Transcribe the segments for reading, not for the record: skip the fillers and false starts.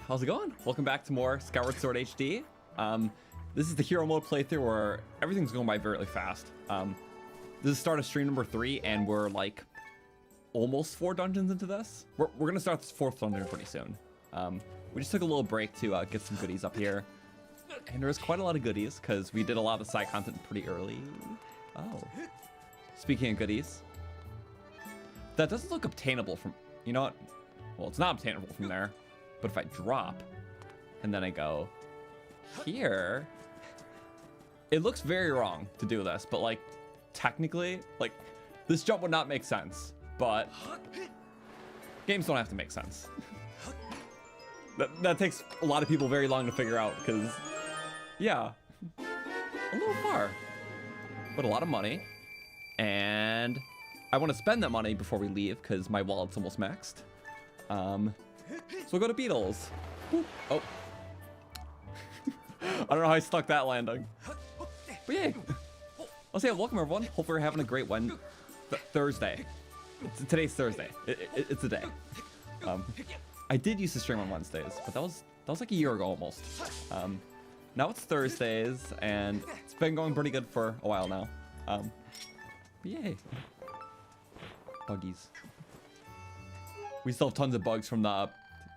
how's it going? Welcome back to more Skyward Sword HD. This is the hero mode playthrough where everything's going by very fast. This is the start of stream number 3, and we're like almost 4 dungeons into this. We're gonna start this 4th dungeon pretty soon. We just took a little break to get some goodies up here, and there was quite a lot of goodies because we did a lot of the side content pretty early. Oh, speaking of goodies, that doesn't look obtainable from, you know what? Well, it's not obtainable from there, but if I drop and then I go here, it looks very wrong to do this, but like technically, like this jump would not make sense, but games don't have to make sense. That takes a lot of people very long to figure out because, yeah, a little far, but a lot of money. And I want to spend that money before we leave because my wallet's almost maxed. So we'll go to Beetles. Oh. I don't know how I stuck that landing. But yeah. I'll say welcome everyone. Hope we're having a great one. Thursday. Today's Thursday. It's a day. I did used to stream on Wednesdays, but that was like a year ago almost. Now it's Thursdays, and it's been going pretty good for a while now. But yay. Buggies. We still have tons of bugs from the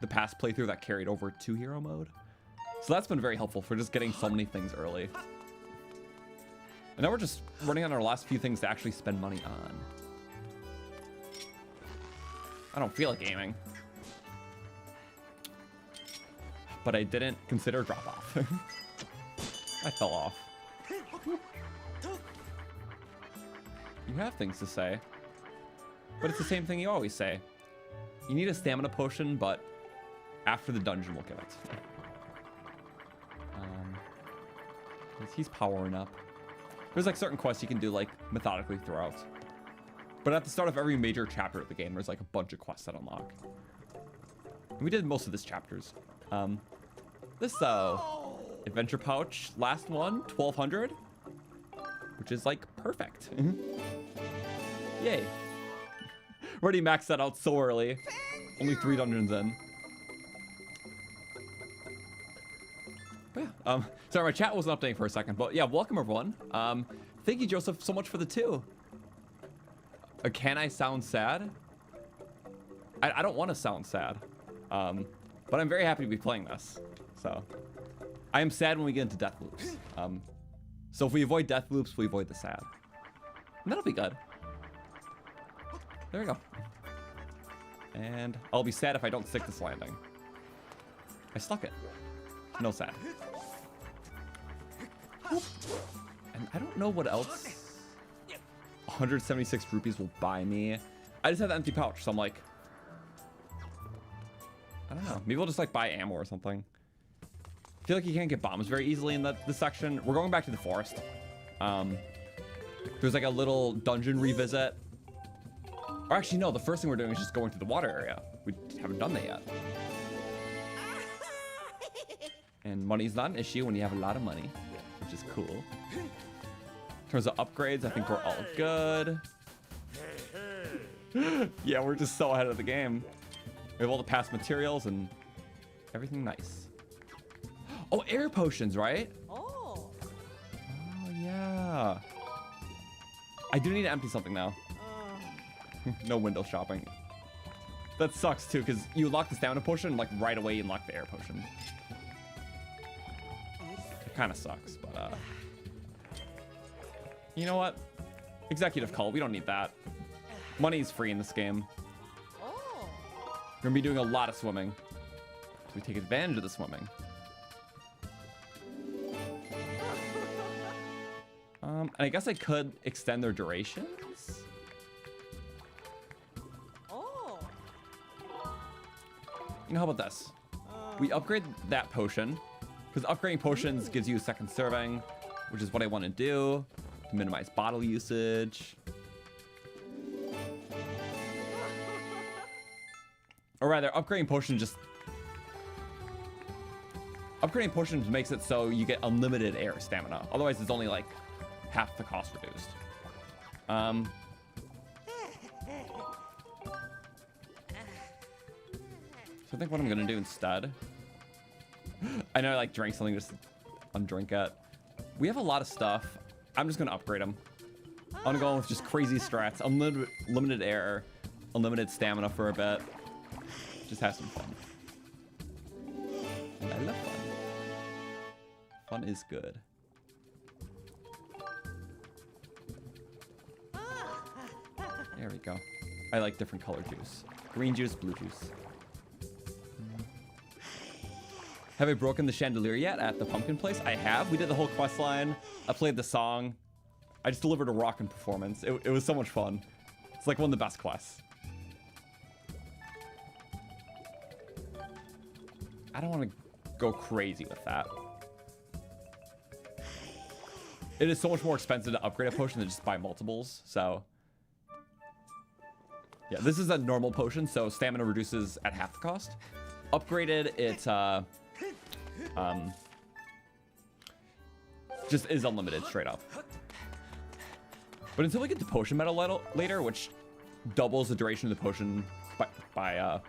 past playthrough that carried over to hero mode. So that's been very helpful for just getting so many things early. And now we're just running on our last few things to actually spend money on. I don't feel like gaming. But I didn't consider drop off. I fell off. You have things to say. But it's the same thing you always say. You need a stamina potion, but after the dungeon we'll give it. He's powering up. There's like certain quests you can do like methodically throughout. But at the start of every major chapter of the game, there's like a bunch of quests that unlock. And we did most of this chapters. This adventure pouch, last one, 1200, which is like perfect. Yay. Already maxed that out so early. Only 3 dungeons in. But yeah, sorry, my chat wasn't updating for a second, but yeah, welcome everyone. Thank you, Joseph, so much for the 2. Can I sound sad? I don't want to sound sad, but I'm very happy to be playing this. So I am sad when we get into death loops. So if we avoid death loops, we avoid the sad. And that'll be good. There we go. And I'll be sad if I don't stick this landing. I stuck it. No sad. And I don't know what else 176 rupees will buy me. I just have the empty pouch, so I'm like, I don't know. Maybe we'll just like buy ammo or something. I feel like you can't get bombs very easily in this section. We're going back to the forest. There's like a little dungeon revisit. Or actually, no, the first thing we're doing is just going to the water area. We haven't done that yet. And money's not an issue when you have a lot of money, which is cool. In terms of upgrades, I think we're all good. Yeah, we're just so ahead of the game. We have all the past materials and everything nice. Oh, air potions, right? Oh, yeah. I do need to empty something now. No window shopping. That sucks too, because you unlock the stamina potion and like right away you unlock the air potion. It kind of sucks, but you know what? Executive call, we don't need that. Money's free in this game. We're gonna be doing a lot of swimming. So we take advantage of the swimming. And I guess I could extend their durations. You know, how about this? We upgrade that potion, because upgrading potions gives you a second serving, which is what I want to do to minimize bottle usage. Or rather, upgrading potions makes it so you get unlimited air stamina. Otherwise, it's only like half the cost reduced. So I think what I'm gonna do instead I know I like drank something just to undrink it. We have a lot of stuff. I'm just gonna upgrade them. I'm gonna go on with just crazy strats. Unlimited air, unlimited stamina for a bit. Just have some fun. And I love fun. Fun is good. There we go. I like different color juice. Green juice, blue juice. Have I broken the chandelier yet at the pumpkin place? I have. We did the whole quest line. I played the song. I just delivered a rockin' performance. It was so much fun. It's like one of the best quests. I don't want to go crazy with that. It is so much more expensive to upgrade a potion than just buy multiples, so... Yeah, this is a normal potion, so stamina reduces at half the cost. Upgraded, it just is unlimited straight up. But until we get to potion metal later, which doubles the duration of the potion by I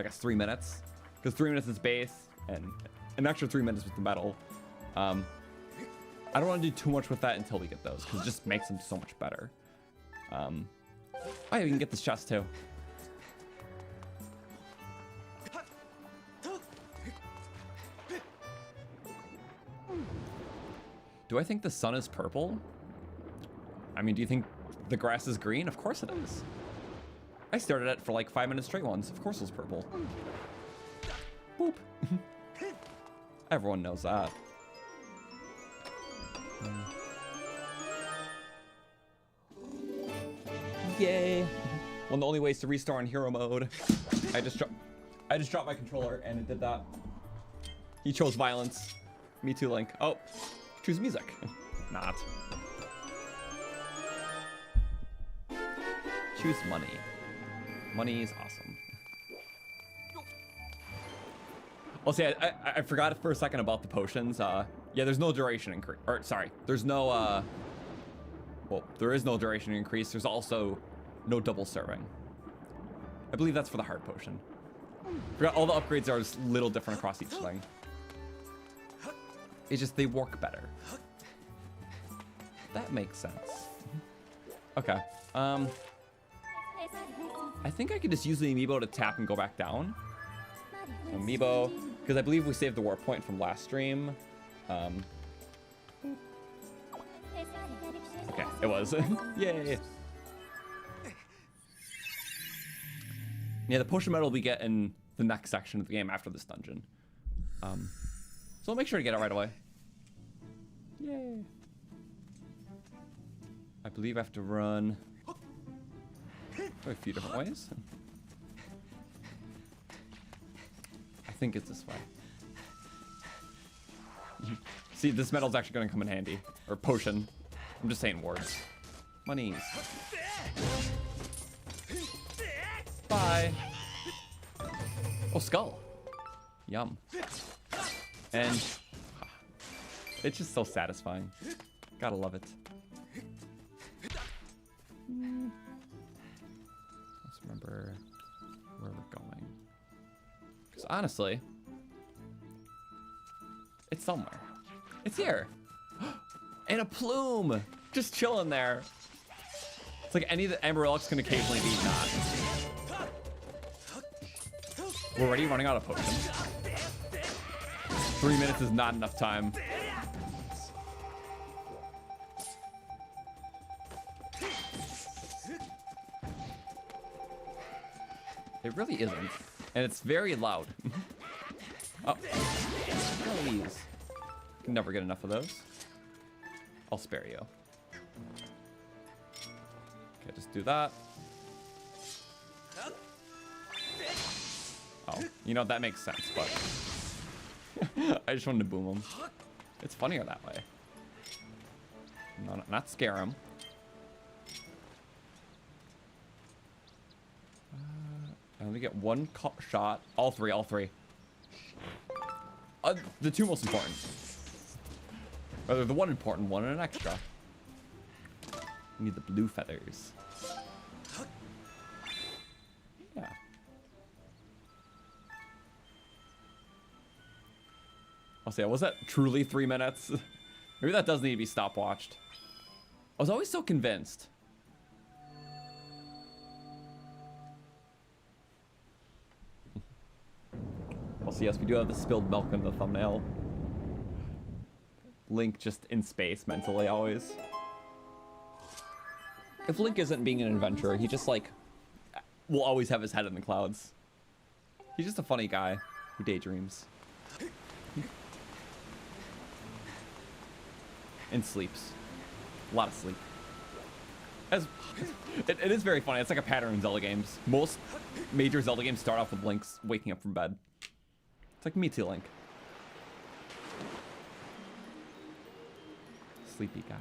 guess 3 minutes, because 3 minutes is base and an extra 3 minutes with the metal. I don't want to do too much with that until we get those, because it just makes them so much better. Oh yeah, we can get this chest too. Do I think the sun is purple? I mean, do you think the grass is green? Of course it is. I stared at it for like 5 minutes straight once. Of course it was purple. Boop. Everyone knows that. Yay. One of the only ways to restart in hero mode. I just dropped my controller and it did that. He chose violence. Me too, Link. Oh, choose music. Not. Choose money. Money is awesome. Well, see, I forgot for a second about the potions. Yeah, there's no duration increase. Or, sorry, there's no, well, there is no duration increase. There's also no double serving. I believe that's for the heart potion. Forgot all the upgrades are just a little different across each thing. It's just they work better. That makes sense. Okay. I think I could just use the amiibo to tap and go back down. So amiibo, because I believe we saved the warp point from last stream. Okay, it was. Yay. Yeah, the potion medal we get in the next section of the game after this dungeon. So I'll make sure to get it right away. Yay. I believe I have to run a few different ways. I think it's this way. See, this metal's actually going to come in handy. Or potion. I'm just saying words. Monies. Bye. Oh, skull. Yum. And it's just so satisfying. Gotta love it. Let's remember where we're going. Because honestly, it's somewhere. It's here. And a plume. Just chilling there. It's like any of the Amber Relics can occasionally be not. We're already running out of potions. 3 minutes is not enough time. It really isn't. And it's very loud. Oh. Please. Can never get enough of those. I'll spare you. Okay, just do that. Oh, you know, that makes sense, but I just wanted to boom them. It's funnier that way. No, not scare them. I only get one shot. All three. The two most important. Or the one important one and an extra. We need the blue feathers. Yeah. I'll say, was that truly 3 minutes? Maybe that does need to be stopwatched. I was always so convinced. Also, yes, we do have the spilled milk in the thumbnail. Link just in space mentally always. If Link isn't being an adventurer, he just like will always have his head in the clouds. He's just a funny guy who daydreams. And sleeps. A lot of sleep. It is very funny. It's like a pattern in Zelda games. Most major Zelda games start off with Link's waking up from bed. It's like me too, Link. Sleepy guy.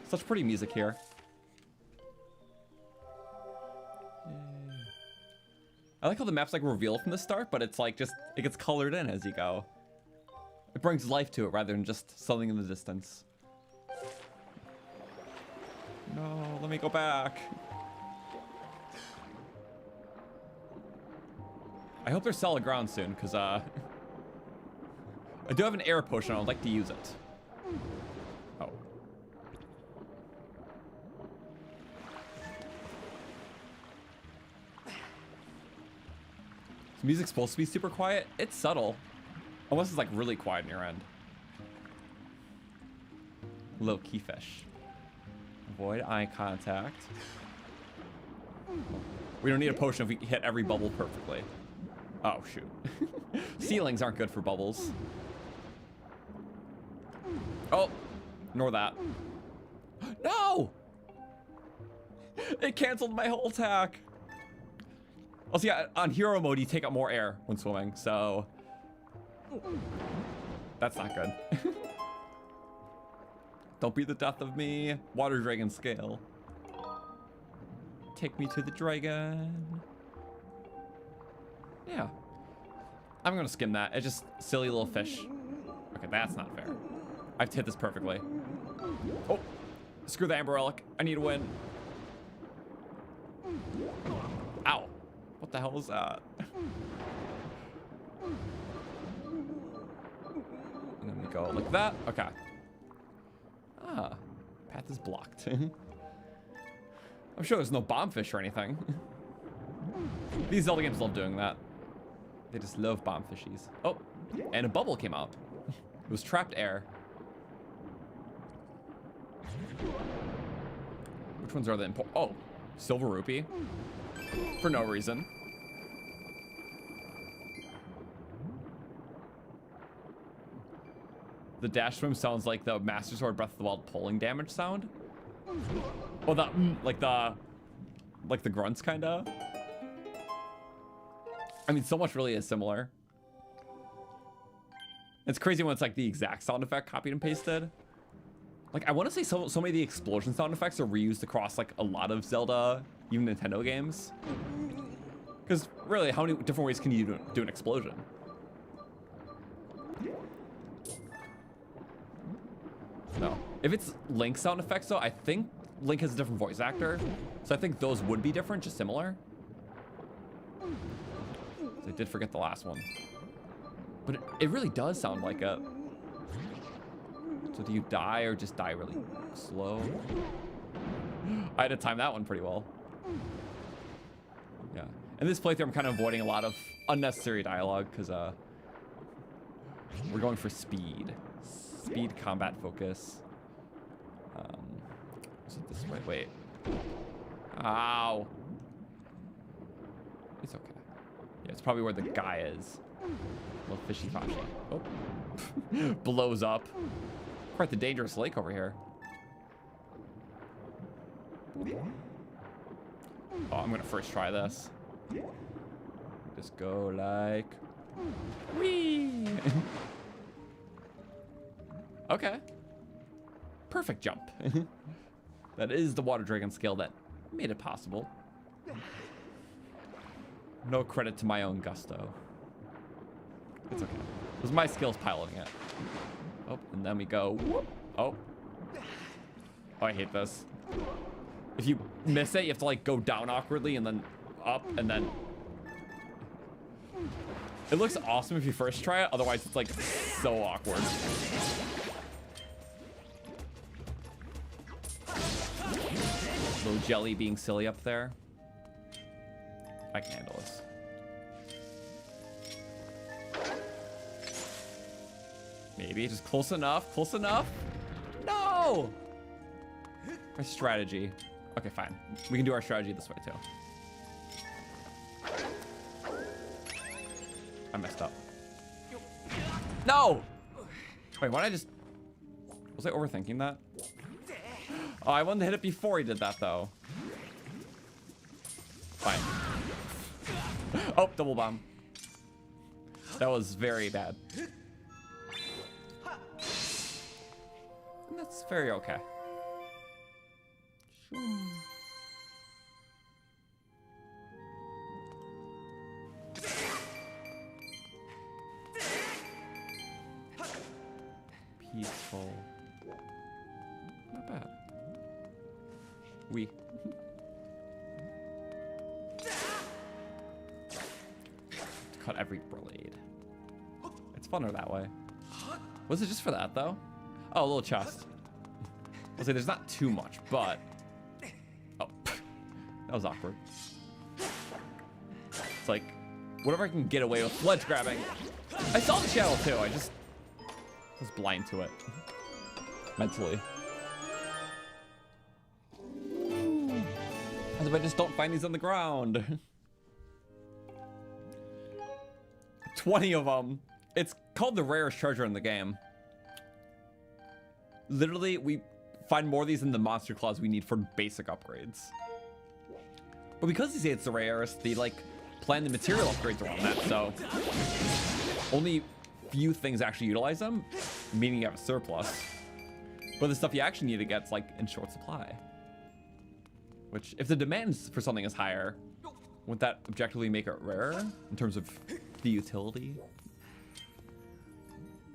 Such pretty music here. I like how the map's like revealed from the start, but it's like just, it gets colored in as you go. It brings life to it rather than just something in the distance. No, let me go back. I hope there's solid ground soon, because I do have an air potion. I would like to use it. Oh. Is music supposed to be super quiet? It's subtle. Unless it's like really quiet in your end. Low key fish. Avoid eye contact. We don't need a potion if we hit every bubble perfectly. Oh, shoot. Ceilings aren't good for bubbles. Oh, ignore that. No! It canceled my whole attack. Also, yeah, on hero mode, you take up more air when swimming, so... That's not good. Don't be the death of me. Water dragon scale. Take me to the dragon. Yeah. I'm gonna skim that. It's just silly little fish. Okay, that's not fair. I have to hit this perfectly. Oh, screw the Amber Relic. I need to win. Ow. What the hell is that? And then we go like that. Okay. Ah, path is blocked. I'm sure there's no bomb fish or anything. These Zelda games love doing that. They just love bomb fishies. Oh, and a bubble came out. It was trapped air. Which ones are the important? Oh, silver rupee. For no reason. The dash swim sounds like the Master Sword Breath of the Wild pulling damage sound. Well, like the grunts kinda. I mean, so much really is similar. It's crazy when it's like the exact sound effect copied and pasted. Like, I want to say so many of the explosion sound effects are reused across like a lot of Zelda, even Nintendo games. Because really, how many different ways can you do an explosion? No. If it's Link sound effects though, I think Link has a different voice actor. So I think those would be different, just similar. So I did forget the last one. But it really does sound like it. So do you die or just die really slow? I had to time that one pretty well. Yeah. In this playthrough, I'm kind of avoiding a lot of unnecessary dialogue because we're going for speed. Speed combat focus. Is it this way? Wait. Ow. It's okay. Yeah, it's probably where the guy is. Little fishy fashy. Oh. Blows up. Quite the dangerous lake over here. Oh, I'm gonna first try this. Just go like... Whee! Okay. Perfect jump. That is the water dragon scale that made it possible. No credit to my own gusto. It's okay. It was my skills piloting it. Oh, and then we go. Whoop. Oh. Oh, I hate this. If you miss it, you have to like go down awkwardly and then up and then. It looks awesome if you first try it. Otherwise, it's like so awkward. Little jelly being silly up there. I can handle this. Maybe just close enough. Close enough. No. Our strategy. Okay, fine. We can do our strategy this way too. I messed up. No! Wait, why did I just... Was I overthinking that? Oh, I wanted to hit it before he did that, though. Fine. Oh, double bomb. That was very bad. And that's very okay. Peaceful. Not bad. We. Cut every blade. It's funner that way. Was it just for that though? Oh, a little chest. I'll say there's not too much, but oh, that was awkward. It's like whatever I can get away with ledge grabbing. I saw the shadow too. I just was blind to it mentally. As if I just don't find these on the ground. 20 of them. It's called the rarest treasure in the game. Literally, we find more of these in the monster claws we need for basic upgrades. But because they say it's the rarest, they like plan the material upgrades around that, so only few things actually utilize them, meaning you have a surplus. But the stuff you actually need to get's like in short supply. Which, if the demand for something is higher, wouldn't that objectively make it rarer in terms of the utility?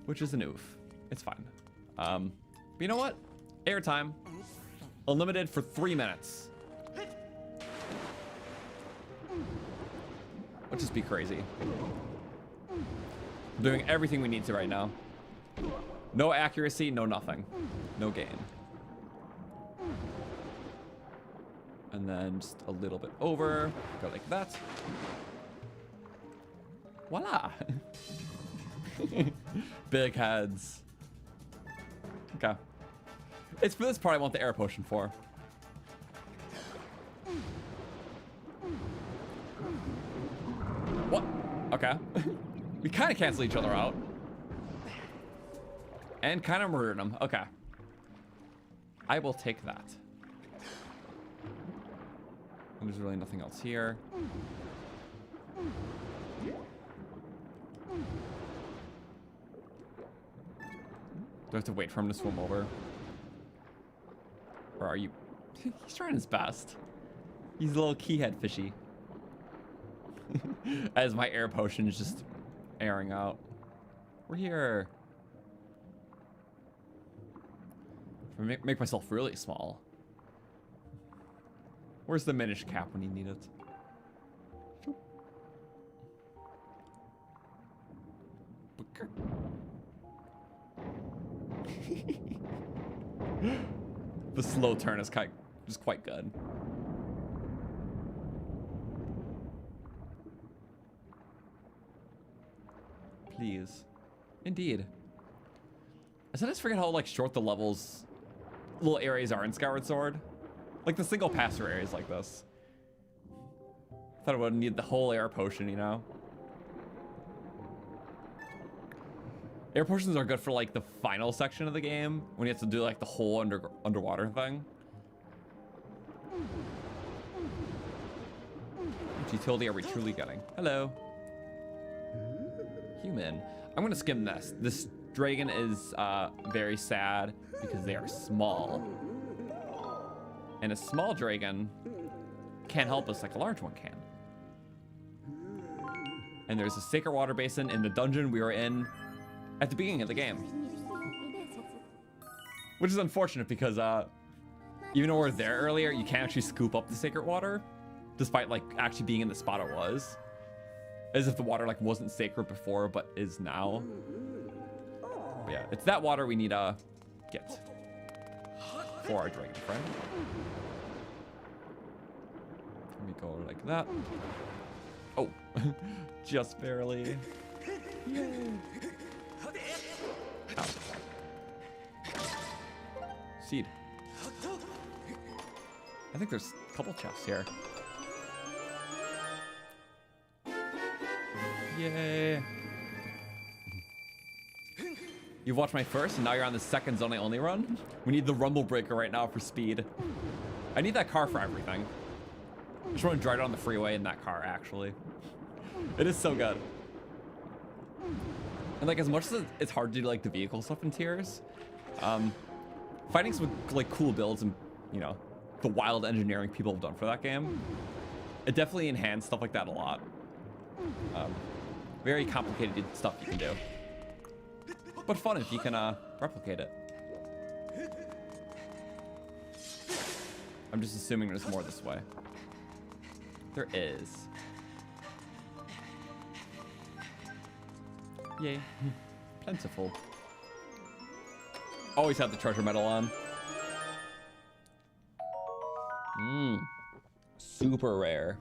Which is an oof. It's fine. But you know what? Airtime. Unlimited for 3 minutes. Let's just be crazy. We're doing everything we need to right now. No accuracy, no nothing. No gain. And then just a little bit over. Go like that. Voila. Big heads. Okay. It's for this part I want the air potion for. What? Okay. We kind of cancel each other out. And kind of murdered him. Okay. I will take that. And there's really nothing else here. Do I have to wait for him to swim over? Or are you... He's trying his best. He's a little keyhead fishy. As my air potion is just airing out. We're here. Make myself really small. Where's the Minish cap when you need it? The slow turn is just quite good. Please. Indeed. I sometimes forget how like short the levels, little areas are in Skyward Sword. Like the single passer areas like this. Thought I would need the whole air potion, you know? Air potions are good for like the final section of the game when you have to do like the whole underwater thing. Which utility are we truly getting? Hello. Human. I'm gonna skim this. This dragon is very sad because they are small. And a small dragon can't help us like a large one can. And there's a sacred water basin in the dungeon we were in at the beginning of the game. Which is unfortunate because even though we're there earlier, you can't actually scoop up the sacred water, despite like actually being in the spot it was. As if the water like wasn't sacred before, but is now. But yeah, it's that water we need to get for our dragon friend. Let me go like that. Oh, just barely. Yay. Ow. Seed. I think there's a couple chests here. Yay. You've watched my first, and now you're on the second zone I only run. We need the rumble breaker right now for speed. I need that car for everything. I just want to drive it on the freeway in that car, actually. It is so good. And like, as much as it's hard to do like the vehicle stuff in tiers, finding some like cool builds and, you know, the wild engineering people have done for that game, it definitely enhanced stuff like that a lot. Very complicated stuff you can do, but fun if you can replicate it. I'm just assuming there's more this way. There is. Yay. Plentiful. Always have the treasure medal on. Super rare.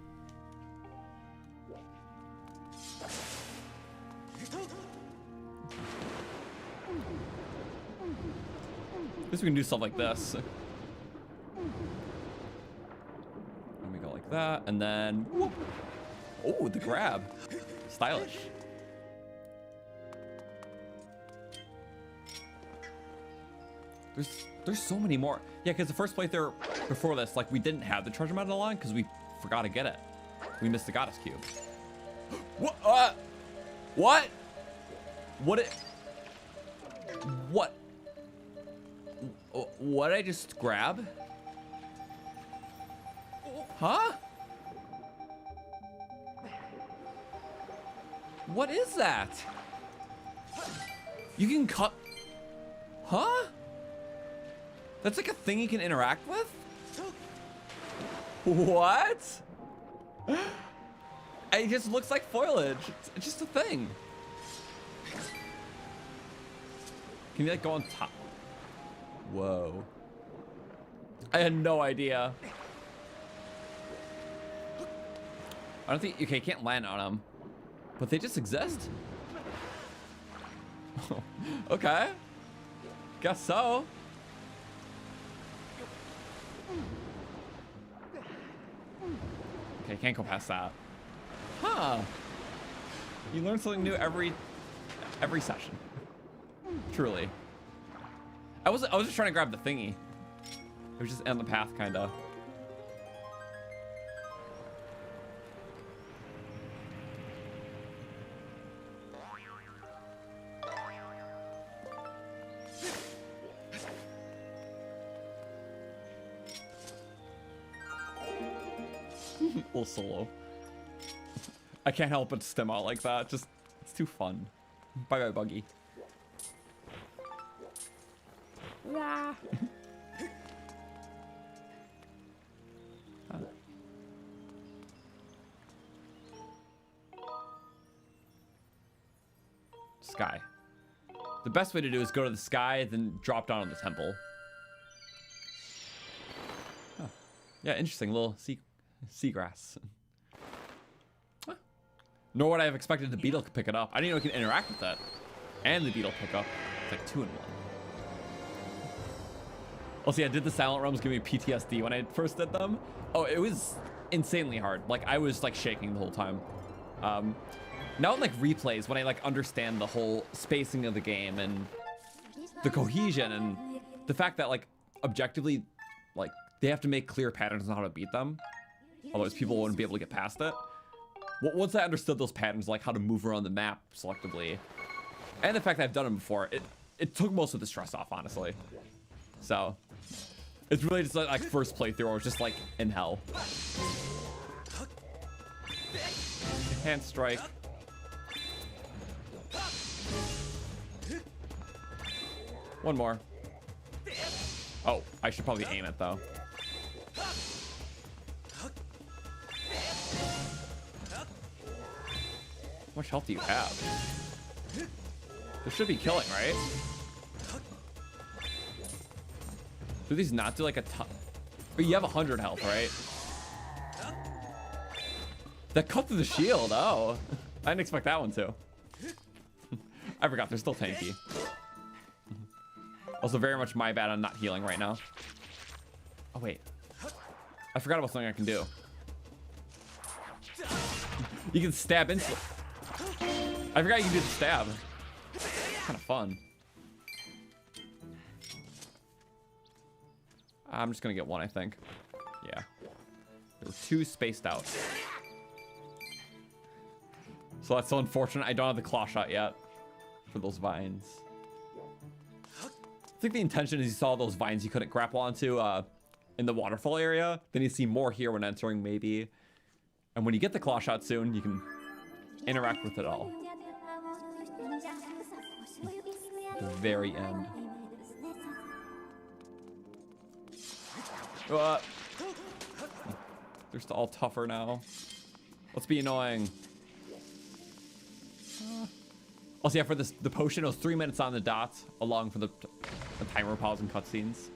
I guess we can do stuff like this. Let me go like that, and then whoop. Oh, the grab. Stylish. There's so many more. Yeah, because the first playthrough before this, like, we didn't have the treasure medal on because we forgot to get it. We missed the goddess cube. What? What? What? What did I just grab? Huh? What is that? You can cut. Huh? That's like a thing you can interact with? What? It just looks like foliage. It's just a thing. Can you like go on top? Whoa. I had no idea. I don't think, okay, you can't land on them, but they just exist? Okay. Guess so. Okay, can't go past that. Huh. You learn something new every session. Truly. I was just trying to grab the thingy. It was just on the path, kinda. Little solo. I can't help but stem out like that. Just, it's too fun. Bye bye, Buggy. Yeah. Sky. The best way to do is go to the sky, then drop down on the temple. Huh. Yeah, interesting. Little seagrass. Huh. Nor would I have expected the beetle could pick it up. I didn't know it could interact with that. And the beetle pick up. It's like 2 in 1. Also, yeah, did the silent realms give me PTSD when I first did them? Oh, it was insanely hard. Like, I was like shaking the whole time. Now in like replays, when I like understand the whole spacing of the game and the cohesion and the fact that like objectively, like they have to make clear patterns on how to beat them. Otherwise people wouldn't be able to get past it. Once I understood those patterns, like how to move around the map selectively, and the fact that I've done them before, it took most of the stress off, honestly. So it's really just like first playthrough, I was just like in hell. Hand strike. Oh, I should probably aim it though. How much health do you have? This should be killing, right? Do these not do like a ton? But you have 100 health, right? That cut through the shield. Oh, I didn't expect that one too. I forgot they're still tanky. Also, very much my bad on not healing right now. Oh wait, I forgot about something I can do. You can stab instantly. I forgot you can do the stab. Kind of fun. I'm just gonna get one, I think. Yeah. There were 2 spaced out. So that's so unfortunate. I don't have the claw shot yet for those vines. I think the intention is you saw those vines you couldn't grapple onto in the waterfall area. Then you see more here when entering, maybe. And when you get the claw shot soon, you can interact with it all. At the very end. They're still all tougher now. Let's be annoying. Also, yeah, for this, the potion, it was 3 minutes on the dot, along for the timer pause and cutscenes,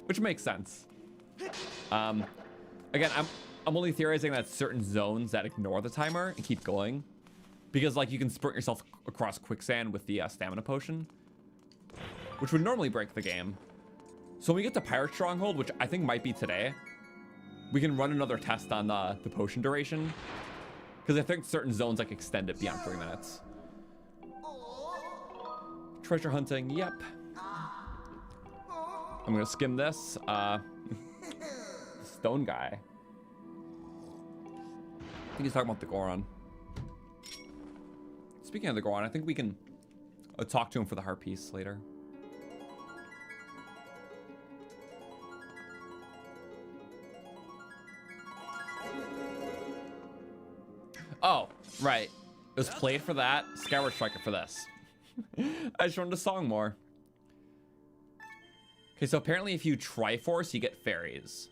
which makes sense. Again, I'm only theorizing that certain zones that ignore the timer and keep going, because like you can sprint yourself across quicksand with the stamina potion, which would normally break the game. So when we get to Pirate Stronghold, which I think might be today, we can run another test on the potion duration, because I think certain zones like extend it beyond 3 minutes. Treasure hunting, yep. I'm gonna skim this. Stone guy. I think he's talking about the Goron. Speaking of the Goron, I think we can talk to him for the heart piece later. Oh, right. It was played for that. Skyward Striker for this. I just wanted a song more. Okay, so apparently if you Triforce, you get fairies.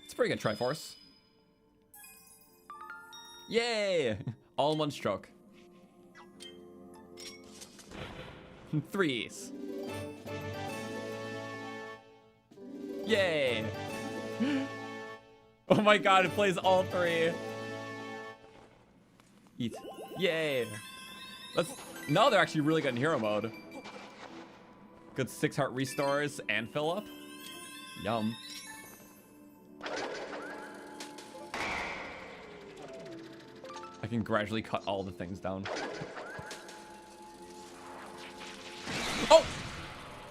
It's pretty good, Triforce. Yay! All in one stroke. 3s. Yay! Oh my god, it plays all 3. Eat. Yay! No, they're actually really good in hero mode. Good 6 heart restores and fill up. Yum. I can gradually cut all the things down. Oh!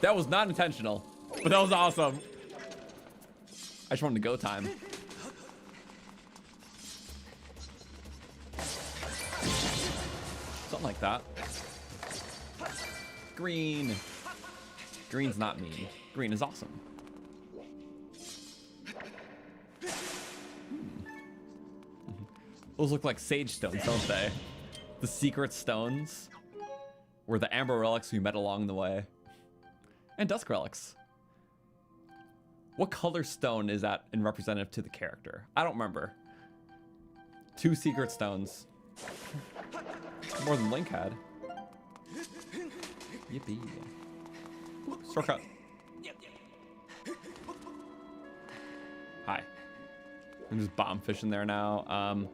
That was not intentional, but that was awesome. I just wanted to go time. Something like that. Green. Green's not mean. Green is awesome. Those look like sage stones, don't they? The secret stones were the amber relics we met along the way. And dusk relics. What color stone is that in representative to the character? I don't remember. 2 secret stones. More than Link had. Yippee. Shortcut. Hi. I'm just bomb fishing there now.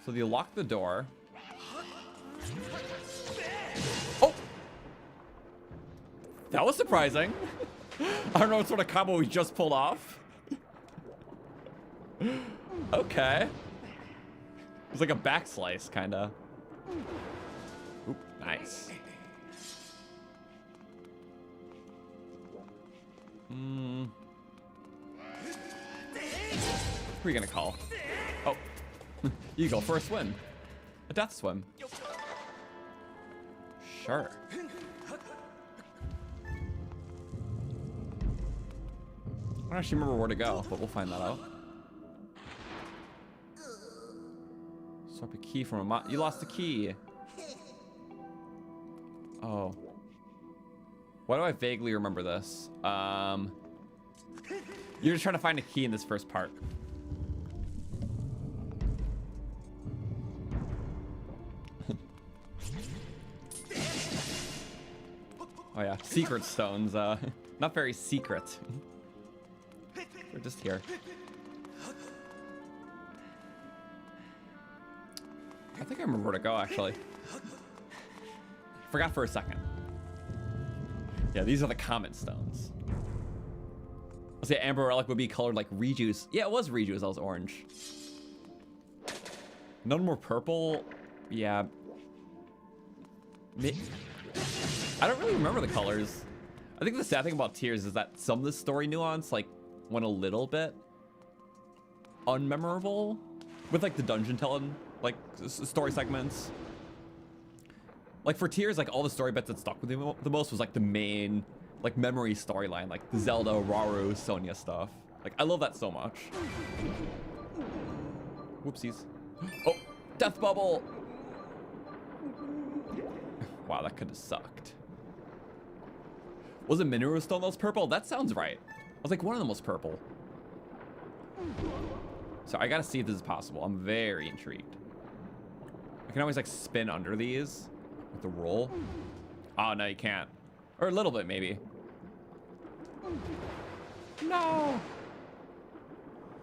So you lock the door. Oh! That was surprising. I don't know what sort of combo we just pulled off. Okay. It's like a back slice, kind of. Oop, nice. Who are you gonna call? Oh. You go for a swim. A death swim. Sure. I don't actually remember where to go, but we'll find that out. Swap a key from a you lost the key. Oh. Why do I vaguely remember this? You're just trying to find a key in this first part. Oh yeah, secret stones. Not very secret. They're just here. I think I remember where to go, actually. Forgot for a second. Yeah, these are the common stones. I'll say Amber Relic would be colored like Rejuice. Yeah, it was Rejuice. That was orange. None more purple. Yeah. I don't really remember the colors. I think the sad thing about Tears is that some of the story nuance like went a little bit unmemorable with like the dungeon telling like story segments. Like for Tears, like all the story bits that stuck with me the most was like the main like memory storyline, like the Zelda, Rauru, Sonya stuff. Like I love that so much. Whoopsies. Oh, death bubble. Wow, that could have sucked. Was it Mineru Stone that was purple? That sounds right. I was like, one of them was purple. So I gotta see if this is possible. I'm very intrigued. I can always like spin under these with the roll. Oh, no, you can't. Or a little bit, maybe. No.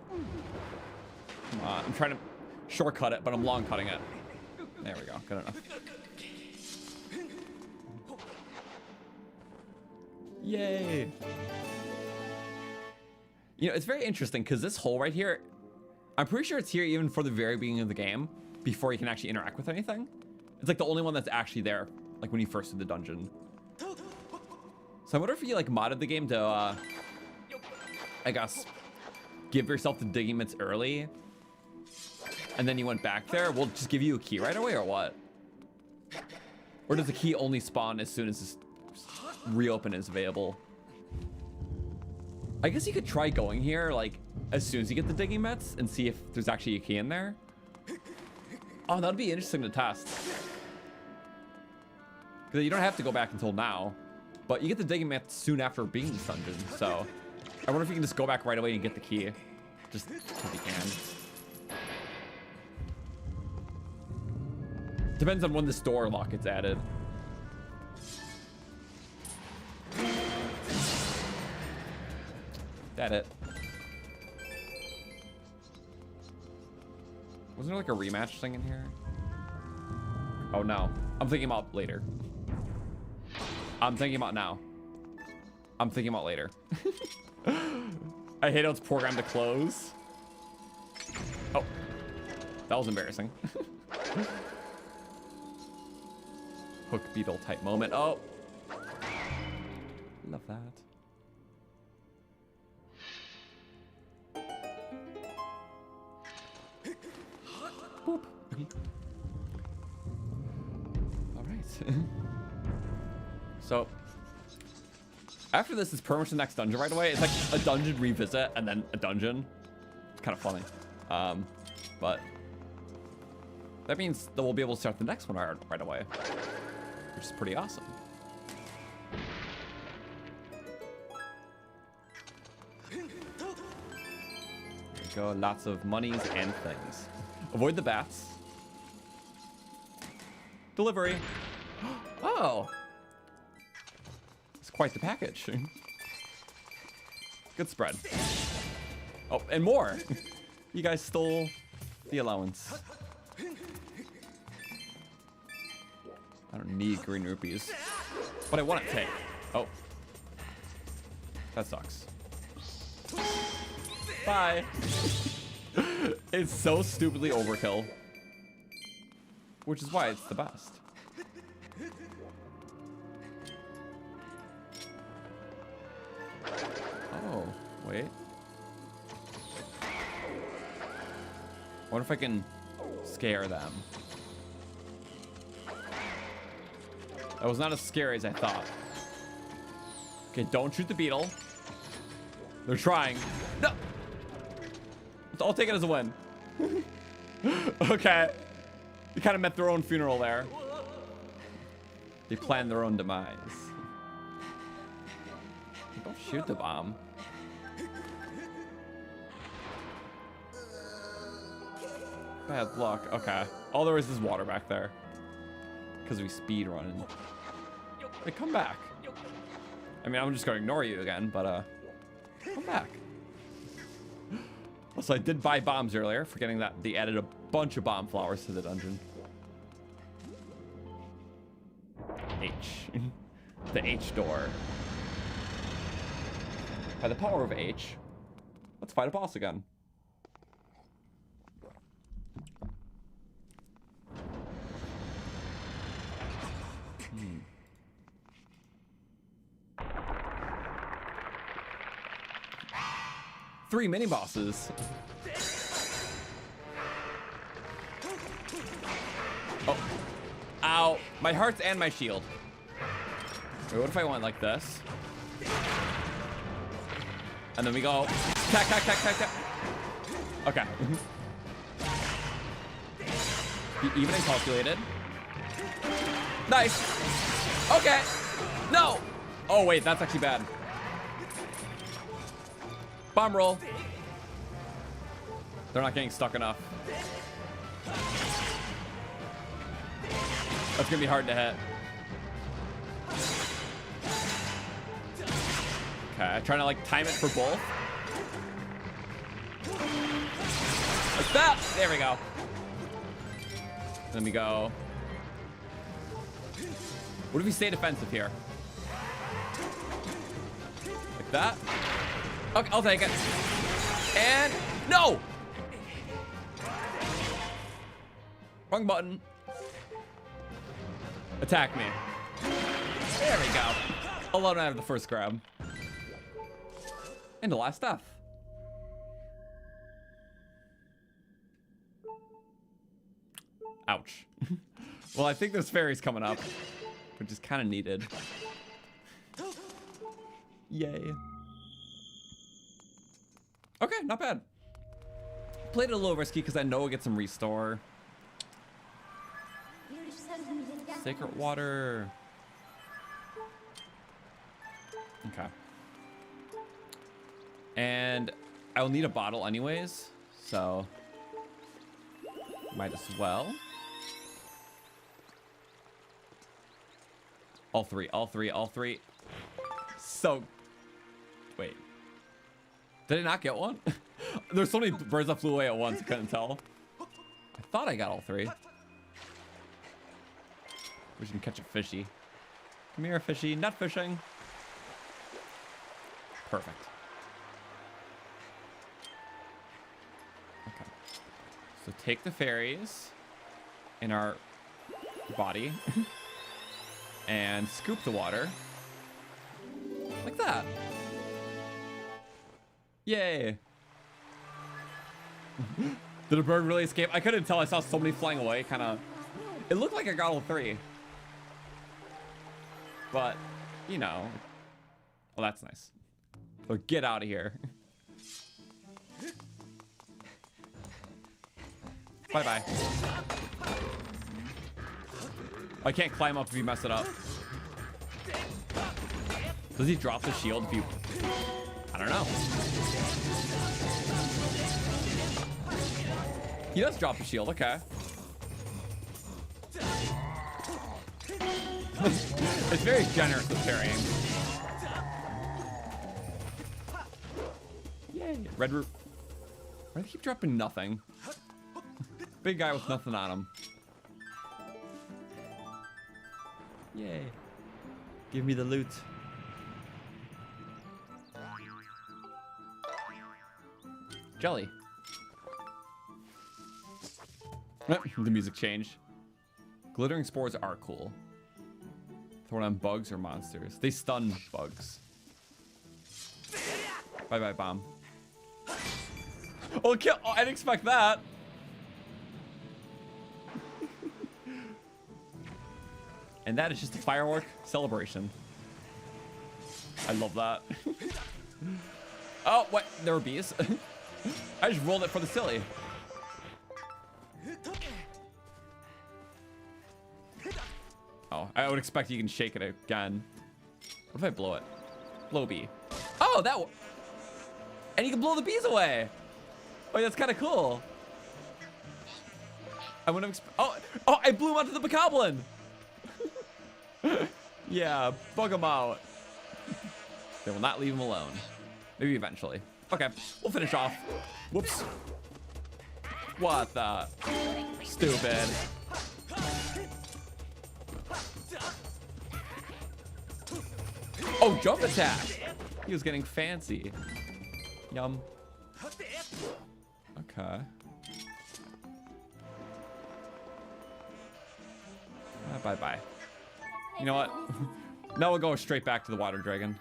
Come on, I'm trying to shortcut it, but I'm long cutting it. There we go, good enough. Yay. You know, it's very interesting because this hole right here, I'm pretty sure it's here even for the very beginning of the game before you can actually interact with anything. It's like the only one that's actually there, like when you first do the dungeon. So I wonder if you like modded the game to, I guess, give yourself the digging mitts early, and then you went back there. Will it just give you a key right away or what? Or does the key only spawn as soon as this reopen is available? I guess you could try going here like as soon as you get the digging mitts and see if there's actually a key in there. Oh, that'd be interesting to test. Because you don't have to go back until now, but you get the digging mitts soon after being in this dungeon. So I wonder if you can just go back right away and get the key, just if you can. Depends on when this door lock gets added. That it. Wasn't there like a rematch thing in here? Oh no. I'm thinking about later. I'm thinking about now. I'm thinking about later. I hate how it's programmed to close. Oh. That was embarrassing. Hook beetle type moment. Oh. Love that. Boop. All right. So after this is pretty much the next dungeon right away. It's like a dungeon revisit and then a dungeon. It's kind of funny. But that means that we'll be able to start the next one right away, which is pretty awesome. There you go. Lots of monies and things. Avoid the bats. Delivery. Oh. It's quite the package. Good spread. Oh, and more. You guys stole the allowance. I don't need green rupees, but I want to take. Oh. That sucks. Bye. It's so stupidly overkill, which is why it's the best. Oh, wait. What if I can scare them? That was not as scary as I thought. Okay, don't shoot the beetle. They're trying. No! I'll take it as a win. Okay. They kind of met their own funeral there. They planned their own demise. Don't shoot the bomb. Bad luck. Okay. All there is water back there. Because we speed running. Hey, come back. I mean, I'm just going to ignore you again, but come back. Also, I did buy bombs earlier, forgetting that they added a bunch of bomb flowers to the dungeon. H. The H door. By the power of H, let's fight a boss again. Three mini bosses. Oh. Ow. My hearts and my shield. Wait, what if I went like this? And then we go. Tack, tack, tack, tack, tack. Okay. Be even and calculated. Nice. Okay. No. Oh, wait. That's actually bad. Bomb roll. They're not getting stuck enough. That's gonna be hard to hit. Okay, trying to like time it for both. Like that. There we go. Then we go. What if we stay defensive here? Like that. Okay, I'll take it. And no! Wrong button. Attack me. There we go. Alone out of the first grab. And the last stuff. Ouch. Well, I think there's fairies coming up, which is kind of needed. Yay. Okay, not bad. Played it a little risky because I know we'll get some restore. Sacred water. Okay. And I'll need a bottle anyways, so might as well. All three, all three, all three. So, wait. Did I not get one? There's so many birds that flew away at once, I couldn't tell. I thought I got all three. We can catch a fishy. Come here, fishy. Not fishing. Perfect. Okay. So take the fairies in our body and scoop the water. Like that. Yay. Did a bird really escape? I couldn't tell. I saw so many flying away. Kind of. It looked like I got all three. But, you know. Well, that's nice. So get out of here. Bye-bye. I can't climb up if you mess it up. Does he drop the shield if you... I don't know. He does drop the shield, okay. It's very generous with parrying. Yay. Red root. Why do they keep dropping nothing? Big guy with nothing on him. Yay. Give me the loot. Jelly. The music changed. Glittering spores are cool. Thrown on bugs or monsters. They stun bugs. Bye-bye, bomb. Oh, kill! Oh, I didn't expect that. And that is just a firework celebration. I love that. Oh, what? There were bees. I just rolled it for the silly. Oh, I would expect you can shake it again. What if I blow it? Blow bee. Oh, that. And you can blow the bees away. Oh, that's kind of cool. I wouldn't have. Oh, I blew him onto the bokoblin. Yeah, bug him out. They will not leave him alone. Maybe eventually. Okay, we'll finish off. Whoops. What the? Stupid. Oh, jump attack. He was getting fancy. Yum. Okay. Bye-bye. You know what? Now we'll go straight back to the water dragon.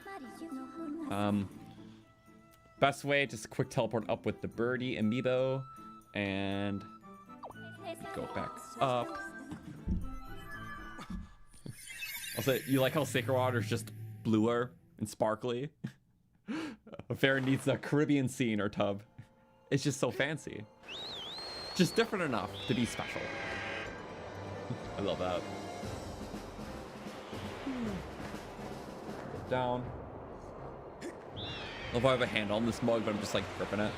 Best way, just quick teleport up with the birdie amiibo and go back up. Also, you like how Sacred Water is just bluer and sparkly? Fair needs a Caribbean sea in her tub. It's just so fancy. Just different enough to be special. I love that. Down. I love how I have a handle on this mug, but I'm just like gripping it.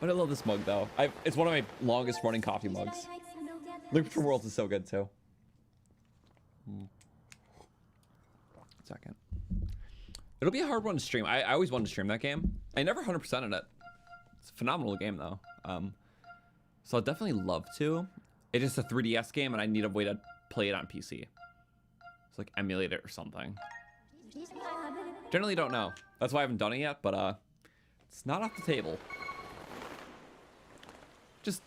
But I love this mug though. It's one of my longest running coffee mugs. Link Between Worlds is so good too. Second. It'll be a hard one to stream. I always wanted to stream that game. I never 100%ed it. It's a phenomenal game though. So I'd definitely love to. It's just a 3DS game and I need a way to play it on PC. It's like emulate it or something. Generally don't know. That's why I haven't done it yet, but it's not off the table. Just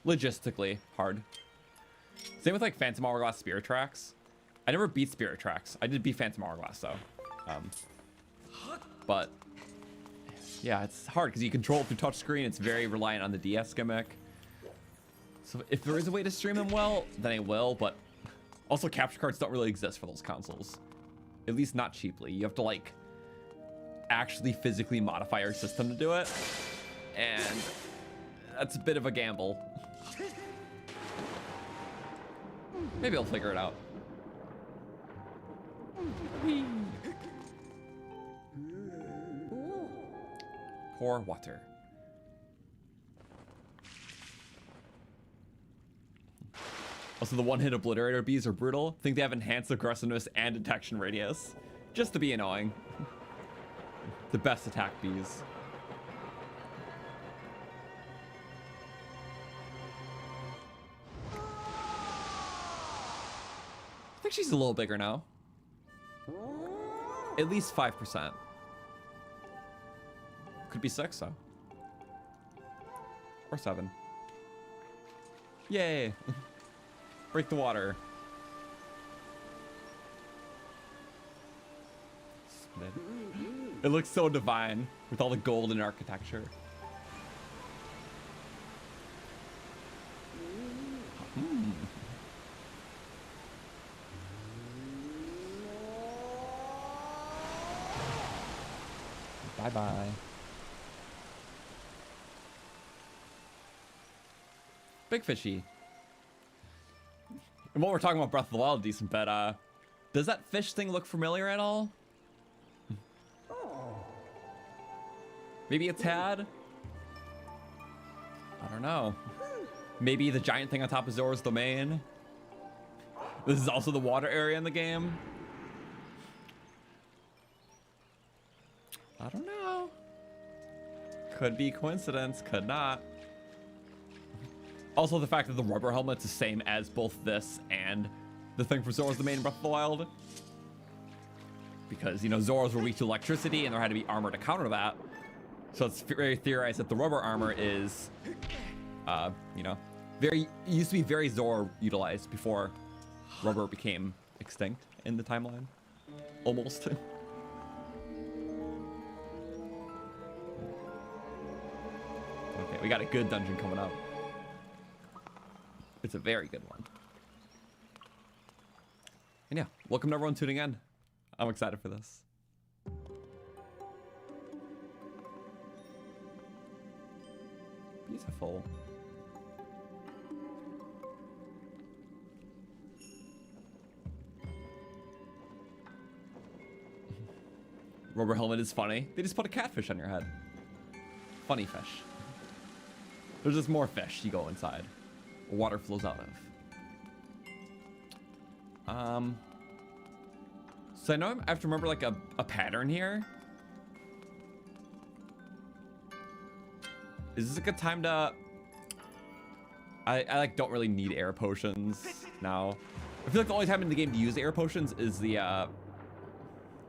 logistically hard. Same with like Phantom Hourglass Spirit Tracks. I never beat Spirit Tracks. I did beat Phantom Hourglass though. But yeah, it's hard because you control it through touchscreen. It's very reliant on the DS gimmick. So if there is a way to stream them well, then I will, but also capture cards don't really exist for those consoles. At least not cheaply. You have to like actually physically modify your system to do it. And that's a bit of a gamble. Maybe I'll figure it out. Pour water. Also, the one-hit obliterator bees are brutal. Think they have enhanced aggressiveness and detection radius. Just to be annoying. The best attack bees. I think she's a little bigger now. At least 5%. Could be 6 though. Or 7. Yay! Break the water. It looks so divine with all the golden architecture. Bye-bye. Big fishy. And while we're talking about Breath of the Wild a decent bit, does that fish thing look familiar at all? Maybe a tad? I don't know. Maybe the giant thing on top of Zora's domain? This is also the water area in the game? I don't know. Could be coincidence, could not. Also, the fact that the rubber helmet's the same as both this and the thing for Zora's domain in Breath of the Wild. Because, you know, Zoras were weak to electricity and there had to be armor to counter that. So it's very theorized that the rubber armor is, you know, used to be very Zora utilized before rubber became extinct in the timeline. Almost. Okay, we got a good dungeon coming up. It's a very good one. And yeah, welcome to everyone tuning in. I'm excited for this. Beautiful. Rubber helmet is funny. They just put a catfish on your head. Funny fish. There's just more fish you go inside. Water flows out of. So I know I have to remember like a pattern here. Is this a good time to... I like don't really need air potions now. I feel like the only time in the game to use air potions is the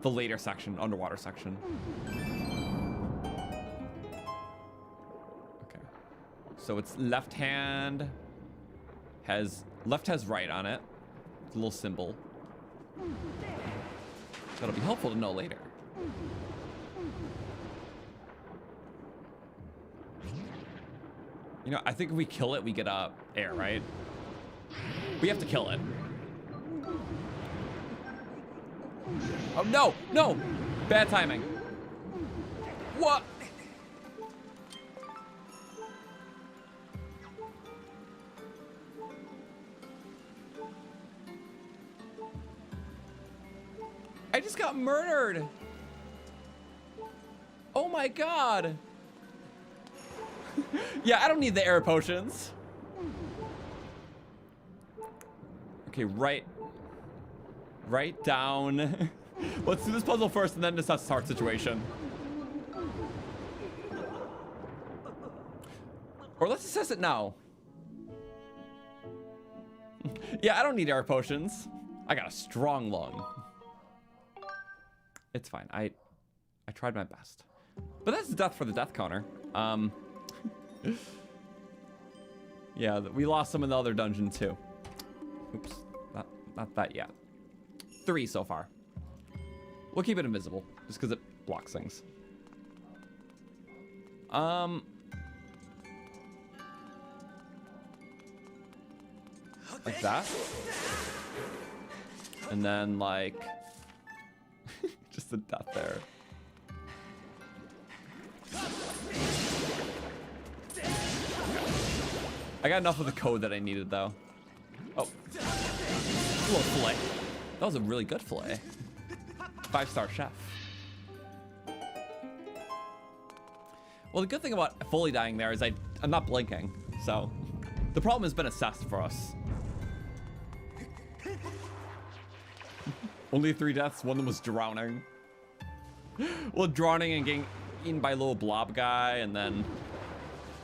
later section, underwater section. Okay. So it's left hand left has right on it. It's a little symbol. That'll be helpful to know later. You know, I think if we kill it, we get air, right? We have to kill it. Oh, no! No! Bad timing. What? I just got murdered. Oh my god. Yeah, I don't need the air potions. Okay, right down. Let's do this puzzle first and then discuss the heart situation. Or let's assess it now. Yeah, I don't need air potions. I got a strong lung. It's fine. I tried my best. But that's death for the death counter. Yeah, we lost some in the other dungeon too. Oops. Not that yet. 3 so far. We'll keep it invisible just because it blocks things. Like that. And then like just a death there. I got enough of the code that I needed though. Oh. A little fillet. That was a really good fillet. 5-star chef. Well, the good thing about fully dying there is I'm not blinking. So the problem has been assessed for us. Only 3 deaths. One of them was drowning. Well, drowning and getting eaten by a little blob guy, and then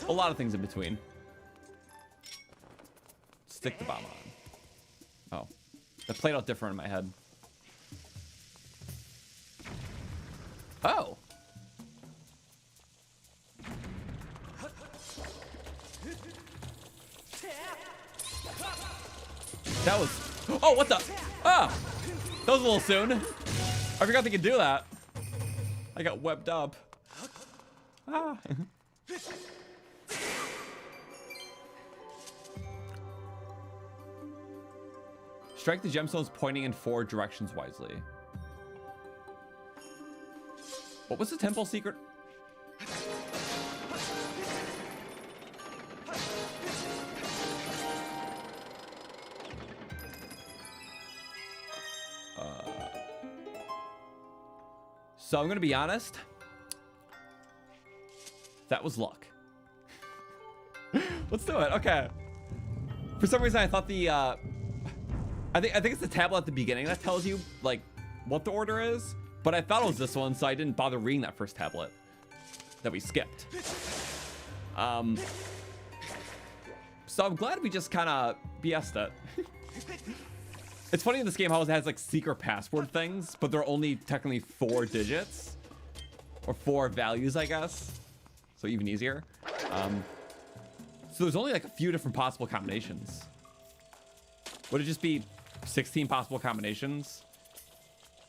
a lot of things in between. Stick the bomb on. Oh, that played out different in my head. Oh. That was... Oh, what the... Ah! That was a little soon. I forgot they could do that. I got webbed up. Ah. Strike the gemstones pointing in 4 directions wisely. What was the temple secret? So I'm gonna be honest. That was luck. Let's do it. Okay. For some reason, I thought the I think it's the tablet at the beginning that tells you like what the order is, but I thought it was this one, so I didn't bother reading that first tablet that we skipped. So I'm glad we just kind of BS'd it. It's funny in this game how it has like secret password things, but they're only technically 4 digits or 4 values, I guess. So even easier. So there's only like a few different possible combinations. Would it just be 16 possible combinations?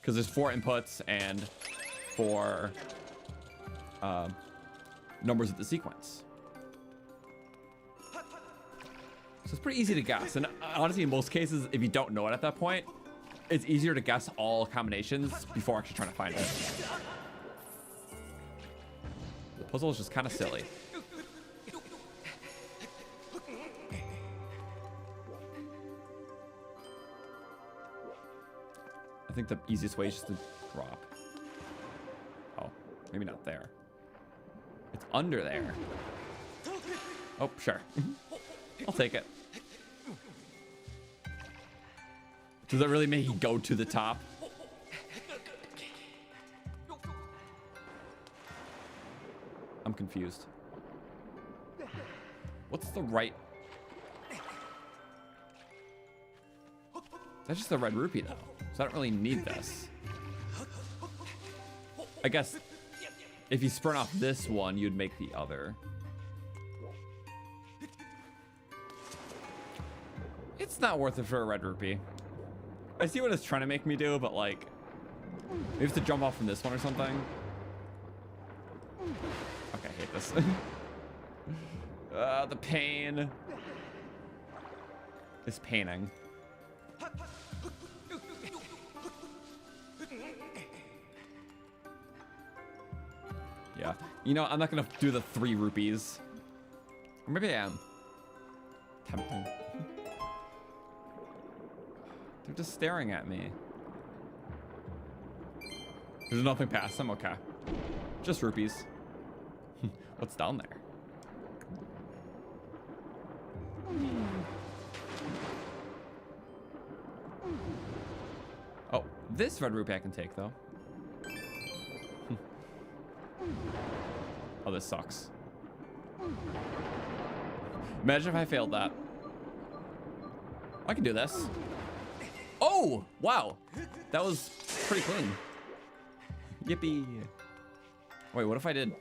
Because there's 4 inputs and 4 numbers of the sequence. So it's pretty easy to guess. And honestly, in most cases, if you don't know it at that point, it's easier to guess all combinations before actually trying to find it. The puzzle is just kind of silly. I think the easiest way is just to drop. Maybe not there. It's under there. Oh, sure. I'll take it. Does that really make you go to the top? I'm confused. What's the right? That's just the red rupee though, so I don't really need this. I guess if you sprint off this one, you'd make the other. It's not worth it for a red rupee. I see what it's trying to make me do, but like, we have to jump off from this one or something. Okay, I hate this. The pain is paining. Yeah, you know, I'm not gonna do the 3 rupees. Or maybe I am. Tempting. They're just staring at me. There's nothing past them? Okay. Just rupees. What's down there? Oh, this red rupee I can take, though. Oh, this sucks. Imagine if I failed that. I can do this. Oh, wow. That was pretty clean. Yippee. Wait, what if I did?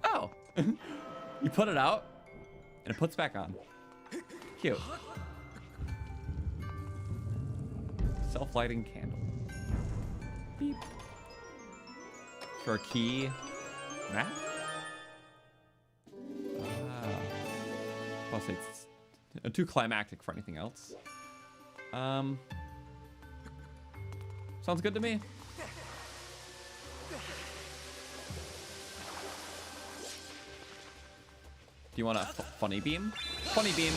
Oh. You put it out, and it puts back on. Cute. Self-lighting candle. Beep. For a key. Map? I'll say it's too climactic for anything else. Sounds good to me. Do you want a funny beam? Funny beam.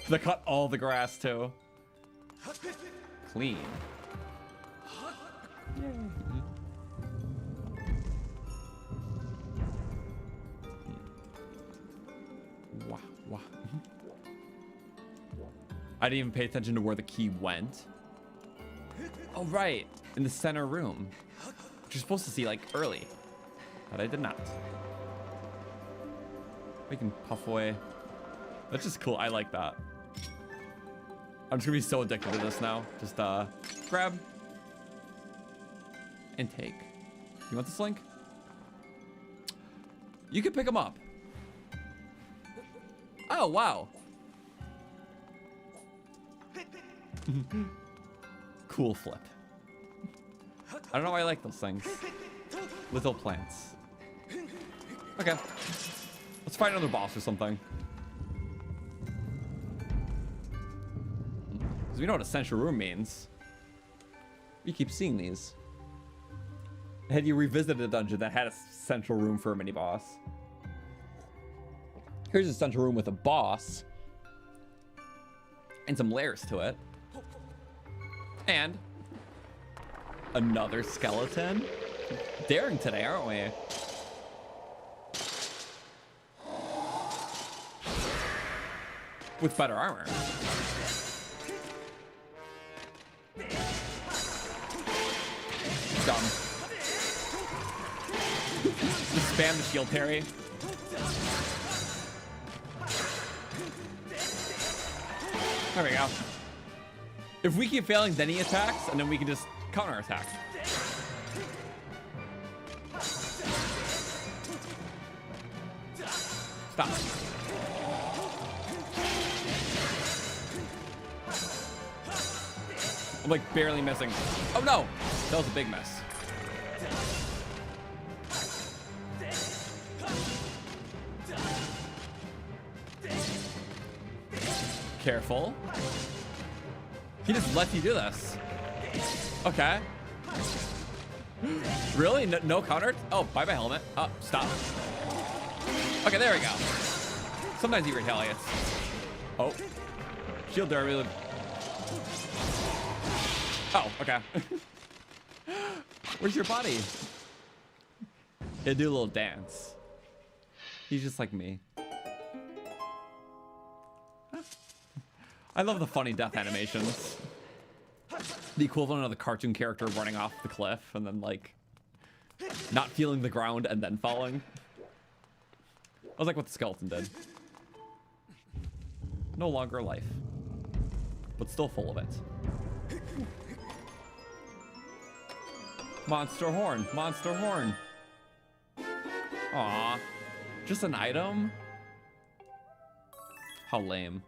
They cut all the grass too. Clean. Wow, wow. I didn't even pay attention to where the key went. Oh, right. In the center room. Which you're supposed to see, like, early. But I did not. We can puff away. That's just cool. I like that. I'm just gonna be so addicted to this now. Just, grab. And take. You want this link? You can pick them up. Oh, wow. Cool flip. I don't know why I like those things. Little plants. Okay. Let's find another boss or something. Because we know what a central room means. We keep seeing these. Had you revisited a dungeon that had a central room for a mini boss? Here's a central room with a boss. And some layers to it. And another skeleton. Daring today, aren't we? With better armor. Dumb. Just spam the shield parry. There we go. If we keep failing, then he attacks, and then we can just counter attack. Stop. I'm like barely missing. Oh no, that was a big mess. Careful. He just lets you do this. Okay. Really? No counter? Oh, bye-bye helmet. Oh, stop. Okay, there we go. Sometimes he retaliates. Oh. Shield there really. Oh, okay. Where's your buddy? He'll do a little dance. He's just like me. I love the funny death animations. The equivalent of the cartoon character running off the cliff and then like not feeling the ground and then falling. That was like what the skeleton did. No longer life, but still full of it. Monster horn, monster horn. Aw, just an item? How lame.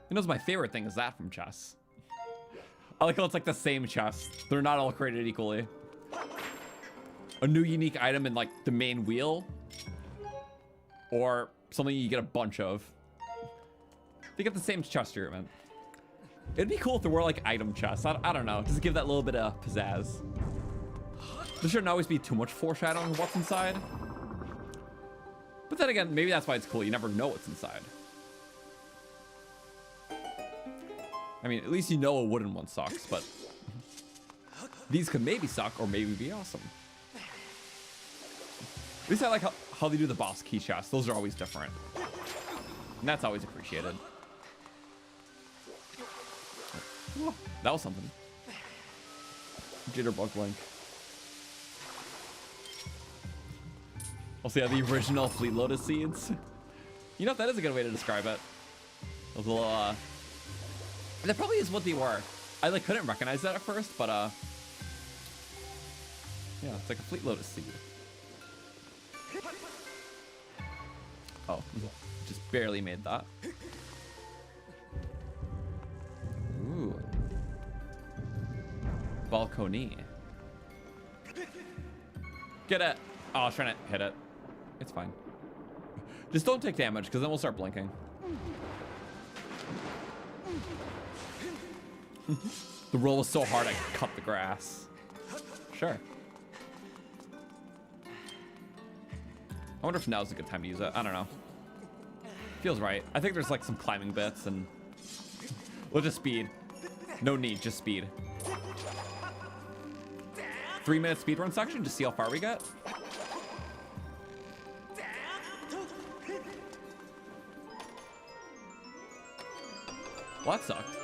You know, my favorite thing is that from chess. I like how it's like the same chest. They're not all created equally. A new unique item in like the main wheel, or something you get a bunch of. They get the same chest treatment. It'd be cool if there were like item chests. I don't know, just give that little bit of pizzazz. There shouldn't always be too much foreshadowing of what's inside. But then again, maybe that's why it's cool. You never know what's inside. I mean, at least you know a wooden one sucks, but these could maybe suck or maybe be awesome. At least I like how they do the boss key chests. Those are always different. And that's always appreciated. Ooh, that was something. Jitterbug Link. Also, yeah, the original Fleet Lotus seeds. You know, that is a good way to describe it. Those little, that probably is what they were. I like couldn't recognize that at first, but yeah, it's like a Fleet Lotus seed. Oh, just barely made that. Ooh. Balcony. Get it. Oh, I was trying to hit it. It's fine. Just don't take damage, because then we'll start blinking. The roll was so hard I cut the grass. Sure. I wonder if now's a good time to use it. I don't know. Feels right. I think there's like some climbing bits and we'll just speed. No need, just speed. 3-minute speedrun section, just see how far we get. Well, that sucked.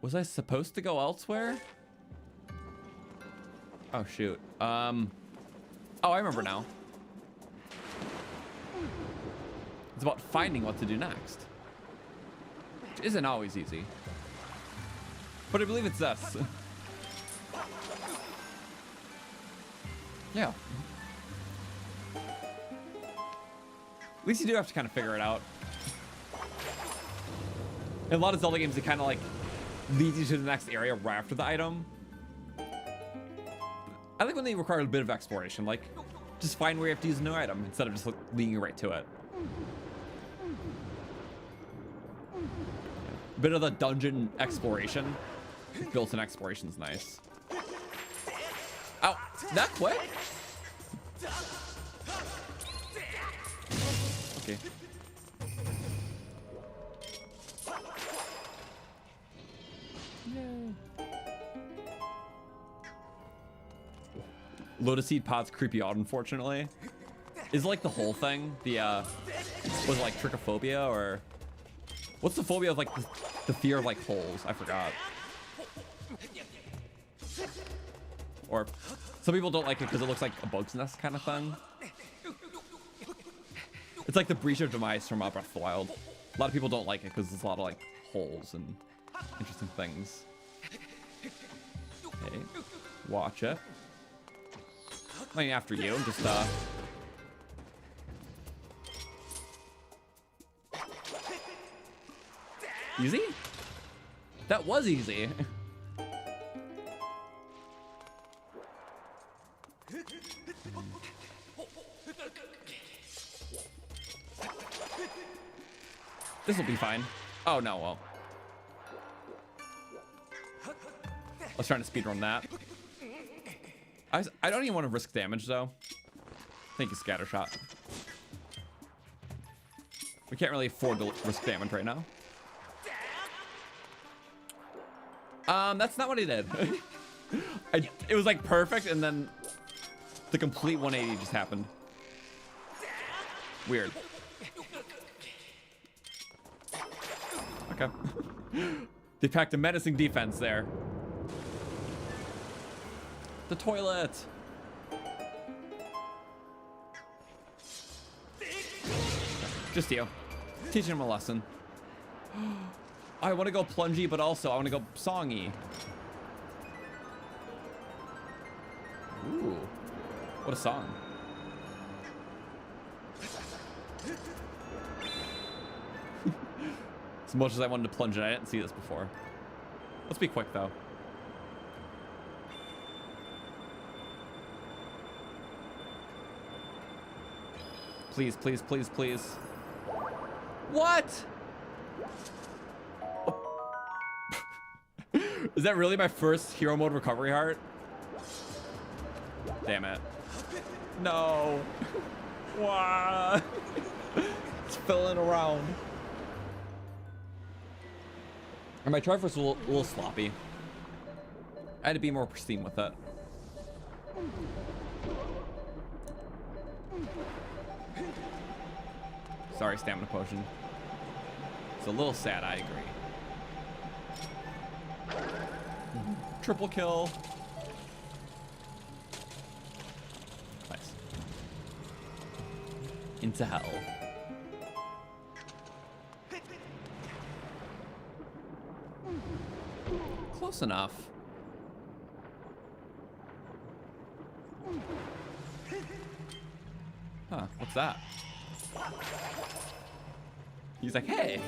Was I supposed to go elsewhere? Oh, shoot. Oh, I remember now. It's about finding what to do next. Which isn't always easy. But I believe it's this. Yeah. At least you do have to kind of figure it out. In a lot of Zelda games, they kind of like lead you to the next area right after the item. I like when they require a bit of exploration, like just find where you have to use a new item instead of just like, leading you right to it. A bit of the dungeon exploration. Built-in exploration's nice. Ow, that quick? Okay. Lotus Seed Pod's creepy out, unfortunately. Is like the whole thing. The was it like trichophobia or what's the phobia of like the fear of like holes? I forgot. Or some people don't like it because it looks like a bug's nest kind of thing. It's like the Breach of Demise from Breath of the Wild. A lot of people don't like it because there's a lot of like holes and interesting things. Okay, watch it. Playing after you, just easy? That was easy. This will be fine. Oh no, well. I was trying to speedrun that. I don't even want to risk damage though. Thank you, Scattershot. We can't really afford to risk damage right now. That's not what he did. It was like perfect, and then the complete 180 just happened. Weird. Okay. They packed a menacing defense there. The toilet. Just you. Teaching him a lesson. I want to go plungy, but also I want to go songy. Ooh. What a song. As much as I wanted to plunge it, I didn't see this before. Let's be quick, though. Please, please, please, please. What? Is that really my first hero mode recovery heart? Damn it. No. Why? It's filling around. And my Triforce was a little sloppy. I had to be more pristine with it. Sorry, stamina potion. It's a little sad, I agree. Triple kill. Nice. Into hell. Close enough. Huh, what's that? He's like, hey,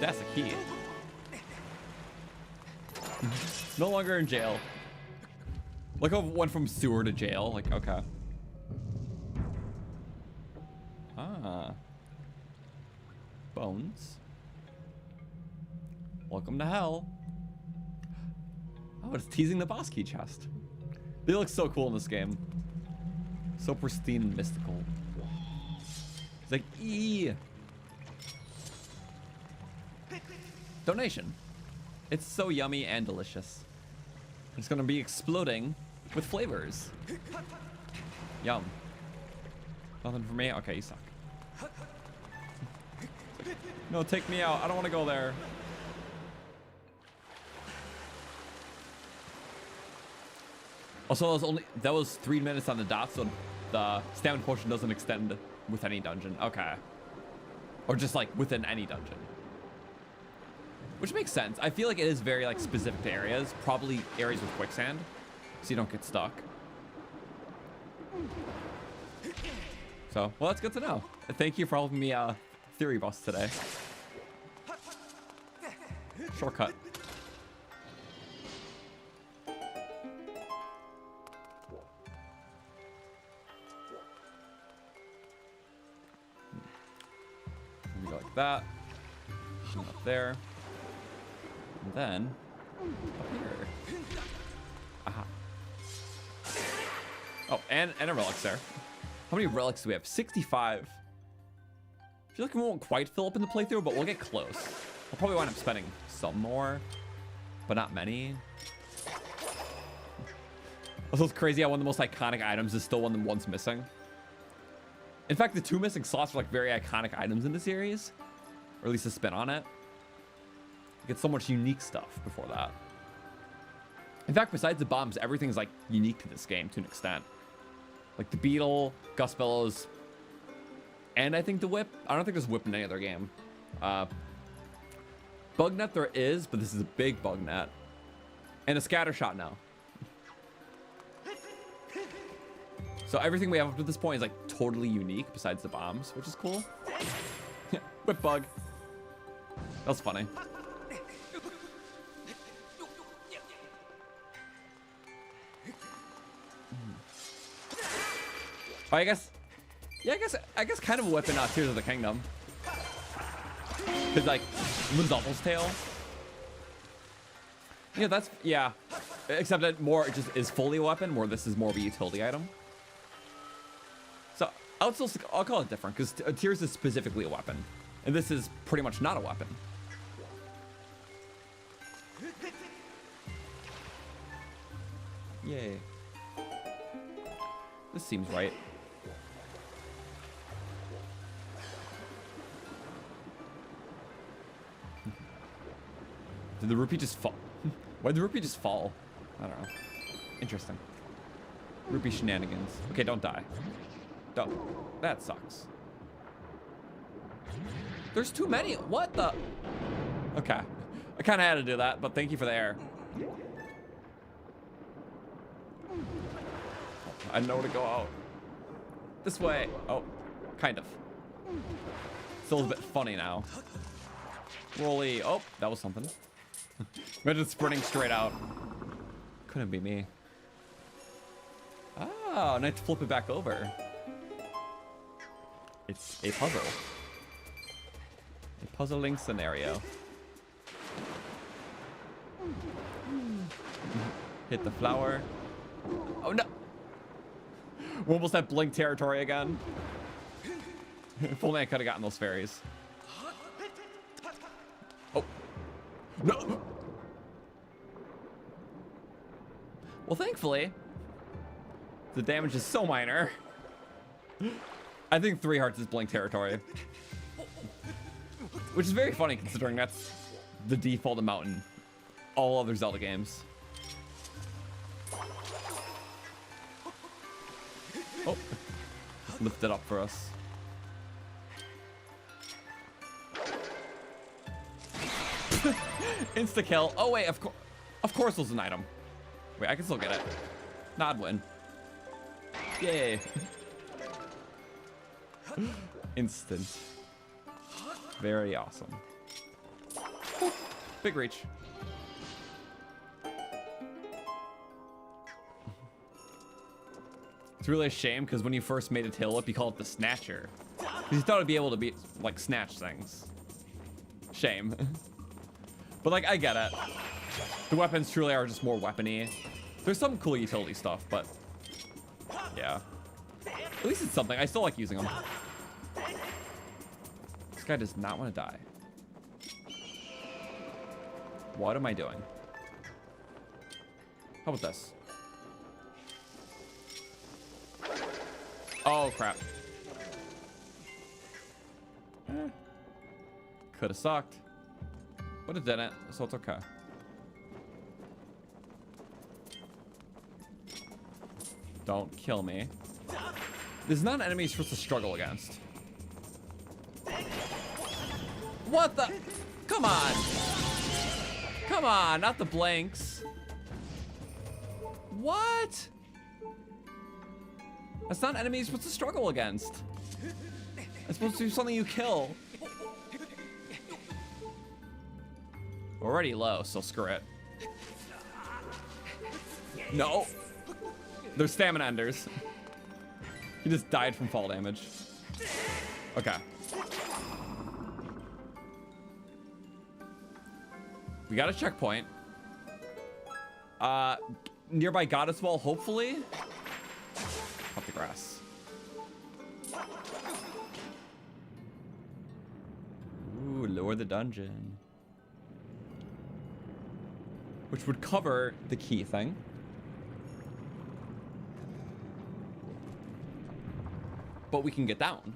that's a key. No longer in jail. Look how it went from sewer to jail. Like, okay. Ah. Bones. Welcome to hell. Oh, it's teasing the boss key chest. They look so cool in this game. So pristine and mystical. It's like, eee. Donation. It's so yummy and delicious. It's gonna be exploding with flavors. Yum. Nothing for me? Okay, you suck. No, take me out. I don't want to go there. Also, that was 3 minutes on the dot, so the stamina potion doesn't extend with any dungeon. Okay. Or just like within any dungeon. Which makes sense. I feel like it is very like specific to areas, probably areas with quicksand, so you don't get stuck. So, well, that's good to know. Thank you for helping me theory boss today. Shortcut. We go like that. Up there. And then up here. Aha. Oh, and a relic there. How many relics do we have? 65. I feel like we won't quite fill up in the playthrough, but we'll get close. I'll probably wind up spending some more, but not many. Also, it's crazy how one of the most iconic items is still one of the ones missing. In fact, the 2 missing slots are like very iconic items in the series, or at least a spin on it. You get so much unique stuff before that. In fact, besides the bombs, everything's like unique to this game to an extent. Like the beetle, gust bellows, and I think the whip. I don't think there's whip in any other game. Bug net there is, but this is a big bug net. And a scatter shot now. So everything we have up to this point is like totally unique besides the bombs, which is cool. Whip bug. That was funny. Oh, I guess kind of a weapon out Tears of the Kingdom. Cause like Linzelfel's tail. Yeah, that's yeah. Except that more just is fully a weapon, more this is more of a utility item. So I'll call it different because Tears is specifically a weapon, and this is pretty much not a weapon. Yay. This seems right. Did the rupee just fall? Why'd the rupee just fall? I don't know. Interesting. Rupee shenanigans. Okay, don't die. Don't. That sucks. There's too many. What the? Okay. I kind of had to do that, but thank you for the air. I know where to go out. This way. Oh, kind of. Still a bit funny now. Rolly. Oh, that was something. Imagine sprinting straight out. Couldn't be me. Oh, and I have to flip it back over. It's a puzzle. A puzzling scenario. Hit the flower. Oh no! We're almost at blink territory again. If only I could have gotten those fairies. Oh. No! Well, thankfully, the damage is so minor. I think 3 hearts is blink territory. Which is very funny considering that's the default amount in all other Zelda games. Oh, lift it up for us. Insta kill. Oh wait, of course there's an item. Wait, I can still get it. Nod win. Yay. Instant. Very awesome. Big reach. It's really a shame because when you first made a tail whip, you called it the Snatcher. Because you thought it'd be able to be like snatch things. Shame. But like, I get it. The weapons truly are just more weapony. There's some cool utility stuff, but yeah. At least it's something. I still like using them. This guy does not want to die. What am I doing? How about this? Oh, crap. Could have sucked. But it didn't, so it's okay. Don't kill me. This is not an enemy you're supposed to struggle against. What the? Come on. Come on, not the blanks. What? That's not an enemy you're supposed to struggle against. It's supposed to be something you kill. Already low, so screw it. No. They're stamina enders. He just died from fall damage. Okay. We got a checkpoint. Nearby goddess wall, hopefully. Cut the grass. Ooh, lower the dungeon. Which would cover the key thing. But we can get down.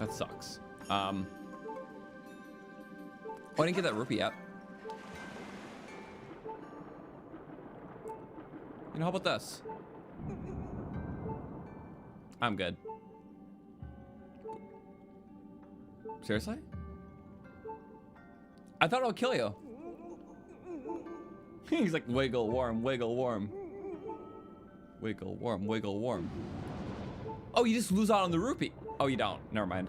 That sucks. Oh, I didn't get that rupee yet. You know, how about this? I'm good. Seriously? I thought it would kill you. He's like, wiggle worm, wiggle worm. Wiggle worm, wiggle worm. Oh, you just lose out on the rupee. Oh, you don't. Never mind.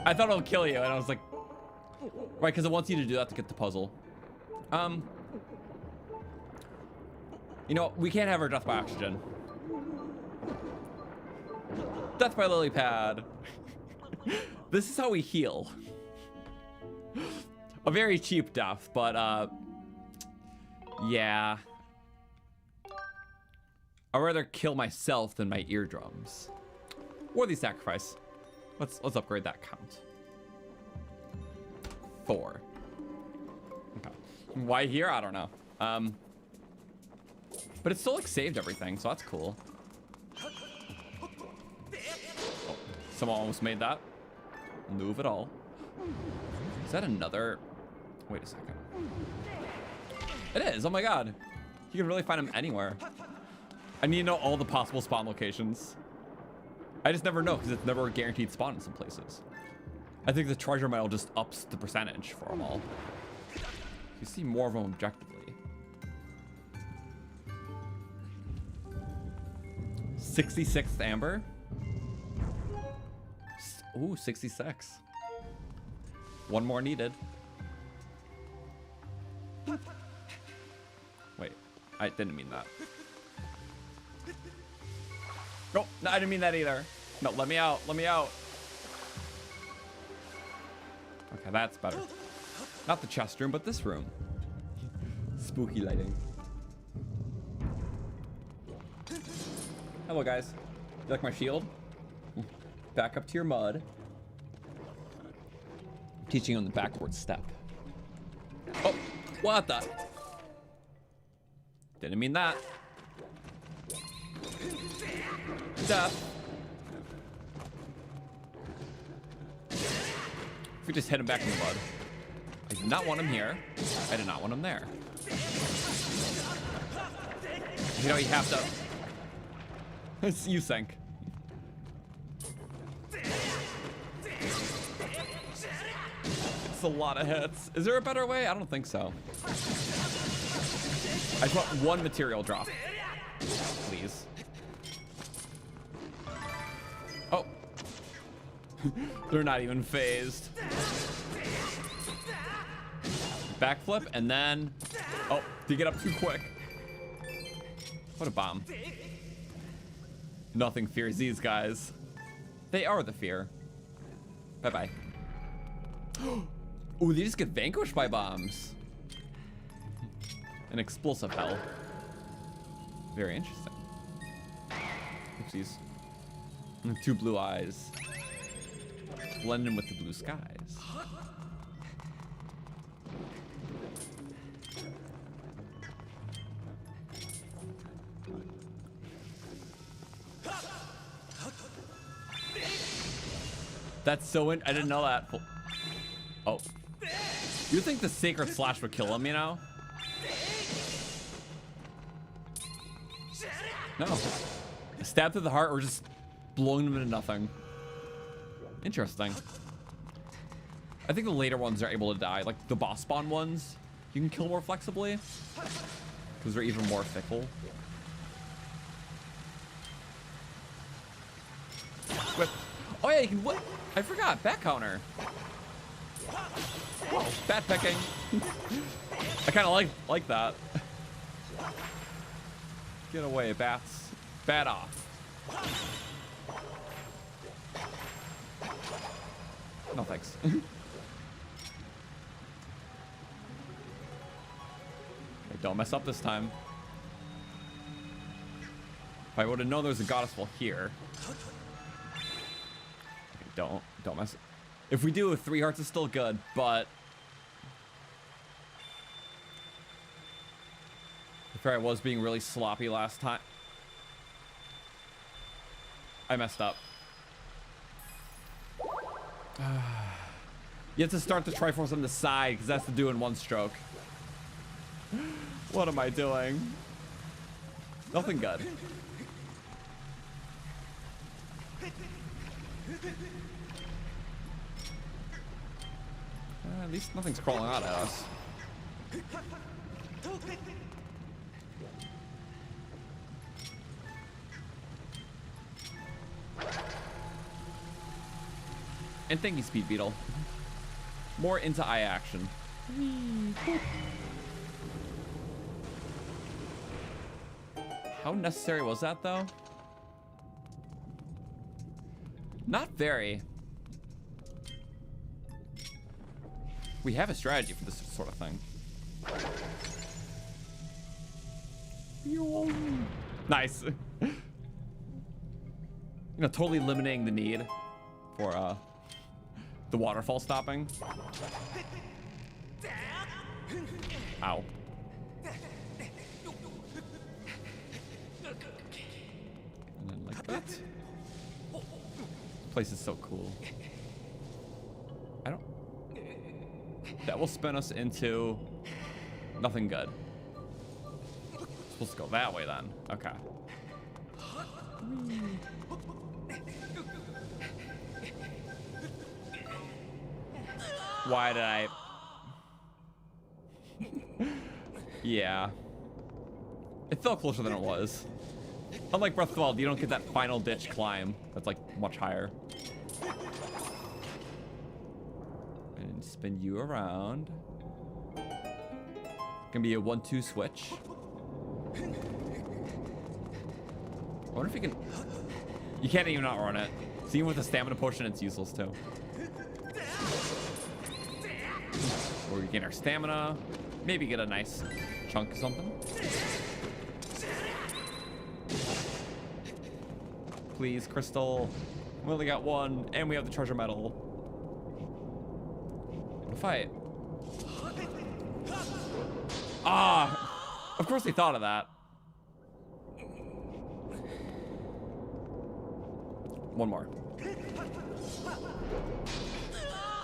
I thought it would kill you, and I was like, right, because it wants you to do that to get the puzzle. You know, we can't have our death by oxygen. Death by lily pad. This is how we heal. A very cheap death, but yeah. I'd rather kill myself than my eardrums. Worthy sacrifice. Let's upgrade that count. 4. Okay. Why here? I don't know. But it still like saved everything, so that's cool. Oh, someone almost made that. Move it all. Is that another? Wait a second. It is. Oh my god. You can really find them anywhere. I need to know all the possible spawn locations. I just never know because it's never a guaranteed spawn in some places. I think the treasure medal just ups the percentage for them all. You see more of them objectively. 66th amber. Ooh, 66. One more needed. Wait, I didn't mean that. Oh, no, I didn't mean that either. No, let me out. Let me out. Okay, that's better. Not the chest room, but this room. Spooky lighting. Hello, guys. You like my shield? Back up to your mud. Teaching on the backward step. Oh, what the? Didn't mean that. Death. If we just hit him back in the mud. I did not want him here. I did not want him there. You know, you have to. You sank. It's a lot of hits. Is there a better way? I don't think so. I just want one material drop. Please. Oh. They're not even phased. Backflip and then... Oh, did you get up too quick? What a bomb. Nothing fears these guys. They are the fear. Bye-bye. Ooh, they just get vanquished by bombs. An explosive hell. Very interesting. Oopsies. 2 blue eyes. Blend in with the blue skies. That's so I didn't know that. Oh. You think the sacred slash would kill him, you know? No. A stab through the heart or just blowing them into nothing. Interesting. I think the later ones are able to die. Like the boss spawn ones, you can kill more flexibly. Because they're even more fickle. Whip. Oh yeah, you can whip. I forgot, bat counter. Whoa, bat picking. I kind of like that. Get away, bats. Bat off. No thanks. Okay, don't mess up this time. If I would have known there was a goddess fall here. Okay, don't mess. If we do, 3 hearts is still good, but I fear I was being really sloppy last time. I messed up. You have to start the Triforce on the side because that's to do in 1 stroke. What am I doing? Nothing good. At least nothing's crawling out at us. And thank you, Speed Beetle. More into eye action. How necessary was that, though? Not very. We have a strategy for this sort of thing. Nice. You know, totally eliminating the need for the waterfall stopping. Ow. And then like that. This place is so cool. I don't... That will spin us into nothing good. Supposed to go that way then. Okay. Why did I... Yeah. It felt closer than it was. Unlike Breath of the Wild, you don't get that final ditch climb that's like much higher. And spin you around. Gonna be a 1-2 switch. I wonder if you can... You can't even outrun it. So even with a stamina potion, it's useless too. Or we gain our stamina. Maybe get a nice chunk of something. Please, Crystal. We only got one, and we have the treasure medal. What a fight. Ah! Of course they thought of that. One more.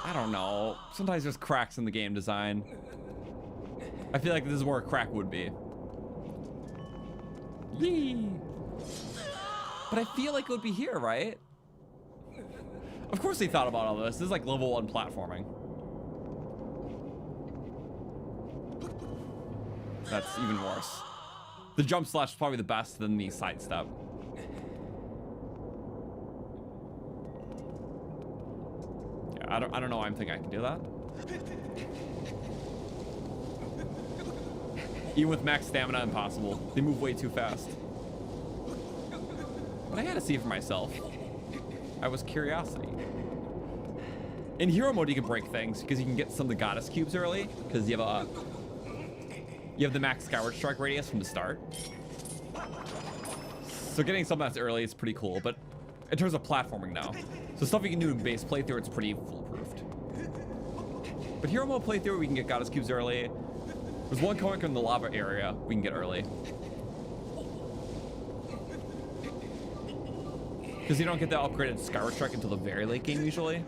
I don't know. Sometimes there's cracks in the game design. I feel like this is where a crack would be. Yee! But I feel like it would be here, right? Of course they thought about all this. This is like level 1 platforming. That's even worse. The jump slash is probably the best than the sidestep. Yeah, I don't know why I'm thinking I can do that. Even with max stamina, impossible. They move way too fast. But I had to see for myself. I was curiosity. In hero mode, you can break things because you can get some of the goddess cubes early because you have the max Skyward strike radius from the start. So getting something that's early is pretty cool. But in terms of platforming now, so stuff you can do in base playthrough, it's pretty foolproofed. But hero mode playthrough, we can get goddess cubes early. There's one coin in the lava area we can get early. Because you don't get the upgraded Skyward Strike until the very late game usually.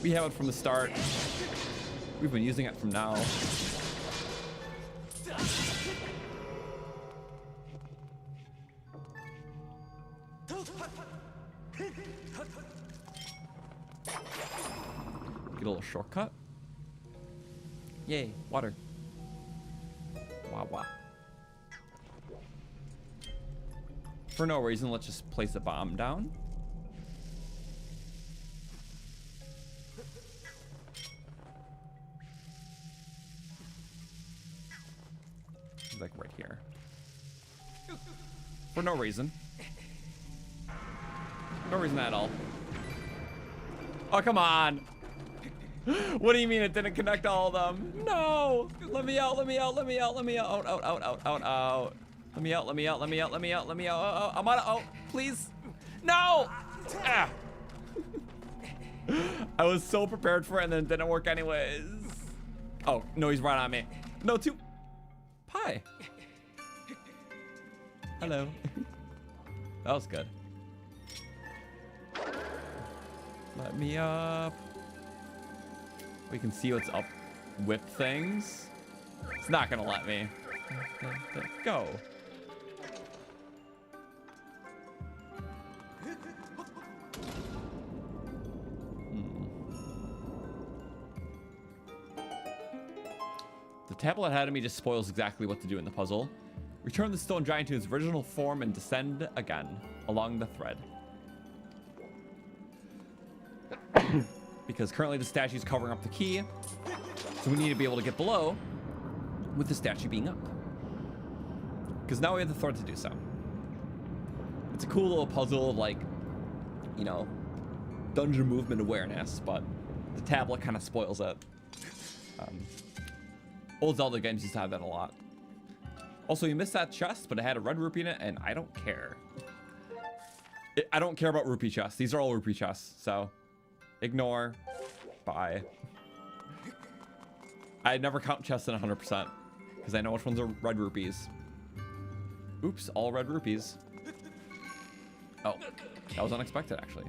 We have it from the start. We've been using it from now. Get a little shortcut. Yay, water. Wah wah. For no reason, let's just place a bomb down. Like right here. For no reason. No reason at all. Oh, come on. What do you mean it didn't connect all of them? No! Let me out, let me out, let me out, let me out, out, out, out, out, out. Let me out, let me out, let me out, let me out, let me out. Oh, I'm on, oh, please. No! Ah. I was so prepared for it and then it didn't work anyways. Oh, no, he's right on me. No, two. Pie. Hello. That was good. Let me up. We can see what's up with things. It's not gonna let me. Go. The tablet ahead of me just spoils exactly what to do in the puzzle. Return the stone giant to its original form and descend again along the thread. Because currently the statue is covering up the key, so we need to be able to get below with the statue being up. Because now we have the thread to do so. It's a cool little puzzle of, like, you know, dungeon movement awareness, but the tablet kind of spoils it. Old Zelda games used to have that a lot. Also, you missed that chest, but it had a red rupee in it, and I don't care. I don't care about rupee chests. These are all rupee chests, so ignore. Bye. I never count chests in 100% because I know which ones are red rupees. Oops, all red rupees. Oh, that was unexpected, actually.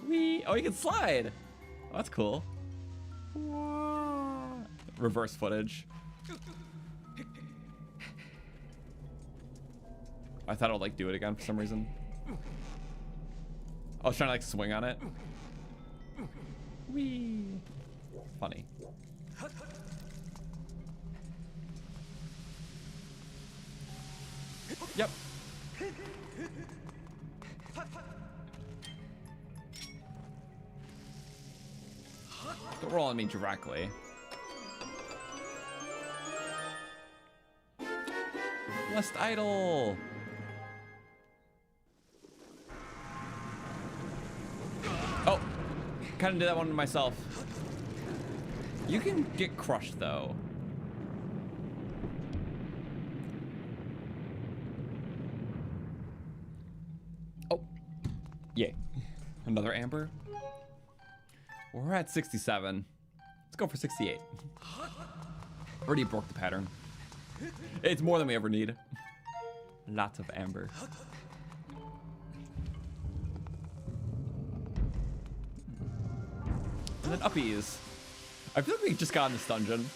Whee! Oh, you can slide. Oh, that's cool. Reverse footage. I thought I would like do it again for some reason. I was trying to like swing on it. Whee! Funny. Yep. Don't roll on me directly. Blessed idol. Oh, kind of did that one to myself. You can get crushed though. Oh, yay. Another amber. We're at 67. Let's go for 68. Already broke the pattern. It's more than we ever need. Lots of amber. And then uppies. I feel like we just got in this dungeon.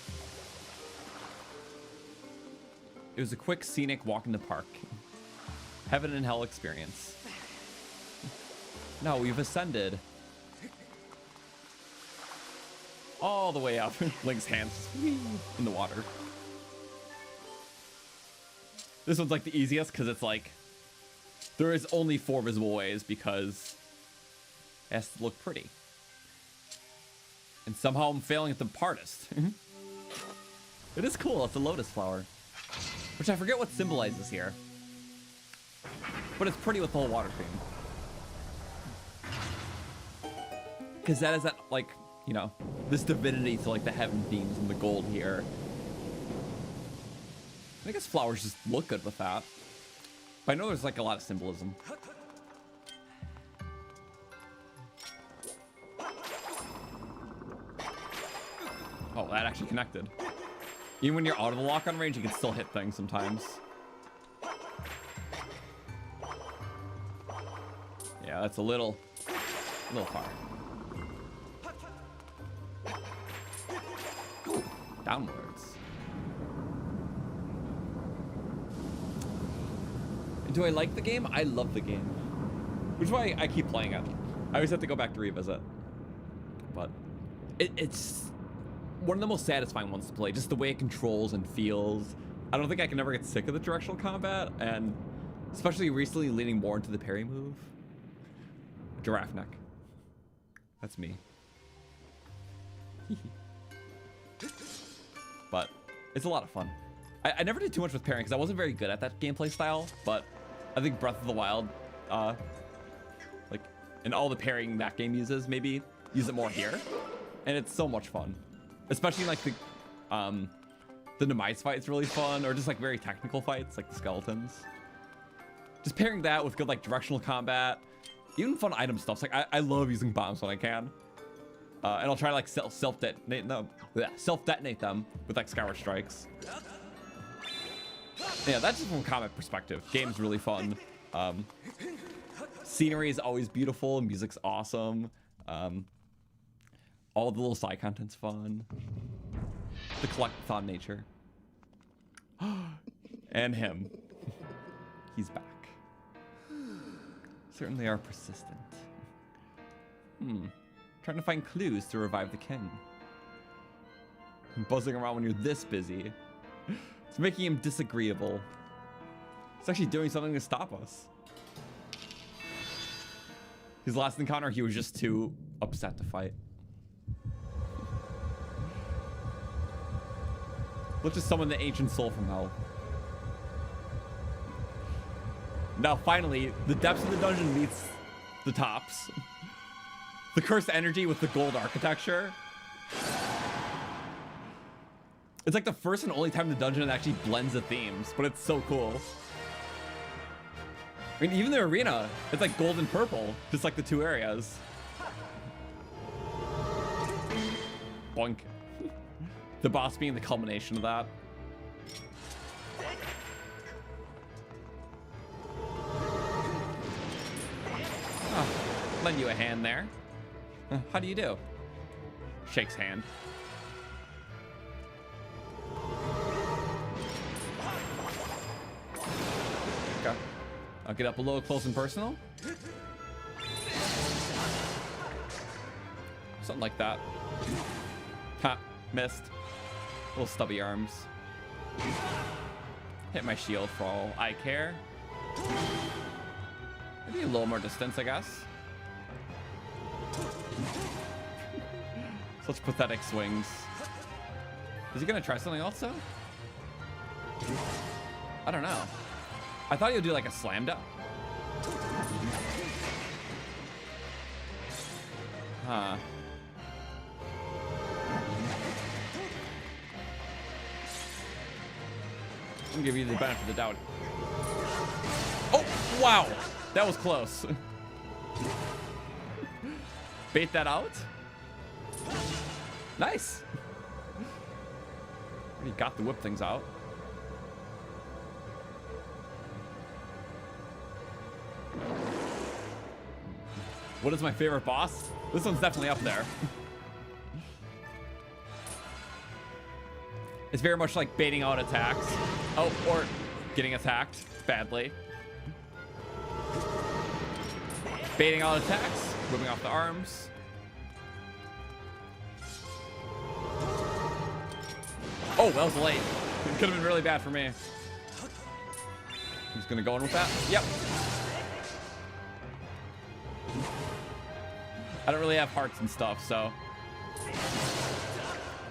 It was a quick scenic walk in the park. Heaven and hell experience. No, we've ascended. All the way up. Link's hands in the water. This one's like the easiest because it's like there is only 4 visible ways because it has to look pretty. And somehow I'm failing at the hardest. It is cool. It's a lotus flower, which I forget what symbolizes here, but it's pretty with the whole water theme. Because that is that like, you know, this divinity to like the heaven themes and the gold here. I guess flowers just look good with that. But I know there's like a lot of symbolism. Oh, that actually connected. Even when you're out of the lock-on range, you can still hit things sometimes. Yeah, that's a little far. Ooh, downwards. Do I like the game? I love the game. Which is why I keep playing it. I always have to go back to revisit. But it's one of the most satisfying ones to play. Just the way it controls and feels. I don't think I can ever get sick of the directional combat. And especially recently leaning more into the parry move. Giraffe neck. That's me. But it's a lot of fun. I never did too much with parrying because I wasn't very good at that gameplay style, but I think Breath of the Wild, like, and all the parrying that game uses, maybe use it more here, and it's so much fun. Especially like the demise fight's really fun, or just like very technical fights, like the skeletons. Just pairing that with good like directional combat, even fun item stuff. Like I love using bombs when I can, and I'll try to like self-detonate them with like Skyward Strikes. Yeah, that's just from a combat perspective. Game's really fun. Scenery is always beautiful. Music's awesome. All the little side content's fun. The collectathon nature. And him. He's back. Certainly are persistent. Trying to find clues to revive the king. Buzzing around when you're this busy. It's making him disagreeable. It's actually doing something to stop us. His last encounter, he was just too upset to fight. Let's just summon the ancient soul from hell. Now, finally, the depths of the dungeon meets the tops. The cursed energy with the gold architecture. It's like the first and only time the dungeon actually blends the themes, but it's so cool. I mean, even the arena, it's like gold and purple, just like the two areas. Boink. The boss being the culmination of that. Oh, lend you a hand there. How do you do? Shakes hand. Okay. I'll get up a little close and personal. Something like that. Ha, missed. Little stubby arms. Hit my shield for all I care. Maybe a little more distance, I guess. Such pathetic swings. Is he gonna try something else though? I don't know. I thought he would do like a slam down. Huh. I'm gonna give you the benefit of the doubt. Oh, wow. That was close. Bait that out. Nice. Already got the whip things out. What is my favorite boss? This one's definitely up there. It's very much like baiting out attacks. Oh, or getting attacked badly. Baiting out attacks, moving off the arms. Oh, that was late. It could have been really bad for me. He's gonna go in with that. Yep. I don't really have hearts and stuff, so.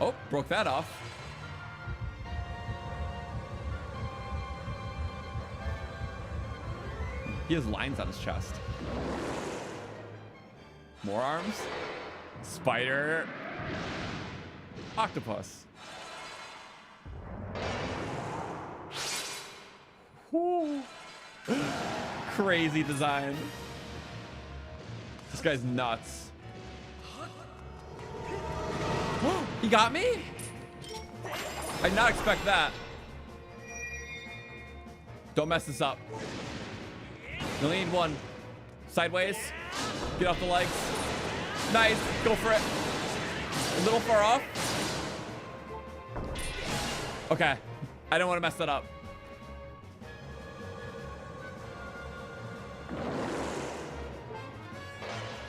Oh, broke that off. He has lines on his chest. More arms. Spider. Octopus. Woo. Crazy design. This guy's nuts. He got me? I did not expect that. Don't mess this up. You only need one. Sideways. Get off the legs. Nice. Go for it. A little far off. Okay. I don't want to mess that up.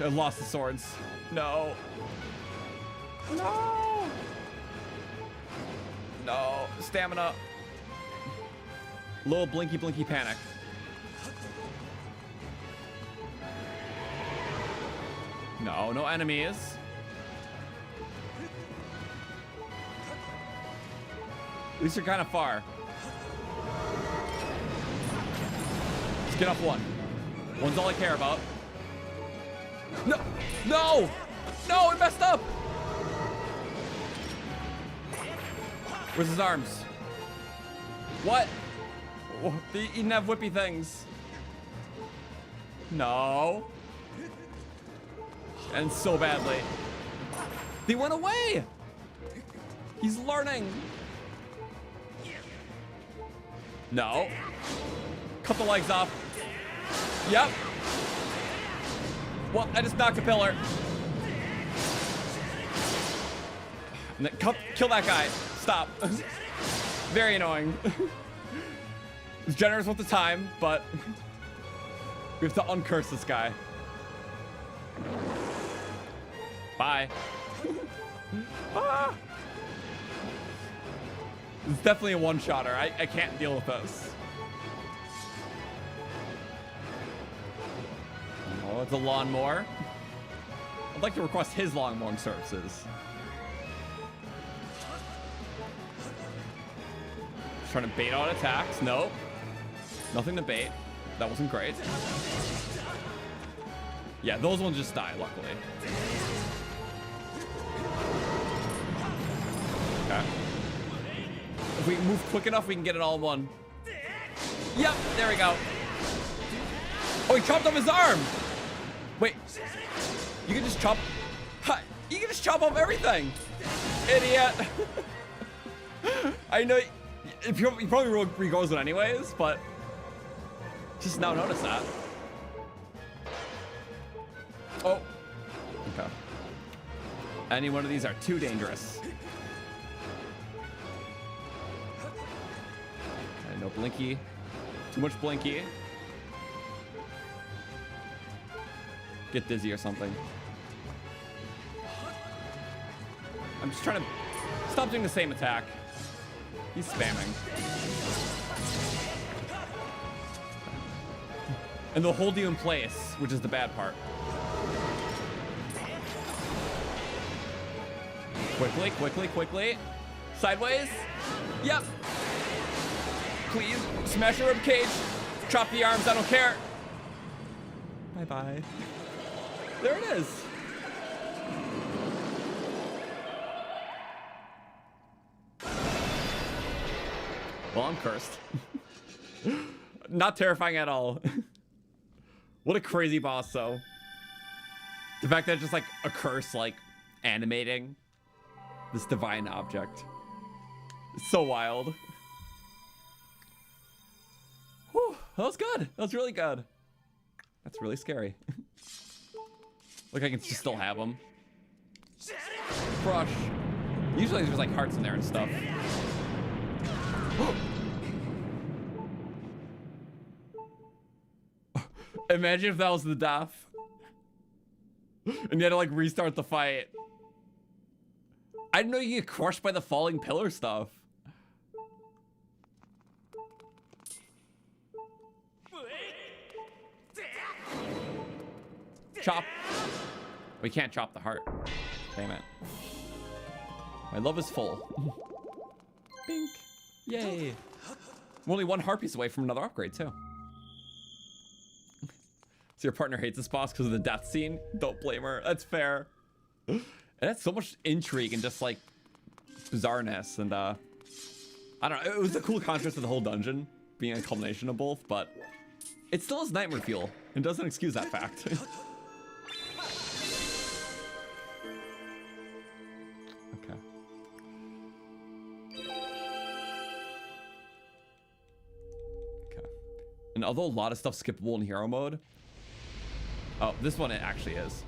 I lost the swords. No. No. No. Stamina. Little blinky blinky panic. No, no enemies. These are kind of far. Let's get off one. One's all I care about. No! No! No, it messed up! Where's his arms? What? Oh, he didn't have whippy things. No. And so badly. They went away! He's learning. No. Cut the legs off. Yep. Well, I just knocked a pillar. And then kill that guy. Stop. Very annoying. It's generous with the time, but we have to uncurse this guy. Bye. Ah. It's definitely a one-shotter. I can't deal with this. Oh, it's a lawnmower. I'd like to request his lawn mowing services. Trying to bait out attacks. Nope. Nothing to bait. That wasn't great. Yeah, those ones just die, luckily. Okay. If we move quick enough, we can get it all in one. Yep, there we go. Oh, he chopped off his arm. Wait, you can just chop. You can just chop off everything. Idiot. I know. He probably re-goes it anyways, but just now notice that. Oh. Okay. Any one of these are too dangerous. Okay, no blinky. Too much blinky. Get dizzy or something. I'm just trying to stop doing the same attack. He's spamming. And they'll hold you in place, which is the bad part. Quickly, quickly, quickly. Sideways. Yep. Please, smash your rib cage. Chop the arms, I don't care. Bye-bye. There it is. Well, I'm cursed. Not terrifying at all. What a crazy boss, though. The fact that it's just like a curse, like animating this divine object. It's so wild. Whew, that was good. That was really good. That's really scary. Look, I can still have them. Crush. Usually there's like hearts in there and stuff. Imagine if that was the death. And you had to like restart the fight. I didn't know you get crushed by the falling pillar stuff. Chop. We can't chop the heart. Damn it. My love is full. Bink. Yay. We're only one heart piece away from another upgrade too. So your partner hates this boss because of the death scene? Don't blame her. That's fair. And that's so much intrigue and just like bizarreness. And I don't know. It was a cool contrast to the whole dungeon being a culmination of both, but it still has nightmare feel and doesn't excuse that fact. Okay. Okay. And although a lot of stuff's skippable in hero mode, oh, this one it actually is.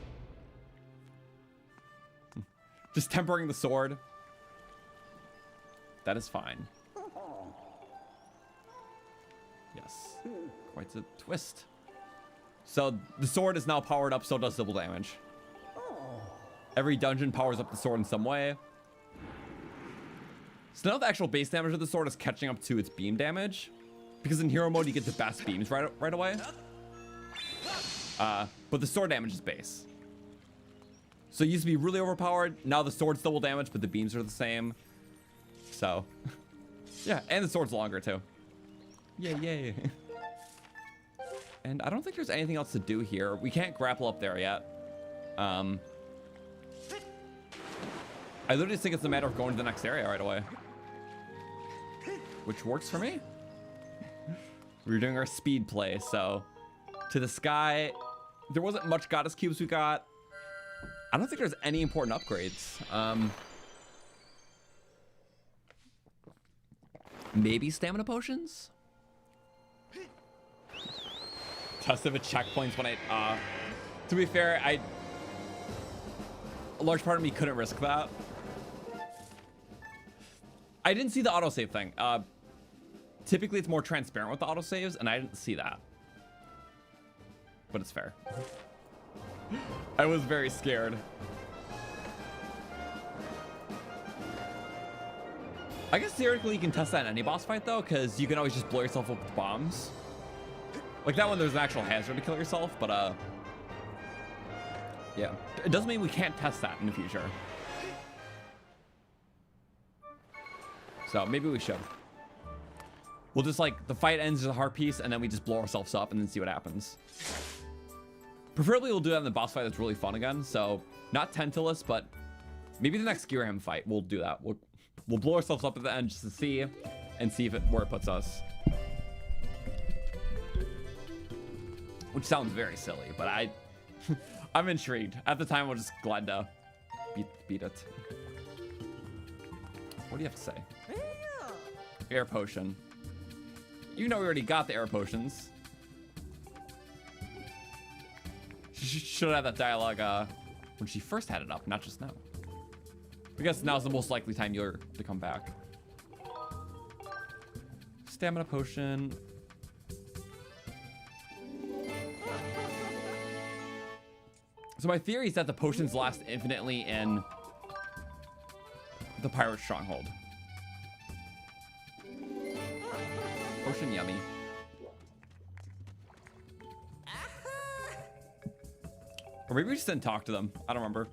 Just tempering the sword. That is fine. Yes. Quite a twist. So the sword is now powered up, so it does double damage. Every dungeon powers up the sword in some way. So now the actual base damage of the sword is catching up to its beam damage. Because in hero mode, you get the best beams right away. But the sword damage is base. So it used to be really overpowered. Now the sword's double damage, but the beams are the same. So, yeah, and the sword's longer too. Yay, yay. And I don't think there's anything else to do here. We can't grapple up there yet. I literally just think it's a matter of going to the next area right away. Which works for me. We were doing our speed play, so to the sky. There wasn't much goddess cubes we got. I don't think there's any important upgrades. Maybe stamina potions? Test of a checkpoints when I, to be fair, a large part of me couldn't risk that. I didn't see the autosave thing. Typically it's more transparent with the autosaves, and I didn't see that. But it's fair. I was very scared. I guess theoretically you can test that in any boss fight though, because you can always just blow yourself up with bombs. Like that one, there's an actual hazard to kill yourself, but yeah. It doesn't mean we can't test that in the future. So maybe we should. We'll just like, the fight ends as a heart piece and then we just blow ourselves up and then see what happens. Preferably we'll do that in the boss fight that's really fun again. So not Tentilus, but maybe the next Gearham fight we'll do that. We'll blow ourselves up at the end just to see, and see if where it puts us. Which sounds very silly, but I'm intrigued. At the time, we're just glad to beat it. What do you have to say? Air potion. You know we already got the air potions. She should have that dialogue when she first had it up, not just now. I guess now's the most likely time you're to come back. Stamina potion. So my theory is that the potions last infinitely in the pirate stronghold. Potion yummy. Or maybe we just didn't talk to them. I don't remember.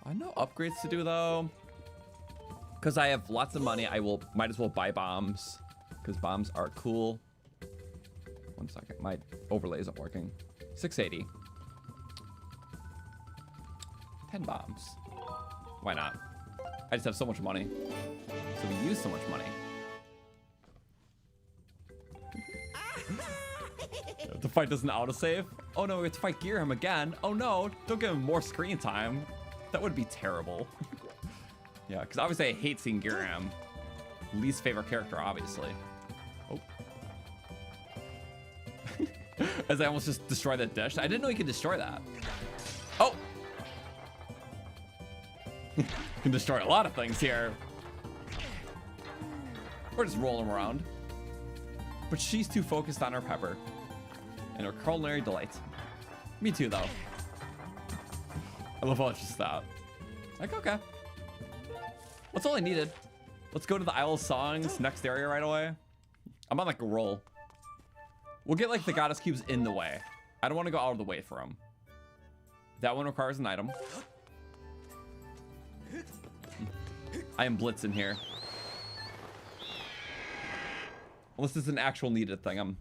I know upgrades to do though. Because I have lots of money, might as well buy bombs. Because bombs are cool. 1 second, my overlay isn't working. 680. 10 bombs. Why not? I just have so much money. So we use so much money. The fight doesn't autosave. Oh no, we have to fight Gearham again. Oh no, don't give him more screen time. That would be terrible. Yeah, because obviously I hate seeing Gearham. Least favorite character, obviously. Oh. As I almost just destroyed that dish. I didn't know you could destroy that. Oh! You can destroy a lot of things here. We're just rolling around. But she's too focused on her pepper. And her culinary delight. Me too, though. I love how it's just that. Like, okay. That's all I needed. Let's go to the Isle of Songs, next area right away. I'm on like a roll. We'll get like the goddess cubes in the way. I don't want to go out of the way for them. That one requires an item. I am blitzing here. Unless this is an actual needed thing.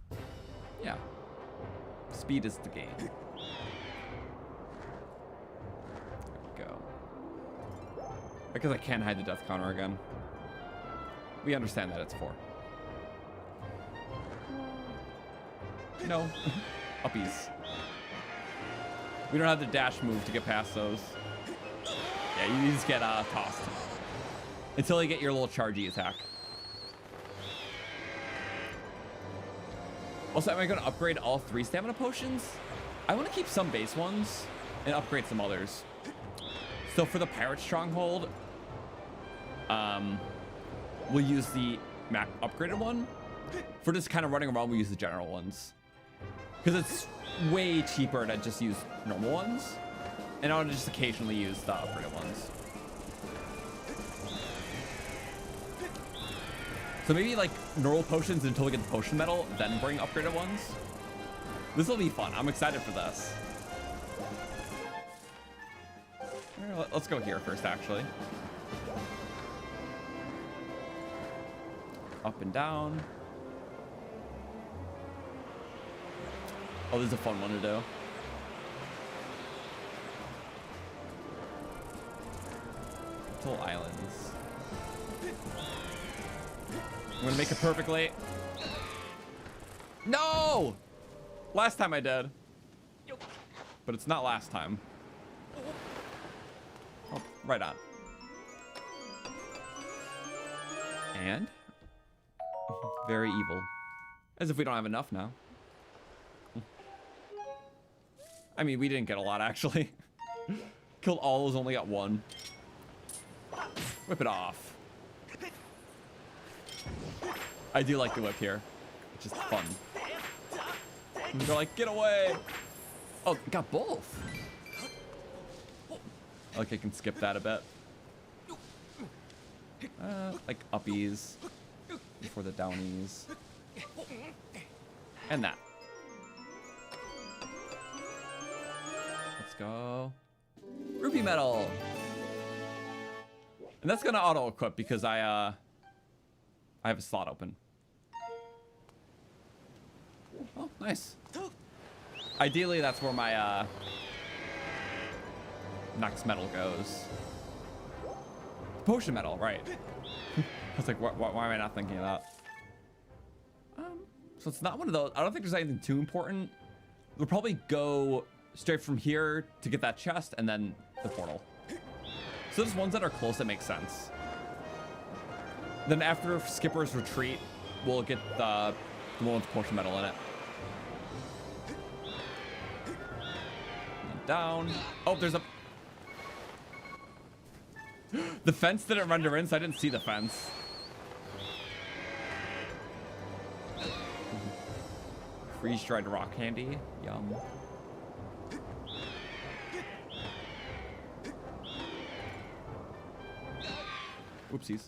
Yeah. Speed is the game. There we go. Because I can't hide the death counter again. We understand that it's 4. No. Uppies. We don't have the dash move to get past those. Yeah, you just get tossed. Until you get your little chargey attack. Also, am I going to upgrade all 3 stamina potions? I want to keep some base ones and upgrade some others. So for the pirate stronghold, we'll use the upgraded one. For just kind of running around, we'll use the general ones. Because it's way cheaper to just use normal ones. And I'll just occasionally use the upgraded ones. So maybe like normal potions until we get the potion medal, then bring upgraded ones. This will be fun. I'm excited for this. Let's go here first, actually. Up and down. Oh, this is a fun one to do. Little islands. I'm gonna make it perfectly. No! Last time I did. But it's not last time. Oh, right on. And? Very evil. As if we don't have enough now. I mean, we didn't get a lot, actually. Killed all those, only got 1. Whip it off. I do like the whip here. It's just fun. And they're like, get away. Oh, got both. Like I can skip that a bit. Like uppies before the downies. And that. Let's go. Rupee medal. And that's gonna auto equip because I have a slot open. Oh, nice. Ideally, that's where my next medal goes. Potion metal, right. I was like, why am I not thinking of that? So it's not one of those. I don't think there's anything too important. We'll probably go straight from here to get that chest and then the portal. So there's ones that are close that make sense. Then after Skipper's retreat, we'll get the one with potion metal in it. And down. Oh, there's a... The fence didn't render in, so I didn't see the fence. Freeze-dried rock candy. Yum. Whoopsies.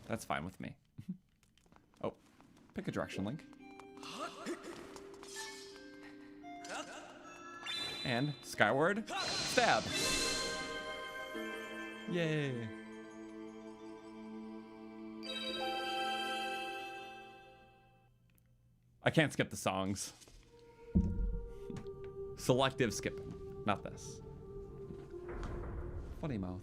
That's fine with me. Oh, pick a direction, Link. And skyward stab. Yay. I can't skip the songs. Selective skipping, not this. Funny mouth.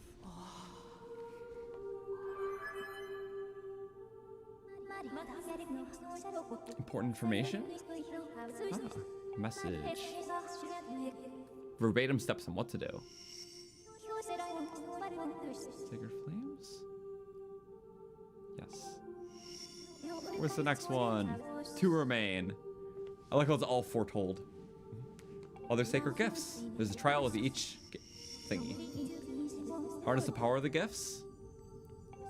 Important information? Ah, message. Verbatim steps on what to do. Sacred flames? Yes. Where's the next one? 2 remain. I like how it's all foretold. Other sacred gifts. There's a trial with each thingy. Harness the power of the gifts?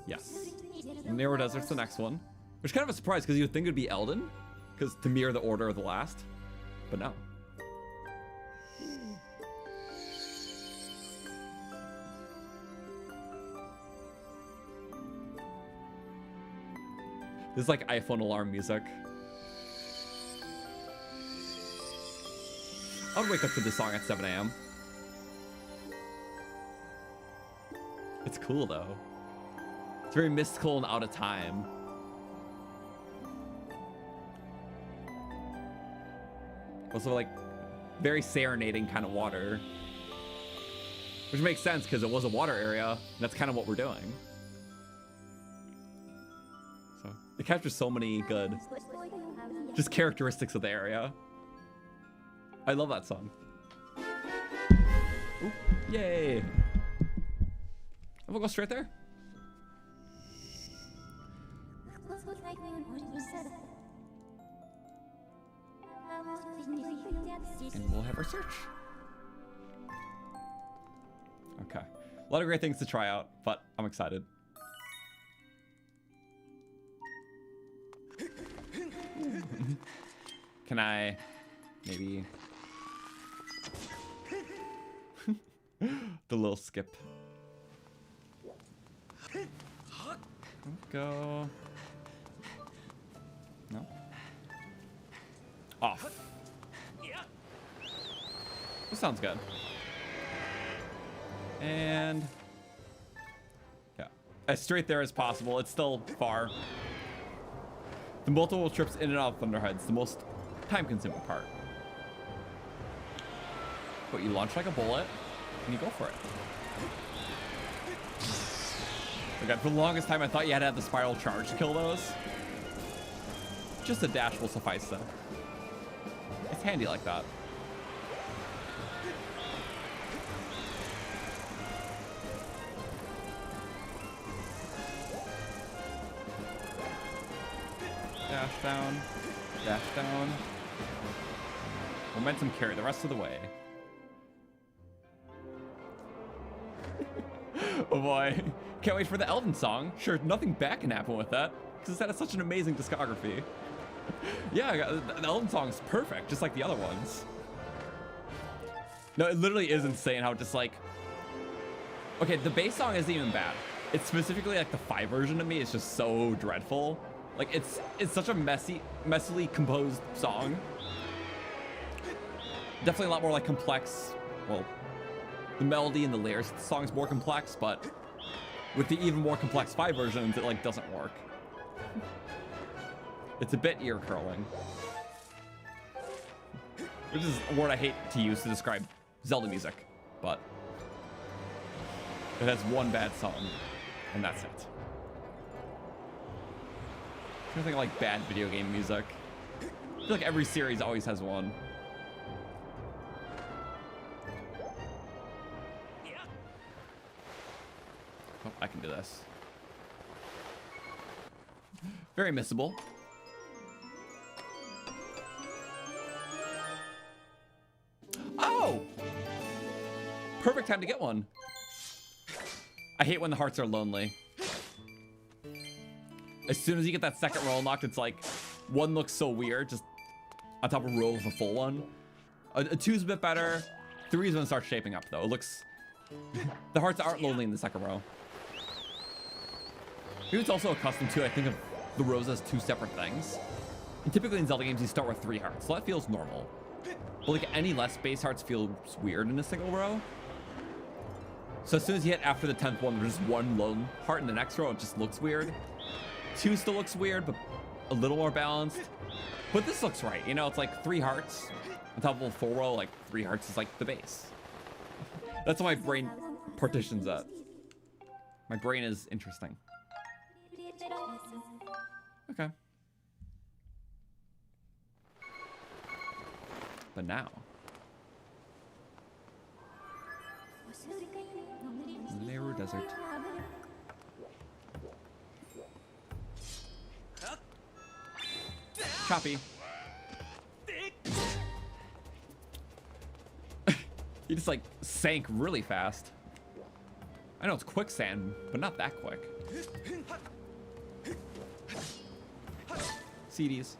Yes. Narrow Desert's the next one. Which kind of a surprise because you'd think it'd be Elden, because to mirror the order of the last, but no. This is like iPhone alarm music. I would wake up to this song at 7 a.m. It's cool though. It's very mystical and out of time. Also like very serenading kind of water. Which makes sense because it was a water area. And that's kind of what we're doing. So it captures so many good just characteristics of the area. I love that song. Ooh, yay. And we'll go straight there. And we'll have our search. Okay. A lot of great things to try out, but I'm excited. Can I maybe... the little skip. Go. No. Off. This sounds good. And yeah, as straight there as possible. It's still far. The multiple trips in and out of Thunderhead's the most time-consuming part. But you launch like a bullet and you go for it. Okay, for the longest time I thought you had to have the spiral charge to kill those. Just a dash will suffice though. It's handy like that. Dash down, dash down. Momentum carry the rest of the way. Oh boy. Can't wait for the Elden song. Sure, nothing bad can happen with that, because it's had such an amazing discography. Yeah, the Elden song is perfect, just like the other ones. No, it literally is insane how just like... Okay, the bass song isn't even bad. It's specifically like the 5 version to me is just so dreadful. Like it's such a messily composed song. Definitely a lot more like complex. Well, the melody and the lyrics of the song's more complex, but with the even more complex 5 versions, it like doesn't work. It's a bit ear curling. Which is a word I hate to use to describe Zelda music, but It has one bad song, and that's it. I'm trying to think of like bad video game music. I feel like every series always has one. Oh, I can do this. Very missable. Oh! Perfect time to get one. I hate when the hearts are lonely. As soon as you get that second roll unlocked, it's like, one looks so weird, just on top of a roll with a full one. A two's a bit better. Three's when it starts shaping up, though. It looks... the hearts aren't lonely in the second row. Maybe it's also accustomed to, I think, of the rows as two separate things. And typically in Zelda games, you start with 3 hearts, so that feels normal. But like any less base hearts feels weird in a single row. So as soon as you hit after the 10th one, there's just one lone heart in the next row, it just looks weird. 2 still looks weird, but a little more balanced. But this looks right, you know, it's like 3 hearts on top of a full row, like 3 hearts is like the base. That's how my brain partitions that. My brain is interesting. Okay. But now. Nehru Desert. Choppy. He just like sank really fast. I know it's quicksand, but not that quick. CDs.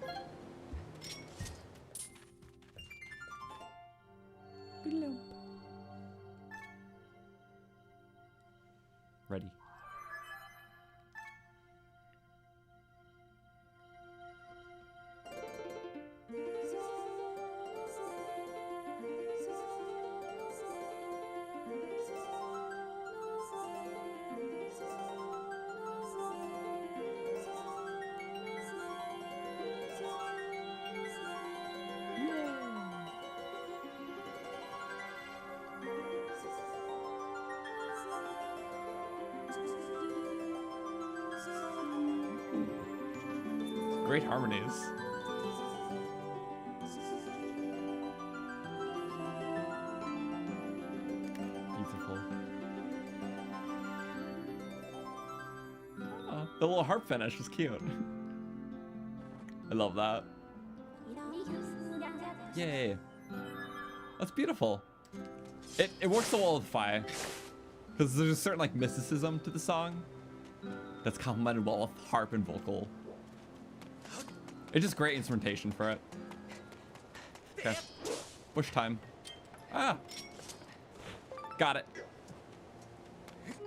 Ready. Great harmonies. Beautiful. Oh, the little harp finish was cute. I love that. Yay. That's beautiful. It works so well with Fi. Because there's a certain like mysticism to the song that's complemented well with harp and vocal. It's just great instrumentation for it. Okay. Bush time. Ah! Got it. Do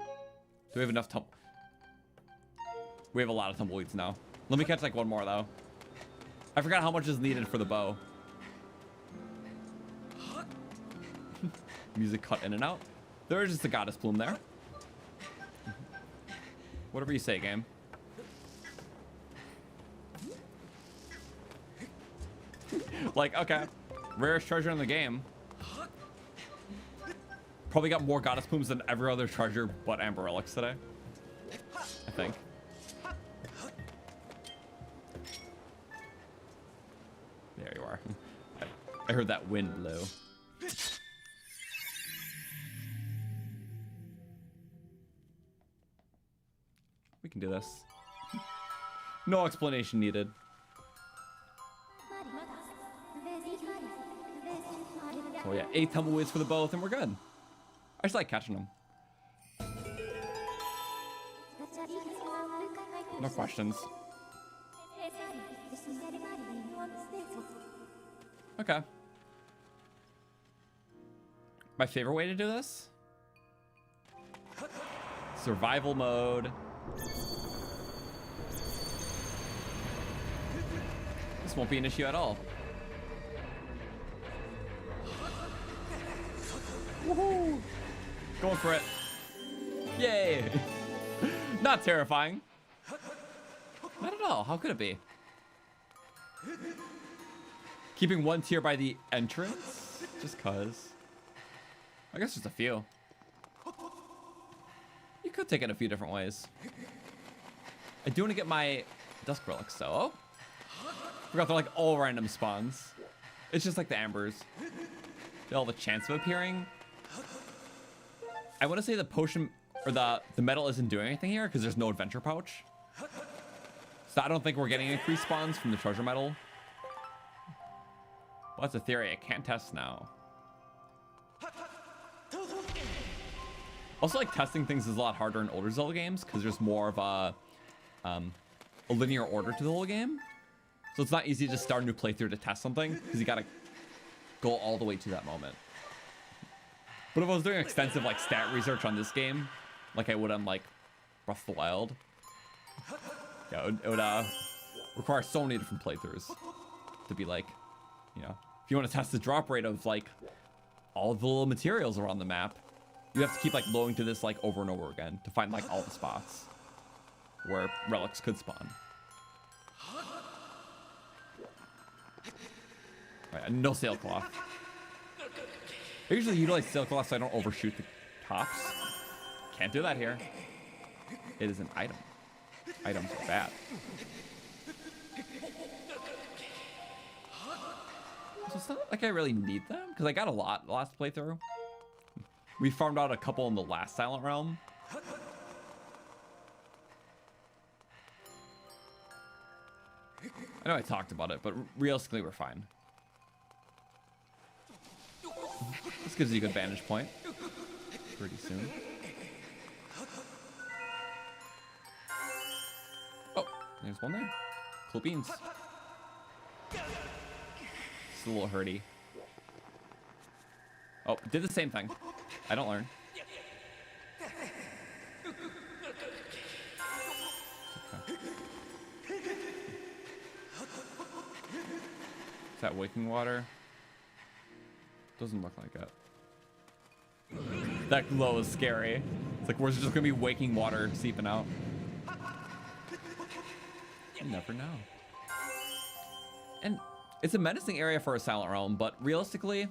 we have enough We have a lot of tumbleweeds now. Let me catch like one more though. I forgot how much is needed for the bow. Music cut in and out. There is just a goddess plume there. Whatever you say, game. Like, okay. Rarest treasure in the game. Probably got more goddess plumes than every other treasure but Amber Relics today. I think. There you are. I heard that wind blow. We can do this. No explanation needed. Oh yeah, 8 tumbleweeds for the both, and we're good. I just like catching them. No questions. Okay. My favorite way to do this? Survival mode. This won't be an issue at all. Woohoo! Going for it. Yay! Not terrifying. Not at all. How could it be? Keeping one tier by the entrance? Just cuz. I guess just a few. could take it a few different ways. I do want to get my Dusk Relics, so... Oh. Forgot they're like all random spawns. It's just like the Ambers. They all have a chance of appearing. I want to say the potion, or the metal isn't doing anything here because there's no adventure pouch. So I don't think we're getting increased spawns from the treasure metal. Well, that's a theory I can't test now. Also, like, testing things is a lot harder in older Zelda games because there's more of a linear order to the whole game. So it's not easy to just start a new playthrough to test something because you gotta go all the way to that moment. But if I was doing extensive like stat research on this game, like I would on like Breath of the Wild, yeah, it would require so many different playthroughs to be like, you know, if you want to test the drop rate of like all the little materials around the map, you have to keep like loading to this like over and over again to find like all the spots where relics could spawn. Right, no sailcloth. I usually utilize sailcloth so I don't overshoot the tops. Can't do that here. It is an item. Items are bad. So it's not like I really need them because I got a lot last playthrough. We farmed out a couple in the last Silent Realm. I know I talked about it, but realistically we're fine. This gives you a good vantage point pretty soon. Oh, there's one there. Cool beans. It's a little hurty. Oh, did the same thing. I don't learn. Okay. Is that waking water? Doesn't look like it. That glow is scary. It's like, where's just gonna be waking water seeping out? You never know. And it's a menacing area for a Silent Realm, but realistically,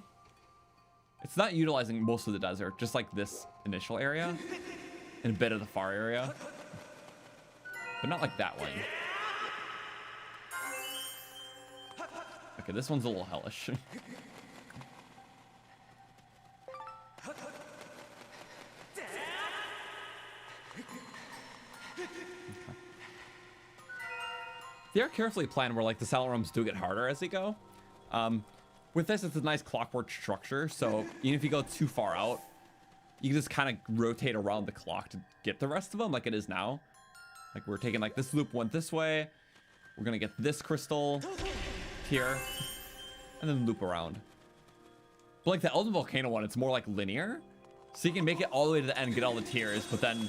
it's not utilizing most of the desert, just like this initial area and a bit of the far area, but not like that one. Okay, this one's a little hellish. They are carefully planned where like the Silent Realms do get harder as they go. With this, it's a nice clockwork structure, so even if you go too far out, you can just kind of rotate around the clock to get the rest of them like it is now. Like we're taking like this loop went this way, we're gonna get this crystal here, and then loop around. But like the Elden Volcano one, it's more like linear, so you can make it all the way to the end, get all the tiers, but then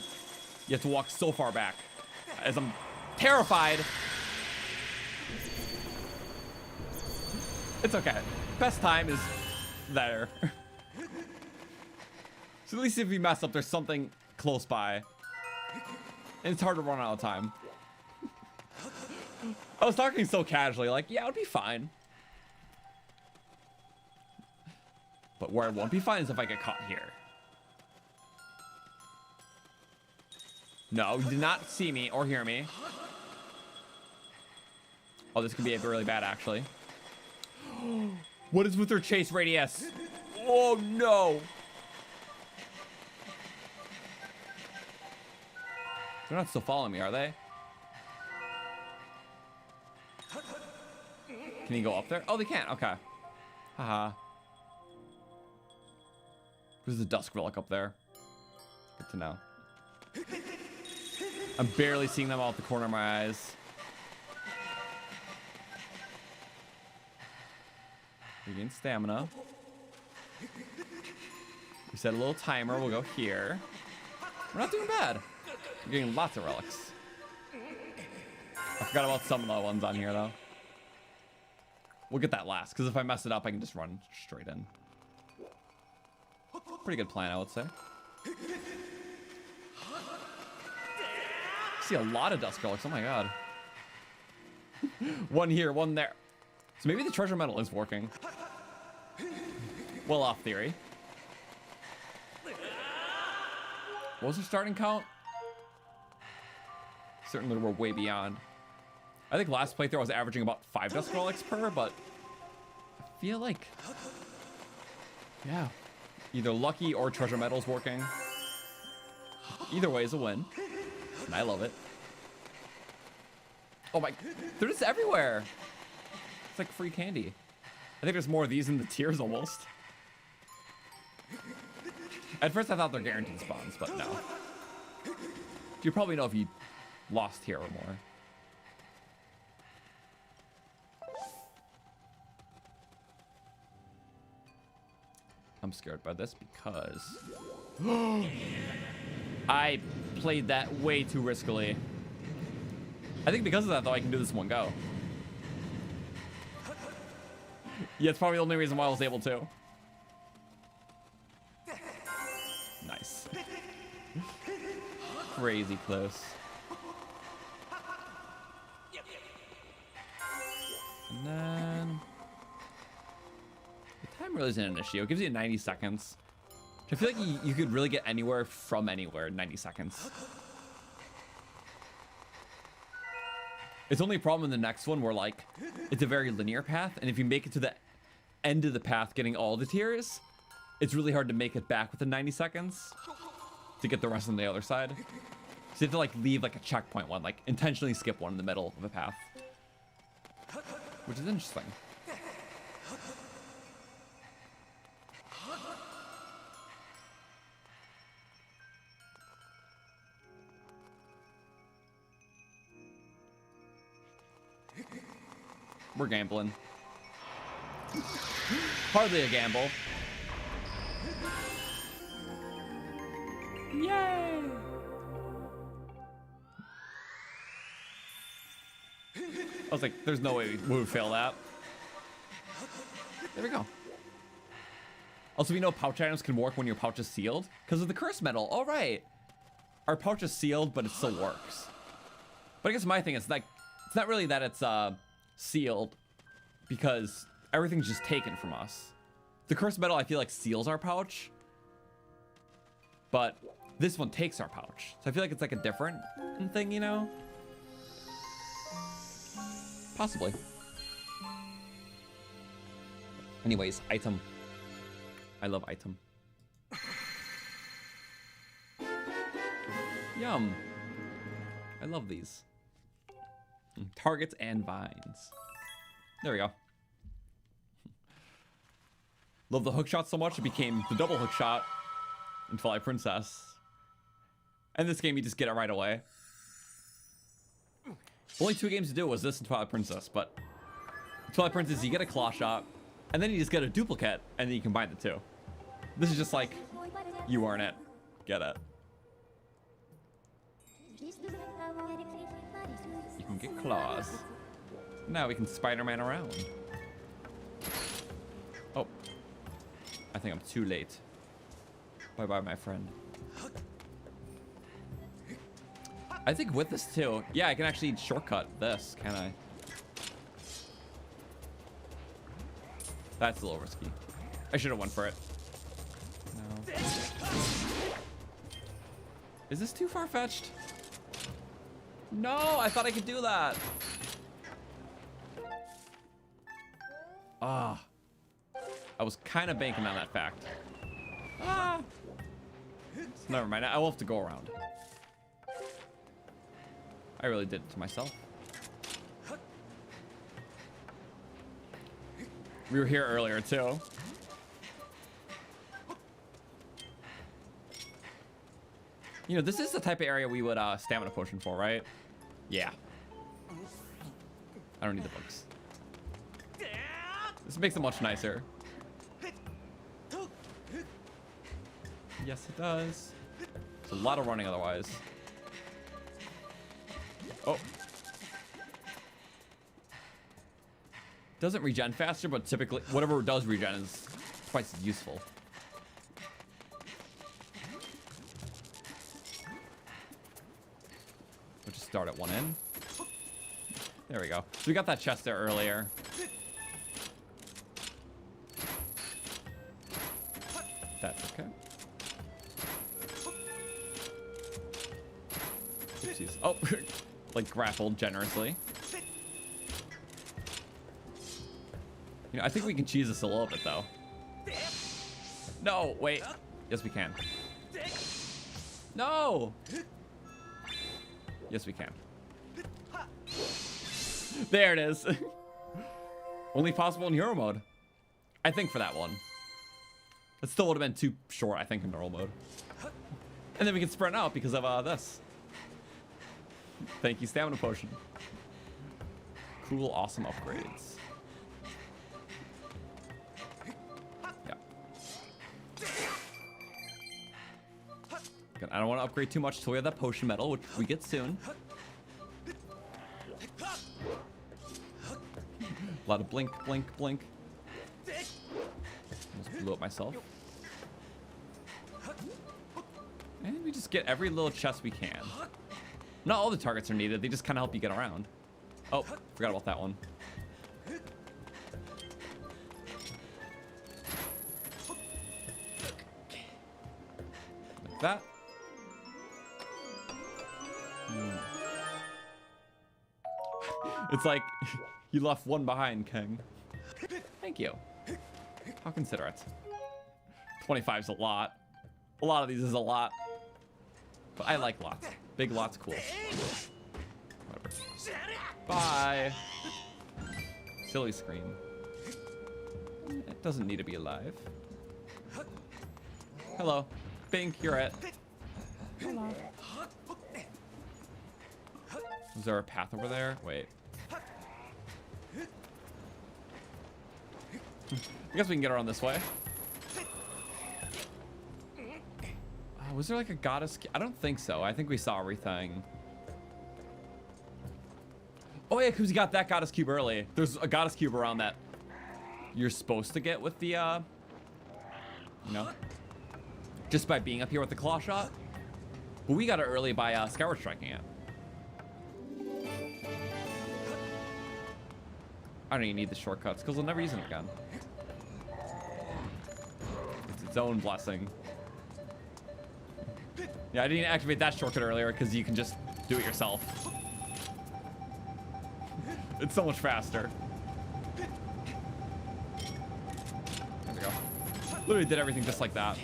you have to walk so far back. As I'm terrified. It's okay. Best time is there. So at least if you mess up, there's something close by. And it's hard to run out of time. I was talking so casually, like, yeah, it would be fine. But where it won't be fine is if I get caught here. No, you did not see me or hear me. Oh, this could be really bad, actually. What is with their chase radius? Oh, no. They're not still following me, are they? Can you go up there? Oh, they can't. Okay. Haha. There's a dusk relic up there. Good to know. I'm barely seeing them all at the corner of my eyes. Regain stamina. We set a little timer. We'll go here. We're not doing bad. We're getting lots of relics. I forgot about some of the ones on here, though. We'll get that last, because if I mess it up, I can just run straight in. Pretty good plan, I would say. I see a lot of dusk relics. Oh my god. One here, one there. So maybe the treasure metal is working. Well off theory. What was the starting count? Certainly we're way beyond. I think last playthrough I was averaging about 5 dust relics per, but I feel like, yeah, either lucky or treasure metal's working. Either way is a win, and I love it. Oh my, they're just everywhere. It's like free candy. I think there's more of these in the tiers almost. At first I thought they're guaranteed spawns, but no. You probably know if you lost here or more. I'm scared by this because I played that way too riskily. I think because of that, though, I can do this in one go. Yeah, it's probably the only reason why I was able to. Nice. Crazy close. And then the time really isn't an issue. It gives you 90 seconds. I feel like you could really get anywhere from anywhere in 90 seconds. It's only a problem in the next one where, like, it's a very linear path, and if you make it to the end of the path getting all the tiers, it's really hard to make it back within 90 seconds to get the rest on the other side. So you have to, like, leave, like, a checkpoint one, like, intentionally skip one in the middle of a path. Which is interesting. We're gambling. Hardly a gamble. Yay! I was like, there's no way we would fail that. There we go. Also, we know pouch items can work when your pouch is sealed because of the curse metal. All right. Our pouch is sealed, but it still works. But I guess my thing is, like, it's not really that it's sealed because everything's just taken from us. The cursed metal, I feel like, seals our pouch, but this one takes our pouch. So I feel like it's like a different thing, you know? Possibly. Anyways, item. I love item. Yum. I love these. Targets and vines. There we go. Love the hook shot so much it became the double hook shot in Twilight Princess. And this game you just get it right away. Only 2 games to do was this and Twilight Princess, but Twilight Princess you get a claw shot and then you just get a duplicate and then you combine the two. This is just like you earn it. Get it. You can get claws. Now we can Spider-Man around. Oh. I think I'm too late. Bye-bye, my friend. I think with this too, yeah, I can actually shortcut this, can I? That's a little risky. I should have went for it. No. Is this too far-fetched? No, I thought I could do that. Ah. I was kind of banking on that fact. Ah. So never mind, I will have to go around. I really did it to myself. We were here earlier too. You know, this is the type of area we would stamina potion for, right? Yeah. I don't need the books. This makes it much nicer. Yes, it does. It's a lot of running otherwise. Oh. Doesn't regen faster, but typically whatever does regen is twice as useful. We'll just start at one end. There we go. So we got that chest there earlier. That's okay. Oopsies. Oh, like grappled generously. You know, I think we can cheese this a little bit though. No, wait. Yes, we can. No. Yes, we can. There it is. Only possible in hero mode. I think for that one. It still would have been too short, I think, in normal mode. And then we can sprint out because of this. Thank you, stamina potion. Cool, awesome upgrades. Yeah. Good. I don't want to upgrade too much till we have that potion medal, which we get soon. A lot of blink, blink, blink. Almost blew up myself. And we just get every little chest we can. Not all the targets are needed. They just kind of help you get around. Oh, forgot about that one. Like that. It's like you left one behind, King. Thank you. How considerate. 25 is a lot. A lot of these is a lot. But I like lots. Big lots, cool. Whatever. Bye. Silly scream. It doesn't need to be alive. Hello. Pink, you're it. Hello. Is there a path over there? Wait. I guess we can get around this way. Was there like a goddess? I don't think so. I think we saw everything. Oh yeah, because we got that goddess cube early. There's a goddess cube around that you're supposed to get with the, you know, just by being up here with the claw shot. But we got it early by Skyward striking it. I don't even need the shortcuts because we'll never use them again. It's its own blessing. Yeah, I didn't activate that shortcut earlier because you can just do it yourself. It's so much faster. There we go. Literally did everything just like that.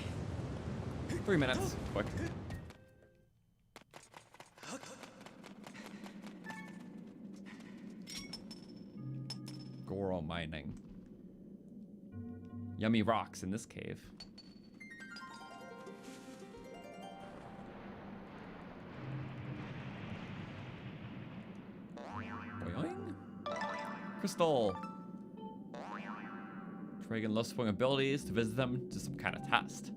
3 minutes, quick. Goro mining. Yummy rocks in this cave. Boing. Crystal. Dragon loves swing abilities. To visit them, do some kind of test.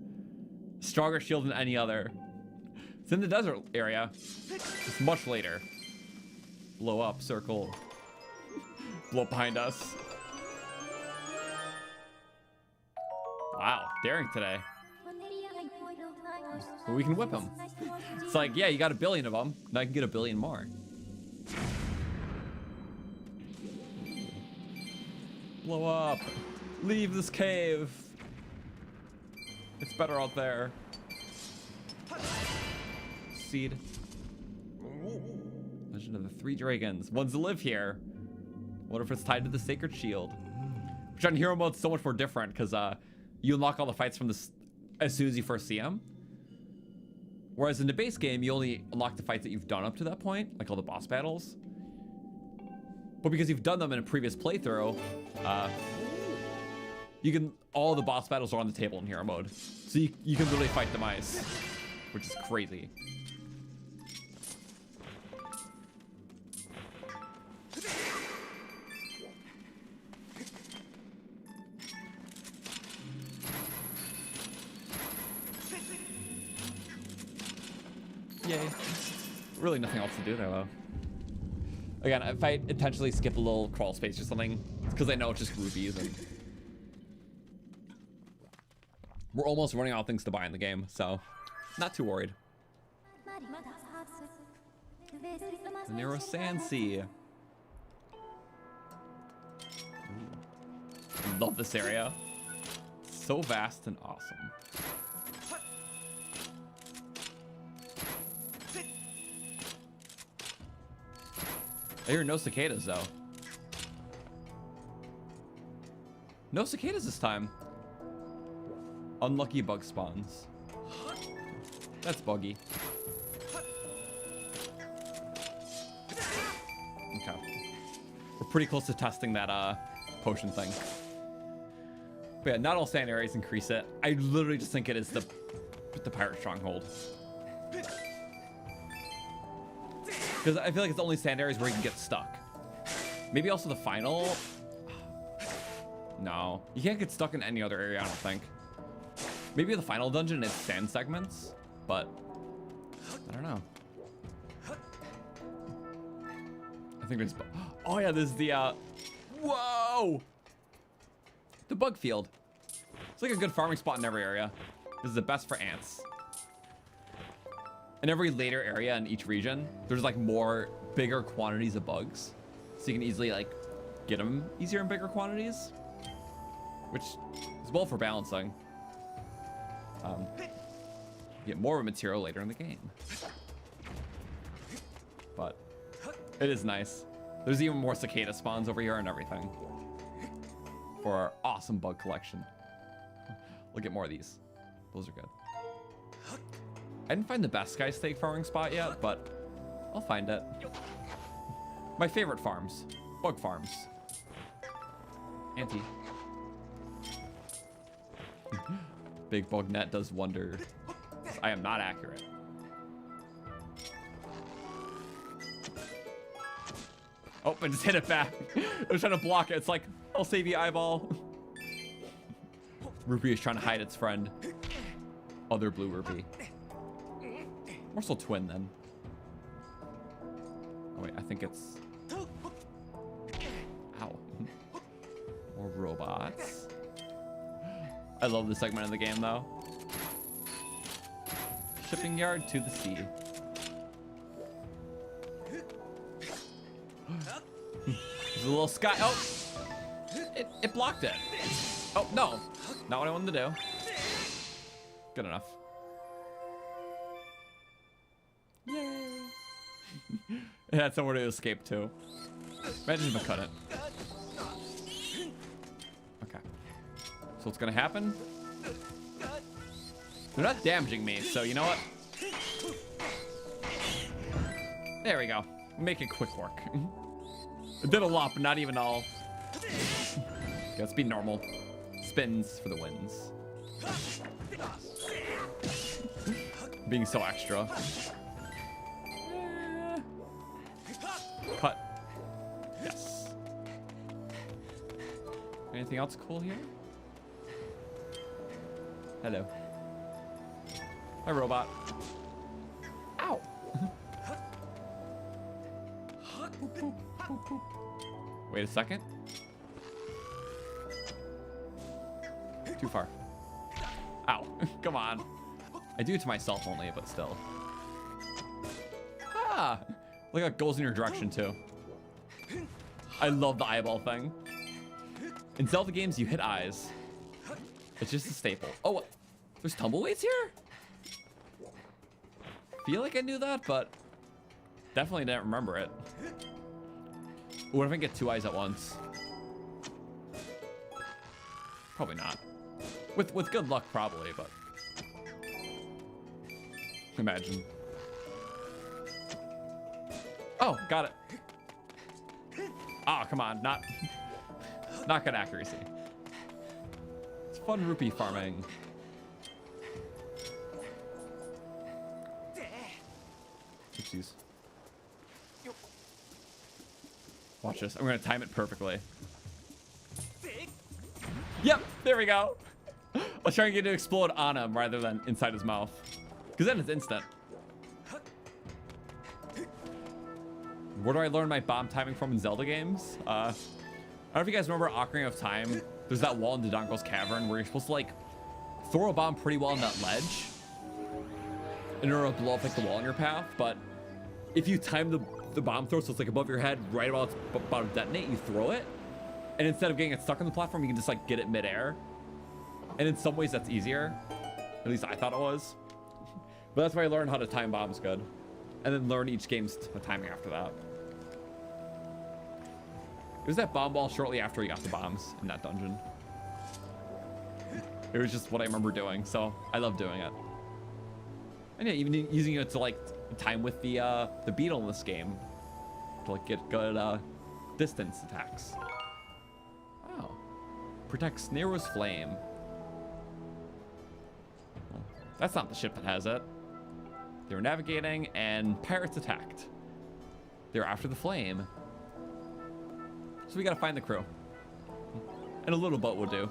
Stronger shield than any other. It's in the desert area. It's much later. Blow up, circle. Blow up behind us. Wow, daring today. Well, we can whip him. It's like, yeah, you got 1 billion of them. Now I can get 1 billion more. Blow up. Leave this cave. It's better out there. Seed. Legend of the 3 dragons. Ones that live here. Wonder if it's tied to the sacred shield. Which on hero mode is so much more different because you unlock all the fights from this as soon as you first see them. Whereas in the base game, you only unlock the fights that you've done up to that point, like all the boss battles. But because you've done them in a previous playthrough, you can, all the boss battles are on the table in hero mode. So you can literally fight demise, which is crazy. Yay. Really nothing else to do there though. Again, if I intentionally skip a little crawl space or something, it's because I know it's just rupees and we're almost running out of things to buy in the game, so not too worried. The narrow sand sea. I love this area. So vast and awesome. I hear no cicadas though. No cicadas this time. Unlucky bug spawns. That's buggy. Okay. We're pretty close to testing that potion thing. But yeah, not all sand areas increase it. I literally just think it is the pirate stronghold. Because I feel like it's only sand areas where you can get stuck. Maybe also the final. No, you can't get stuck in any other area, I don't think. Maybe the final dungeon is sand segments, but I don't know. I think there's, oh yeah, this is the, whoa! The bug field. It's like a good farming spot in every area. This is the best for ants. In every later area in each region, there's like more bigger quantities of bugs. So you can easily like get them easier in bigger quantities, which is well for balancing. Get more of a material later in the game. But it is nice. There's even more cicada spawns over here and everything for our awesome bug collection. We'll get more of these. Those are good. I didn't find the best sky steak farming spot yet, but I'll find it. My favorite farms, bug farms. Auntie. Big bug net does wonder. I am not accurate. Oh, I just hit it back. I was trying to block it. It's like, I'll save you, eyeball. Rupee is trying to hide its friend. Other blue rupee. Morsel twin then. Oh wait, I think it's. Ow. More robots. I love this segment of the game though. Shipping yard to the sea. There's a little sky. Oh, it blocked it. Oh no, not what I wanted to do. Good enough. Yay! It had somewhere to escape to. Imagine if I couldn't. Okay. So what's gonna happen? They're not damaging me, so you know what? There we go. Make it quick work. It did a lot, but not even all. Okay, let's be normal. Spins for the wins. Being so extra. Cut. Yes. Anything else cool here? Hello. Hi, robot. Ow. Wait a second. Too far. Ow. Come on. I do it to myself only, but still. Ah! Look how it goes in your direction, too. I love the eyeball thing. In Zelda games, you hit eyes. It's just a staple. Oh, what? There's tumbleweeds here? Feel like I knew that, but definitely didn't remember it. What if I get two eyes at once? Probably not. With good luck, probably, but imagine. Oh, got it. Oh, come on, not good accuracy. It's fun rupee farming. Oopsies. Watch this. I'm gonna time it perfectly. Yep, there we go. I was trying to get it to explode on him rather than inside his mouth, because then it's instant. Where do I learn my bomb timing from in Zelda games? I don't know if you guys remember Ocarina of Time. There's that wall in Dodongo's cavern where you're supposed to like throw a bomb pretty well on that ledge in order to blow up like the wall in your path. But if you time the bomb throw so it's like above your head, right about it's about to detonate, you throw it, and instead of getting it stuck on the platform, you can just like get it midair. And in some ways that's easier. At least I thought it was. But that's why I learned how to time bombs good, and then learn each game's timing after that. It was that bomb ball shortly after we got the bombs in that dungeon. It was just what I remember doing, so I love doing it. And yeah, even using it to like time with the beetle in this game to like get good distance attacks. Wow. Protects Nero's flame. Well, that's not the ship that has it. They were navigating and pirates attacked. They were after the flame. So we gotta find the crew. And a little boat will do.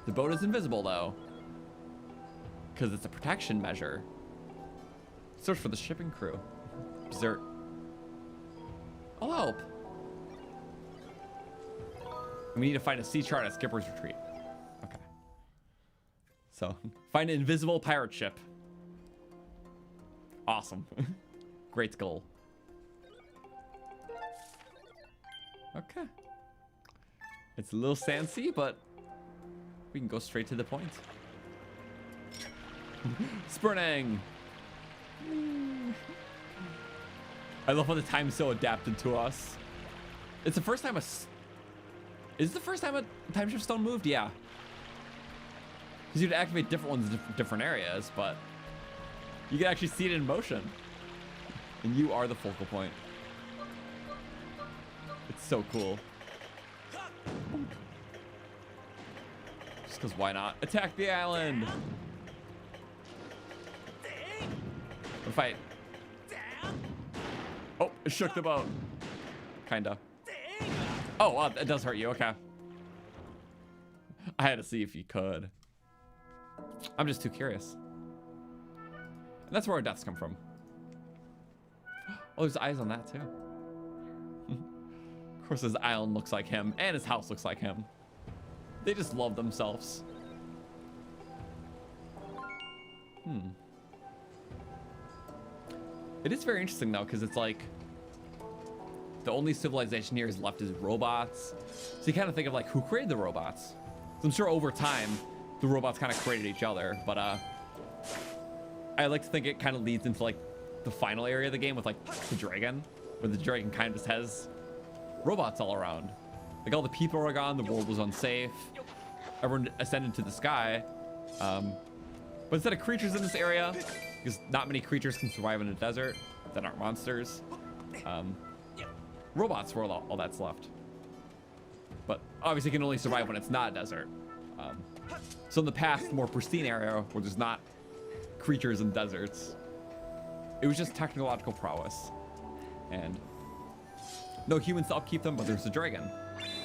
The boat is invisible though, because it's a protection measure. Search for the shipping crew. Dessert. I'll help. We need to find a sea chart at Skipper's Retreat. Okay. So, find an invisible pirate ship. Awesome. Great goal. Okay. It's a little fancy, but we can go straight to the point. Spurning. I love how the time's so adapted to us. It's the first time is it the first time a time shift stone moved? Yeah. Because you'd activate different ones in different areas, but you can actually see it in motion. And you are the focal point. It's so cool. Just because why not? Attack the island! What if I... Oh, it shook the boat. Kinda. Oh, it does hurt you. Okay. I had to see if you could. I'm just too curious. And that's where our deaths come from. Oh, there's eyes on that too. Of course, his island looks like him, and his house looks like him. They just love themselves. It is very interesting though, because it's like the only civilization here is left is robots. So you kind of think of like who created the robots. So I'm sure over time the robots kind of created each other, but I like to think it kind of leads into like the final area of the game with like the dragon, where the dragon kind of just has robots all around. Like all the people are gone, the world was unsafe, everyone ascended to the sky. But instead of creatures in this area, because not many creatures can survive in a desert that aren't monsters, robots were all that's left. But obviously can only survive when it's not a desert. So in the past, more pristine area where there's not creatures and deserts, it was just technological prowess. And no humans to upkeep them, but there's a dragon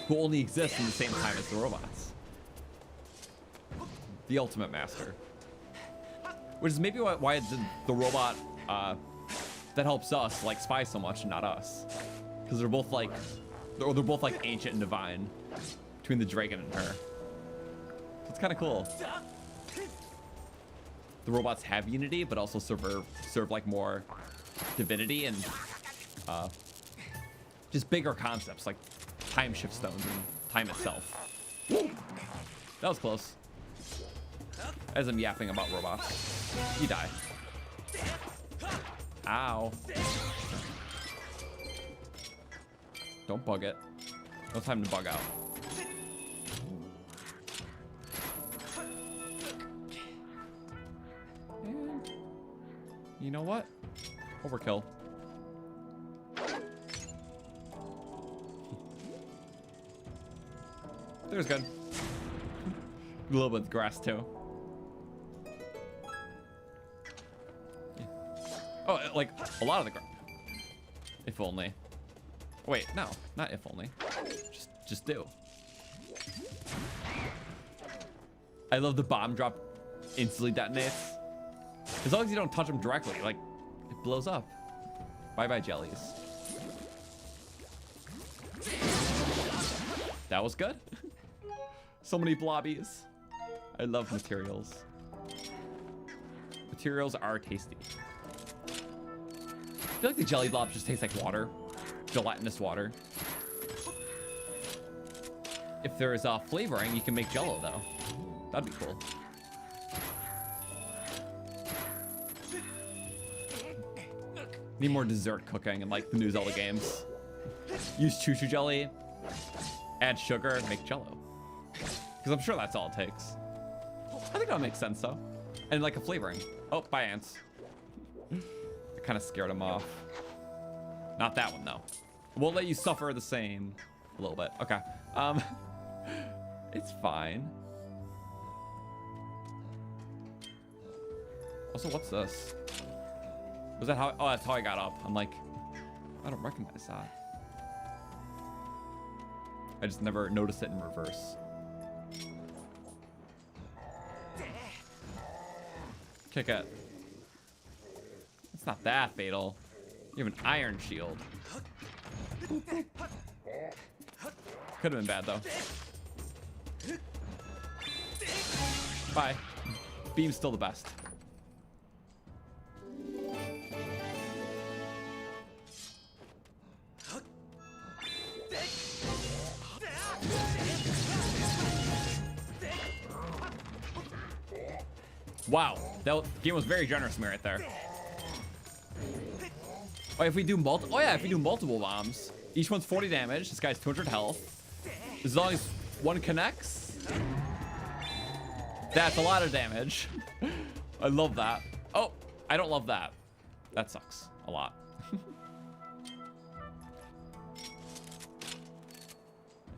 who only exists in the same time as the robots. The ultimate master. Which is maybe why the robot that helps us like spy so much and not us. Because they're both like ancient and divine between the dragon and her. So it's kind of cool. The robots have unity, but also serve like more divinity and just bigger concepts like time shift stones and time itself. That was close. As I'm yapping about robots, you die. Ow. Don't bug it. No time to bug out. And you know what? Overkill. There's good. A little bit of grass too. Yeah. Oh, like a lot of the grass. If only. Wait, no, not if only. Just do. I love the bomb drop instantly detonates. As long as you don't touch them directly, like it blows up. Bye-bye jellies. That was good. So many blobbies. I love materials. Materials are tasty. I feel like the jelly blobs just taste like water. Gelatinous water. If there's flavoring, you can make jello though. That'd be cool. Need more dessert cooking in like the new Zelda games. Use choo-choo jelly, add sugar, make jello. Because I'm sure that's all it takes. I think that makes sense though. And like a flavoring. Oh, bye ants. I kind of scared him off. Not that one though. We'll let you suffer the same a little bit. Okay. It's fine. Also, what's this? Was that how? Oh, that's how I got up. I'm like, I don't recognize that. I just never noticed it in reverse. Kick it. It's not that fatal. You have an iron shield. Could have been bad though. Bye. Beam's still the best. Wow, that game was very generous to me right there. Oh, if we do multiple bombs, each one's 40 damage. This guy's 200 health. As long as one connects, that's a lot of damage. I love that. Oh, I don't love that. That sucks a lot.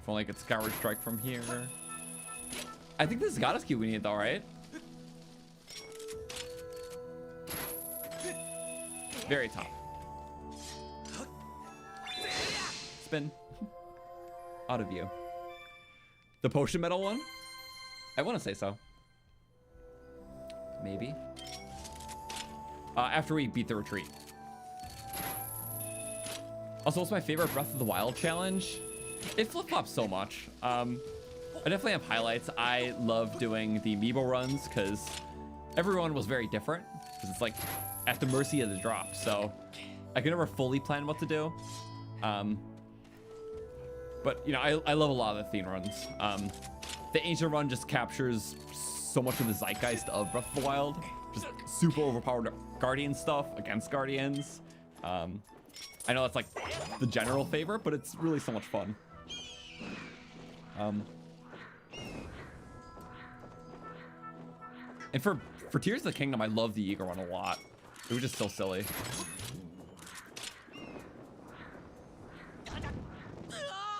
If only I could Skyward Strike from here. I think this is Goddess Cube we need though, right? Very top. Spin. Out of view. The potion metal one? I want to say so. Maybe. After we beat the retreat. Also, what's my favorite Breath of the Wild challenge? It flip-flops so much. I definitely have highlights. I love doing the amiibo runs because everyone was very different. Because it's like at the mercy of the drop. So I can never fully plan what to do. But, you know, I love a lot of the theme runs. The Ancient run just captures so much of the zeitgeist of Breath of the Wild. Just super overpowered Guardian stuff against Guardians. I know that's like the general favorite, but it's really so much fun. And for Tears of the Kingdom, I love the Eagle run a lot. It was just so silly.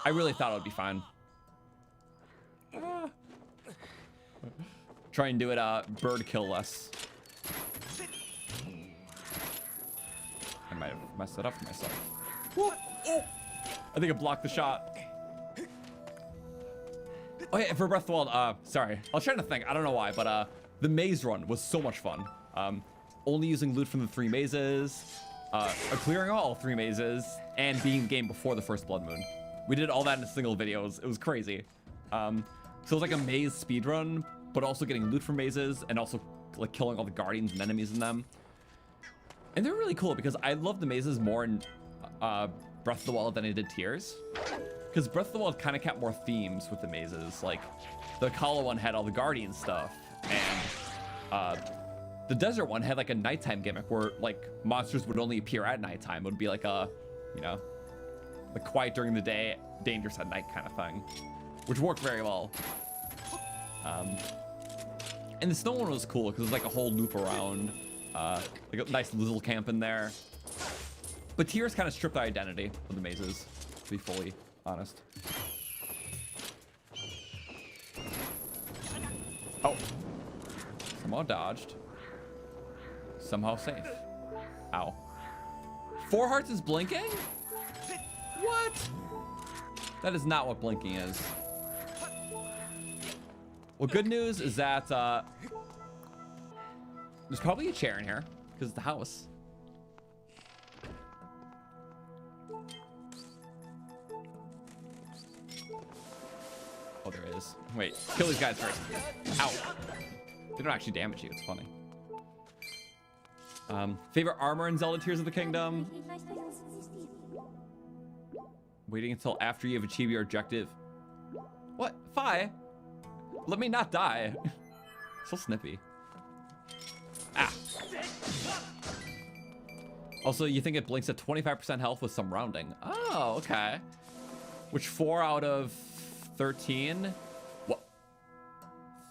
I really thought it would be fine. Try and do it bird kill less. I might have messed it up for myself. Whoa. Oh. I think I blocked the shot. Oh yeah, for Breath of the Wild, sorry. I was trying to think, I don't know why, but the maze run was so much fun. Only using loot from the 3 mazes, clearing all 3 mazes, and beating the game before the first blood moon. We did all that in a single video. It was crazy. So it was like a maze speed run, but also getting loot from mazes and also like killing all the guardians and enemies in them. And they're really cool because I love the mazes more in Breath of the Wild than I did Tears. Because Breath of the Wild kind of kept more themes with the mazes. Like the Kala one had all the guardian stuff, and the desert one had like a nighttime gimmick where like monsters would only appear at nighttime. It would be like a, you know, like quiet during the day, dangerous at night kind of thing, which worked very well. And the snow one was cool because it was like a whole loop around, like a nice little camp in there. But Tears kind of stripped the identity of the mazes, to be fully honest. Oh, somehow dodged, somehow safe. Ow. 4 hearts is blinking? What? That is not what blinking is. Well, good news is that there's probably a chair in here because it's the house. Oh, there is. Wait, kill these guys first. Ow. They don't actually damage you. It's funny. Favorite armor in Zelda Tears of the Kingdom? Waiting until after you have achieved your objective. What? Fi? Let me not die. So snippy. Ah. Also, you think it blinks at 25% health with some rounding. Oh, okay. Which 4 out of 13? What?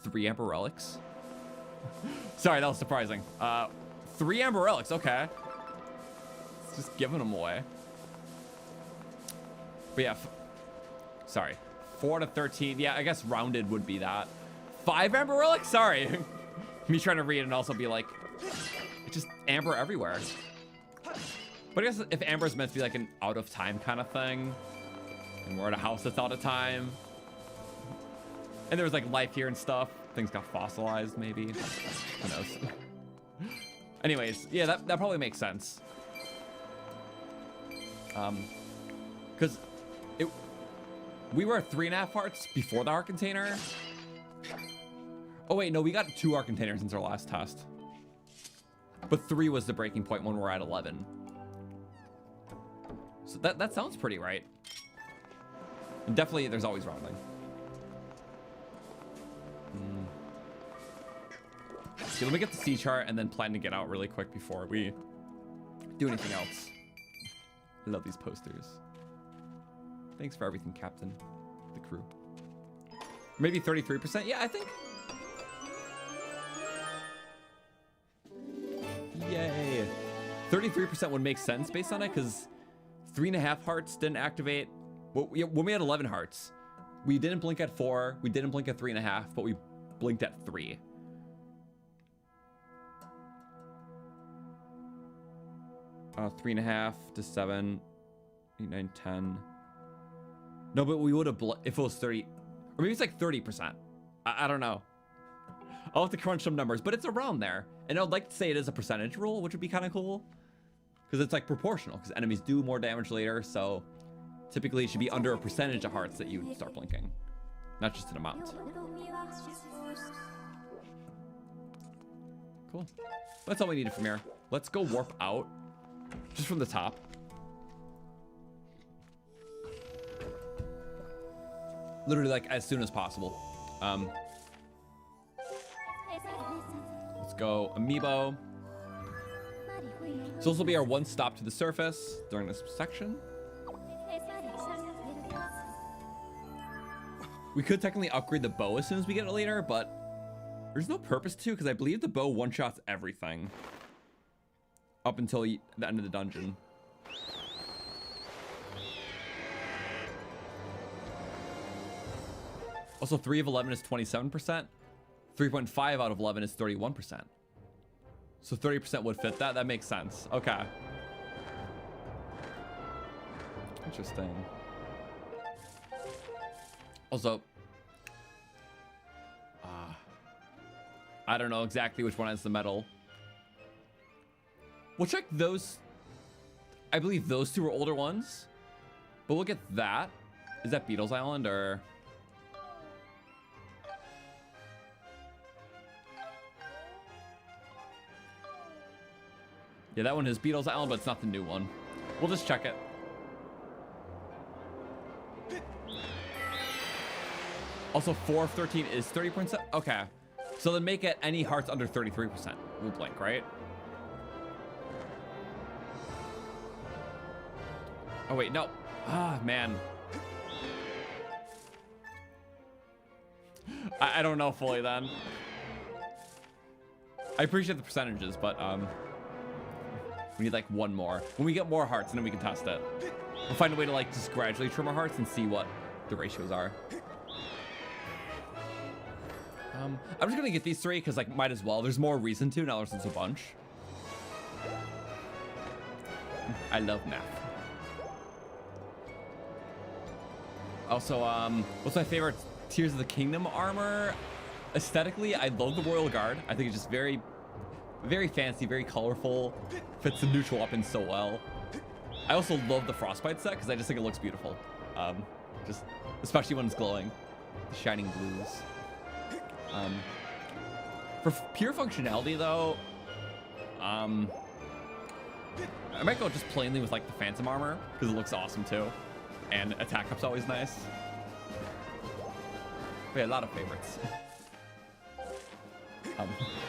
3 Amber Relics? Sorry, that was surprising. 3 Amber Relics, okay. It's just giving them away. But yeah, sorry. 4 out of 13. Yeah, I guess rounded would be that. 5 Amber Relics? Sorry. Me trying to read and also be like, it's just Amber everywhere. But I guess if Amber is meant to be like an out of time kind of thing, and we're at a house that's out of time, and there was like life here and stuff, things got fossilized maybe. Who knows? Anyways, yeah, that probably makes sense. Because we were at 3.5 hearts before the heart container. Oh wait, no, we got 2 heart containers since our last test. But 3 was the breaking point when we're at 11. So that sounds pretty right. And definitely, there's always rounding. Okay, let me get the sea chart and then plan to get out really quick before we do anything else. I love these posters. Thanks for everything, Captain. The crew. Maybe 33%? Yeah, I think. Yay. 33% would make sense based on it, because 3.5 hearts didn't activate. Well, when we had 11 hearts, we didn't blink at 4, we didn't blink at 3.5, but we blinked at 3. Uh, 3.5 to 7, 8, 9, 10. No, but we would have, if it was 30, or maybe it's like 30%. I don't know. I'll have to crunch some numbers, but it's around there. And I would like to say it is a percentage rule, which would be kind of cool. Because it's like proportional, because enemies do more damage later, so typically it should be under a percentage of hearts that you would start blinking. Not just an amount. Cool. That's all we needed from here. Let's go warp out. Just from the top. Literally like as soon as possible. Let's go Amiibo. So this will be our one stop to the surface during this section. We could technically upgrade the bow as soon as we get it later, but there's no purpose to, because I believe the bow one-shots everything up until the end of the dungeon. Also, 3 of 11 is 27%. 3.5 out of 11 is 31%. So 30% would fit that. That makes sense. Okay. Interesting. Also, I don't know exactly which one has the medal. We'll check those. I believe those 2 are older ones. But look at that. Is that Beatles Island or... Yeah, that one is Beatles Island, but it's not the new one. We'll just check it. Also, 4 of 13 is 30%. Okay. So then make it any hearts under 33%. We'll blink, right? Oh, wait, no. Ah, man. I don't know fully then. I appreciate the percentages, but we need like 1 more. When we get more hearts, and then we can test it. We'll find a way to like just gradually trim our hearts and see what the ratios are. I'm just gonna get these 3 because like might as well. There's more reason to now since a bunch. I love math. Also, what's my favorite Tears of the Kingdom armor? Aesthetically, I love the Royal Guard. I think it's just very, very fancy, very colorful. Fits the neutral weapon so well. I also love the Frostbite set because I just think it looks beautiful. Just especially when it's glowing, the shining blues. For pure functionality though, I might go just plainly with like the Phantom armor because it looks awesome too, and attack up's always nice. We had a lot of favorites.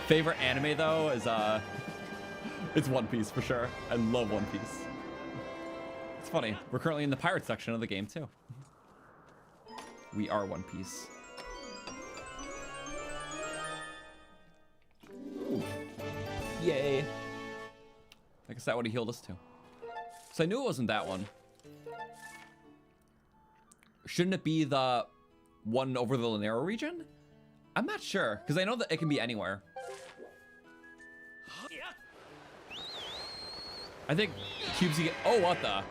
Favorite anime though is It's One Piece for sure. I love One Piece. It's funny. We're currently in the pirate section of the game too. We are One Piece. Ooh. Yay. I guess that would have healed us too. So I knew it wasn't that one. Shouldn't it be the one over the Lanero region? I'm not sure, because I know that it can be anywhere. I think cubes you get... Oh, what the?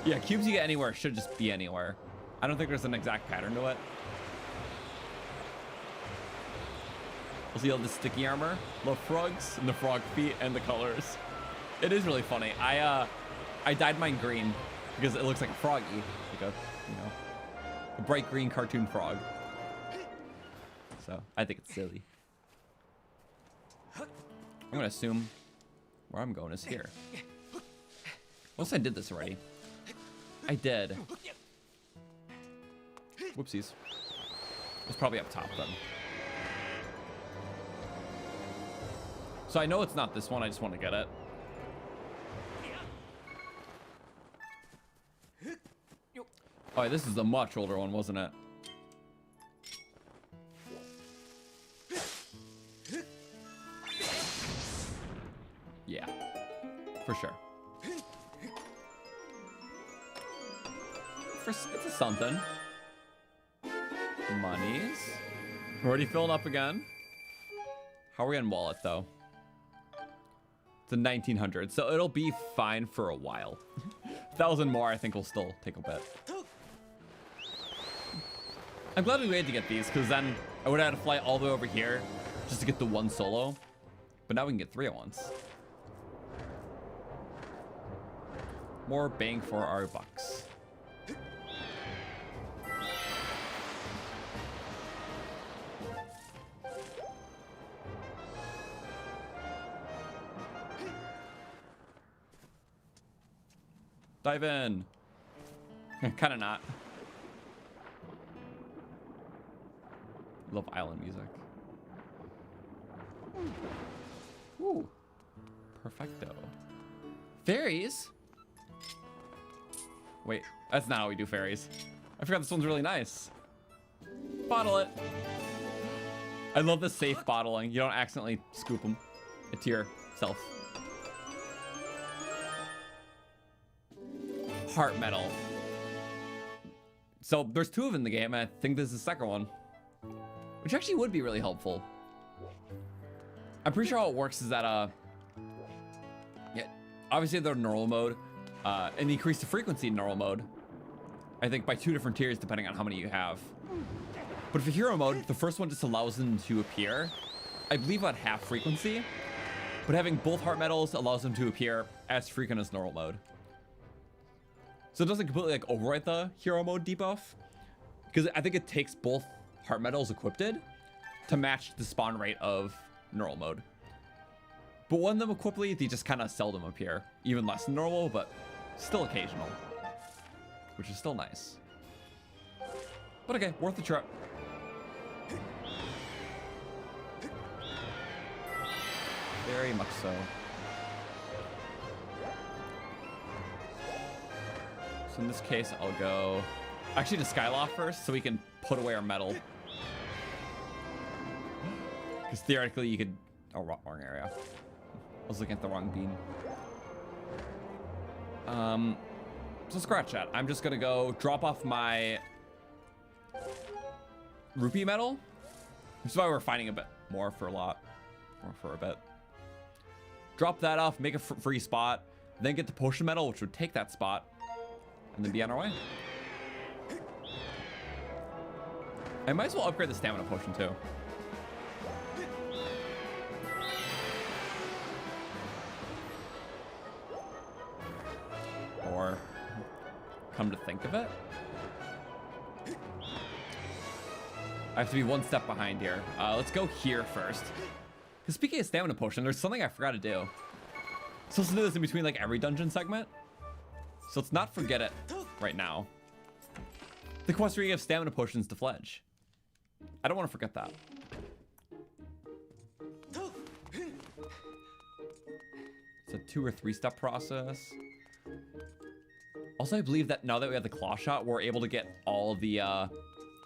Yeah, cubes you get anywhere should just be anywhere. I don't think there's an exact pattern to it. We'll see all the sticky armor, the frogs, and the frog feet, and the colors. It is really funny. I dyed mine green because it looks like a froggy, like a, you know, a bright green cartoon frog. So I think it's silly. I'm gonna assume where I'm going is here. Unless I did this already. I did. Whoopsies. It's probably up top then. So I know it's not this one. I just want to get it. Oh, this is a much older one, wasn't it? Yeah, for sure. It's a something. Monies. We're already filling up again. How are we on wallet though? It's a 1900, so it'll be fine for a while. 1,000 more, I think, will still take a bit. I'm glad we waited to get these, because then I would have had to fly all the way over here just to get the one solo. But now we can get 3 at once. More bang for our bucks. Dive in. Kind of not. Love island music. Ooh. Perfecto. Fairies? Wait, that's not how we do fairies. I forgot this one's really nice. Bottle it. I love the safe bottling. You don't accidentally scoop them into yourself. Heart metal. So there's 2 of them in the game, and I think this is the second one. Which actually would be really helpful. I'm pretty sure how it works is that, yeah, obviously they're normal mode, and increase the frequency in normal mode. I think by 2 different tiers depending on how many you have. But for hero mode, the first one just allows them to appear, I believe at half frequency, but having both heart metals allows them to appear as frequent as normal mode. So it doesn't completely like overwrite the hero mode debuff, because I think it takes both heart metals equipped to match the spawn rate of normal mode. But when them equiply, they just kind of seldom appear, even less than normal, but still occasional, which is still nice. But okay, worth the trip. Very much so. So in this case, I'll go actually to Skyloft first so we can put away our metal. Because theoretically you could... Oh, wrong area. I was looking at the wrong bean. So scratch that. I'm just gonna go drop off my rupee metal. This is why we're finding a bit more for a lot. Or for a bit. Drop that off, make a free spot, then get the potion metal, which would take that spot, and then be on our way. I might as well upgrade the stamina potion too. Or, come to think of it, I have to be one step behind here. Let's go here first. Because speaking of stamina potion, there's something I forgot to do. So let's do this in between like every dungeon segment. So let's not forget it right now. The quest where you have stamina potions to Fledge. I don't want to forget that. It's a 2 or 3 step process. Also, I believe that now that we have the claw shot, we're able to get all of the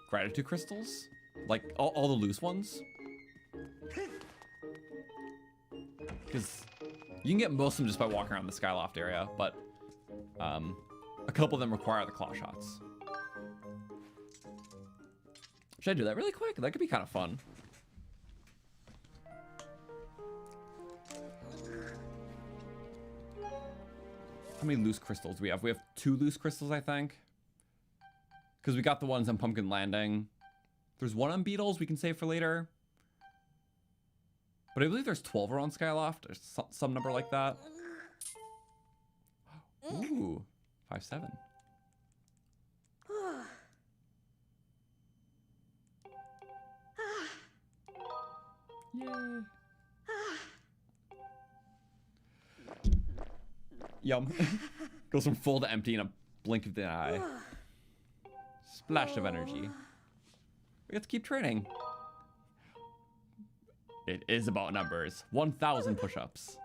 gratitude crystals, like all the loose ones. Because you can get most of them just by walking around the Skyloft area, but a couple of them require the claw shots. Should I do that really quick? That could be kind of fun. How many loose crystals do we have? We have 2 loose crystals, I think. Because we got the ones on Pumpkin Landing. There's 1 on Beetles we can save for later. But I believe there's 12 around Skyloft, or some number like that. Ooh, 5-7. Yay. Yum. Goes from full to empty in a blink of the eye. Splash of energy. We have to keep training. It is about numbers. 1,000 push-ups.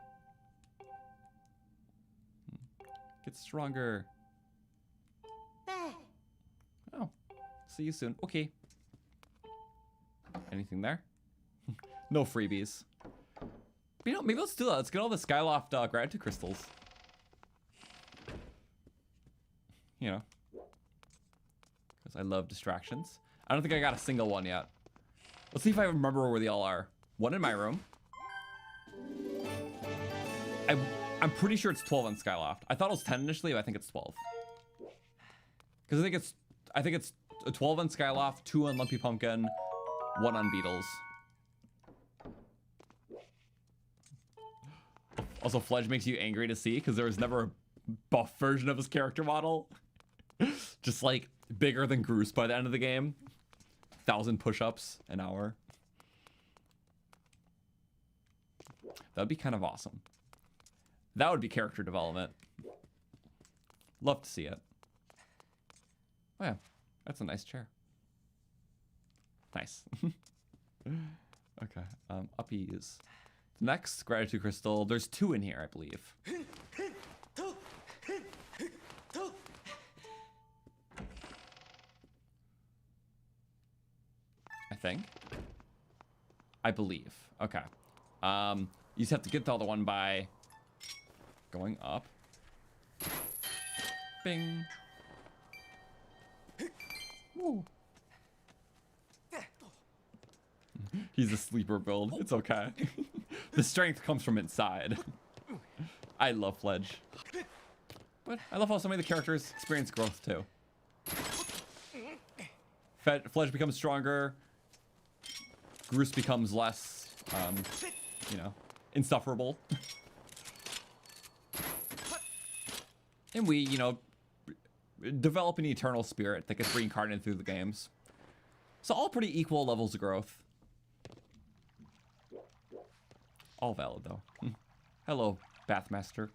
Get stronger. Oh, see you soon. Okay. Anything there? No freebies. But, you know, maybe let's do that. Let's get all the Skyloft gratitude crystals. You know, because I love distractions. I don't think I got a single one yet. Let's see if I remember where they all are. 1 in my room. I'm pretty sure it's 12 on Skyloft. I thought it was 10 initially, but I think it's 12. Because I think it's a 12 on Skyloft, 2 on Lumpy Pumpkin, 1 on Beetles. Also, Fledge makes you angry to see because there was never a buff version of his character model. Just like bigger than Groose by the end of the game. 1,000 push-ups an hour. That'd be kind of awesome. That would be character development. Love to see it. Oh yeah, that's a nice chair. Nice. Okay, uppies. Next, gratitude crystal. There's 2 in here, I believe. I think. I believe. Okay. You just have to get the other one by going up. Bing. Woo. He's a sleeper build. It's okay. The strength comes from inside. I love Fledge. But I love how some of the characters experience growth too. Fledge becomes stronger. Groose becomes less, you know, insufferable. And we, you know, develop an eternal spirit that gets reincarnated through the games. So all pretty equal levels of growth. All valid, though. Hello, Bathmaster.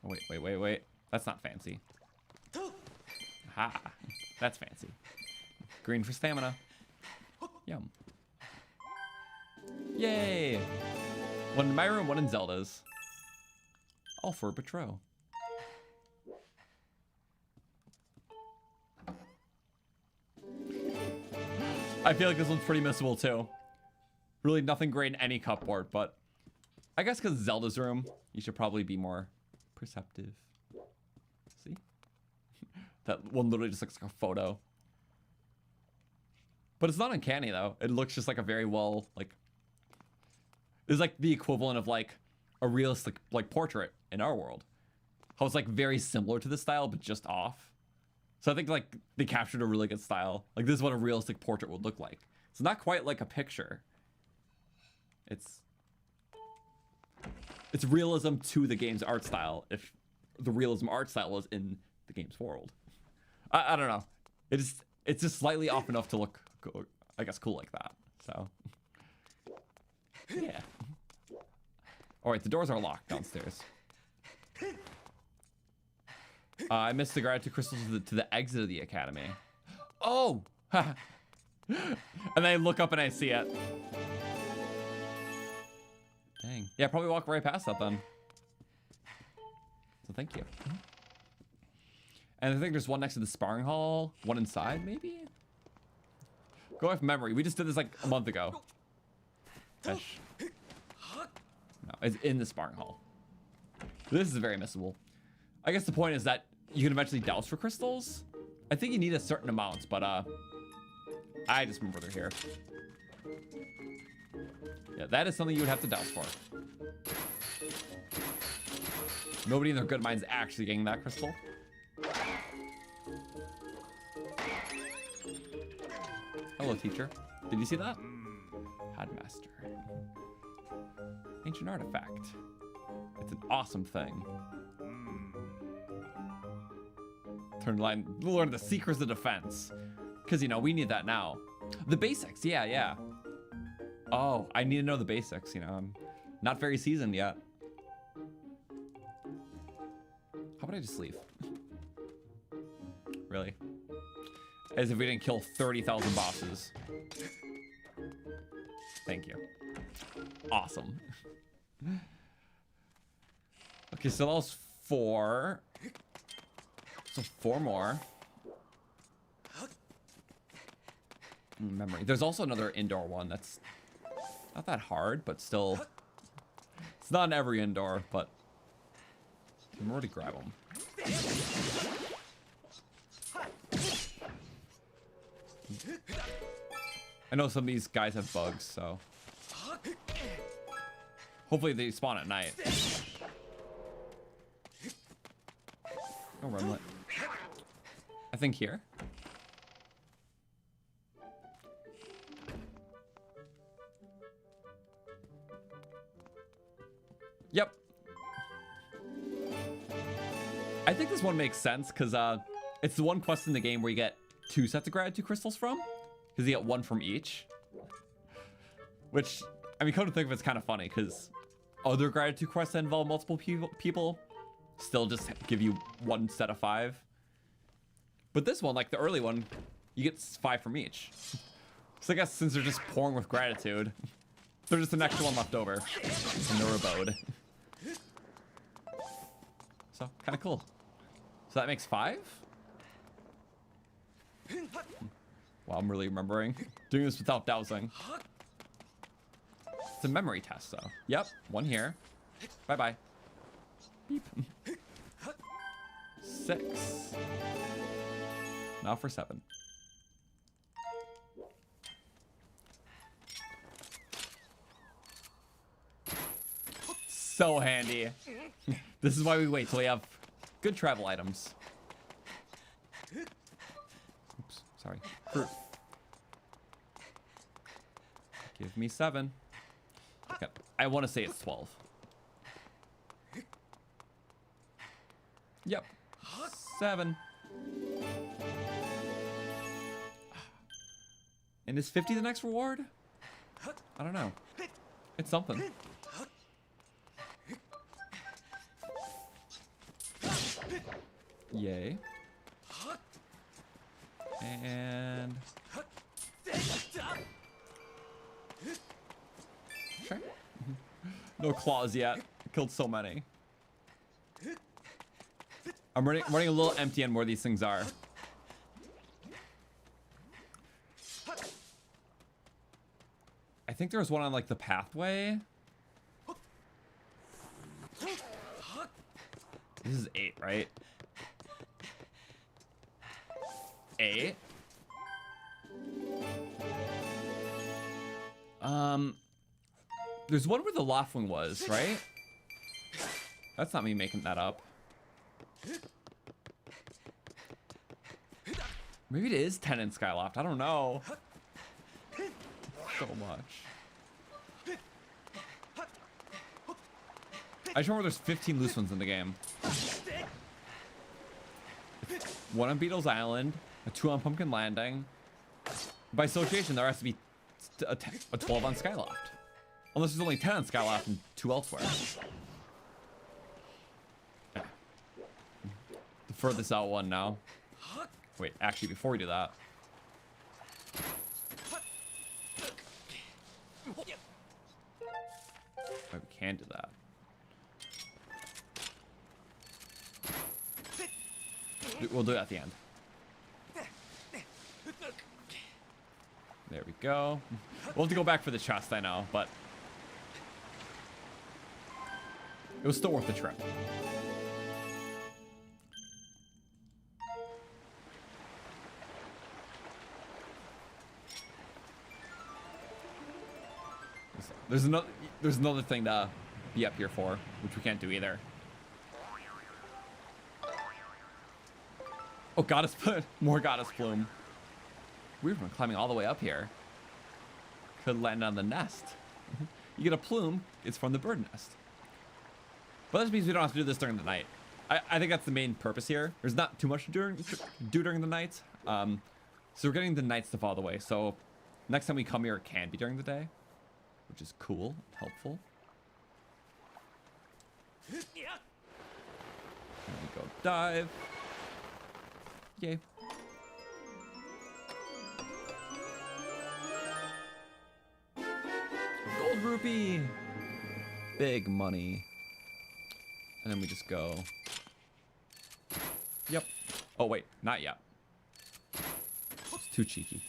Oh, wait. That's not fancy. Ha! That's fancy. Green for stamina. Yum. Yay! 1 in my room, 1 in Zelda's. All for Betrow. I feel like this one's pretty missable too. Really nothing great in any cupboard, but I guess because Zelda's room, you should probably be more perceptive. See? That one literally just looks like a photo. But it's not uncanny though. It looks just like a very well, like, it's like the equivalent of like a realistic like portrait in our world. How it's like very similar to the style, but just off. So I think like they captured a really good style. Like this is what a realistic portrait would look like. It's not quite like a picture. It's realism to the game's art style. If the realism art style was in the game's world, I don't know. It's just slightly off enough to look, I guess, cool like that. So yeah. All right, the doors are locked downstairs. I missed the gratitude crystals to the exit of the academy. Oh! And I look up and I see it. Dang. Yeah, probably walk right past that then. So thank you. And I think there's one next to the sparring hall, one inside maybe? Go off memory. We just did this like a month ago. Ish. No, it's in the sparring hall. This is very missable. I guess the point is that you can eventually douse for crystals. I think you need a certain amount, but I just remember they're here. Yeah, that is something you would have to douse for. Nobody in their good mind's actually getting that crystal. Hello, teacher. Did you see that? Headmaster. Ancient artifact. It's an awesome thing. Turn line. Learn the secrets of defense. Because, you know, we need that now. The basics. Yeah, yeah. Oh, I need to know the basics. You know, I'm not very seasoned yet. How about I just leave? Really? As if we didn't kill 30,000 bosses. Thank you. Awesome. Okay, so that was 4. So 4 more. Memory. There's also another indoor one that's not that hard, but still. It's not in every indoor, but I'm ready to grab them. I know some of these guys have bugs, so hopefully they spawn at night. Oh, runlet. I think here. Yep. I think this one makes sense because it's the one quest in the game where you get 2 sets of gratitude crystals from, because you get 1 from each. Which, I mean, come to think of it, it's kind of funny because other gratitude quests that involve multiple people still just give you 1 set of 5. But this one, like the early one, you get 5 from each. So I guess since they're just pouring with gratitude, there's just an extra one left over in their abode. So, kind of cool. So that makes 5? Wow, I'm really remembering. Doing this without dowsing. It's a memory test, though. Yep, 1 here. Bye-bye. Beep. 6. Now for 7. So handy. This is why we wait till we have good travel items. Oops, sorry. Fruit. Give me 7. Okay. I want to say it's 12. Yep. 7. And is 50 the next reward? I don't know. It's something. Yay. And sure. No claws yet. Killed so many. I'm running a little empty on where these things are. I think there was one on like the pathway. This is 8, right? 8. There's one where the Loftwing was, right? That's not me making that up. Maybe it is 10 in Skyloft. I don't know. So much. I just remember there's 15 loose ones in the game. 1 on Beetle's Island, 2 on Pumpkin Landing. By association, there has to be a 12 on Skyloft. Unless there's only 10 on Skyloft and 2 elsewhere. Yeah. The furthest out one now. Wait, actually, before we do that. Wait, we can do that. We'll do it at the end. There we go. We'll have to go back for the chest, I know, but it was still worth the trip. There's another thing to be up here for, which we can't do either. Oh, goddess, more goddess plume. We've been climbing all the way up here. Could land on the nest. You get a plume, it's from the bird nest. But that means we don't have to do this during the night. I think that's the main purpose here. There's not too much to do during the night. So we're getting the night stuff all the way. So next time we come here, it can be during the day, which is cool, helpful. There we go, dive. Yay. Gold rupee. Big money. And then we just go. Yep. Oh, wait, not yet. It's too cheeky.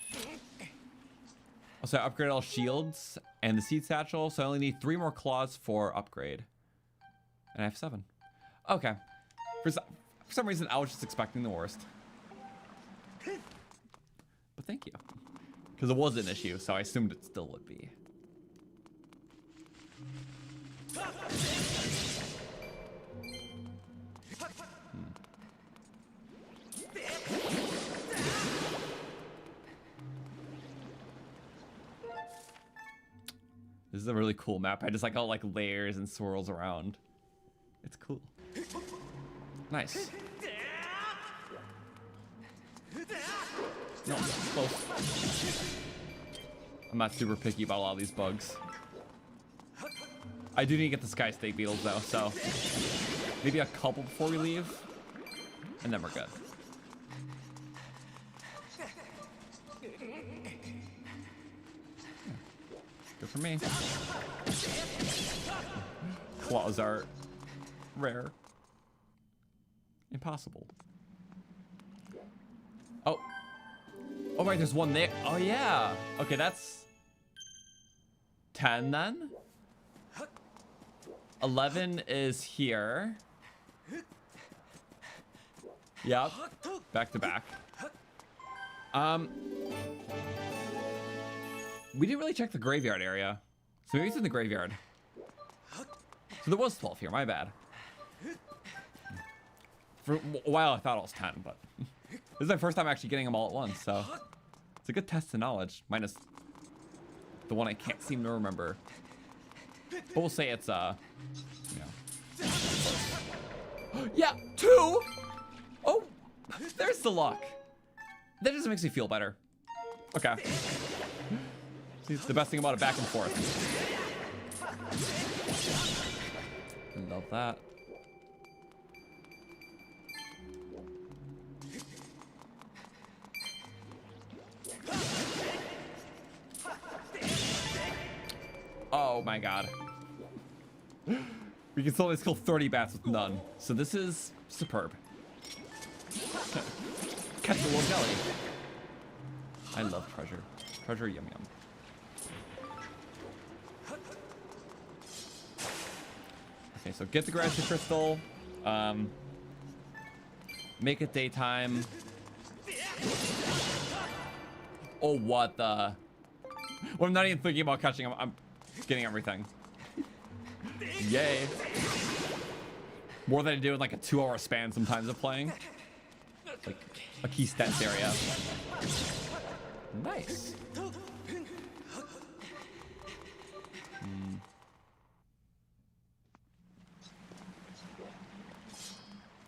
Also, I upgrade all shields and the seed satchel, so I only need 3 more claws for upgrade. And I have 7. Okay. For some reason, I was just expecting the worst. But thank you. Because it was an issue, so I assumed it still would be. This is a really cool map. I just like all like layers and swirls around. It's cool. Nice. No, close. I'm not super picky about a lot of these bugs. I do need to get the sky snake beetles though, so maybe a couple before we leave, and then we're good. Good for me. Claws are rare. Impossible. Oh. Oh, right, there's one there. Oh, yeah. Okay, that's 10 then. 11 is here. Yep. Back to back. We didn't really check the graveyard area. So maybe it's in the graveyard. So there was 12 here, my bad. For a while I thought it was 10, but this is my first time actually getting them all at once, so it's a good test of knowledge, minus the one I can't seem to remember. But we'll say it's, yeah, 2! Oh, there's the luck. That just makes me feel better. Okay. See, it's the best thing about it, back and forth. I love that. Oh my god. We can still only kill 30 bats with none. So this is superb. Catch the little jelly. I love treasure. Treasure, yum yum. Okay, so get the gratitude crystal. Make it daytime. Oh, what the? Well, I'm not even thinking about catching them. I'm getting everything. Yay. More than I do in like a 2-hour span sometimes of playing. Like a key stats area. Nice.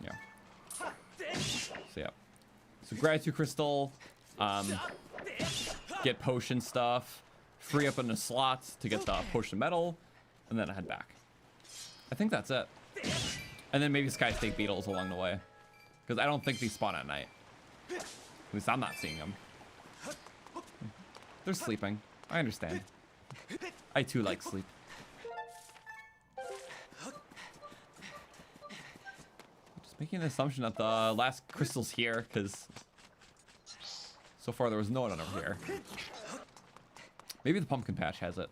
Yeah. So yeah. So gratitude crystal. Get potion stuff. Free up in the slots to get the potion metal. And then I head back. I think that's it. And then maybe sky snake beetles along the way. Because I don't think these spawn at night. At least I'm not seeing them. They're sleeping. I understand. I too like sleep. Making an assumption that the last crystal's here, because so far there was no one over here. Maybe the pumpkin patch has it.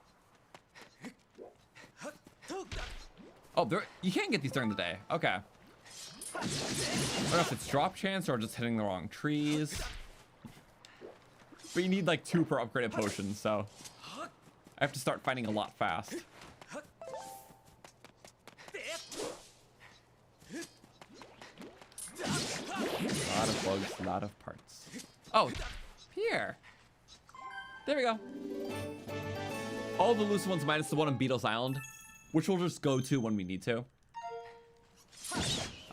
Oh, you can get these during the day. Okay. I don't know if it's drop chance or just hitting the wrong trees. But you need like 2 per upgraded potion, so I have to start finding a lot fast. A lot of bugs, a lot of parts. Oh, here. There we go. All the loose ones minus the one on Beetle's Island, which we'll just go to when we need to.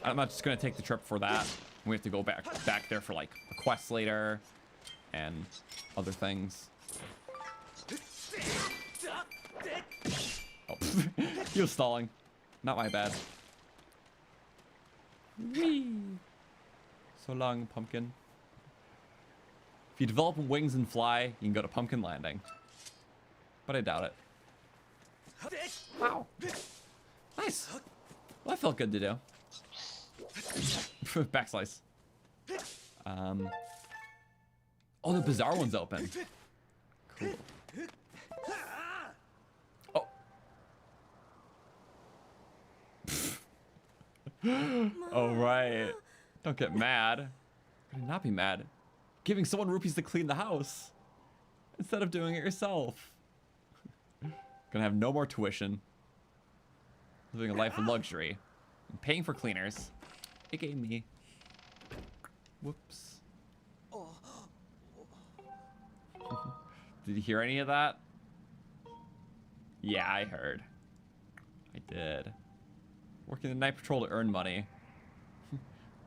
I'm not just gonna take the trip for that. We have to go back there for like a quest later and other things. Oh, he was stalling. Not my bad. Whee! So long, pumpkin. If you develop wings and fly, you can go to Pumpkin Landing. But I doubt it. Wow. Nice. Well, that felt good to do. Backslice. Oh, the bizarre one's open. Cool. Oh. Oh, right. Don't get mad. I did not be mad. Giving someone rupees to clean the house instead of doing it yourself. Gonna have no more tuition. Living a life of luxury. And paying for cleaners. AKA me. Whoops. Did you hear any of that? Yeah, I heard. I did. Working the night patrol to earn money.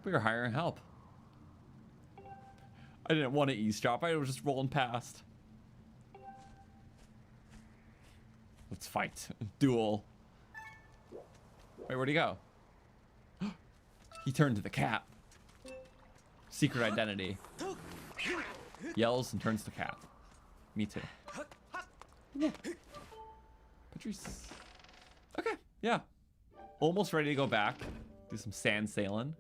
We were hiring help. I didn't want to eavesdrop. I was just rolling past. Let's fight. Duel. Wait, where'd he go? He turned to the cat. Secret identity. Yells and turns to cat. Me too. Patrice. Okay, yeah. Almost ready to go back. Do some sand sailing.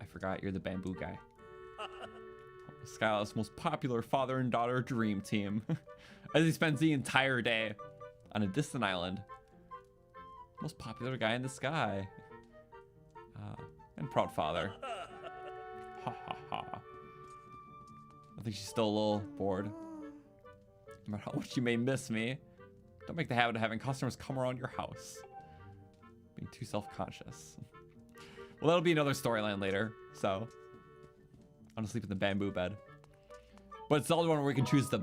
I forgot you're the bamboo guy. Skylar's most popular father and daughter dream team. As he spends the entire day on a distant island. Most popular guy in the sky. And proud father. Ha ha ha. I think she's still a little bored. No matter how much you may miss me, don't make the habit of having customers come around your house. Being too self-conscious. Well, that'll be another storyline later, so I'm gonna sleep in the bamboo bed. But it's the only one where we can choose the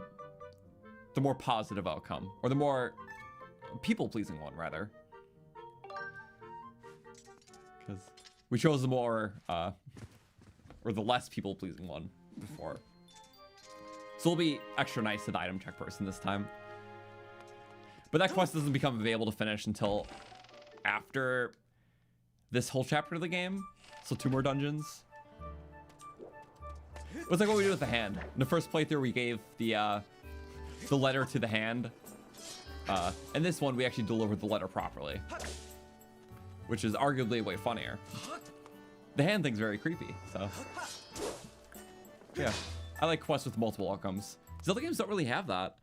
more positive outcome, or the more people-pleasing one, rather. Because we chose the more, or the less people-pleasing one before. So we'll be extra nice to the item check person this time. But that quest doesn't become available to finish until after this whole chapter of the game. So 2 more dungeons. It's like what we did with the hand. In the first playthrough, we gave the letter to the hand. And this one, we actually delivered the letter properly. Which is arguably way funnier. The hand thing's very creepy, so. Yeah, I like quests with multiple outcomes. These other games don't really have that.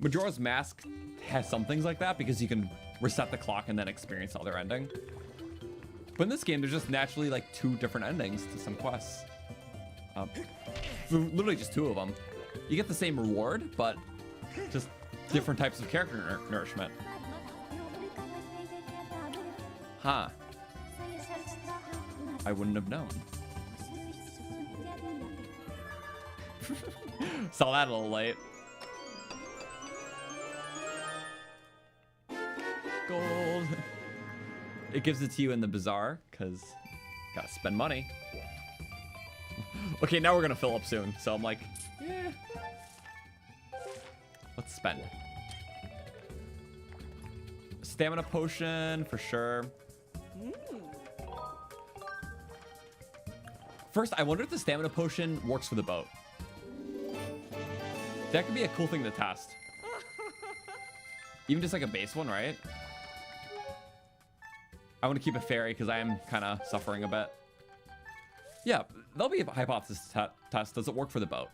Majora's Mask has some things like that because you can reset the clock and then experience the other ending. But in this game, there's just naturally like 2 different endings to some quests. Literally just 2 of them. You get the same reward, but just different types of character nourishment. Huh. I wouldn't have known. Saw that a little late. Gold. It gives it to you in the bazaar, because gotta spend money. Okay, now we're gonna fill up soon, so I'm like, yeah. Let's spend. Stamina potion, for sure. First, I wonder if the stamina potion works for the boat. That could be a cool thing to test. Even just like a base one, right? I want to keep a fairy because I am kind of suffering a bit. Yeah, that'll be a hypothesis test. Does it work for the boat?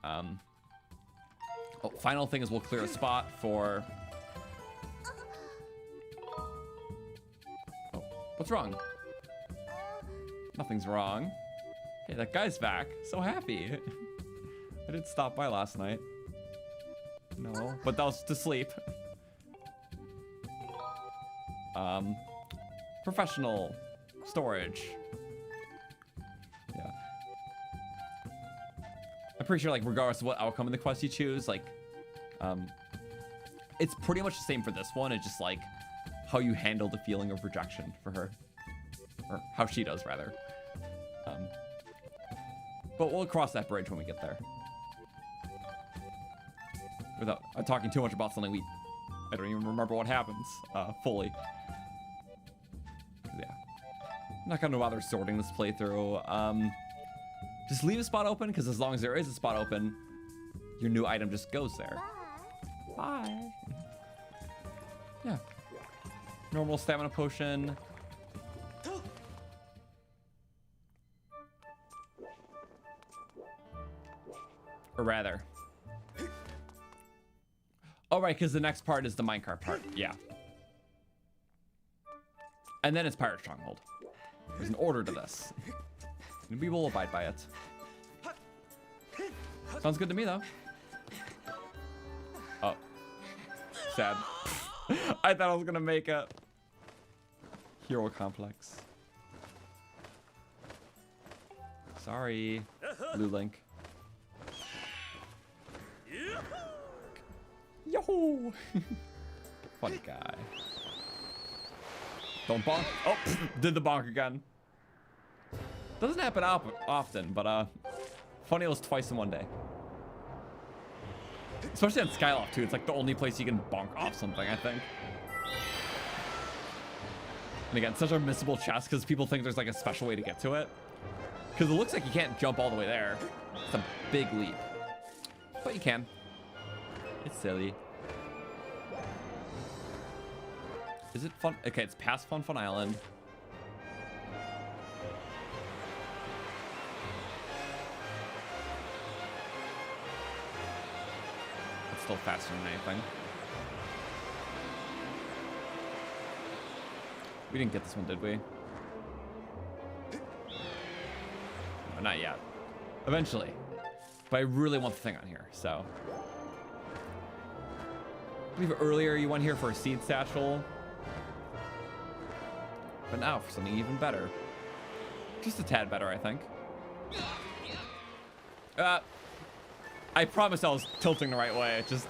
Oh, final thing is we'll clear a spot for... Oh, what's wrong? Nothing's wrong. Hey, that guy's back. So happy. I did stop by last night. No, but that was to sleep. Professional storage. Yeah. I'm pretty sure, like, regardless of what outcome in the quest you choose, like, it's pretty much the same for this one. It's just, like, how you handle the feeling of rejection for her. Or how she does, rather. But we'll cross that bridge when we get there. Without talking too much about something I don't even remember what happens, fully. Yeah. I'm not gonna bother sorting this playthrough. Just leave a spot open, because as long as there is a spot open, your new item just goes there. Bye. Yeah. Normal stamina potion. Or rather. Oh, right, because the next part is the minecart part. Yeah. And then it's Pirate Stronghold. There's an order to this. And we will abide by it. Sounds good to me, though. Oh. Sad. I thought I was going to make it. Hero complex. Sorry, Blue Link. Yo! Funny guy. Don't bonk. Oh, did the bonk again. Doesn't happen often, but funny it was twice in one day. Especially on Skyloft too. It's like the only place you can bonk off something, I think. And again, such a missable chest because people think there's like a special way to get to it. Because it looks like you can't jump all the way there. It's a big leap. But you can. It's silly. Is it fun? Okay, it's past Fun Island. It's still faster than anything. We didn't get this one, did we? No, not yet. Eventually. But I really want the thing on here, so. I believe earlier you went here for a seed satchel. But now for something even better. Just a tad better, I think. I promise I was tilting the right way, just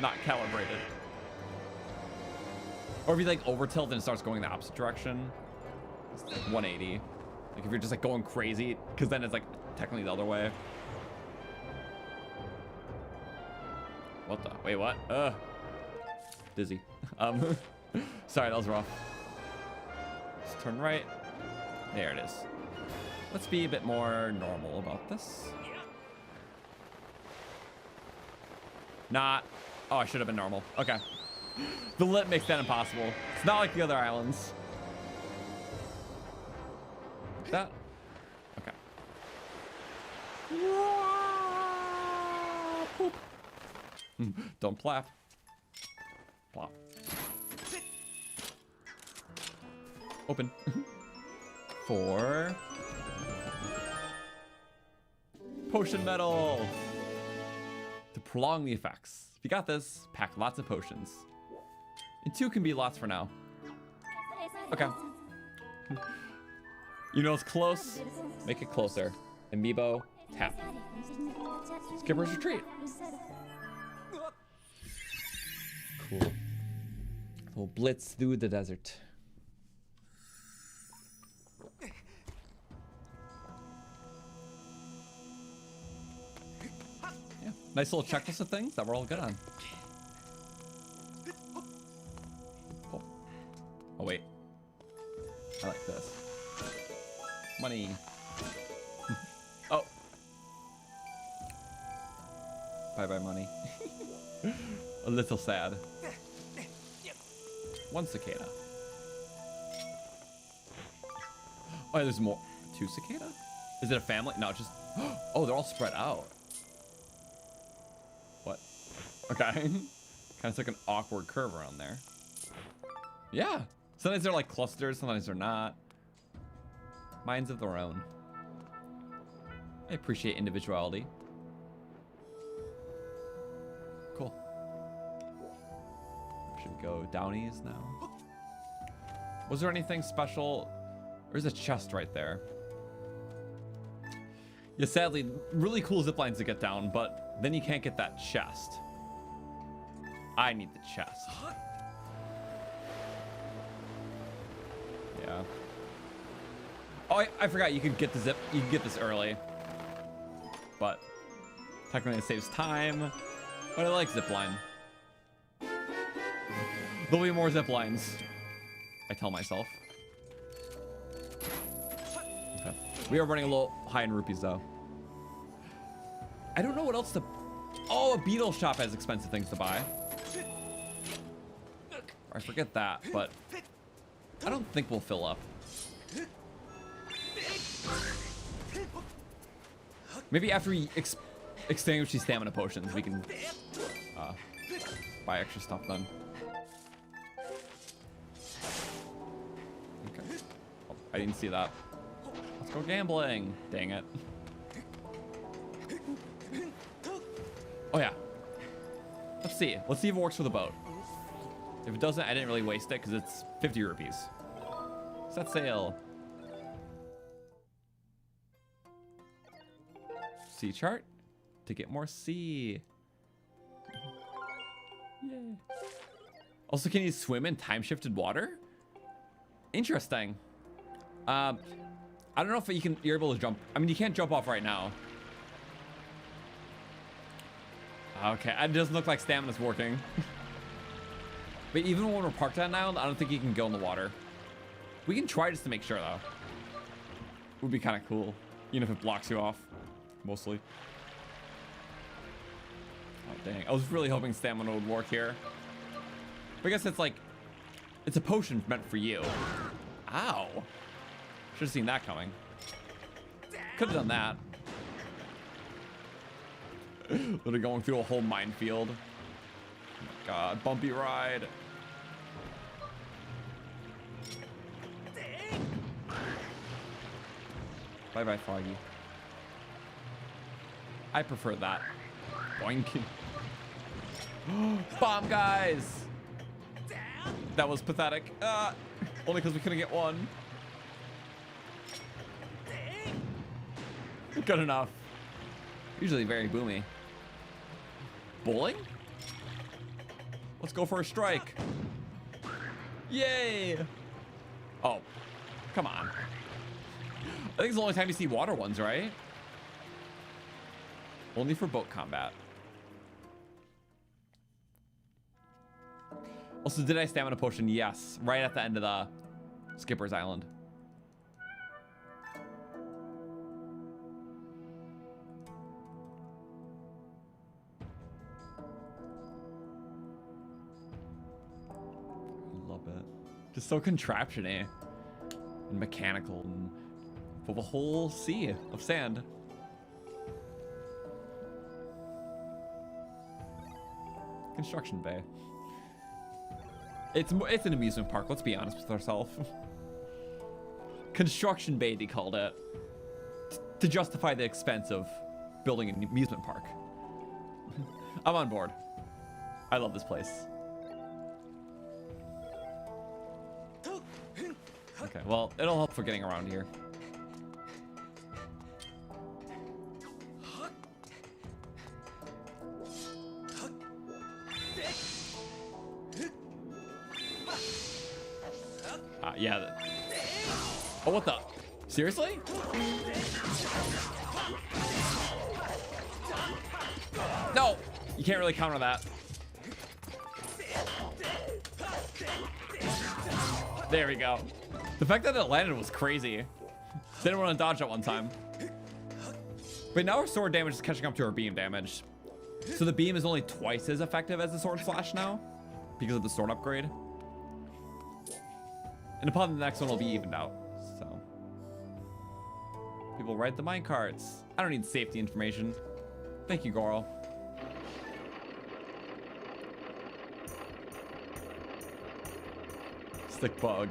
not calibrated. Or if you like over tilt and it starts going the opposite direction, it's like 180. Like if you're just like going crazy, because then it's like technically the other way. What the? Wait, what? Dizzy. Sorry, that was rough. Let's turn right. There it is. Let's be a bit more normal about this. Not. Oh, I should have been normal. Okay. The lip makes that impossible. It's not like the other islands. That. Okay. Poop. Don't plap. Plop. Open. 4. Potion medal. To prolong the effects. If you got this, pack lots of potions. And 2 can be lots for now. Okay. You know it's close. Make it closer. Amiibo, tap. Skipper's retreat. Cool. We'll blitz through the desert. Yeah, nice little checklist of things that we're all good on. Cool. Oh wait, I like this. Money. Oh. Bye bye money. A little sad. One cicada. Oh, there's more. 2 cicada? Is it a family? No, just. Oh, they're all spread out. What? Okay. Kind of took an awkward curve around there. Yeah. Sometimes they're like clusters, sometimes they're not. Minds of their own. I appreciate individuality. Cool. Should we go downies now? Was there anything special? There's a chest right there. Yeah, sadly, really cool zip lines to get down, but then you can't get that chest. I need the chest. Yeah. Oh, I forgot you could get the zip. You can get this early, but technically it saves time. But I like zip line. There'll be more zip lines, I tell myself. Okay. We are running a little high in rupees though. I don't know what else to. Oh, a beetle shop has expensive things to buy. I forget that, but I don't think we'll fill up. Maybe after we extinguish these stamina potions, we can buy extra stuff then. Okay. Oh, I didn't see that. Let's go gambling. Dang it. Oh yeah. Let's see. Let's see if it works for the boat. If it doesn't, I didn't really waste it because it's 50 rupees. Set sail. Sea chart to get more sea. Yay. Also, can you swim in time-shifted water? Interesting. I don't know if you're able to jump. I mean, you can't jump off right now. Okay, it doesn't look like stamina's working. But even when we're parked on an island, I don't think you can go in the water. We can try just to make sure, though. Would be kind of cool, even if it blocks you off, mostly. Oh, dang. I was really hoping stamina would work here. But I guess it's like, it's a potion meant for you. Ow. Should have seen that coming. Could have done that. Literally going through a whole minefield. Oh my god, bumpy ride. Bye-bye, Foggy. I prefer that. Boink. Bomb guys! That was pathetic. Only because we couldn't get one. Good enough. Usually very boomy. Bowling? Let's go for a strike. Yay! Oh, come on. I think it's the only time you see water ones, right? Only for boat combat. Also, did I stamina potion? Yes, right at the end of the Skipper's Island. Love it. Just so contraption-y and mechanical and full of a whole sea of sand. Construction bay. It's an amusement park, let's be honest with ourselves. Construction bay, they called it. To justify the expense of building an amusement park. I'm on board. I love this place. Okay, well, it'll help for getting around here. Yeah. Oh, what the? Seriously? No! You can't really counter that. There we go. The fact that it landed was crazy. Didn't want to dodge at one time. But now our sword damage is catching up to our beam damage. So the beam is only twice as effective as the sword slash now because of the sword upgrade. And upon the next one, it'll be evened out. So people ride the minecarts. I don't need safety information. Thank you, Goral. Stick bug.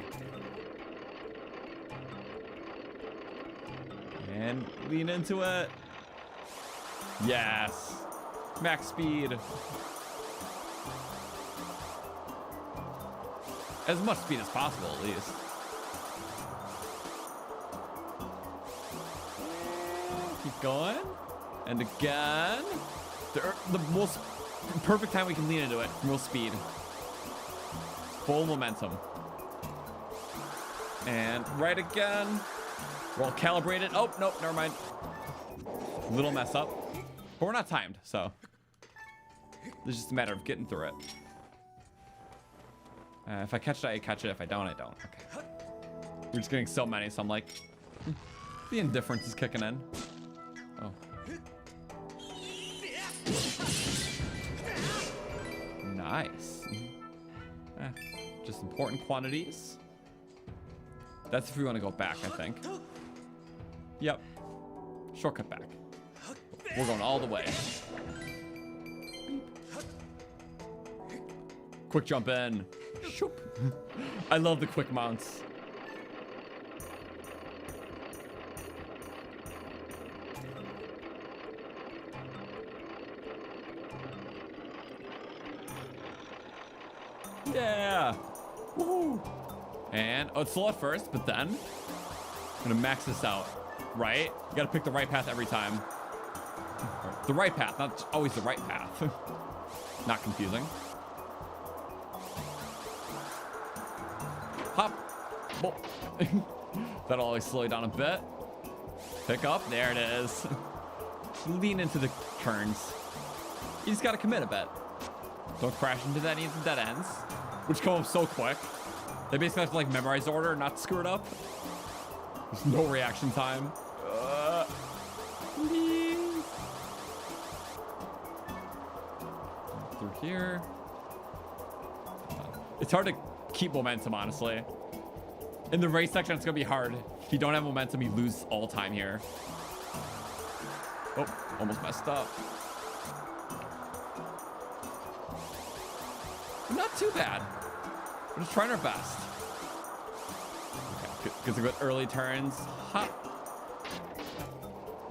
And lean into it. Yes. Max speed. As much speed as possible, at least. Keep going. And again. The most perfect time we can lean into it. Real speed. Full momentum. And right again. We're all calibrated. Oh, nope, never mind. Little mess up. But we're not timed, so. It's just a matter of getting through it. If I catch it, I catch it. If I don't, I don't. Okay. We're just getting so many, so I'm like, the indifference is kicking in. Oh. Nice. Just important quantities. That's if we want to go back, I think. Yep. Shortcut back. We're going all the way. Quick jump in. Shoop. I love the quick mounts. Yeah. Woohoo. And oh, it's slow at first, but then I'm gonna max this out. Right? You gotta pick the right path every time. The right path, not always the right path. Not confusing. Hop. Oh. That'll always slow you down a bit. Pick up. There it is. Lean into the turns. You just gotta commit a bit. Don't crash into any of the dead ends, which come up so quick. They basically have to like memorize the order, not screw it up. There's no reaction time. Please. Through here. It's hard to keep momentum, honestly. In the race section, it's gonna be hard. If you don't have momentum, you lose all time here. Oh, almost messed up. But not too bad. We're just trying our best. Okay, get some good early turns. Hop.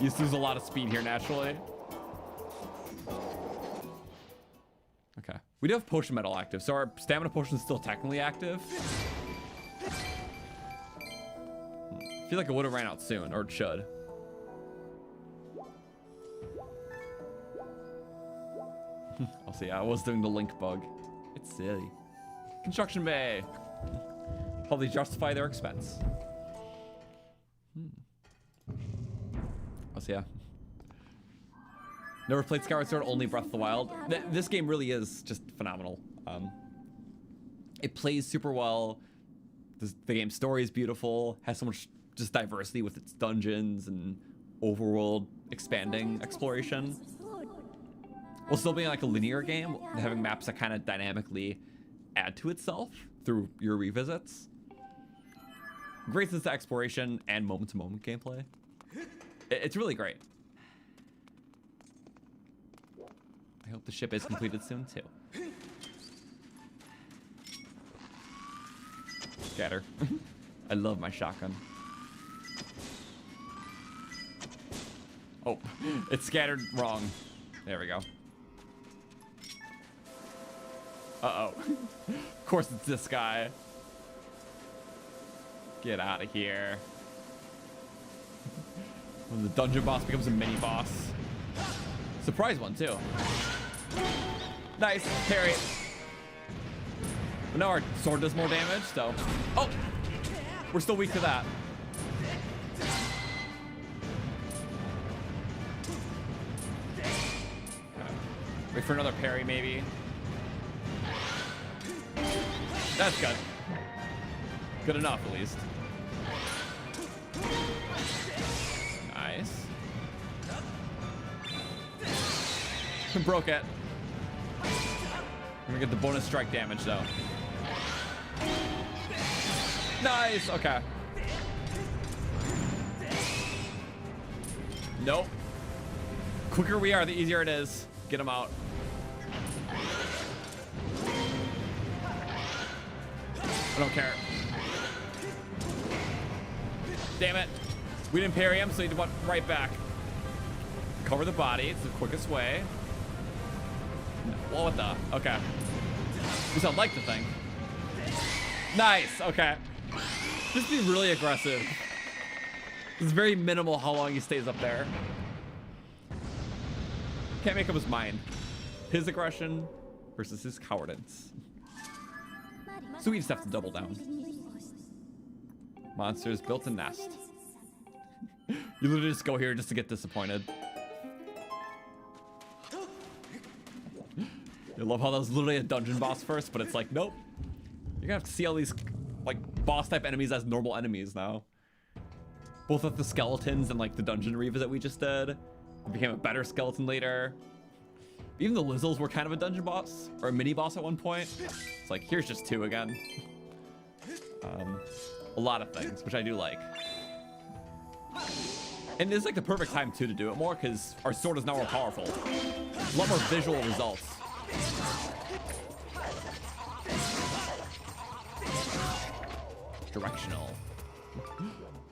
You just lose a lot of speed here naturally. Okay. We do have potion metal active, so our stamina potion is still technically active. I feel like it would have ran out soon, or it should. I'll see. I was doing the link bug. It's silly. Construction bay. Probably justify their expense. I'll see. Yeah. Never played Skyward Sword, only Breath of the Wild. This game really is just phenomenal. It plays super well. The game's story is beautiful. Has so much just diversity with its dungeons and overworld expanding exploration. While still being like a linear game, having maps that kind of dynamically add to itself through your revisits. Great sense of exploration and moment-to-moment gameplay. It's really great. I hope the ship is completed soon too. Scatter. I love my shotgun. Oh, it's scattered wrong. There we go. Uh-oh. Of course it's this guy. Get out of here. When the dungeon boss becomes a mini boss. Surprise one too. Nice, parry. But now our sword does more damage, so. Oh! We're still weak to that. Okay. Wait for another parry, maybe. That's good. Good enough, at least. Nice. Broke it. I'm gonna get the bonus strike damage, though. Nice. Okay. Nope. Quicker we are, the easier it is. Get him out. I don't care. Damn it. We didn't parry him, so he went right back. Cover the body. It's the quickest way. Well, what the? Okay. At least I'd like to think. Nice. Okay. Just be really aggressive. It's very minimal how long he stays up there. Can't make up his mind. His aggression versus his cowardice. So we just have to double down. Monsters built a nest. You literally just go here just to get disappointed. I love how that was literally a dungeon boss first, but it's like, nope. You're gonna have to see all these like boss type enemies as normal enemies now. Both of the skeletons and like the dungeon revisit we just did. It became a better skeleton later. Even the Lizzles were kind of a dungeon boss or a mini boss at one point. It's like, here's just 2 again. A lot of things, which I do like. And it's like the perfect time too to do it more because our sword is now more powerful. A lot more visual results. Directional.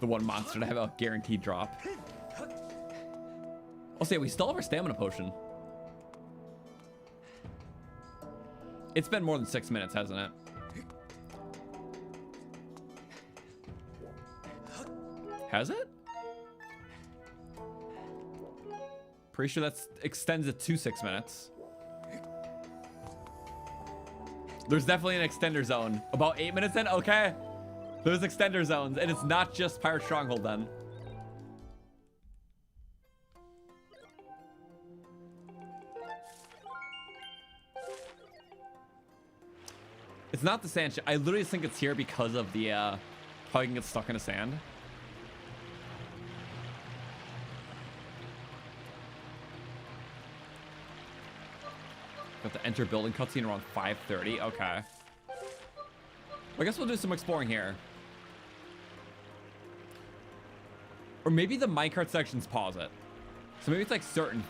The one monster to have a guaranteed drop. I'll say we still have our stamina potion. It's been more than 6 minutes, hasn't it? Has it? Pretty sure that extends it to 6 minutes. There's definitely an extender zone. About 8 minutes in? Okay. There's extender zones, and it's not just Pirate Stronghold then. It's not the sand. I literally think it's here because of the how you can get stuck in the sand. Got the enter building cutscene around 5:30. Okay. I guess we'll do some exploring here. Or maybe the minecart sections pause it. So maybe it's like certain.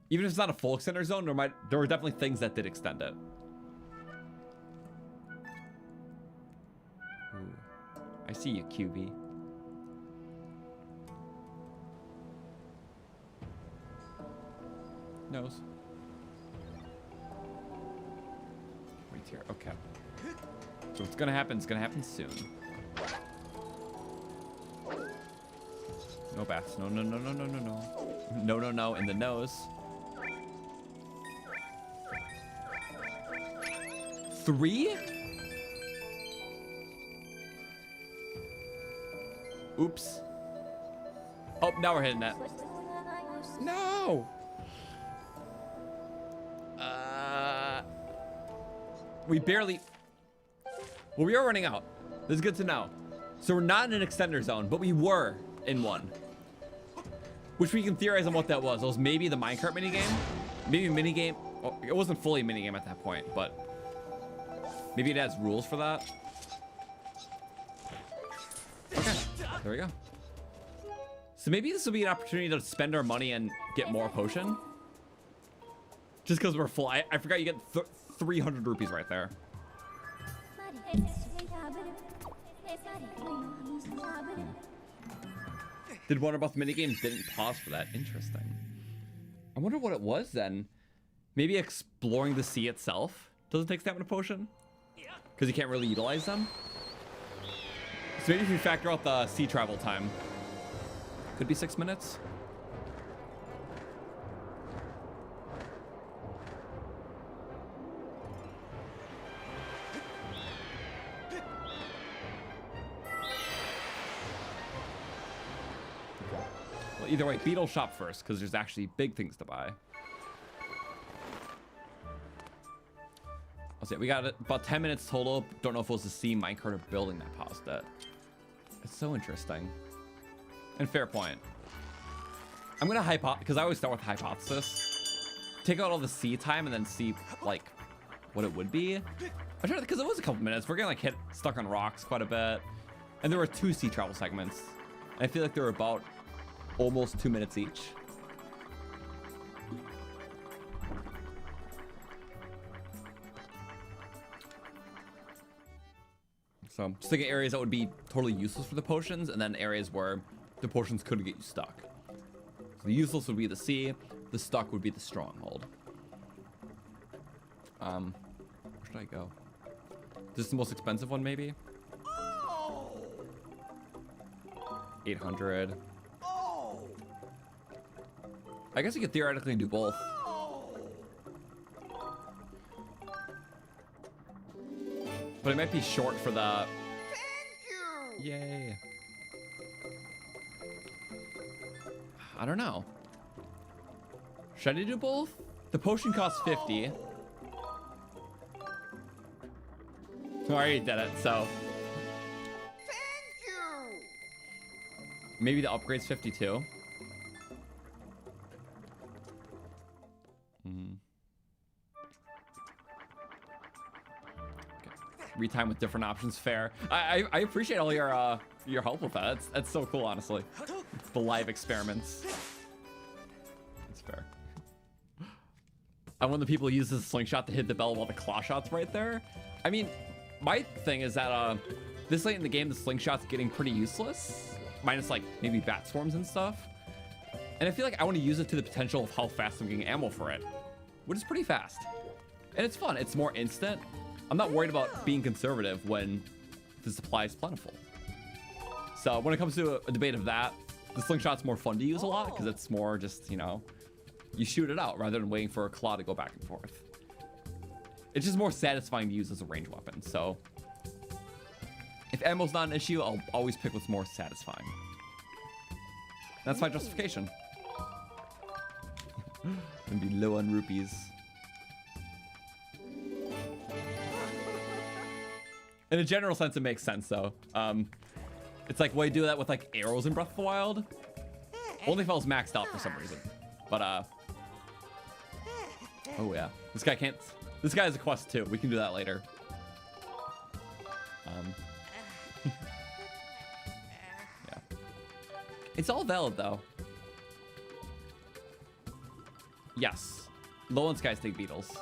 Even if it's not a full extender zone, there were definitely things that did extend it. Ooh. I see you, QB. Nose. Wait here. Okay. So what's gonna happen? It's gonna happen soon. No bats. No, no, no, no, no, no, no. No, no, no. In the nose. 3? Oops. Oh, now we're hitting that. No. We barely. Well, we are running out. This is good to know. So we're not in an extender zone, but we were in one. Which we can theorize on what that was. It was maybe the minecart minigame. Maybe a minigame. Oh, it wasn't fully a minigame at that point, but maybe it has rules for that. Okay, there we go. So maybe this will be an opportunity to spend our money and get more potion. Just because we're full. I forgot you get 300 rupees right there. Did wonder about the minigame, didn't pause for that. Interesting. I wonder what it was then. Maybe exploring the sea itself doesn't take stamina potion? Because you can't really utilize them? So maybe if you factor out the sea travel time. Could be 6 minutes. Either way, Beetle shop first, because there's actually big things to buy. I'll say we got about 10 minutes total. Don't know if it was the sea minecart or building that paused it. It's so interesting. And fair point. I'm gonna because I always start with hypothesis. Take out all the sea time and then see like what it would be. I'm trying because it was a couple minutes. We're getting like stuck on rocks quite a bit, and there were 2 sea travel segments. And I feel like they were about almost 2 minutes each. So just thinking areas that would be totally useless for the potions, and then areas where the potions couldn't get you stuck. So the useless would be the sea, the stuck would be the stronghold. Where should I go? This is the most expensive one, maybe? 800. I guess you could theoretically do both. But it might be short for the... Thank you! Yay. I don't know. Should I do both? The potion costs 50. I already did it, so... Thank you! Maybe the upgrade's 52. Retime with different options, fair. I appreciate all your help with that. That's so cool, honestly. The live experiments. That's fair. I'm one of the people who uses the slingshot to hit the bell while the claw shot's right there. I mean, my thing is that this late in the game, the slingshot's getting pretty useless, minus like maybe bat swarms and stuff. And I feel like I want to use it to the potential of how fast I'm getting ammo for it, which is pretty fast. And it's fun. It's more instant. I'm not worried about being conservative when the supply is plentiful. So when it comes to a debate of that, the slingshot's more fun to use a lot because it's more just, you know, you shoot it out rather than waiting for a claw to go back and forth. It's just more satisfying to use as a ranged weapon. So if ammo's not an issue, I'll always pick what's more satisfying. That's my justification. Gonna be low on rupees. In a general sense, it makes sense, though. It's like, why you do that with, like, arrows in Breath of the Wild? Only if I was maxed out for some reason. But, oh, yeah. This guy can't... This guy has a quest, too. We can do that later. Yeah. It's all valid, though. Yes. Lowland skies take beetles.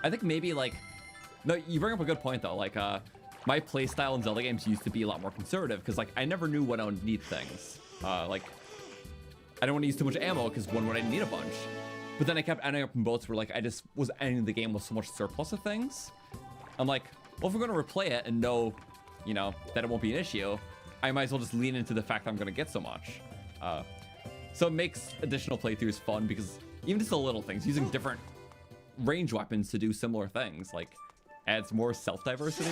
I think maybe like, no, you bring up a good point though. Like, my playstyle in Zelda games used to be a lot more conservative because like I never knew when I would need things. Like, I don't want to use too much ammo because when would I need a bunch? But then I kept ending up in boats where like I just was ending the game with so much surplus of things. I'm like, well, if we're gonna replay it and know, you know, that it won't be an issue, I might as well just lean into the fact that I'm gonna get so much. So it makes additional playthroughs fun because even just the little things, using different range weapons to do similar things, like adds more self-diversity.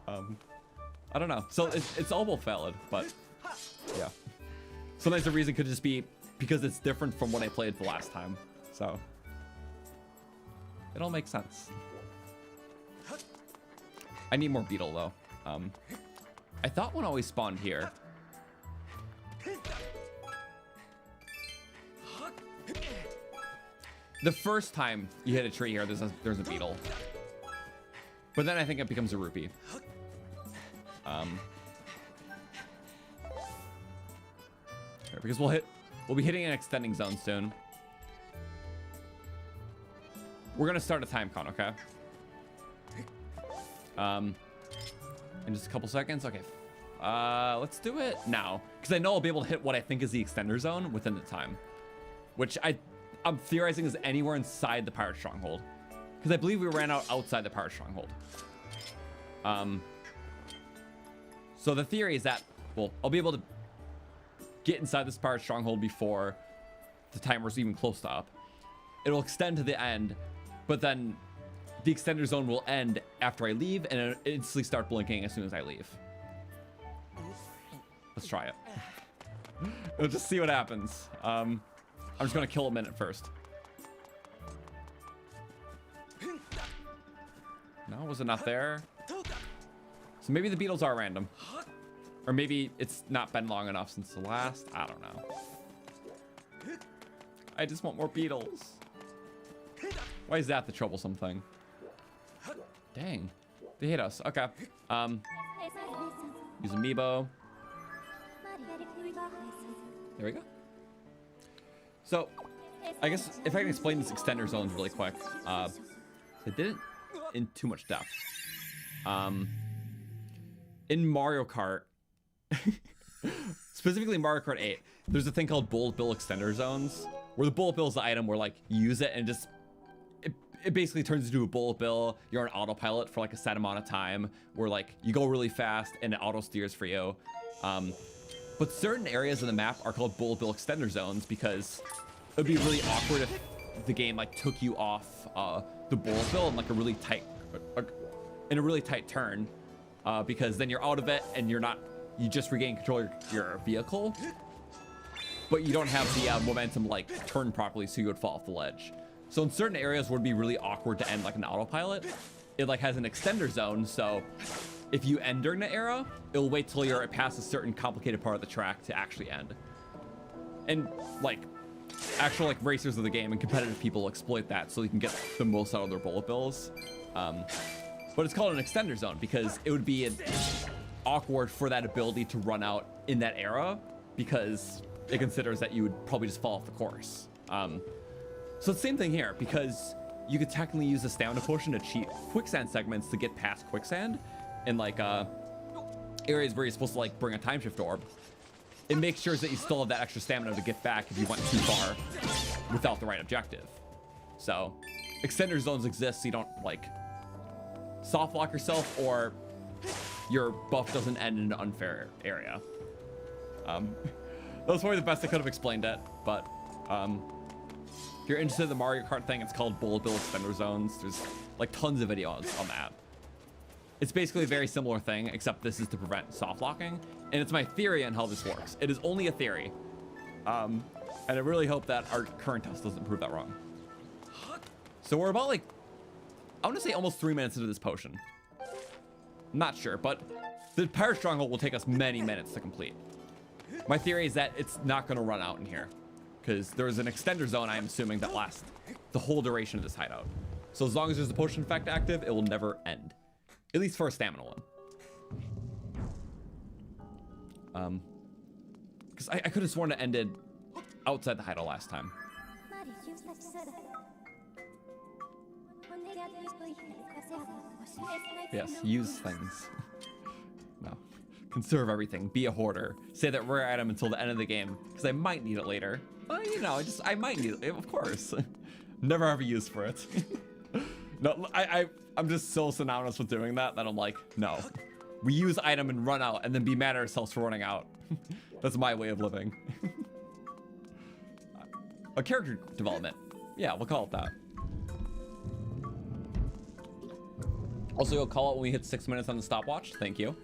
I don't know. So it's all both valid, but yeah. Sometimes the reason could just be because it's different from what I played the last time. So it all makes sense. I need more beetle though. I thought one always spawned here. The first time you hit a tree here, there's a beetle. But then I think it becomes a rupee. Because we'll be hitting an extending zone soon. We're gonna start a time count, okay? In just a couple seconds. Okay. Let's do it now. Because I know I'll be able to hit what I think is the extender zone within the time. Which I'm theorizing is anywhere inside the pirate stronghold. Because I believe we ran out outside the pirate stronghold. So the theory is that, well, I'll be able to get inside this pirate stronghold before the timer's even close to up. It'll extend to the end, but then the extender zone will end after I leave and it'll instantly start blinking as soon as I leave. Let's try it. We'll just see what happens. I'm just gonna kill a minute first. No, was it not there? So maybe the beetles are random. Or maybe it's not been long enough since the last. I don't know. I just want more beetles. Why is that the troublesome thing? Dang. They hate us. Okay. Use amiibo. There we go. So, I guess if I can explain these extender zones really quick. I didn't in too much depth. In Mario Kart, specifically Mario Kart 8, there's a thing called bullet bill extender zones, where the bullet bill is the item where like you use it and just it basically turns into a bullet bill. You're on autopilot for like a set amount of time, where like you go really fast and it auto steers for you. But certain areas of the map are called bullet bill extender zones because it would be really awkward if the game like took you off the bullet bill in like a really tight turn, because then you're out of it and you just regain control of your vehicle, but you don't have the momentum like turn properly, so you would fall off the ledge. So in certain areas where it'd be really awkward to end like an autopilot, it like has an extender zone, so if you end during the era, it'll wait till you're past a certain complicated part of the track to actually end. And like actual like racers of the game and competitive people exploit that so you can get the most out of their bullet bills. But it's called an extender zone because it would be awkward for that ability to run out in that era because it considers that you would probably just fall off the course. So the same thing here, because you could technically use the stamina potion to cheat quicksand segments to get past quicksand in like areas where you're supposed to like bring a time shift orb. It makes sure that you still have that extra stamina to get back if you went too far without the right objective. So extender zones exist so you don't like soft lock yourself or your buff doesn't end in an unfair area. That was probably the best I could have explained it, but if you're interested in the Mario Kart thing, it's called bullet bill extender zones. There's like tons of videos on that. It's basically a very similar thing, except this is to prevent soft locking, and it's my theory on how this works. It is only a theory, and I really hope that our current test doesn't prove that wrong. So we're about like, I want to say almost 3 minutes into this potion. I'm not sure, but the pirate stronghold will take us many minutes to complete. My theory is that it's not going to run out in here, because there is an extender zone, I'm assuming, that lasts the whole duration of this hideout. So as long as there's a potion effect active, it will never end. At least for a stamina one. Because I could have sworn it ended outside the hideout last time. Yes, use things. No. Conserve everything. Be a hoarder. Save that rare item until the end of the game, because I might need it later. Well, you know, I might need it, of course. Never have a use for it. No, I'm just so synonymous with doing that I'm like, no. We use item and run out and then be mad at ourselves for running out. That's my way of living. A character development. Yeah, we'll call it that. Also, you'll call it when we hit 6 minutes on the stopwatch. Thank you.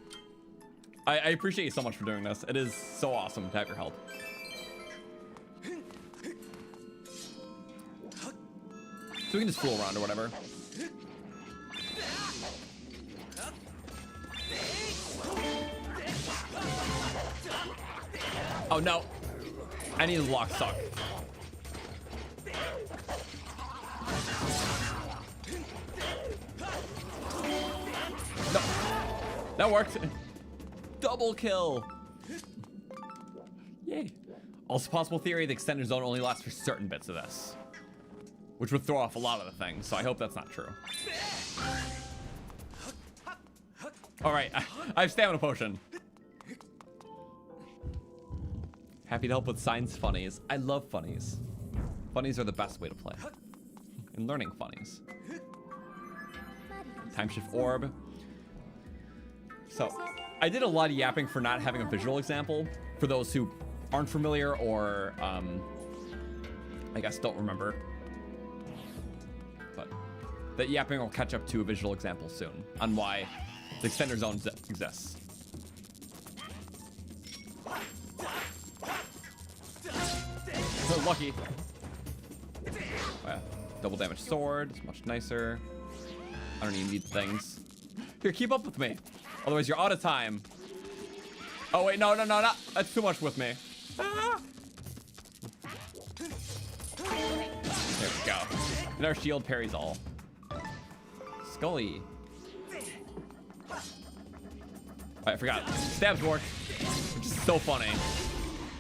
I appreciate you so much for doing this. It is so awesome to have your help. So we can just fool around or whatever. Oh no, I need to lock suck. No, that worked. Double kill. Yay. Also possible theory, the extender zone only lasts for certain bits of this, which would throw off a lot of the things, so I hope that's not true. All right, I have stamina potion. Happy to help with science funnies. I love funnies. Funnies are the best way to play. And learning funnies. Time shift orb. So, I did a lot of yapping for not having a visual example. For those who aren't familiar or, I guess don't remember. But that yapping will catch up to a visual example soon on why the extender zone exists. So lucky. Oh, yeah. Double damage sword. It's much nicer. I don't even need things. Here, keep up with me. Otherwise, you're out of time. Oh, wait. No. That's too much with me. Ah. There we go. And our shield parries all. Scully. Oh, I forgot. Stabs work, which is so funny.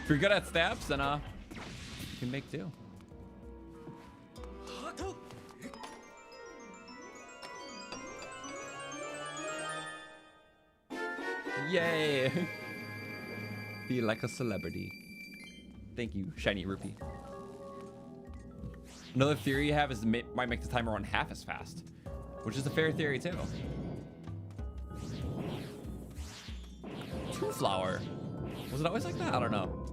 If you're good at stabs, then you can make do. Yay! Feel like a celebrity. Thank you, shiny rupee. Another theory you have is might make the timer run half as fast, which is a fair theory too. Two flower. Was it always like that? I don't know.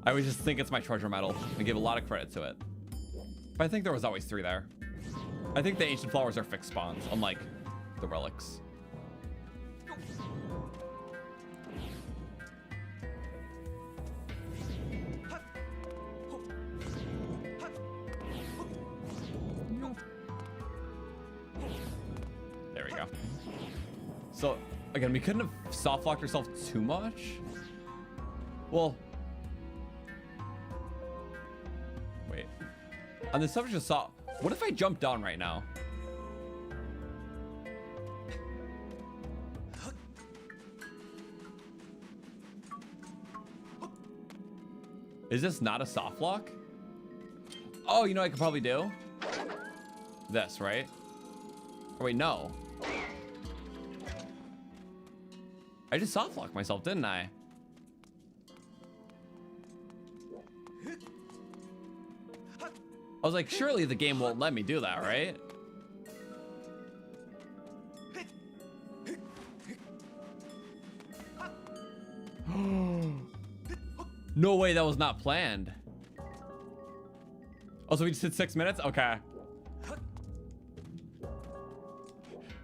I always just think it's my treasure medal and give a lot of credit to it. But I think there was always 3 there. I think the ancient flowers are fixed spawns, unlike the relics. There we go. So, again, we couldn't have soft locked ourselves too much. Well, wait. On the subject of soft, what if I jump down right now? Is this not a soft lock? Oh, you know what I could probably do? This, right? Oh, wait, no. I just soft locked myself, didn't I? I was like, surely the game won't let me do that, right? No way, that was not planned. Oh, so we just hit 6 minutes? Okay.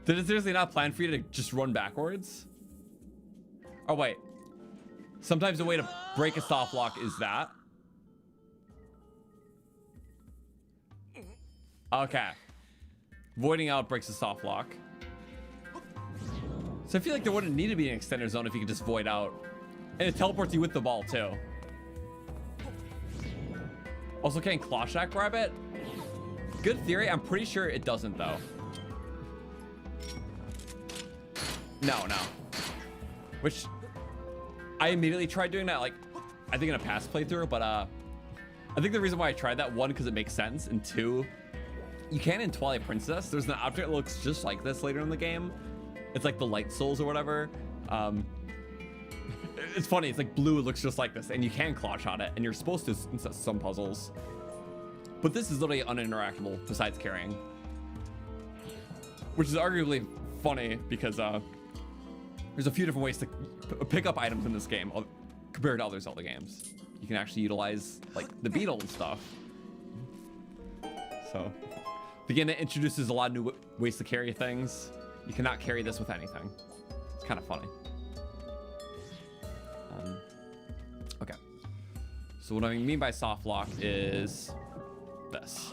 Did it seriously not plan for you to just run backwards? Oh, wait. Sometimes the way to break a soft lock is that. Okay. Voiding out breaks a soft lock. So I feel like there wouldn't need to be an extended zone if you could just void out. And it teleports you with the ball, too. Also, can Claw Shack grab it? Good theory. I'm pretty sure it doesn't, though. No. Which I immediately tried doing that, like, I think in a past playthrough, but I think the reason why I tried that, 1, because it makes sense, and 2, you can in Twilight Princess. There's an object that looks just like this later in the game. It's like the Light Souls or whatever. It's funny, it's like blue, it looks just like this, and you can claw shot it, and you're supposed to in some puzzles. But this is literally uninteractable besides carrying. Which is arguably funny because there's a few different ways to pick up items in this game compared to other Zelda games. You can actually utilize like the beetle and stuff. So the game that introduces a lot of new ways to carry things. You cannot carry this with anything. It's kind of funny. Okay. So what I mean by soft lock is this.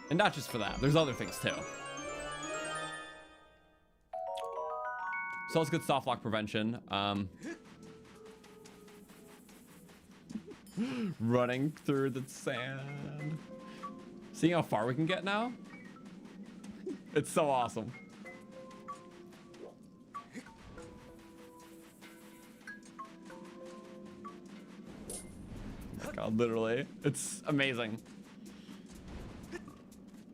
And not just for that, there's other things too. So let's get soft lock prevention. Running through the sand. Seeing how far we can get now? It's so awesome. Oh my God, literally. It's amazing.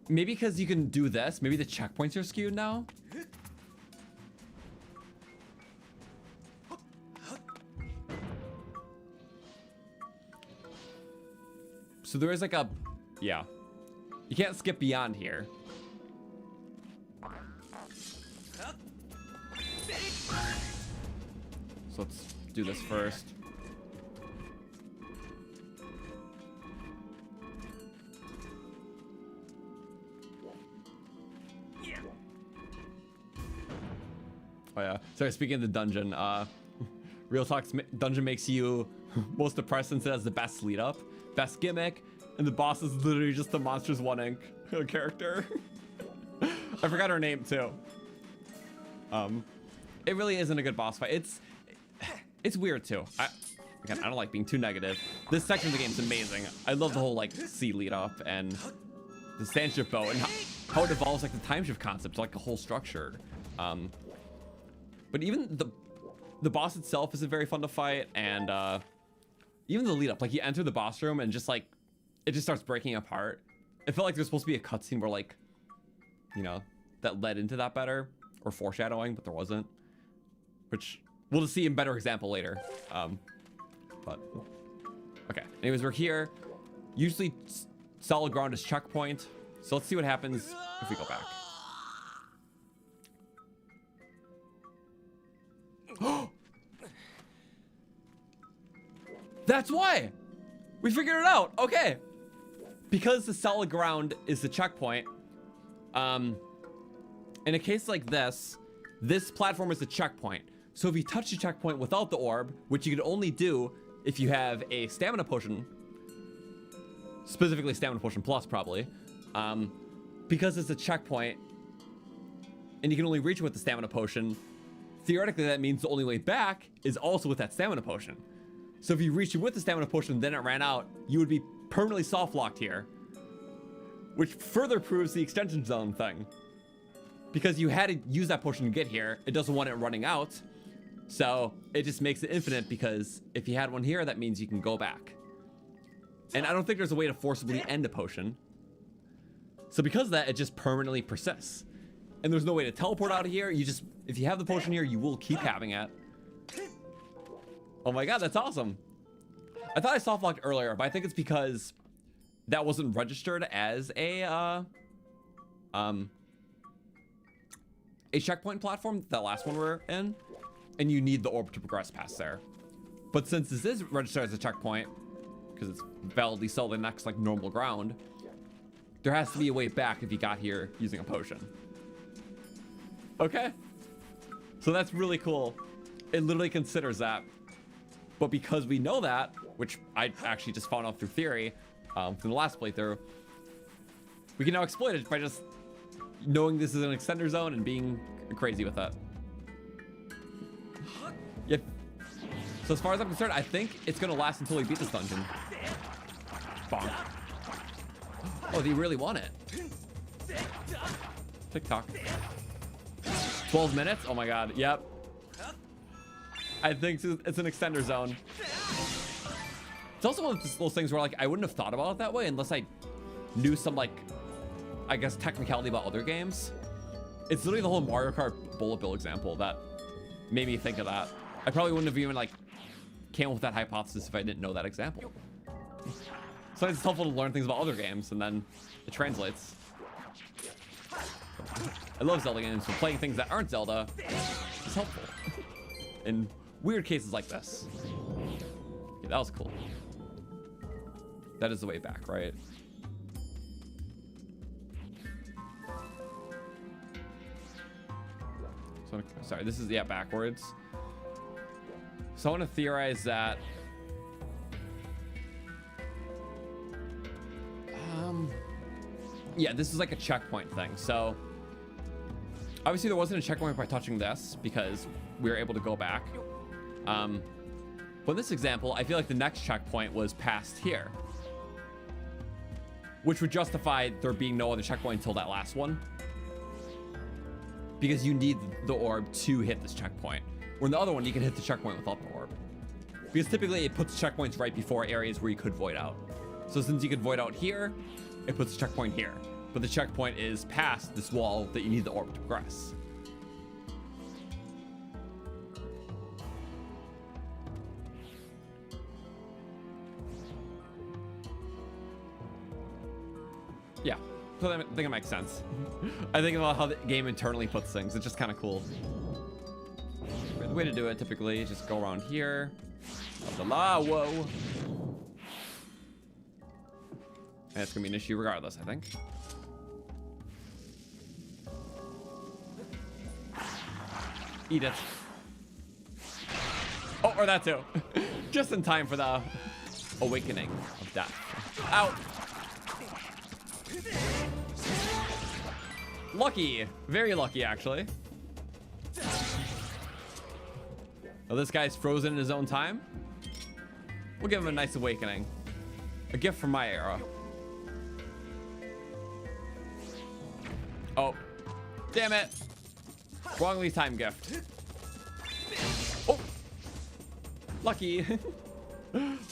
Maybe because you can do this, maybe the checkpoints are skewed now. So there is like a, yeah. You can't skip beyond here. So let's do this first. Oh yeah. Sorry, speaking of the dungeon, Real Talk's dungeon makes you most depressed since it has the best lead up, best gimmick, and the boss is literally just the Monsters 1 Inc. character. I forgot her name too. It really isn't a good boss fight. It's weird too. again, I don't like being too negative. This section of the game is amazing. I love the whole like sea lead up and the sand ship boat and how it evolves like the time shift concept, like a whole structure. But even the boss itself isn't very fun to fight, and even the lead up, like you enter the boss room and just like it just starts breaking apart. It felt like there's supposed to be a cutscene where like, you know, that led into that better, or foreshadowing, but there wasn't, which we'll just see in better example later. But okay, anyways, we're here. Usually solid ground is checkpoint, so let's see what happens if we go back. That's why we figured it out. Okay, because the solid ground is the checkpoint. In a case like this platform is the checkpoint. So if you touch the checkpoint without the orb, which you can only do if you have a stamina potion, specifically stamina potion plus probably, because it's a checkpoint and you can only reach it with the stamina potion, theoretically that means the only way back is also with that stamina potion. So if you reach it with the stamina potion, then it ran out, you would be permanently soft locked here, which further proves the extension zone thing. Because you had to use that potion to get here, it doesn't want it running out, so it just makes it infinite, because if you had one here, that means you can go back. And I don't think there's a way to forcibly end a potion. So because of that, it just permanently persists. And there's no way to teleport out of here. You just, if you have the potion here, you will keep having it. Oh my god, that's awesome. I thought I soft locked earlier, but I think it's because that wasn't registered as a checkpoint platform, that last one we're in, and you need the orb to progress past there. But since this is registered as a checkpoint, because it's validly so the next like normal ground, there has to be a way back if you got here using a potion. Okay, so that's really cool. It literally considers that. But because we know that, which I actually just found out through theory from the last playthrough, we can now exploit it by just knowing this is an extender zone and being crazy with that. Yep. So as far as I'm concerned, I think it's gonna last until we beat this dungeon. Bonk. Oh, they really want it. TikTok. 12 minutes? Oh my god, yep. I think it's an extender zone. It's also one of those things where like I wouldn't have thought about it that way unless I knew some like, I guess, technicality about other games. It's literally the whole Mario Kart bullet bill example that made me think of that. I probably wouldn't have even like came up with that hypothesis if I didn't know that example. So it's helpful to learn things about other games and then it translates. I love Zelda games, so playing things that aren't Zelda is helpful in weird cases like this. Yeah, that was cool. That is the way back, right? So, sorry, this is, yeah, backwards. So I want to theorize that yeah, this is like a checkpoint thing. So obviously there wasn't a checkpoint by touching this because we were able to go back. But in this example, I feel like the next checkpoint was past here, which would justify there being no other checkpoint until that last one, because you need the orb to hit this checkpoint. Or in the other one, you can hit the checkpoint without the orb, because typically it puts checkpoints right before areas where you could void out. So since you could void out here, it puts a checkpoint here, but the checkpoint is past this wall that you need the orb to progress. Yeah, so I think it makes sense. I think about how the game internally puts things. It's just kind of cool. The way to do it typically is just go around here. Whoa. And it's gonna be an issue regardless, I think. Eat it. Oh, or that too. Just in time for the awakening of death. Ow. Lucky. Very lucky, actually. Oh, this guy's frozen in his own time. We'll give him a nice awakening. A gift from my era. Oh, damn it. Wrongly timed gift. Oh, lucky.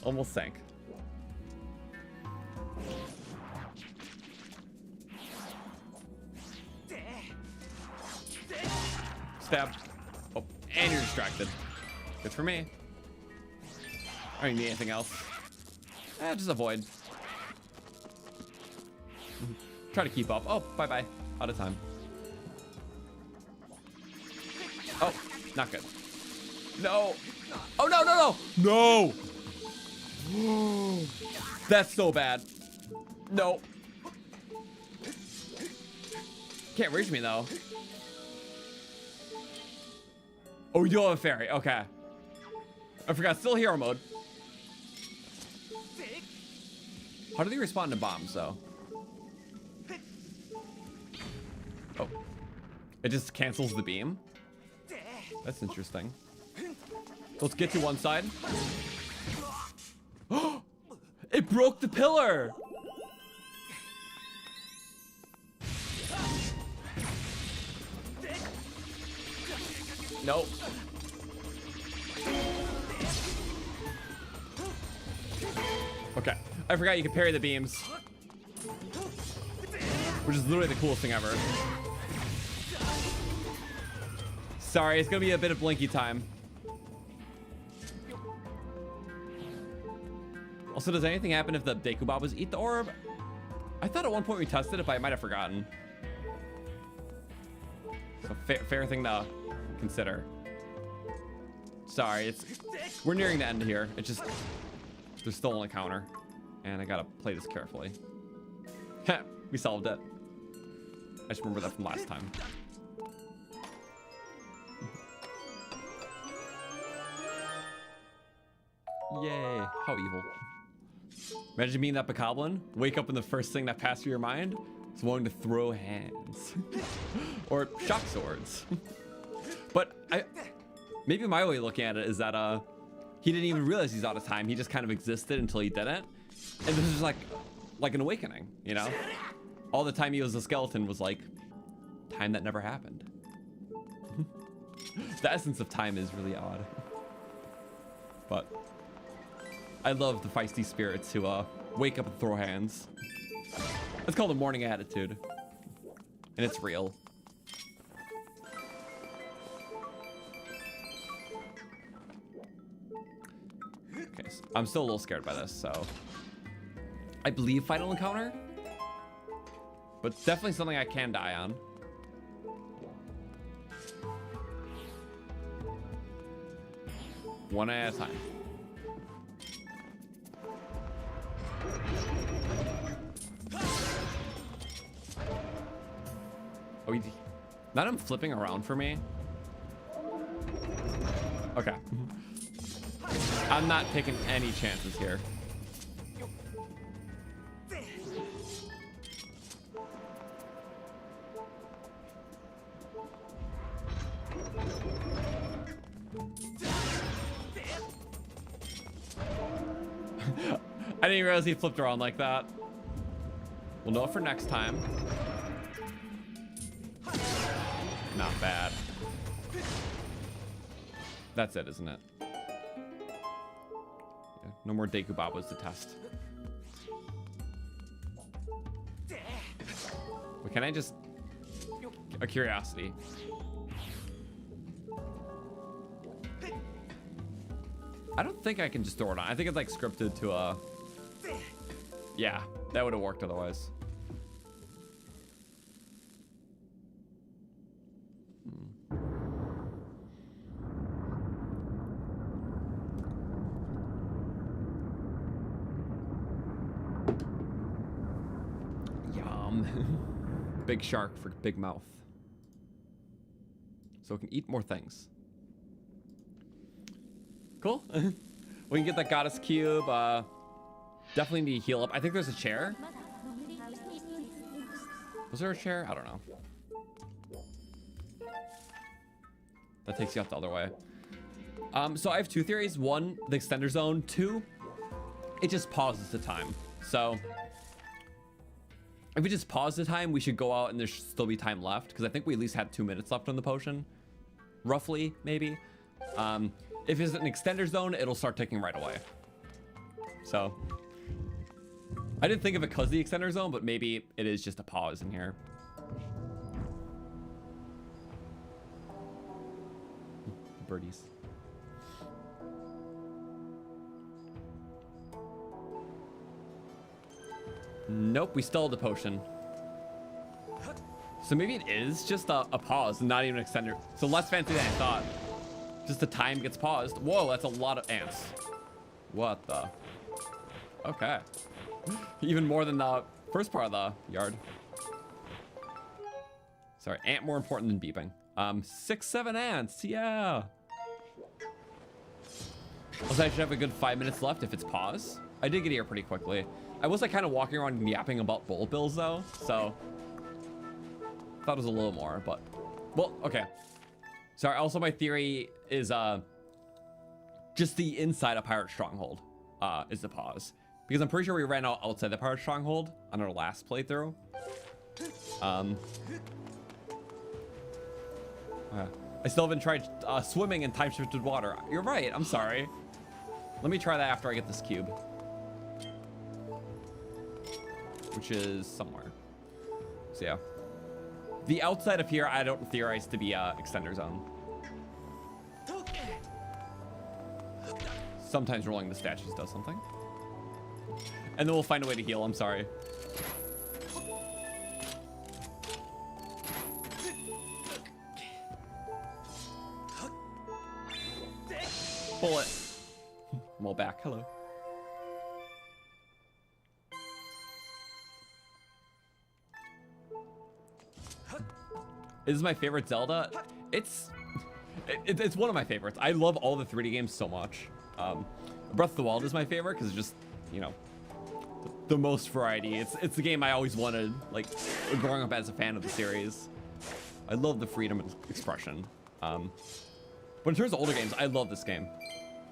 Almost sank. Stab. Oh, and you're distracted. Good for me. I don't need anything else. Just avoid. Try to keep up. Oh, bye-bye. Out of time. Oh, not good. No. Oh, no, no, no. No. That's so bad. No. Can't reach me, though. Oh, you have a fairy. Okay. I forgot. Still hero mode. How do they respond to bombs, though? Oh. It just cancels the beam? That's interesting. Let's get to one side. It broke the pillar! Nope. Okay. I forgot you could parry the beams. Which is literally the coolest thing ever. Sorry, it's gonna be a bit of blinky time. Also, does anything happen if the Dekubabas eat the orb? I thought at one point we tested it, but I might have forgotten. So fair thing to consider. Sorry, we're nearing the end here. It's just there's still an encounter, and I gotta play this carefully. We solved it. I just remember that from last time. Yay! How evil. Imagine being that bokoblin, wake up and the first thing that passed through your mind is wanting to throw hands. Or shock swords. But maybe my way of looking at it is that he didn't even realize he's out of time. He just kind of existed until he didn't. And this is like an awakening, you know? All the time he was a skeleton was like time that never happened. The essence of time is really odd. But I love the feisty spirits who wake up and throw hands. It's called a morning attitude. And it's real. Okay, so I'm still a little scared by this, so I believe final encounter, but definitely something I can die on. One at a time. Oh, not him flipping around for me. Okay. I'm not taking any chances here. I didn't realize he flipped around like that. We'll know it for next time. Not bad. That's it, isn't it? Yeah, no more Dekubabas to test. But can I just... A curiosity. I don't think I can just throw it on. I think it's like scripted to a... Yeah, that would have worked otherwise. Yum. Big shark for big mouth. So it can eat more things. Cool. We can get that goddess cube. Definitely need to heal up. I think there's a chair. Was there a chair? I don't know. That takes you out the other way. So I have two theories. One, the extender zone. Two, it just pauses the time. So if we just pause the time, we should go out and there should still be time left, because I think we at least had 2 minutes left on the potion, roughly, maybe. If it's an extender zone, it'll start ticking right away. So I didn't think of it because of the extender zone, but maybe it is just a pause in here. Birdies. Nope, we still have the potion. So maybe it is just a pause, not even an extender. So less fancy than I thought. Just the time gets paused. Whoa, that's a lot of ants. What the? Okay. Even more than the first part of the yard. Sorry, ant more important than beeping. 6, 7 ants, yeah. Also, I should have a good 5 minutes left if it's pause. I did get here pretty quickly. I was like kind of walking around yapping about bullet bills though, so thought it was a little more, but well, okay. Sorry. Also, my theory is just the inside of Pirate Stronghold is the pause, because I'm pretty sure we ran out outside the Pirate Stronghold on our last playthrough. I still haven't tried swimming in time shifted water. You're right. I'm sorry. Let me try that after I get this cube, which is somewhere. So yeah, the outside of here I don't theorize to be extender zone. Sometimes rolling the statues does something, and then we'll find a way to heal. I'm sorry. Bullet. I'm all back. Hello. This is my favorite Zelda. It's one of my favorites. I love all the 3D games so much. Breath of the Wild is my favorite because it's just, you know, the most variety. It's the game I always wanted, like, growing up as a fan of the series. I love the freedom of expression. But in terms of older games, I love this game.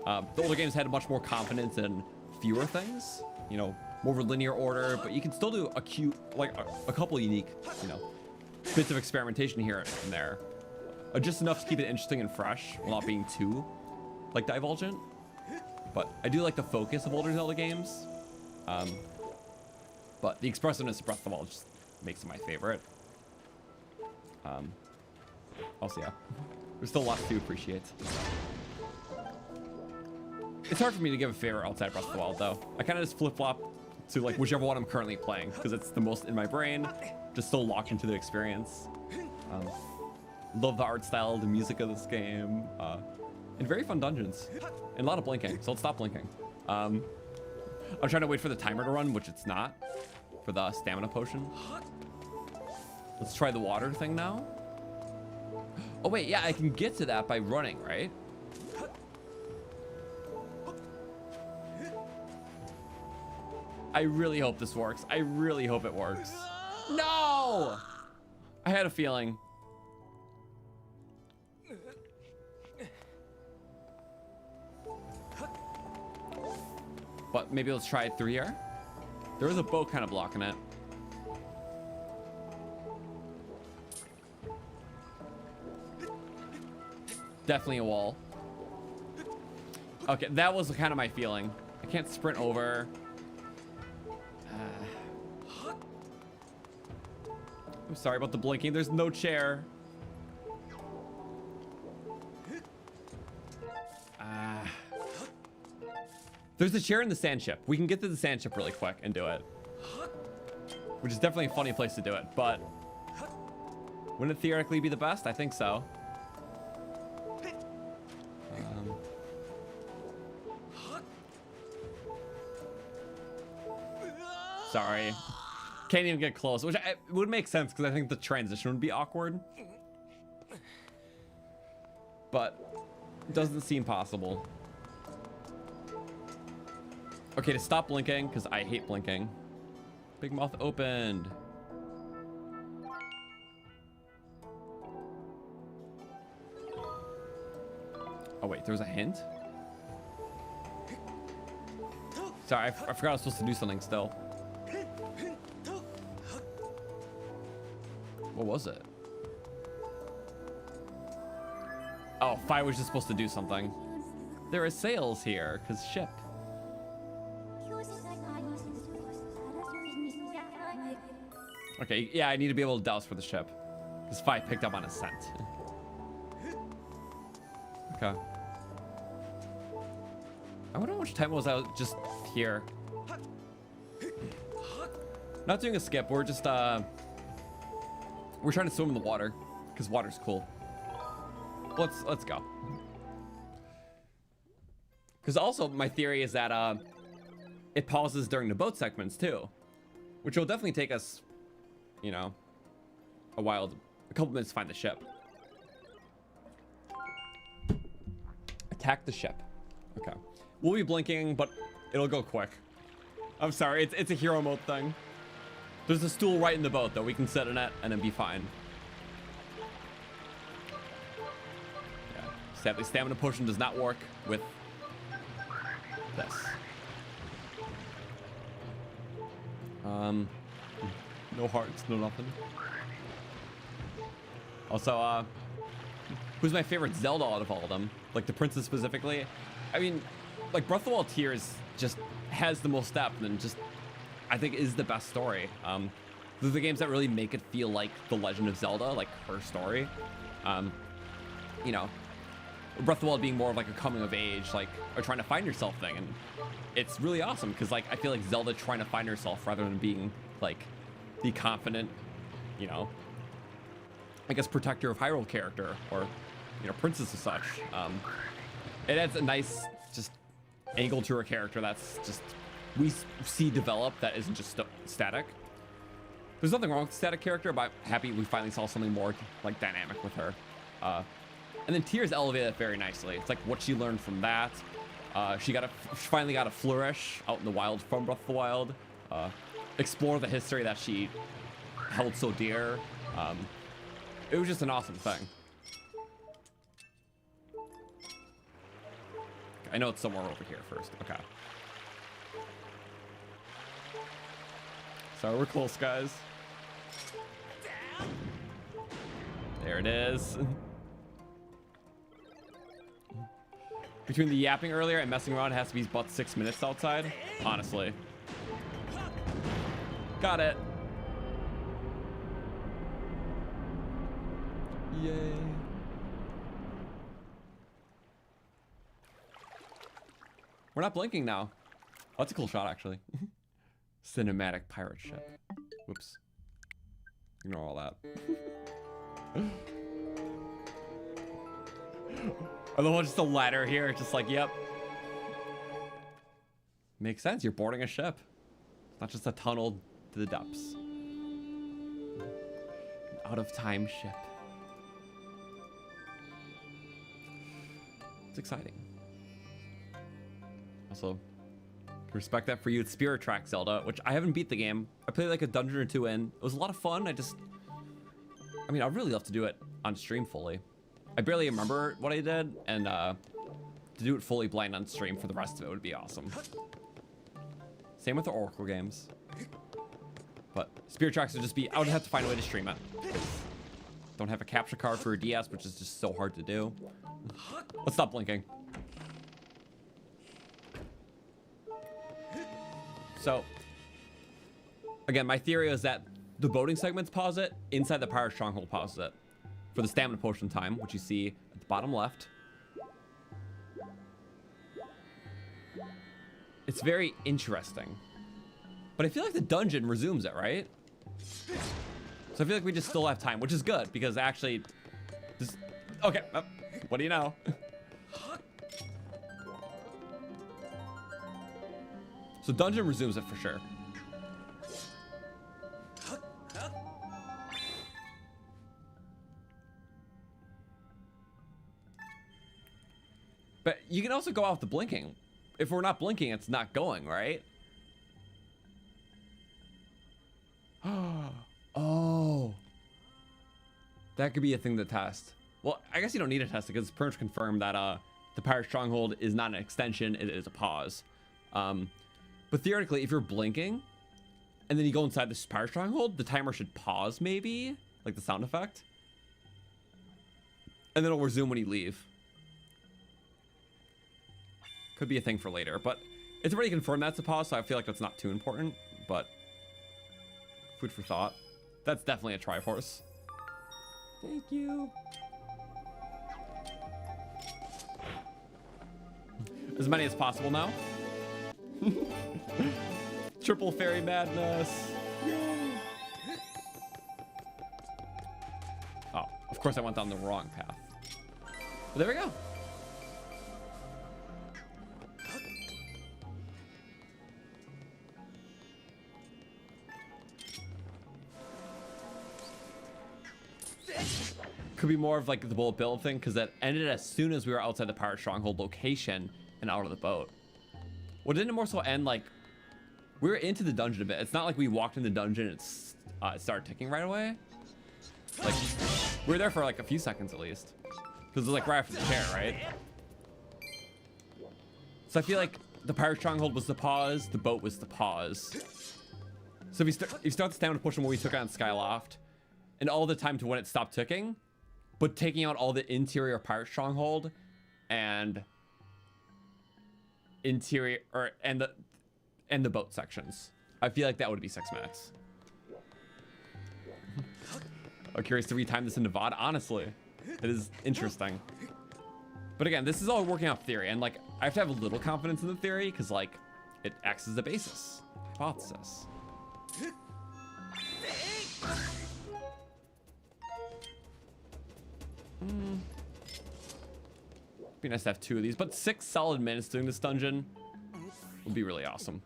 The older games had much more confidence in fewer things, you know, more of a linear order, but you can still do a couple unique, you know, bits of experimentation here and there. Just enough to keep it interesting and fresh while not being too, like, divulgent. But I do like the focus of older Zelda games. But the expressiveness of Breath of the Wild just makes it my favorite. Also, yeah, there's still lots to appreciate. It's hard for me to give a favorite outside Breath of the Wild, though. I kind of just flip-flop to, like, whichever one I'm currently playing, because it's the most in my brain, just so locked into the experience. Love the art style, the music of this game, and very fun dungeons, and a lot of blinking, so let's stop blinking. I'm trying to wait for the timer to run, which it's not, for the stamina potion. Let's try the water thing now. Oh wait, yeah, I can get to that by running, right? I really hope this works. I really hope it works. No! I had a feeling. But maybe let's try it through here. There was a boat kind of blocking it. Definitely a wall. Okay, that was kind of my feeling. I can't sprint over. I'm sorry about the blinking. There's no chair. There's a chair in the sand ship. We can get to the sand ship really quick and do it. Which is definitely a funny place to do it, but wouldn't it theoretically be the best? I think so. Sorry. Can't even get close, which would make sense because I think the transition would be awkward. But it doesn't seem possible. Okay, to stop blinking, because I hate blinking. Big mouth opened. Oh wait, there's a hint? Sorry, I forgot I was supposed to do something still. What was it? Oh, Fi was just supposed to do something. There are sails here, because ship. Okay, yeah, I need to be able to douse for the ship. Because Fi picked up on a scent. Okay. I wonder how much time was I just here. Not doing a skip, we're just we're trying to swim in the water because water's cool. Let's go. Because also my theory is that it pauses during the boat segments too, which will definitely take us, you know, a couple minutes to find the ship. Attack the ship. Okay. We'll be blinking, but it'll go quick. I'm sorry, it's a hero mode thing. There's a stool right in the boat though. We can sit in it and then be fine. Yeah. Sadly, stamina potion does not work with this. No hearts, no nothing. Also, who's my favorite Zelda out of all of them? Like the princess specifically? I mean, like Breath of the Wild Tears just has the most depth and just, I think, is the best story. Those are the games that really make it feel like The Legend of Zelda, like her story. You know, Breath of the Wild being more of like a coming of age, like, or trying to find yourself thing. And it's really awesome because, like, I feel like Zelda trying to find herself rather than being like the confident, you know, I guess protector of Hyrule character or, you know, princess as such. It adds a nice just angle to her character that's just we see develop that isn't just static. There's nothing wrong with the static character, but I'm happy we finally saw something more like dynamic with her. And then Tears elevated it very nicely. It's like what she learned from that. She finally got a flourish out in the wild from Breath of the Wild. Explore the history that she held so dear. It was just an awesome thing. I know it's somewhere over here first. Okay. So we're close, guys. There it is. Between the yapping earlier and messing around, it has to be about 6 minutes outside. Honestly. Got it. Yay. We're not blinking now. Oh, that's a cool shot, actually. Cinematic pirate ship. Whoops. Ignore all that. I love just the ladder here. Just like, yep. Makes sense. You're boarding a ship. It's not just a tunnel to the depths. An out of time ship. It's exciting. Also, respect that for you. It's Spirit Track Zelda, which I haven't beat the game. I played like a dungeon or two in. It was a lot of fun. I mean, I'd really love to do it on stream fully. I barely remember what I did, and to do it fully blind on stream for the rest of it would be awesome. Same with the Oracle games. But Spirit Tracks would just be, I would have to find a way to stream it. Don't have a capture card for a DS, which is just so hard to do. Let's stop blinking. So, again, my theory is that the boating segments pause it, inside the pirate stronghold pauses it. For the stamina potion time, which you see at the bottom left. It's very interesting. But I feel like the dungeon resumes it, right? So I feel like we just still have time, which is good, because actually... Okay, what do you know? So dungeon resumes it for sure. But you can also go out the blinking. If we're not blinking, it's not going, right? Oh. That could be a thing to test. Well, I guess you don't need to test it because it's pretty much confirmed that the Pirate Stronghold is not an extension, it is a pause. But theoretically, if you're blinking and then you go inside this pirate stronghold, the timer should pause maybe, like the sound effect. And then it'll resume when you leave. Could be a thing for later, but it's already confirmed that's a pause, so I feel like that's not too important, but food for thought. That's definitely a Triforce. Thank you. As many as possible now. Triple fairy madness. Yay. Oh, of course I went down the wrong path. But there we go. Could be more of like the bullet bill thing, because that ended as soon as we were outside the pirate stronghold location and out of the boat. Well, didn't it more so end like we were into the dungeon a bit? It's not like we walked in the dungeon and it started ticking right away. Like we were there for like a few seconds at least, because it was like right after the chair, right? So I feel like the pirate stronghold was the pause, the boat was the pause. So if you start the stamina push when we took on Skyloft, and all the time to when it stopped ticking, but taking out all the interior pirate stronghold and interior and the boat sections, I feel like that would be 6 minutes. I'm curious to retime this into VOD. Honestly, it is interesting. But again, this is all working off theory, and like I have to have a little confidence in the theory because like it acts as the basis, hypothesis. Be nice to have 2 of these, but 6 solid minutes doing this dungeon would be really awesome.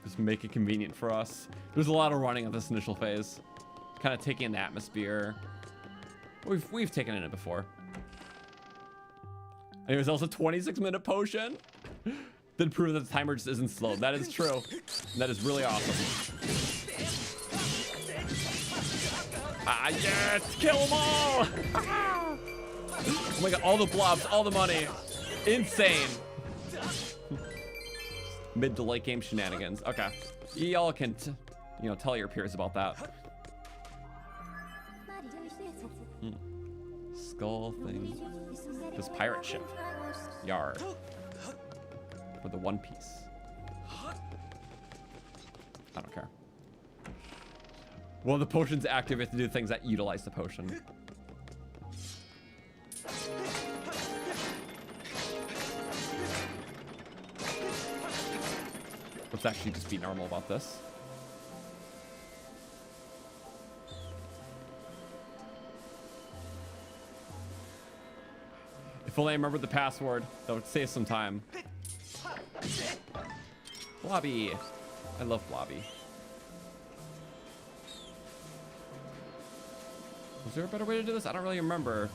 Just make it convenient for us. There's a lot of running at this initial phase, kind of taking in the atmosphere. We've taken in it before. And there's also a 26-minute potion. Did prove that the timer just isn't slow. That is true. And that is really awesome. Ah, yes! Kill them all! Oh my god, all the blobs, all the money. Insane. Mid to late game shenanigans. Okay. Y'all can, you know, tell your peers about that. Skull thing. This pirate ship. Yard. For the One Piece. I don't care. Well, the potion's active, you have to do things that utilize the potion. Let's actually just be normal about this. If only I remembered the password, that would save some time. Blobby. I love Blobby. Was there a better way to do this? I don't really remember.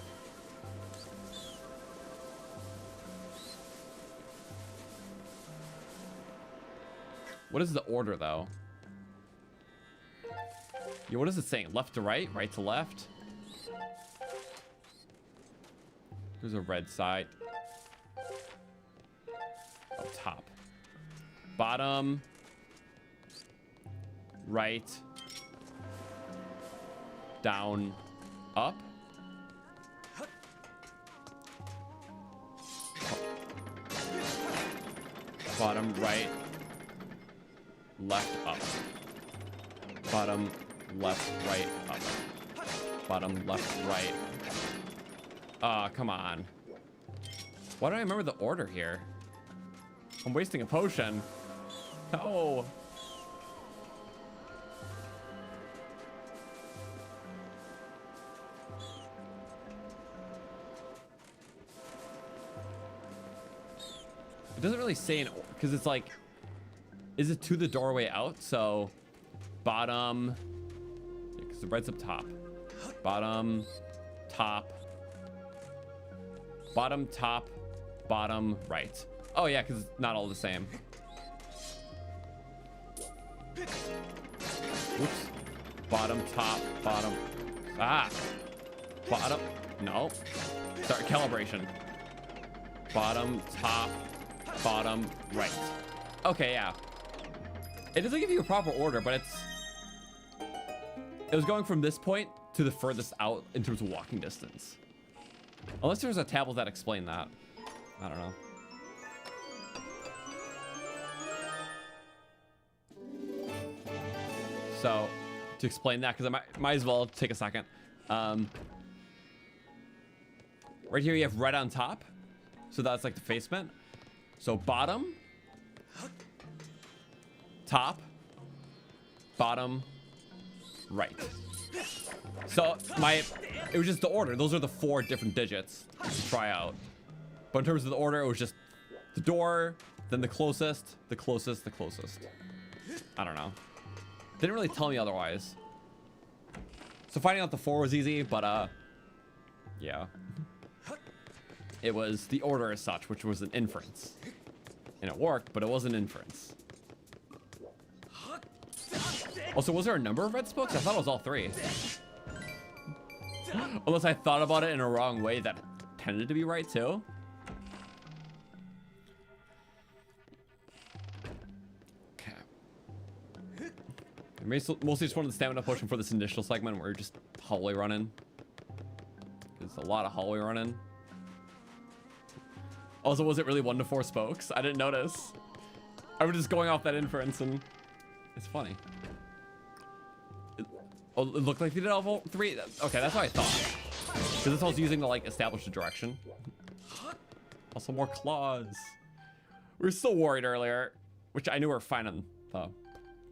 What is the order, though? Yeah, what is it saying? Left to right? Right to left? There's a red side. Up top. Bottom. Right. Down. Up. Bottom, right. Left, up. Bottom, left, right, up. Bottom, left, right. Come on. Why don't I remember the order here? I'm wasting a potion. No. It doesn't really say because it's like, is it to the doorway out? So bottom, because the red's up top. Bottom, top. Bottom, top, bottom, right. Oh yeah, because it's not all the same. Oops. Bottom, top, bottom. Ah. Bottom. No. Sorry, calibration. Bottom, top, bottom, right. Okay, yeah. It doesn't give you a proper order, but it was going from this point to the furthest out in terms of walking distance. Unless there's a tablet that explained that. I don't know. So, to explain that, because I might as well take a second. Right here you have red on top. So that's like the facement. So bottom, top, bottom, right. So it was just the order. Those are the 4 different digits to try out. But in terms of the order, it was just the door, then the closest, the closest, the closest. I don't know. Didn't really tell me otherwise. So finding out the 4 was easy, but yeah. It was the order as such, which was an inference. And it worked, but it was an inference. Also, was there a number of red spokes? I thought it was all 3. Unless I thought about it in a wrong way that tended to be right too. Okay. I mostly just wanted the stamina potion for this initial segment where you're just hallway running. There's a lot of hallway running. Also, was it really 1 to 4 spokes? I didn't notice. I was just going off that inference, and it's funny. It looked like they did all 3. Okay, that's what I thought. Because this was using to like establish the direction. Also, more claws. We were still worried earlier, which I knew we were fine on,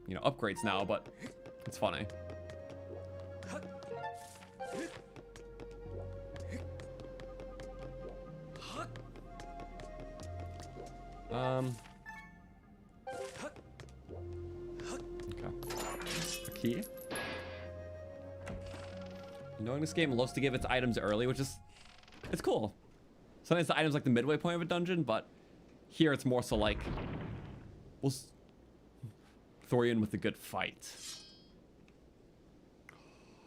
you know, upgrades now, but it's funny. Okay. A key. Knowing this game loves to give its items early, which is, it's cool. Sometimes the item's like the midway point of a dungeon, but here it's more so like, we'll throw you in with a good fight.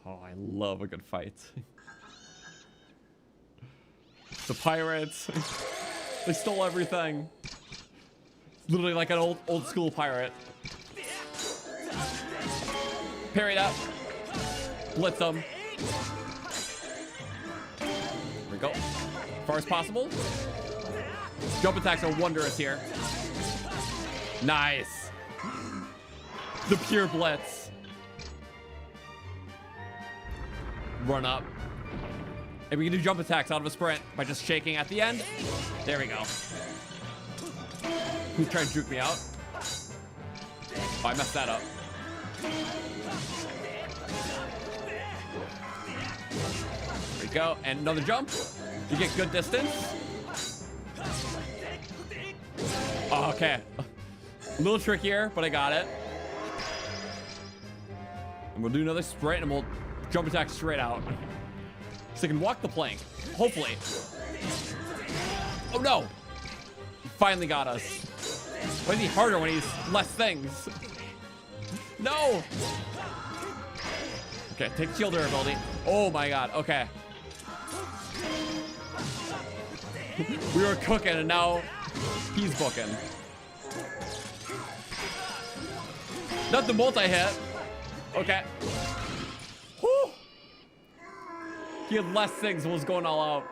Oh, I love a good fight. The pirates, they stole everything. Literally like an old school pirate. Parry up. Blitz them. There we go. As far as possible. Jump attacks are wondrous here. Nice. The pure blitz. Run up. And we can do jump attacks out of a sprint by just shaking at the end. There we go. Who's trying to juke me out? Oh, I messed that up. There we go. And another jump. You get good distance. Oh, okay. A little trickier, but I got it. And we'll do another sprint and we'll jump attack straight out. So I can walk the plank. Hopefully. Oh no! He finally got us. Why is he harder when he's less things? No! Okay, take shield durability. Oh my god, okay. We were cooking and now he's booking. Not the multi-hit. Okay. Whew. He had less things and was going all out.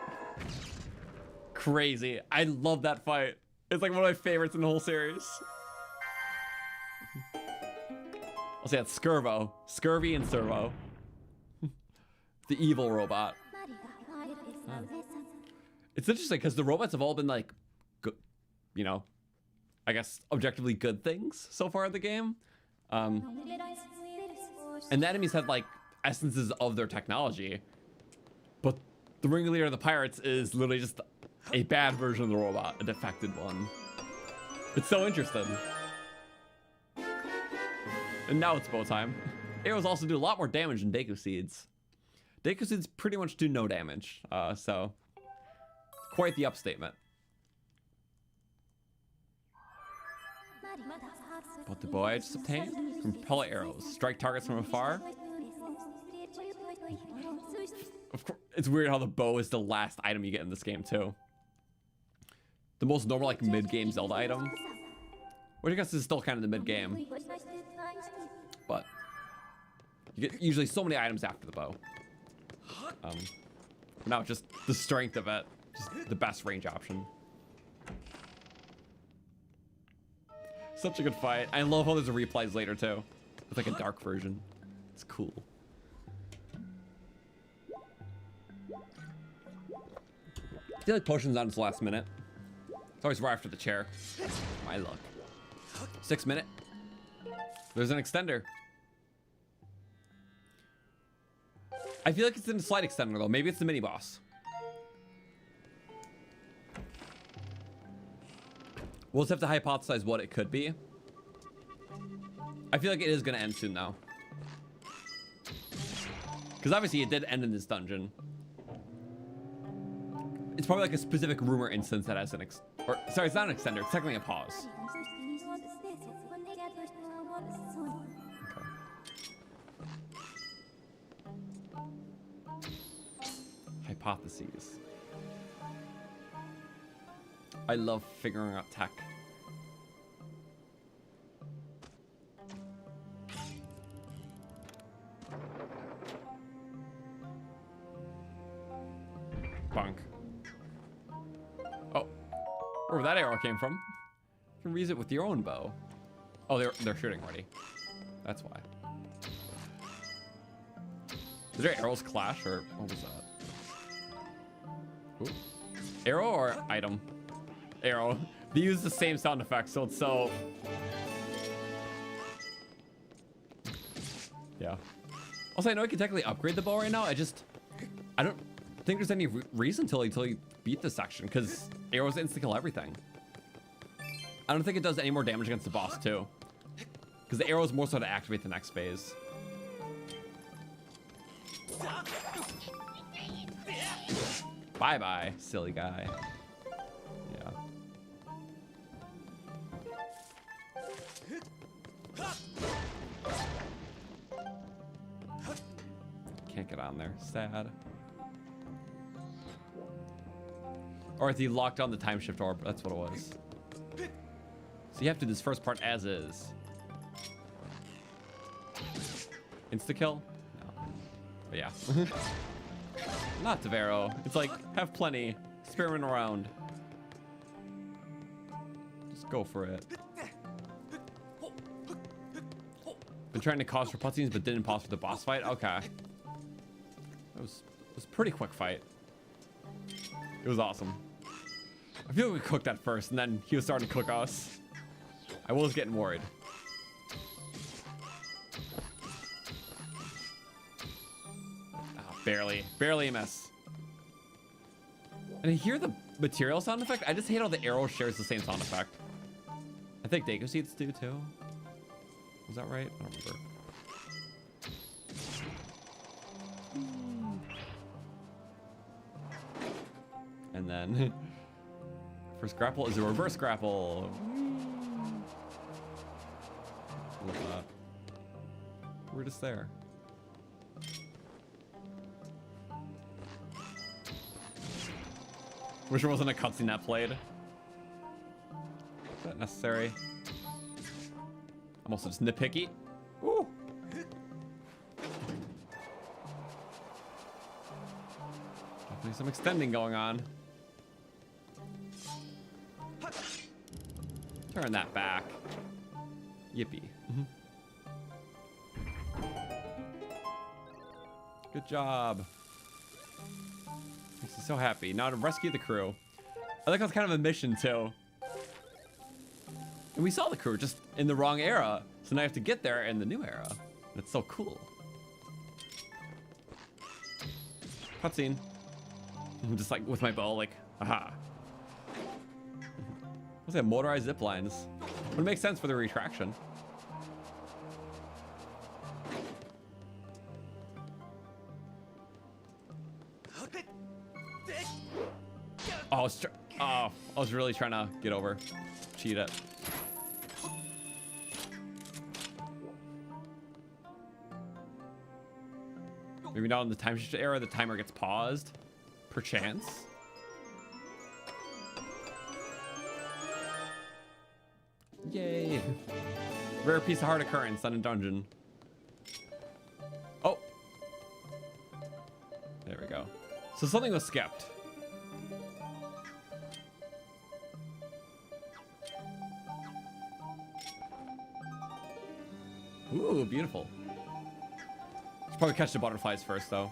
Crazy. I love that fight. It's like one of my favorites in the whole series. I'll say that's Skirvo. Scurvy and Servo. The evil robot. It's interesting because the robots have all been like, good, you know, I guess objectively good things so far in the game. And the enemies have like essences of their technology. But the ringleader of the pirates is literally just a bad version of the robot, a defected one. It's so interesting. And now it's bow time. Arrows also do a lot more damage than Deku Seeds. Deku Seeds pretty much do no damage, so quite the upstatement. What the bow I just obtained? From pellet arrows. Strike targets from afar. Of course, it's weird how the bow is the last item you get in this game too. the most normal like mid-game Zelda item. Which I guess is still kind of the mid-game. But you get usually so many items after the bow. Now just the strength of it. Just the best range option. Such a good fight. I love how there's a replays later too. It's like a dark version. It's cool. I feel like potions on its last minute. It's always right after the chair. My luck. 6 minute. There's an extender. I feel like it's in a slight extender though. Maybe it's the mini boss. We'll just have to hypothesize what it could be. I feel like it is going to end soon now. Because obviously it did end in this dungeon. It's probably like a specific rumor instance that has an sorry, it's not an extender. It's technically a pause. Okay. Hypotheses. I love figuring out tech. Bonk. Oh, where that arrow came from? You can reuse it with your own bow. Oh, they're shooting already. That's why. Did their arrows clash or what was that? Ooh. Arrow or item? Arrow. They use the same sound effect, so it's so... Yeah. Also, I know I can technically upgrade the bow right now. I don't think there's any reason until you beat this section, because arrows insta-kill everything. I don't think it does any more damage against the boss, too. Because the arrow is more so to activate the next phase. Bye-bye, silly guy. Yeah. Can't get on there. Sad. Or is he locked on the time shift orb? That's what it was. So you have to do this first part as is. Insta-kill? No. But yeah. Not Tavero. It's like, have plenty. Experiment around. Just go for it. Been trying to cause for cutscenes, but didn't pause for the boss fight? Okay. It was a pretty quick fight. It was awesome. I feel like we cooked that first, and then he was starting to cook us. I was getting worried. Barely a miss. And I hear the material sound effect. I just hate how the arrow shares the same sound effect. I think Deku Seeds do too. Was that right? I don't remember. And then first grapple is a reverse grapple. Love that. We're just there. Wish there wasn't a cutscene that played. Is that necessary? I'm also just nitpicky. Ooh. Definitely some extending going on. Turn that back. Yippee. Good job. Makes me so happy. Now to rescue the crew. I think that's kind of a mission too. And we saw the crew just in the wrong era. So now I have to get there in the new era. And it's so cool. Cutscene. I'm just like with my bow, like, aha. What's that? Motorized zip lines. Would make sense for the retraction. Oh, I was really trying to get over. Cheat it. Maybe not in the time shift era, the timer gets paused. Perchance. Yay. Rare piece of hard occurrence on a dungeon. Oh. There we go. So something was skipped. Ooh, beautiful. Should probably catch the butterflies first, though.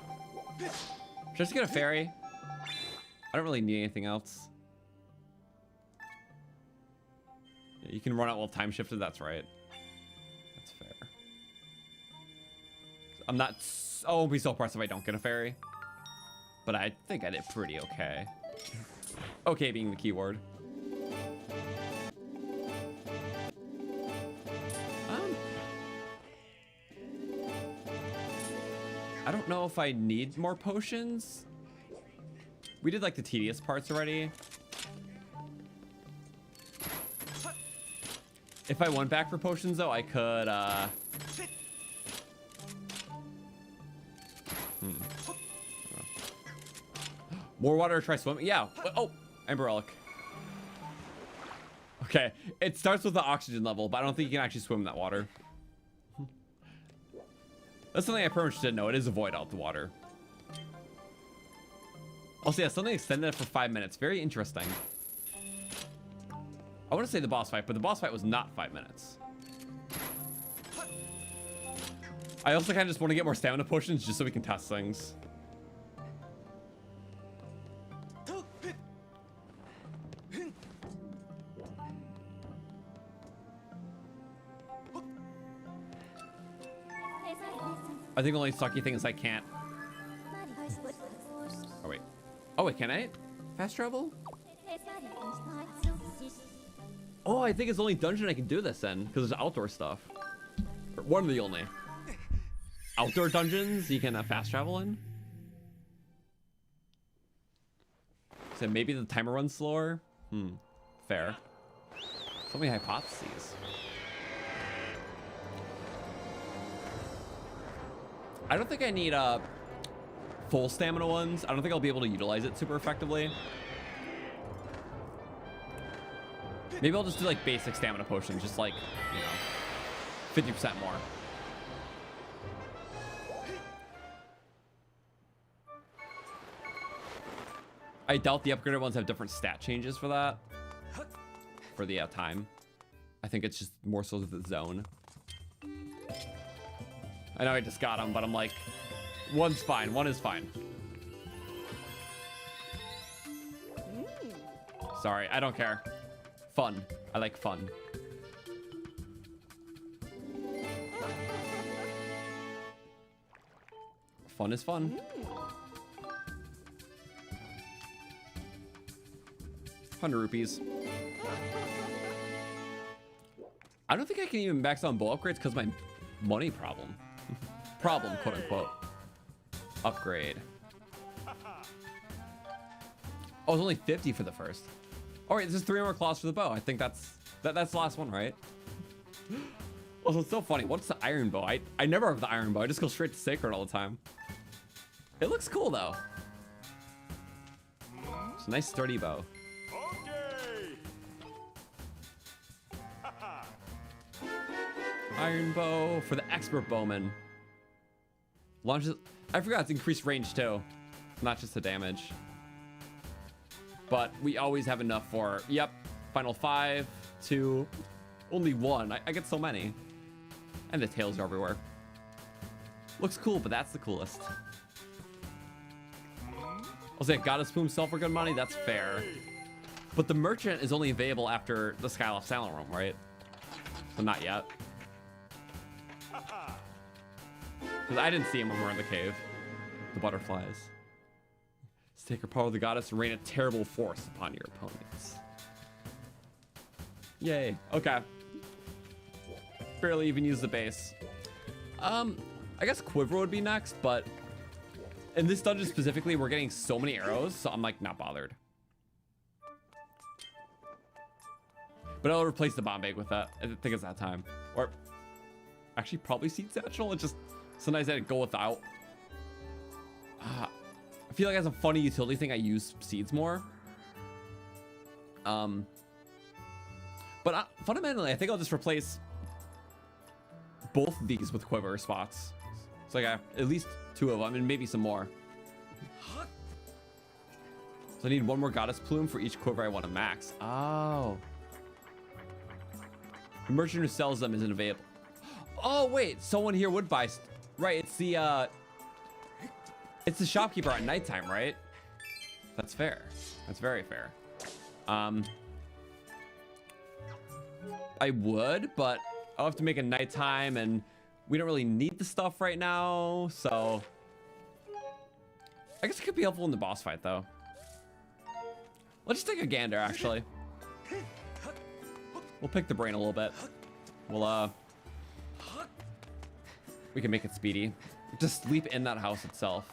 Should I just get a fairy? I don't really need anything else. Yeah, you can run out while time shifted. That's right. That's fair. I'm not. I won't be so impressed if I don't get a fairy. But I think I did pretty okay. Okay being the keyword. I don't know if I need more potions. We did like the tedious parts already. If I went back for potions though, I could more water to try swimming. Yeah. Oh, Ember Relic. Okay. It starts with the oxygen level, but I don't think you can actually swim in that water. That's something I pretty much didn't know. It is a void out the water. Also, yeah, something extended for 5 minutes. Very interesting. I want to say the boss fight, but the boss fight was not 5 minutes. I also kind of just want to get more stamina potions just so we can test things. I think the only sucky thing is I can't. Oh wait. Oh wait, can I? Fast travel? Oh, I think it's the only dungeon I can do this in because there's outdoor stuff. Or one of the only outdoor dungeons you can fast travel in. So maybe the timer runs slower. Fair. So many hypotheses. I don't think I need full stamina ones. I don't think I'll be able to utilize it super effectively. Maybe I'll just do like basic stamina potions, just like, you know, 50% more. I doubt the upgraded ones have different stat changes for that. For the time. I think it's just more so the zone. I know I just got them, but I'm like, one's fine. One is fine. Sorry, I don't care. Fun. I like fun. Fun is fun. 100 rupees. I don't think I can even max on bow upgrades because my money problem. Problem, quote unquote. Upgrade. Oh, it's only 50 for the first. All right, this is 3 more claws for the bow. I think that's the last one, right? Also, it's so funny. What's the iron bow? I never have the iron bow. I just go straight to sacred all the time. It looks cool though. It's a nice sturdy bow. Iron bow for the expert bowman. Launches. I forgot it's increased range too, not just the damage. But we always have enough for. Yep, final 5, 2, only 1. I get so many, and the tails are everywhere. Looks cool, but that's the coolest. I'll say Goddess Plume sell for good money. That's fair, but the merchant is only available after the Skyloft Silent Room, right? So not yet. Because I didn't see him when we were in the cave. The butterflies. Sacred power of the goddess and rain a terrible force upon your opponents. Yay. Okay. Barely even use the base. I guess Quiver would be next, but in this dungeon specifically, we're getting so many arrows, so I'm like not bothered. But I'll replace the bomb bag with that. I think it's that time. Or actually probably Seed Satchel. It's just sometimes I go without. I feel like as a funny utility thing, I use seeds more. But fundamentally, I think I'll just replace both of these with quiver spots. So I got at least 2 of them and maybe some more. So I need 1 more goddess plume for each quiver I want to max. Oh. The merchant who sells them isn't available. Oh, wait. Someone here would buy. Right. It's the shopkeeper at nighttime, right? That's fair. That's very fair. I would, but I'll have to make it nighttime and we don't really need the stuff right now. So I guess it could be helpful in the boss fight though. Let's just take a gander actually. We'll pick the brain a little bit. We'll we can make it speedy. Just sleep in that house itself.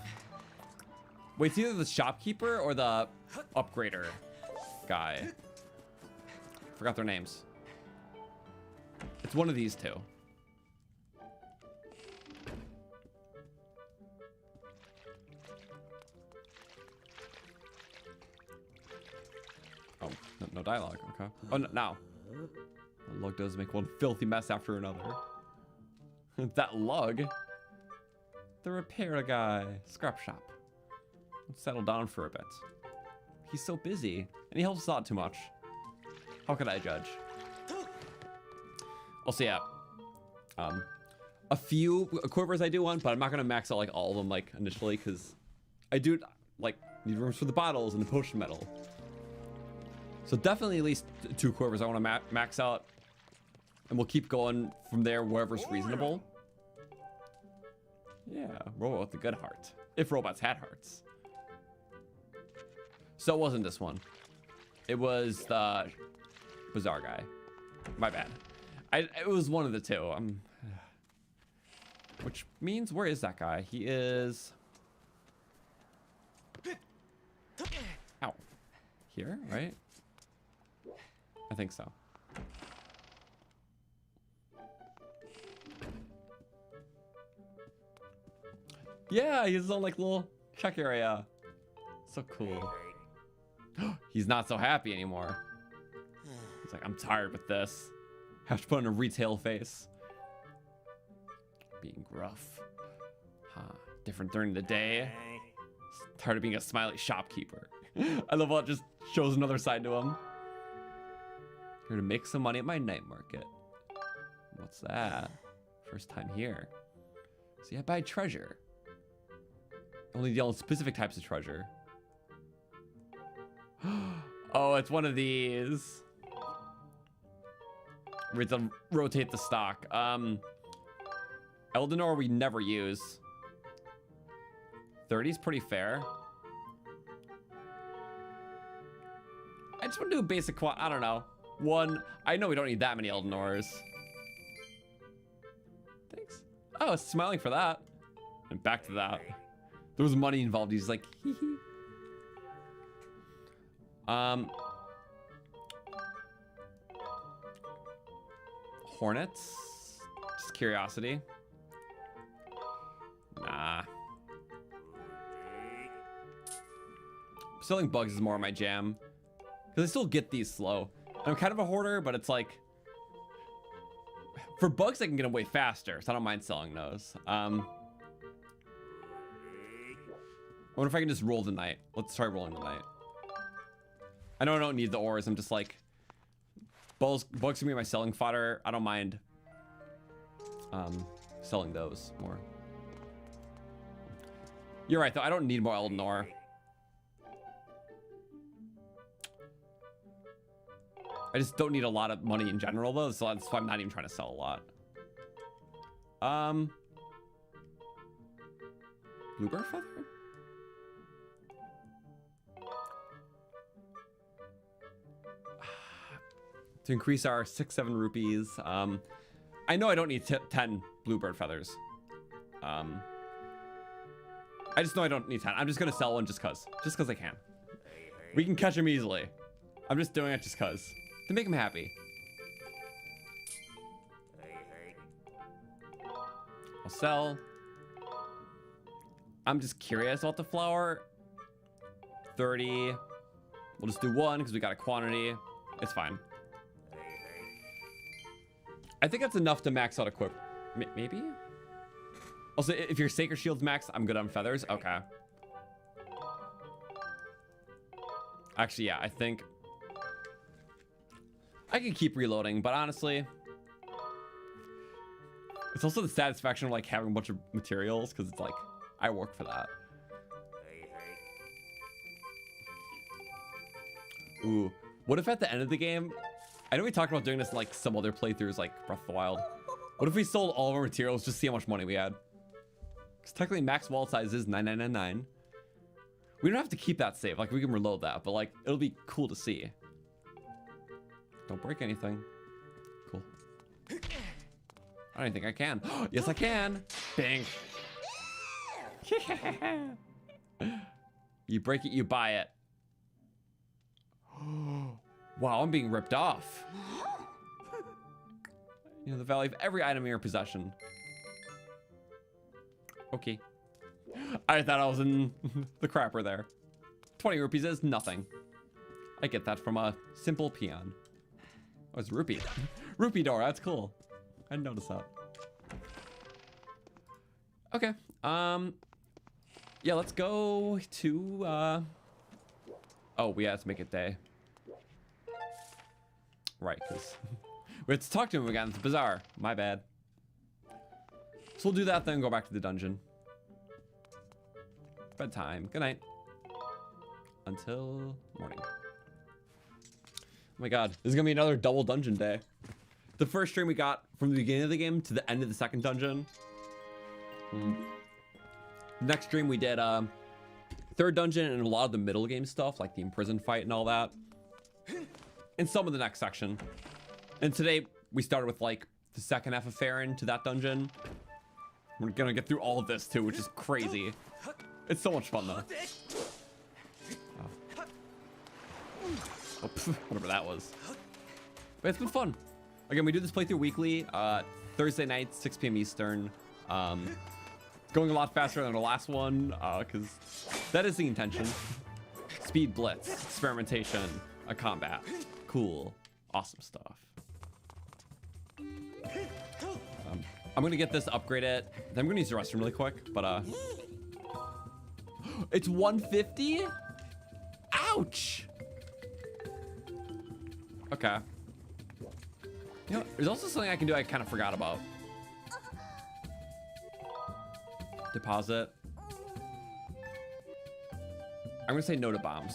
Wait, it's either the shopkeeper or the upgrader guy. Forgot their names. It's one of these 2. Oh, no dialogue. Okay. Oh, no, now. The lug does make one filthy mess after another. That lug? The repair guy. Scrap shop. Let's settle down for a bit. He's so busy, and he helps us out too much. How could I judge? Also, yeah. A few quivers I do want, but I'm not gonna max out like all of them like initially, because I do like need rooms for the bottles and the potion metal. So definitely at least 2 quivers I want to max out, and we'll keep going from there wherever's reasonable. Yeah, robot with a good heart. If robots had hearts. So it wasn't this one. It was the bizarre guy. My bad. It was one of the 2. Which means, where is that guy? He is... Ow. Here, right? I think so. Yeah, he's on like little check area. So cool. He's not so happy anymore. He's like, I'm tired with this. Have to put on a retail face. Being gruff. Huh. Different during the day. Tired of being a smiley shopkeeper. I love how it just shows another side to him. Here to make some money at my night market. What's that? First time here. See, I buy treasure. Only deal in specific types of treasure. Oh, it's one of these. We have to rotate the stock. Eldenor we never use. 30's pretty fair. I just want to do a basic quad. I don't know. 1. I know we don't need that many Eldenors. Thanks. Oh, it's smiling for that. And back to that. There was money involved. He's like, hee hee. Hornets? Just curiosity. Nah. Selling bugs is more my jam. Because I still get these slow. I'm kind of a hoarder, but it's like... For bugs, I can get them way faster, so I don't mind selling those. I wonder if I can just roll the night. Let's try rolling the night. I know I don't need the ores. I'm just like... Bugs can be my selling fodder. I don't mind selling those more. You're right, though. I don't need more Eldenor. I just don't need a lot of money in general, though, so that's why I'm not even trying to sell a lot. Bluebird feather? To increase our 6-7 rupees. I know I don't need 10 bluebird feathers. I just know I don't need 10. I'm just gonna sell one just cause I can. We can catch him easily. I'm just doing it just cause. To make him happy. I'll sell. I'm just curious about the flower. 30. We'll just do 1 because we got a quantity. It's fine. I think that's enough to max out equip. Maybe? Also, if your Sacred Shield's maxed, I'm good on feathers. Okay. Actually, yeah, I think I can keep reloading, but honestly, it's also the satisfaction of like having a bunch of materials, because it's like I work for that. Ooh, what if at the end of the game, I know we talked about doing this in like some other playthroughs like Breath of the Wild. What if we sold all of our materials just to see how much money we had? Because technically max wallet size is 9999. We don't have to keep that safe. Like we can reload that, but like it'll be cool to see. Don't break anything. Cool. I don't think I can. Yes, I can. Bang. You break it, you buy it. Wow, I'm being ripped off. You know, the value of every item in your possession. Okay. I thought I was in the crapper there. 20 rupees is nothing. I get that from a simple peon. Oh, it's rupee. Rupee door, that's cool. I didn't notice that. Okay. Yeah, let's go to, oh, we have to make it day. Right, because we have to talk to him again. It's bizarre. My bad. So we'll do that, then go back to the dungeon. Bedtime. Good night. Until morning. Oh my god. This is going to be another double dungeon day. The first stream we got from the beginning of the game to the end of the second dungeon. Next stream we did third dungeon and a lot of the middle game stuff, like the imprisoned fight and all that. And some of the next section. And today we started with like the second half of Farron to that dungeon. We're gonna get through all of this too, which is crazy. It's so much fun though. Oh, whatever that was. But it's been fun. Again, we do this playthrough weekly, Thursday night, 6 p.m. Eastern. Going a lot faster than the last one, because that is the intention. Speed blitz, experimentation, a combat. Cool. Awesome stuff. I'm gonna get this upgraded. Then I'm gonna use the restroom really quick, but it's 150? Ouch! Okay. You know, there's also something I can do I kind of forgot about. Deposit. I'm gonna say no to bombs.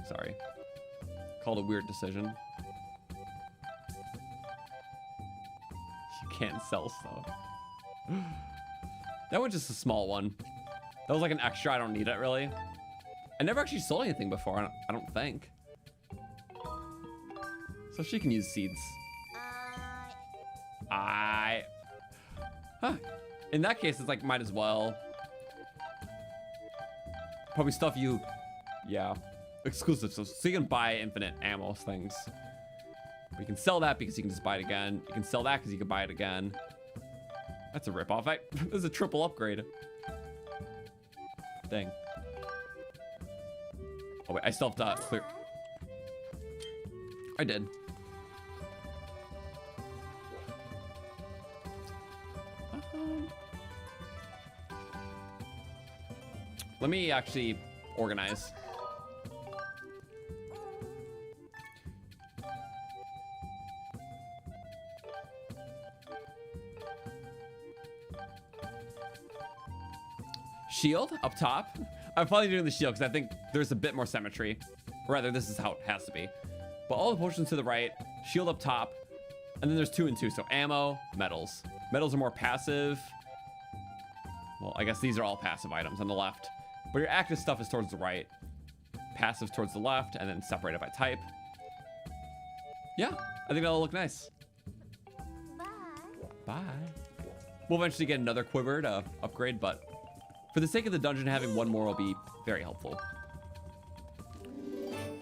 Sorry. Called a weird decision. You can't sell stuff. That was just a small one. That was like an extra. I don't need it really. I never actually sold anything before. I don't think. So she can use seeds. Huh. In that case, it's like might as well. Probably stuff you, yeah, exclusive. So you can buy infinite ammo things. You can sell that because you can just buy it again. You can sell that because you can buy it again. That's a ripoff. This is a triple upgrade. Dang. Oh wait, I still have to clear. I did. Let me actually organize. Shield up top. I'm finally doing the shield because I think there's a bit more symmetry. Or rather, this is how it has to be. But all the potions to the right, shield up top, and then there's 2 and 2. So ammo, medals. Medals are more passive. Well, I guess these are all passive items on the left. But your active stuff is towards the right. Passive towards the left, and then separated by type. Yeah, I think that'll look nice. Bye. Bye. We'll eventually get another quiver to upgrade, but for the sake of the dungeon, having one more will be very helpful.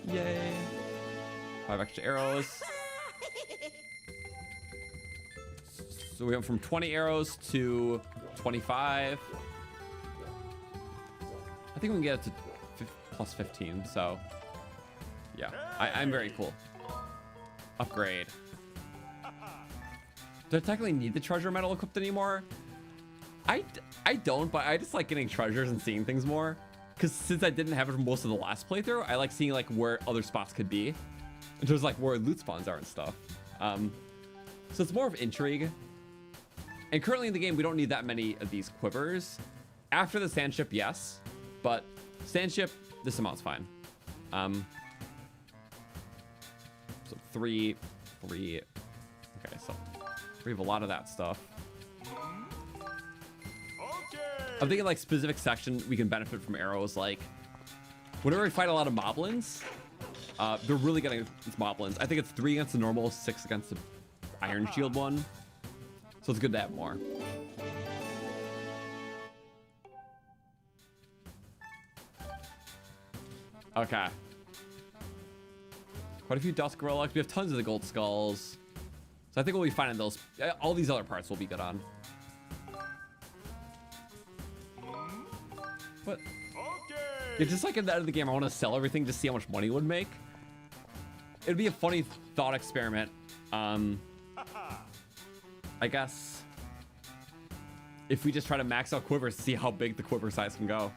Yay. 5 extra arrows. So we went from 20 arrows to 25. I think we can get it to plus 15, so yeah, I'm very cool. Upgrade. Do I technically need the treasure medal equipped anymore? I don't, but I just like getting treasures and seeing things more. Because since I didn't have it for most of the last playthrough, I like seeing like where other spots could be. In terms of like where loot spawns are and stuff. So it's more of intrigue. And currently in the game, we don't need that many of these quivers. After the sand ship, yes. But sand ship, this amount's fine. So three. Okay, so we have a lot of that stuff. I'm thinking like specific section we can benefit from arrows. Like whenever we fight a lot of moblins, they're really getting it's moblins. I think it's 3 against the normal, 6 against the iron shield one. So it's good to have more. Okay. Quite a few dusk relics. We have tons of the gold skulls. So I think we'll be finding those. All these other parts will be good on. But yeah, just like at the end of the game, I want to sell everything to see how much money it would make. It'd be a funny thought experiment. I guess if we just try to max out quivers to see how big the quiver size can go.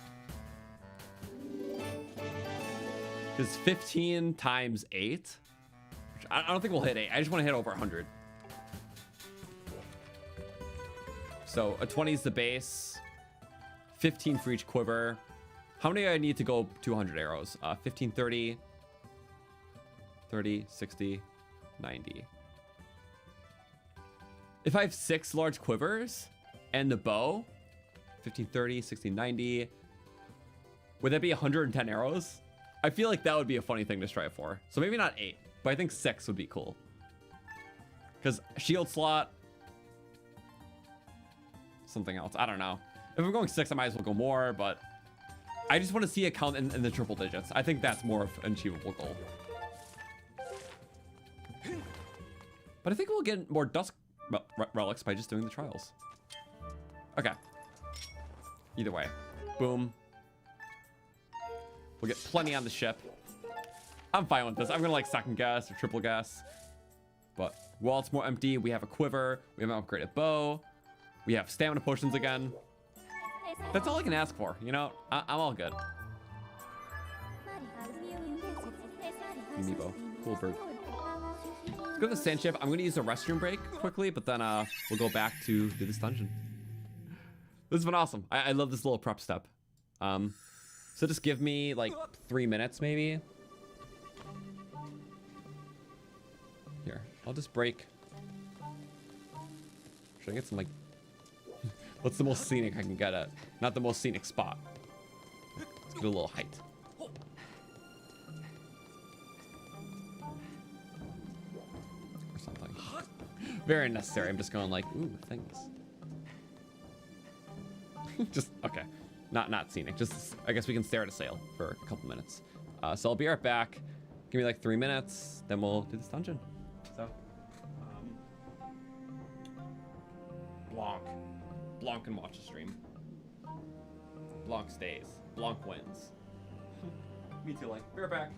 Because 15 times 8, which I don't think we'll hit 8. I just want to hit over 100. So a 20 is the base. 15 for each quiver. How many do I need to go to 100 arrows? 15, 30, 30, 60, 90. If I have 6 large quivers and the bow, 15, 30, 60, 90, would that be 110 arrows? I feel like that would be a funny thing to strive for. So maybe not 8, but I think 6 would be cool. Because shield slot, something else. I don't know. If I'm going 6, I might as well go more, but I just want to see a count in the triple digits. I think that's more of an achievable goal. But I think we'll get more dusk relics by just doing the trials. Okay. Either way. Boom. We'll get plenty on the ship. I'm fine with this. I'm gonna like second guess or triple guess. But while it's more empty, we have a quiver. We have an upgraded bow. We have stamina potions again. That's all I can ask for, you know? I'm all good. Amiibo. Cool bird. Let's go to the sand ship. I'm going to use a restroom break quickly, but then we'll go back to do this dungeon. This has been awesome. I love this little prep step. So just give me like 3 minutes maybe. Here, I'll just break. Should I get some like... What's the most scenic I can get at? Not the most scenic spot. Let's get a little height. Or something. Very unnecessary. I'm just going like, ooh, things. Just, okay. Not scenic. Just, I guess we can stare at a sail for a couple minutes. So I'll be right back. Give me like 3 minutes. Then we'll do this dungeon. So, Blanc can watch the stream. Blanc stays. Blanc wins. Me too, like. Be right back.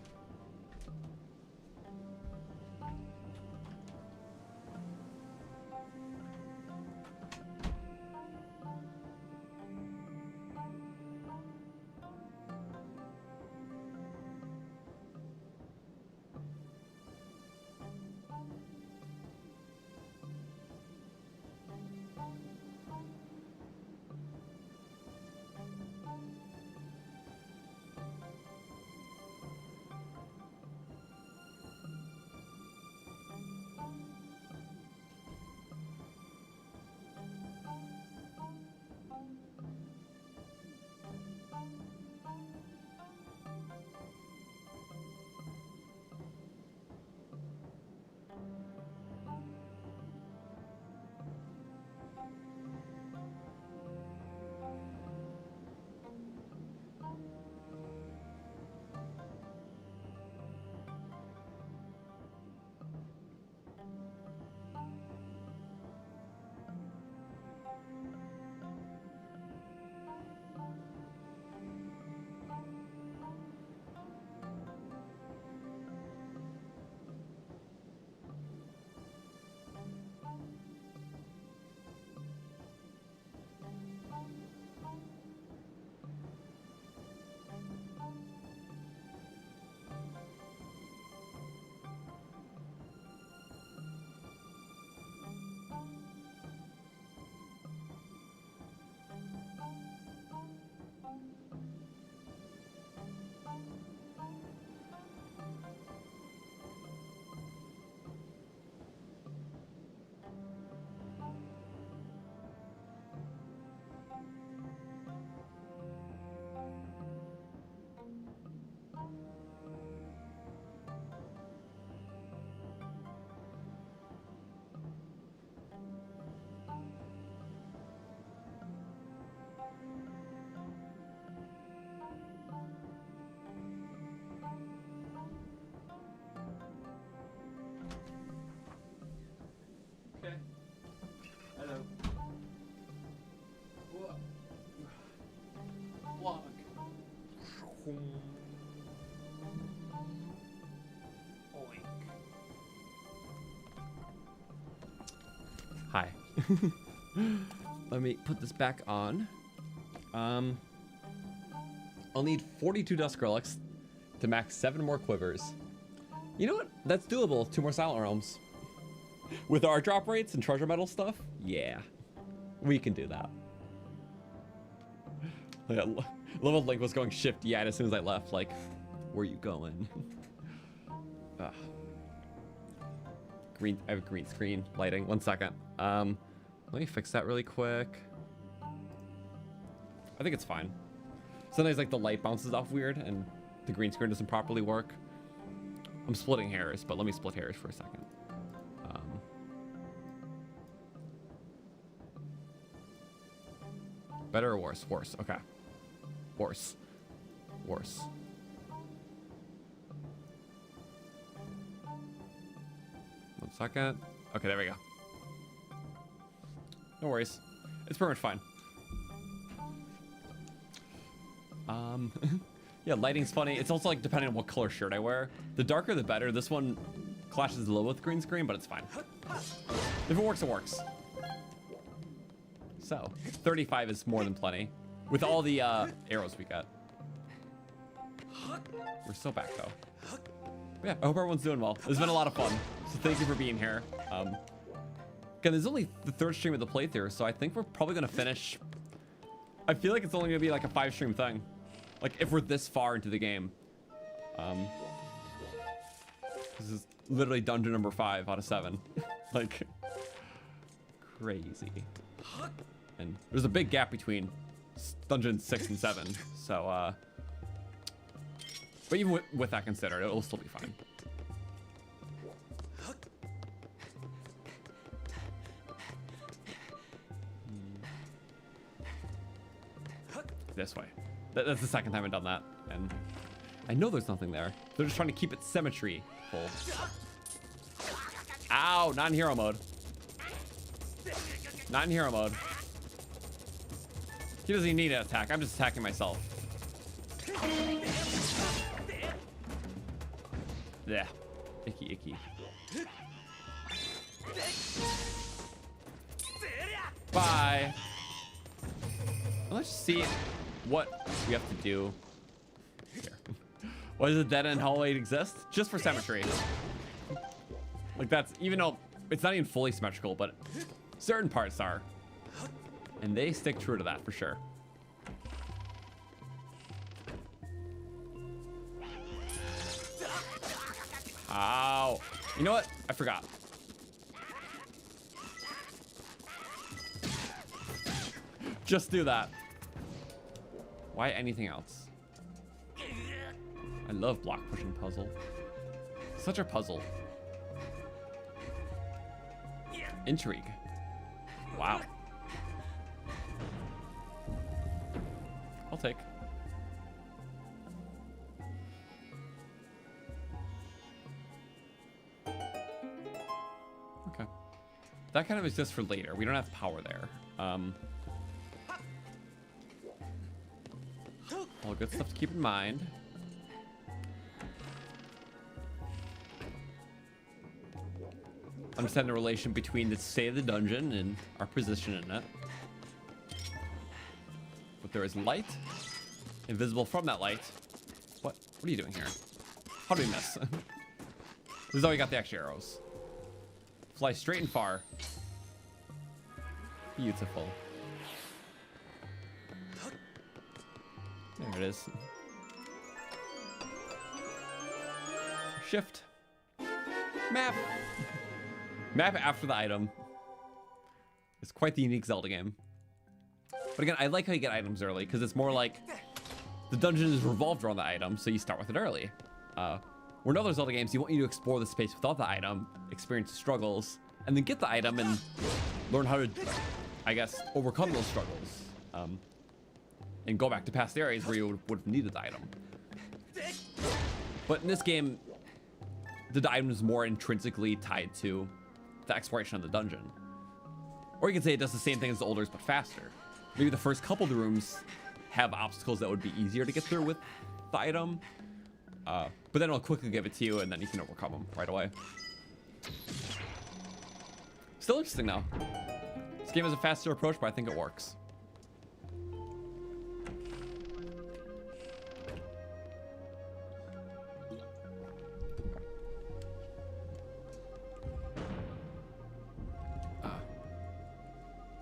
Hi. Let me put this back on. I'll need 42 Dusk Relics to max 7 more Quivers. You know what? That's doable. 2 more Silent Realms. With our drop rates and treasure metal stuff, yeah. We can do that. Yeah, Level Link was going shift yeah as soon as I left. Like, where are you going? Green. I have green screen lighting. 1 second. Let me fix that really quick. I think it's fine. Sometimes like the light bounces off weird and the green screen doesn't properly work. I'm splitting hairs, but let me split hairs for a second. Better or worse? Worse. Okay. Worse. Worse. One second. Okay, there we go. No worries. It's pretty much fine. Yeah, lighting's funny. It's also like depending on what color shirt I wear. The darker the better. This one clashes a little with green screen, but it's fine. If it works, it works. So, 35 is more than plenty. With all the arrows we got. We're still back though. Yeah, I hope everyone's doing well. It's been a lot of fun. So thank you for being here. Again, there's only the 3rd stream of the playthrough, so I think we're probably gonna finish. I feel like it's only gonna be like a 5 stream thing. Like if we're this far into the game. This is literally dungeon number 5 out of 7. Like crazy. And there's a big gap between dungeon 6 and 7. So but even with that considered, it'll still be fine. This way. That's the 2nd time I've done that, and I know there's nothing there. They're just trying to keep it symmetry full. Ow! Not in hero mode. Not in hero mode. He doesn't even need an attack. I'm just attacking myself. Yeah. Icky, icky. Bye. Let's see what we have to do here. Why does a dead end hallway exist? Just for symmetry. Like that's, even though it's not even fully symmetrical, but certain parts are. And they stick true to that for sure. Ow. You know what? I forgot. Just do that. Why anything else? I love block pushing puzzle. Such a puzzle. Intrigue. Wow. I'll take. Okay. That kind of exists for later. We don't have power there. All good stuff to keep in mind. Understand the relation between the state of the dungeon and our position in it. But there is light, invisible from that light. What are you doing here? How do we miss? This is how we got the extra arrows. Fly straight and far. Beautiful. There it is. Shift. Map. Map after the item. It's quite the unique Zelda game. But again, I like how you get items early, because it's more like the dungeon is revolved around the item, so you start with it early. Where in other Zelda games, you want you to explore the space without the item, experience struggles, and then get the item and learn how to, I guess, overcome those struggles. And go back to past areas where you would have needed the item. But in this game, the item is more intrinsically tied to the exploration of the dungeon. Or you can say it does the same thing as the Olders, but faster. Maybe the first couple of the rooms have obstacles that would be easier to get through with the item. But then it'll quickly give it to you, and then you can overcome them right away. Still interesting though. This game has a faster approach, but I think it works.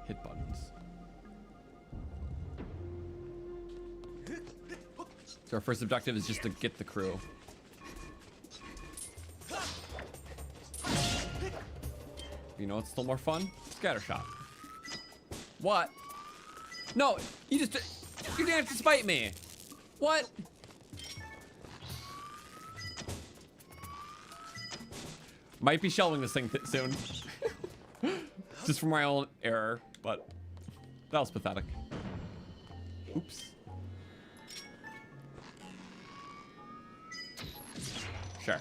Hit buttons. So our first objective is just to get the crew. You know what's still more fun? Scattershot. What? No, you didn't spite me. What? Might be shelving this thing soon. Just for my own error, but that was pathetic. Oops. Sure.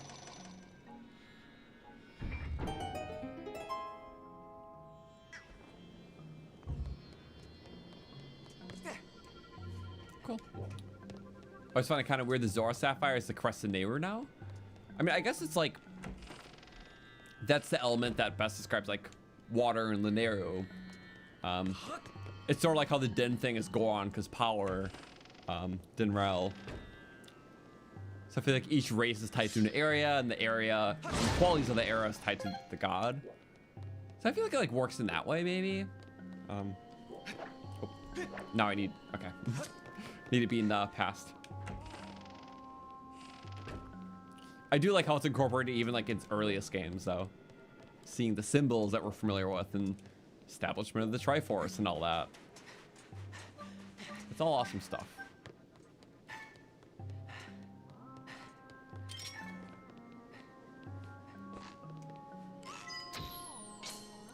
Cool. I always find it kind of weird the Zora Sapphire is the Crested Nehru now. I mean, I guess it's like, that's the element that best describes like water and Nehru. It's sort of like how the Din thing is Goron because power, Dinrel. So I feel like each race is tied to an area, and the area, the qualities of the area is tied to the god. So I feel like it like works in that way maybe. Oh. Now I need, okay. Need to be in the past. I do like how it's incorporated even like in its earliest games though. Seeing the symbols that we're familiar with and establishment of the Triforce and all that. It's all awesome stuff.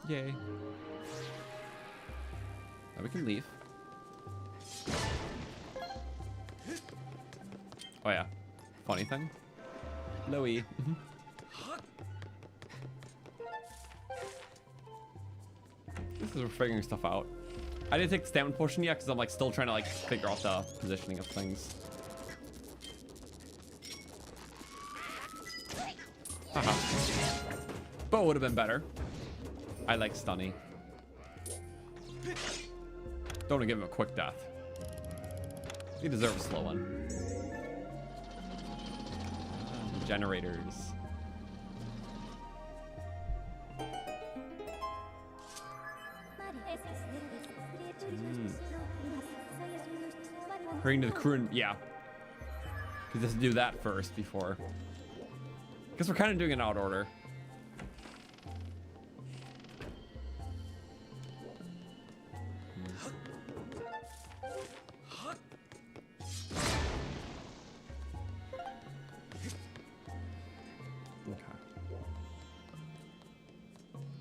Yay. Now we can leave. Oh yeah, funny thing. Louie. This is we're figuring stuff out. I didn't take the stamina potion yet because I'm like still trying to like figure out the positioning of things. Haha. Bow would have been better. I like Stunny. Don't want to give him a quick death. He deserves a slow one. Generators. Hurrying to the crew, yeah. Because let's do that first before. Because we're kind of doing it out order.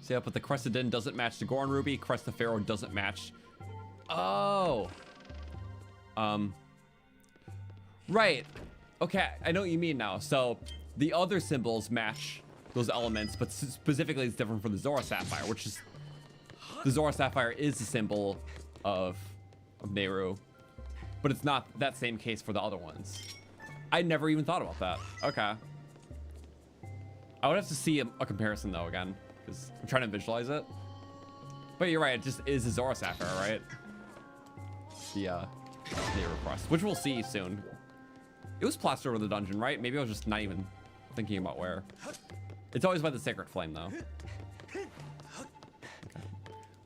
So yeah, but the Crested Din doesn't match the Goron Ruby. Crested Pharaoh doesn't match. Oh. Right. Okay, I know what you mean now. So the other symbols match those elements, but specifically it's different for the Zora Sapphire, which is the Zora Sapphire is the symbol of Nehru, but it's not that same case for the other ones. I never even thought about that. Okay. I would have to see a comparison though again, because I'm trying to visualize it. But you're right, it just is the Zora Sapphire, right? The Nehru crust, which we'll see soon. It was plastered over the dungeon, right? Maybe I was just not even thinking about where. It's always by the Sacred Flame, though. Okay.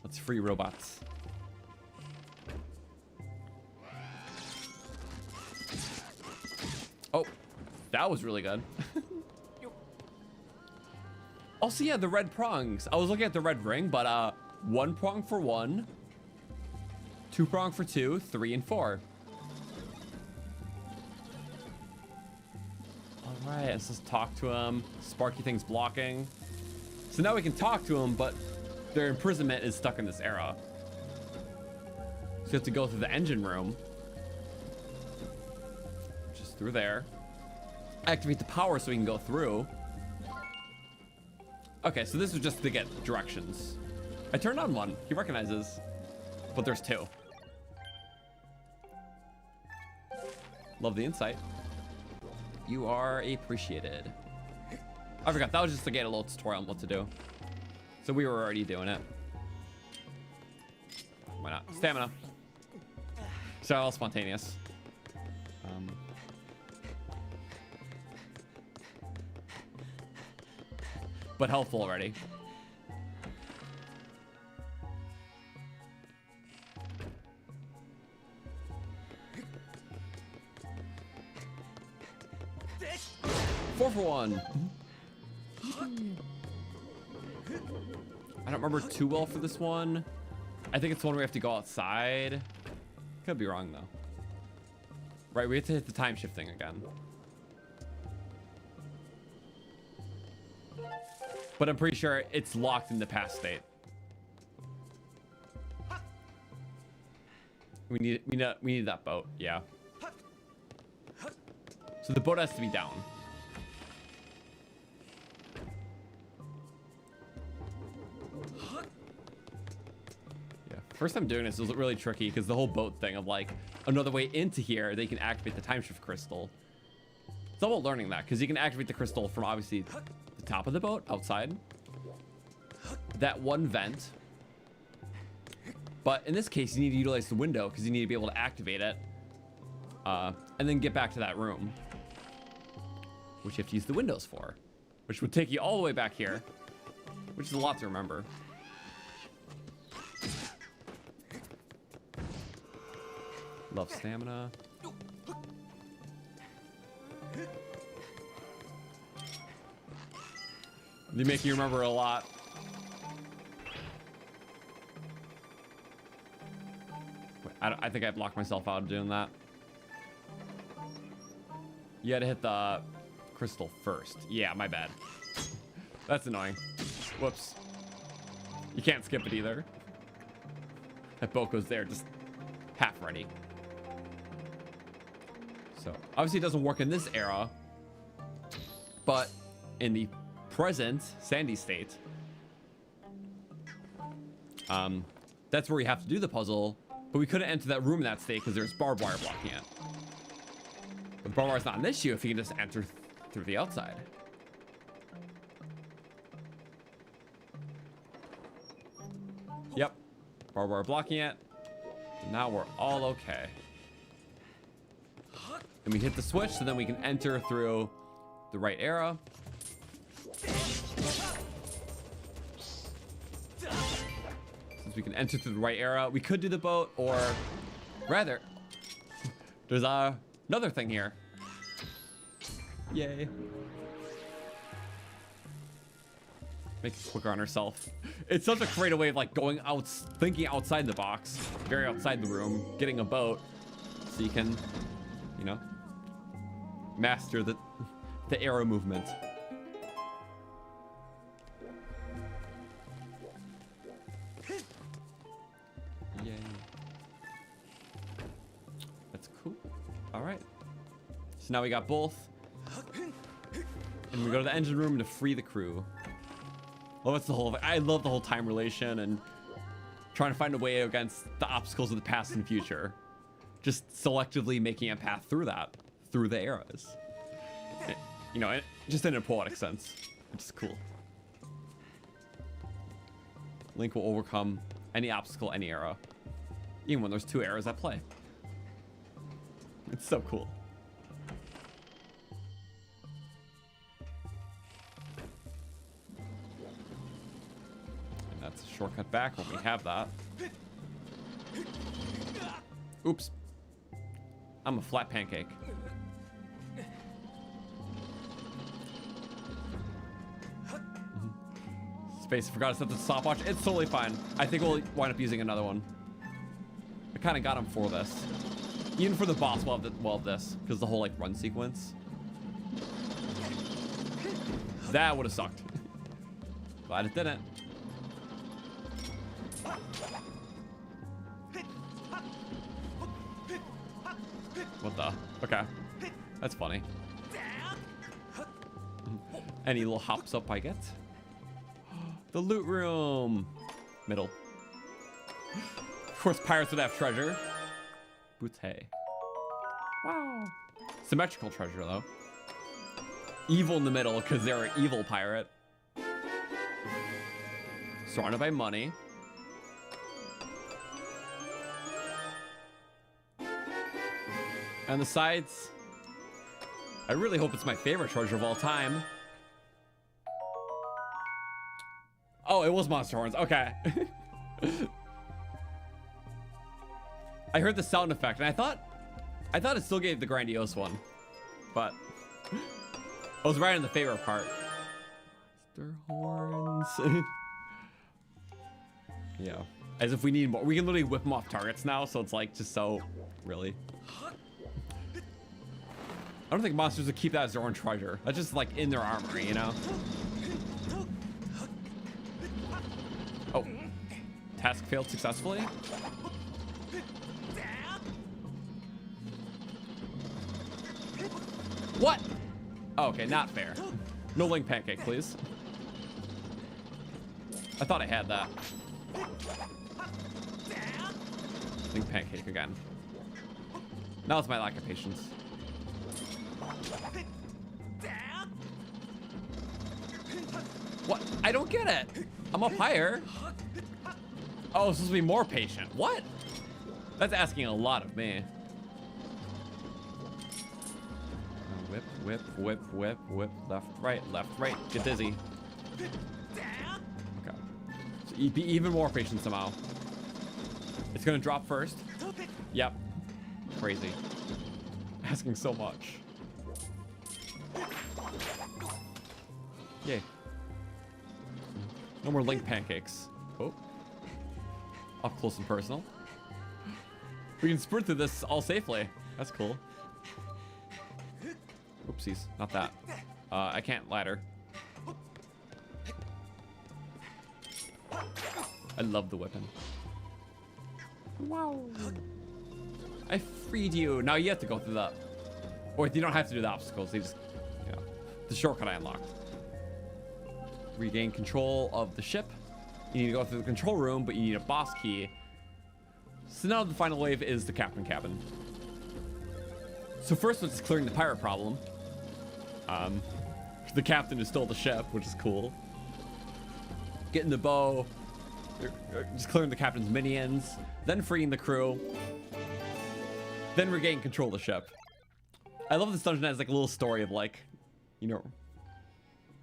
Let's free robots. Oh, that was really good. Also, yeah, the red prongs. I was looking at the red ring, but 1 prong for 1, 2 prong for 2, 3 and 4. All right, let's just talk to him. Sparky thing's blocking. So now we can talk to him, but their imprisonment is stuck in this era. So you have to go through the engine room. Just through there. Activate the power so we can go through. Okay, so this is just to get directions. I turned on one. He recognizes. But there's 2. Love the insight. You are appreciated. I forgot, that was just to get a little tutorial on what to do. So we were already doing it. Why not? Stamina. So all spontaneous. But helpful already. Four for one. I don't remember too well for this one. I think it's one where we have to go outside. Could be wrong though. Right, we have to hit the time shift thing again. But I'm pretty sure it's locked in the past state. We need that boat, yeah. So the boat has to be down. Yeah, first time doing this was really tricky because the whole boat thing of like another way into here, they can activate the time shift crystal. It's all about learning that because you can activate the crystal from obviously the top of the boat outside. That one vent. But in this case, you need to utilize the window because you need to be able to activate it. And then get back to that room. Which you have to use the windows for. Which would take you all the way back here. Which is a lot to remember. Love stamina. They make you remember a lot. Wait, I think I blocked myself out of doing that. You had to hit the crystal first. Yeah, my bad. That's annoying. Whoops. You can't skip it either. That boat goes there, just half ready. So, obviously it doesn't work in this era. But in the present sandy state, that's where you have to do the puzzle. But we couldn't enter that room in that state because there's barbed wire blocking it. But barbed wire's not an issue if you can just enter through the outside. Yep, barbed wire blocking it. So now we're all okay. And we hit the switch, so then we can enter through the right era. Since we can enter through the right era, we could do the boat, or rather, there's another thing here. Yay. Make it quicker on herself. It's such a creative way of like going out, thinking outside the box, very outside the room, getting a boat, so you can, you know, master the arrow movement. Yay. That's cool. All right. So now we got both. And we go to the engine room to free the crew. Well, that's the whole, I love the whole time relation and trying to find a way against the obstacles of the past and future. Just selectively making a path through that, through the eras. You know, just in a poetic sense, which is cool. Link will overcome any obstacle, any era, even when there's two eras at play. It's so cool. And that's a shortcut back when we have that. Oops. I'm a flat pancake. Space, I forgot to set the stopwatch. It's totally fine. I think we'll wind up using another one. I kind of got him for this. Even for the boss, we'll have this. Because the whole like run sequence. That would have sucked. Glad it didn't. What the? Okay. That's funny. Any little hops up I get? The loot room. Middle. Of course, pirates would have treasure. Boots hay. Wow. Symmetrical treasure, though. evil in the middle because they're an evil pirate. Surrounded by money. And the sides, I really hope it's my favorite treasure of all time. Oh, it was monster horns. Okay. I heard the sound effect, and I thought it still gave the grandiose one, but I was right in the favorite part. Monster horns. Yeah, as if we need more. We can literally whip them off targets now, so it's like just so really. I don't think monsters would keep that as their own treasure. That's just like in their armory, you know? Oh, task failed successfully. What? Oh, okay, not fair. No link pancake, please. I thought I had that. Link pancake again. Now it's my lack of patience. What? I don't get it. I'm up higher. Oh, it's supposed to be more patient. What? That's asking a lot of me. Whip, whip, whip, whip, whip. Left, right, left, right. Get dizzy. Okay. So be even more patient somehow. It's gonna drop first. Yep. Crazy. Asking so much. Yay. No more link pancakes. Oh. Up close and personal. We can sprint through this all safely. That's cool. Oopsies, not that. I can't ladder. I love the weapon. Wow. I freed you. Now you have to go through that. Or you don't have to do the obstacles. They just, you know, the shortcut I unlocked. Regain control of the ship. You need to go through the control room, but you need a boss key. So now the final wave is the captain cabin. So first it's clearing the pirate problem. The captain who stole the ship, which is cool. Getting the bow. Just clearing the captain's minions. Then freeing the crew. Then regaining control of the ship. I love this dungeon as like a little story of like, you know,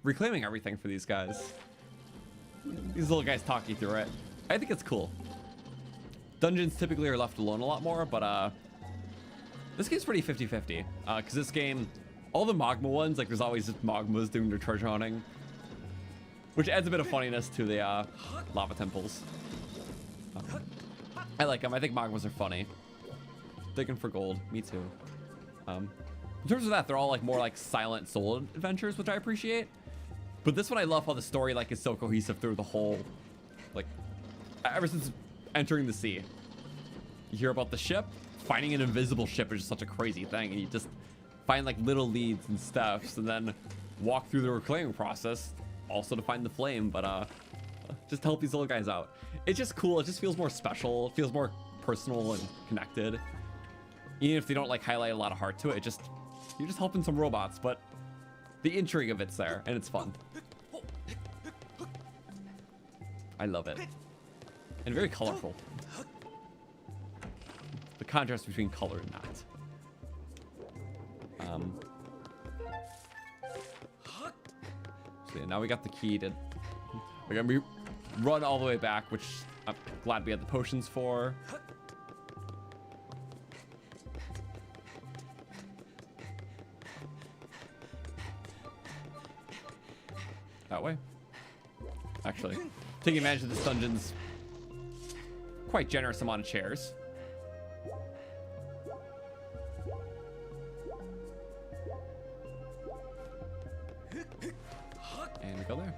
reclaiming everything for these guys. These little guys talk you through it. I think it's cool. Dungeons typically are left alone a lot more, but this game's pretty 50-50. Because this game, all the magma ones, like there's always just magmas doing their treasure hunting. Which adds a bit of funniness to the lava temples. I like them. I think magmas are funny. Digging for gold. Me too. In terms of that, they're all like more like silent soul adventures, which I appreciate. But this one, I love how the story like is so cohesive through the whole, like, ever since entering the sea. You hear about the ship. Finding an invisible ship is just such a crazy thing, and you just find like little leads and steps, and then walk through the reclaiming process, also to find the flame. But just to help these little guys out. It's just cool. It just feels more special. It feels more personal and connected. Even if they don't like highlight a lot of heart to it, you're just helping some robots, but the intrigue of it's there, and it's fun. I love it. And very colorful. The contrast between color and not. So yeah, now we got the key to... We're gonna run all the way back, which I'm glad we had the potions for. That way. Actually, taking advantage of this dungeon's quite generous amount of chairs. And we go there.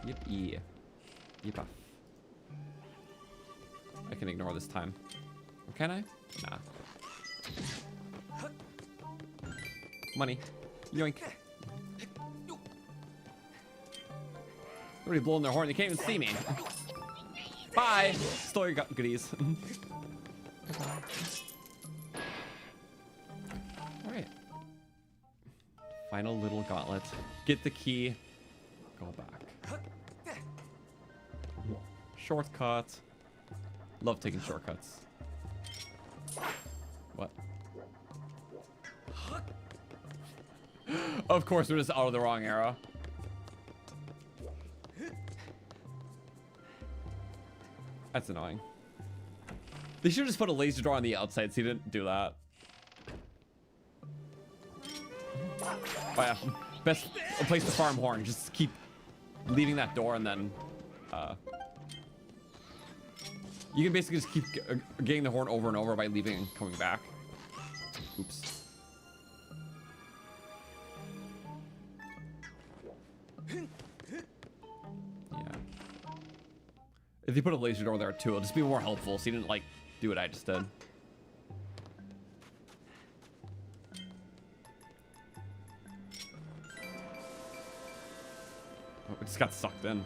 Yippee. Yippa. I can ignore this time. Or can I? Nah. Money. Yoink. Already blowing their horn. They can't even see me. Bye. Stole your goodies. All right. Final little gauntlet. Get the key. Go back. Shortcut. Love taking shortcuts. What? Of course, we're just out of the wrong arrow. That's annoying. They should have just put a laser door on the outside, so you didn't do that. Oh yeah, best place to farm horn. Just keep leaving that door, and then you can basically just keep getting the horn over and over by leaving and coming back. Oops. Yeah. If you put a laser door there too, it'll just be more helpful. So you didn't like do what I just did. Oh, it just got sucked in.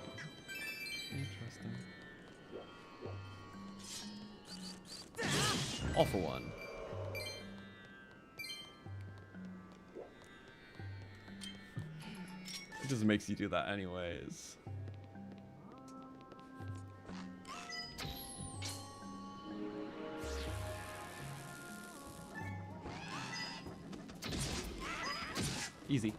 Interesting. All for one. It just makes you do that anyways. Easy.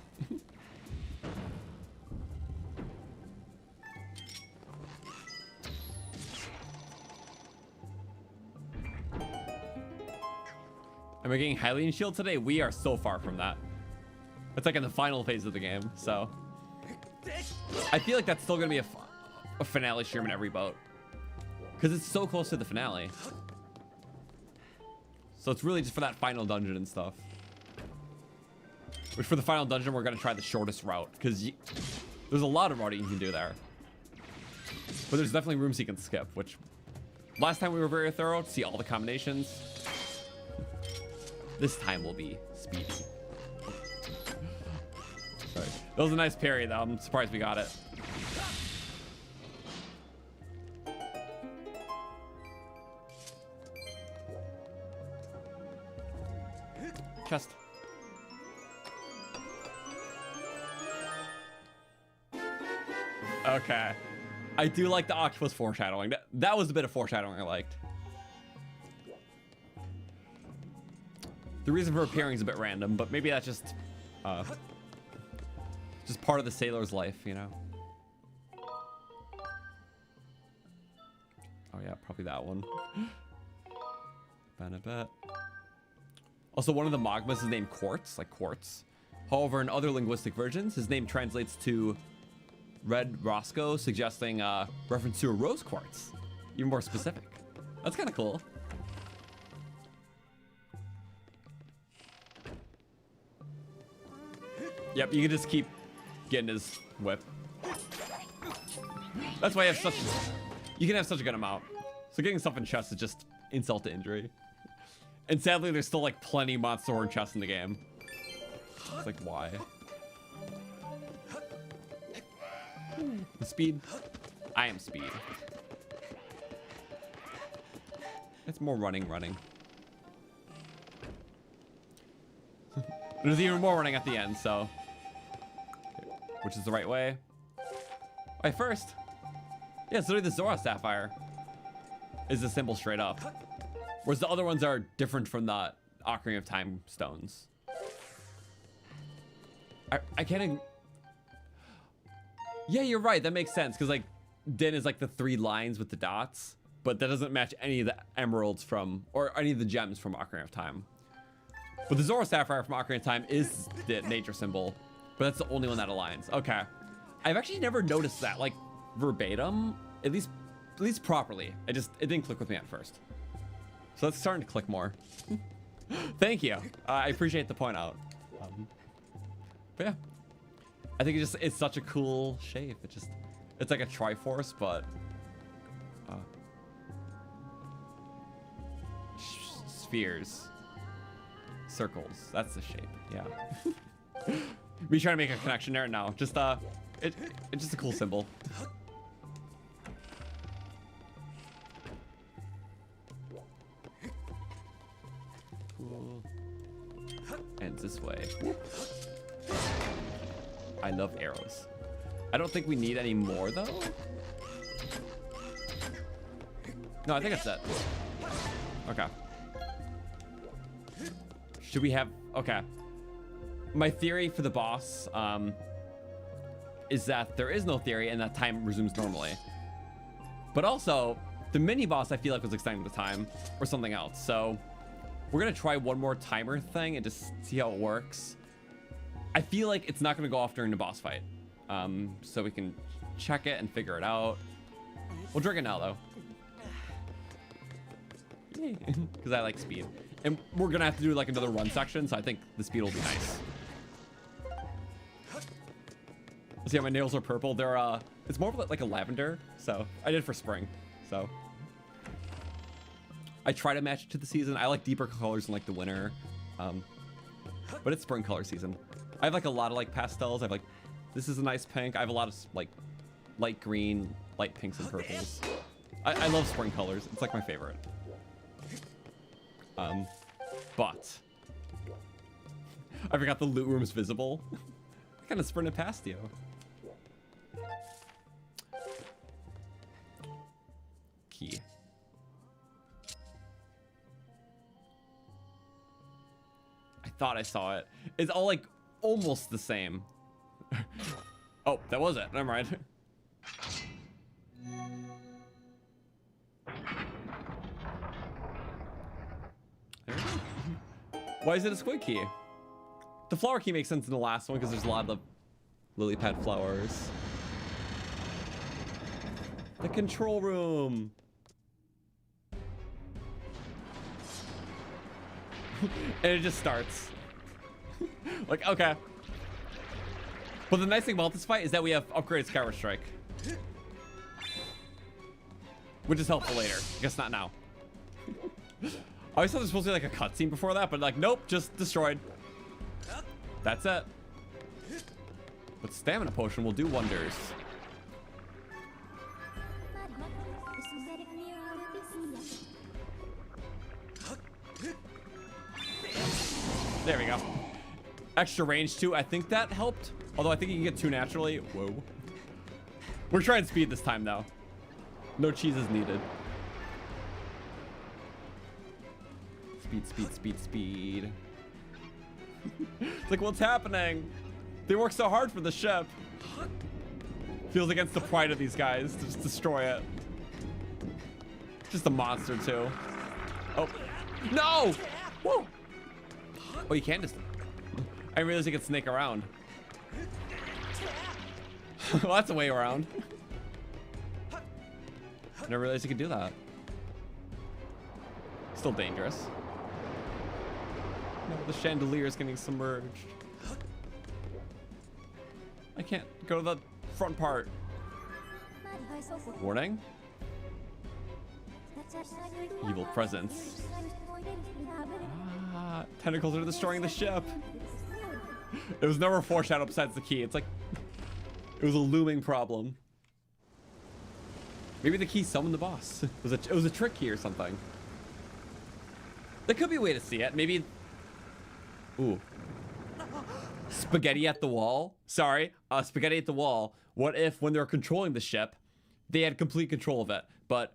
Am I getting Hylian shield today? We are so far from that. It's like in the final phase of the game, so I feel like that's still gonna be a finale stream in every boat because it's so close to the finale. So it's really just for that final dungeon and stuff. Which for the final dungeon, we're gonna try the shortest route because there's a lot of routing you can do there. But there's definitely rooms you can skip, which last time we were very thorough to see all the combinations. This time will be speedy. Sorry. That was a nice parry though. I'm surprised we got it. Chest. Okay. I do like the octopus foreshadowing. That was a bit of foreshadowing I liked. The reason for appearing is a bit random, but maybe that's just part of the sailor's life, you know? Oh yeah, probably that one. Benabet. Also, one of the magmas is named Quartz, like quartz. However, in other linguistic versions, his name translates to Red Roscoe, suggesting reference to a rose quartz. Even more specific. That's kind of cool. Yep, you can just keep getting his whip. That's why you can have such a good amount. So getting stuff in chests is just insult to injury. And sadly, there's still like plenty monster horn chests in the game. It's like, why? The speed. I am speed. It's more running. There's even more running at the end, so. Which is the right way. Wait, first. Yeah, so the Zora Sapphire is the symbol straight up. Whereas the other ones are different from the Ocarina of Time stones. I can't. Yeah, you're right. That makes sense. Because, like, Din is like the 3 lines with the dots. But that doesn't match any of the emeralds from, or any of the gems from Ocarina of Time. But the Zora Sapphire from Ocarina of Time is the nature symbol. But that's the only one that aligns. Okay. I've actually never noticed that, like, verbatim. At least properly. It didn't click with me at first. So that's starting to click more. Thank you. I appreciate the point out. But yeah. I think it's such a cool shape. It's like a Triforce, but spheres, circles. That's the shape. Yeah. Me trying to make a connection there? No, just it's just a cool symbol. Cool. Ends this way. I love arrows. I don't think we need any more though. No, I think it's it. Okay. Should we have, okay. My theory for the boss is that there is no theory and that time resumes normally. But also, the mini boss I feel like was extending the time or something else. So we're gonna try one more timer thing and just see how it works. I feel like it's not gonna go off during the boss fight. So we can check it and figure it out. We'll drink it now though. Because I like speed. And we're gonna have to do like another run section, so I think the speed will be nice. See how my nails are purple? They're it's more of like a lavender, so I did it for spring. So I try to match it to the season. I like deeper colors in like the winter, but it's spring color season. I have like a lot of like pastels. I have like, this is a nice pink. I have a lot of like light green, light pinks and purples. I love spring colors. It's like my favorite. But I forgot the loot room is visible. I kind of sprinted past you. Key. I thought I saw it. It's all like almost the same. Oh, that was it. Never mind. Why is it a squid key? The flower key makes sense in the last one because there's a lot of the lily pad flowers. The control room. And it just starts. Like, okay. But the nice thing about this fight is that we have upgraded Skyward Strike. Which is helpful later. I guess not now. I always thought there was supposed to be like a cutscene before that, but like, nope, just destroyed. That's it. But stamina potion will do wonders. There we go. Extra range too. I think that helped. Although I think you can get two naturally. Whoa. We're trying speed this time though. No cheese is needed. Speed, speed, speed, speed. It's like, what's happening? They work so hard for the ship. Feels against the pride of these guys to just destroy it. Just a monster too. Oh, no! Woo! Oh, you can just... I didn't realize you could snake around. Well, that's a way around. Never realized you could do that. Still dangerous. No, the chandelier is getting submerged. I can't go to the front part. Warning. Evil presence. Ah, tentacles are destroying the ship. It was never foreshadowed besides the key. It's like it was a looming problem. Maybe the key summoned the boss. It was a trick key or something. There could be a way to see it. Maybe. Ooh. Spaghetti at the wall. Sorry, spaghetti at the wall. What if when they were controlling the ship, they had complete control of it, but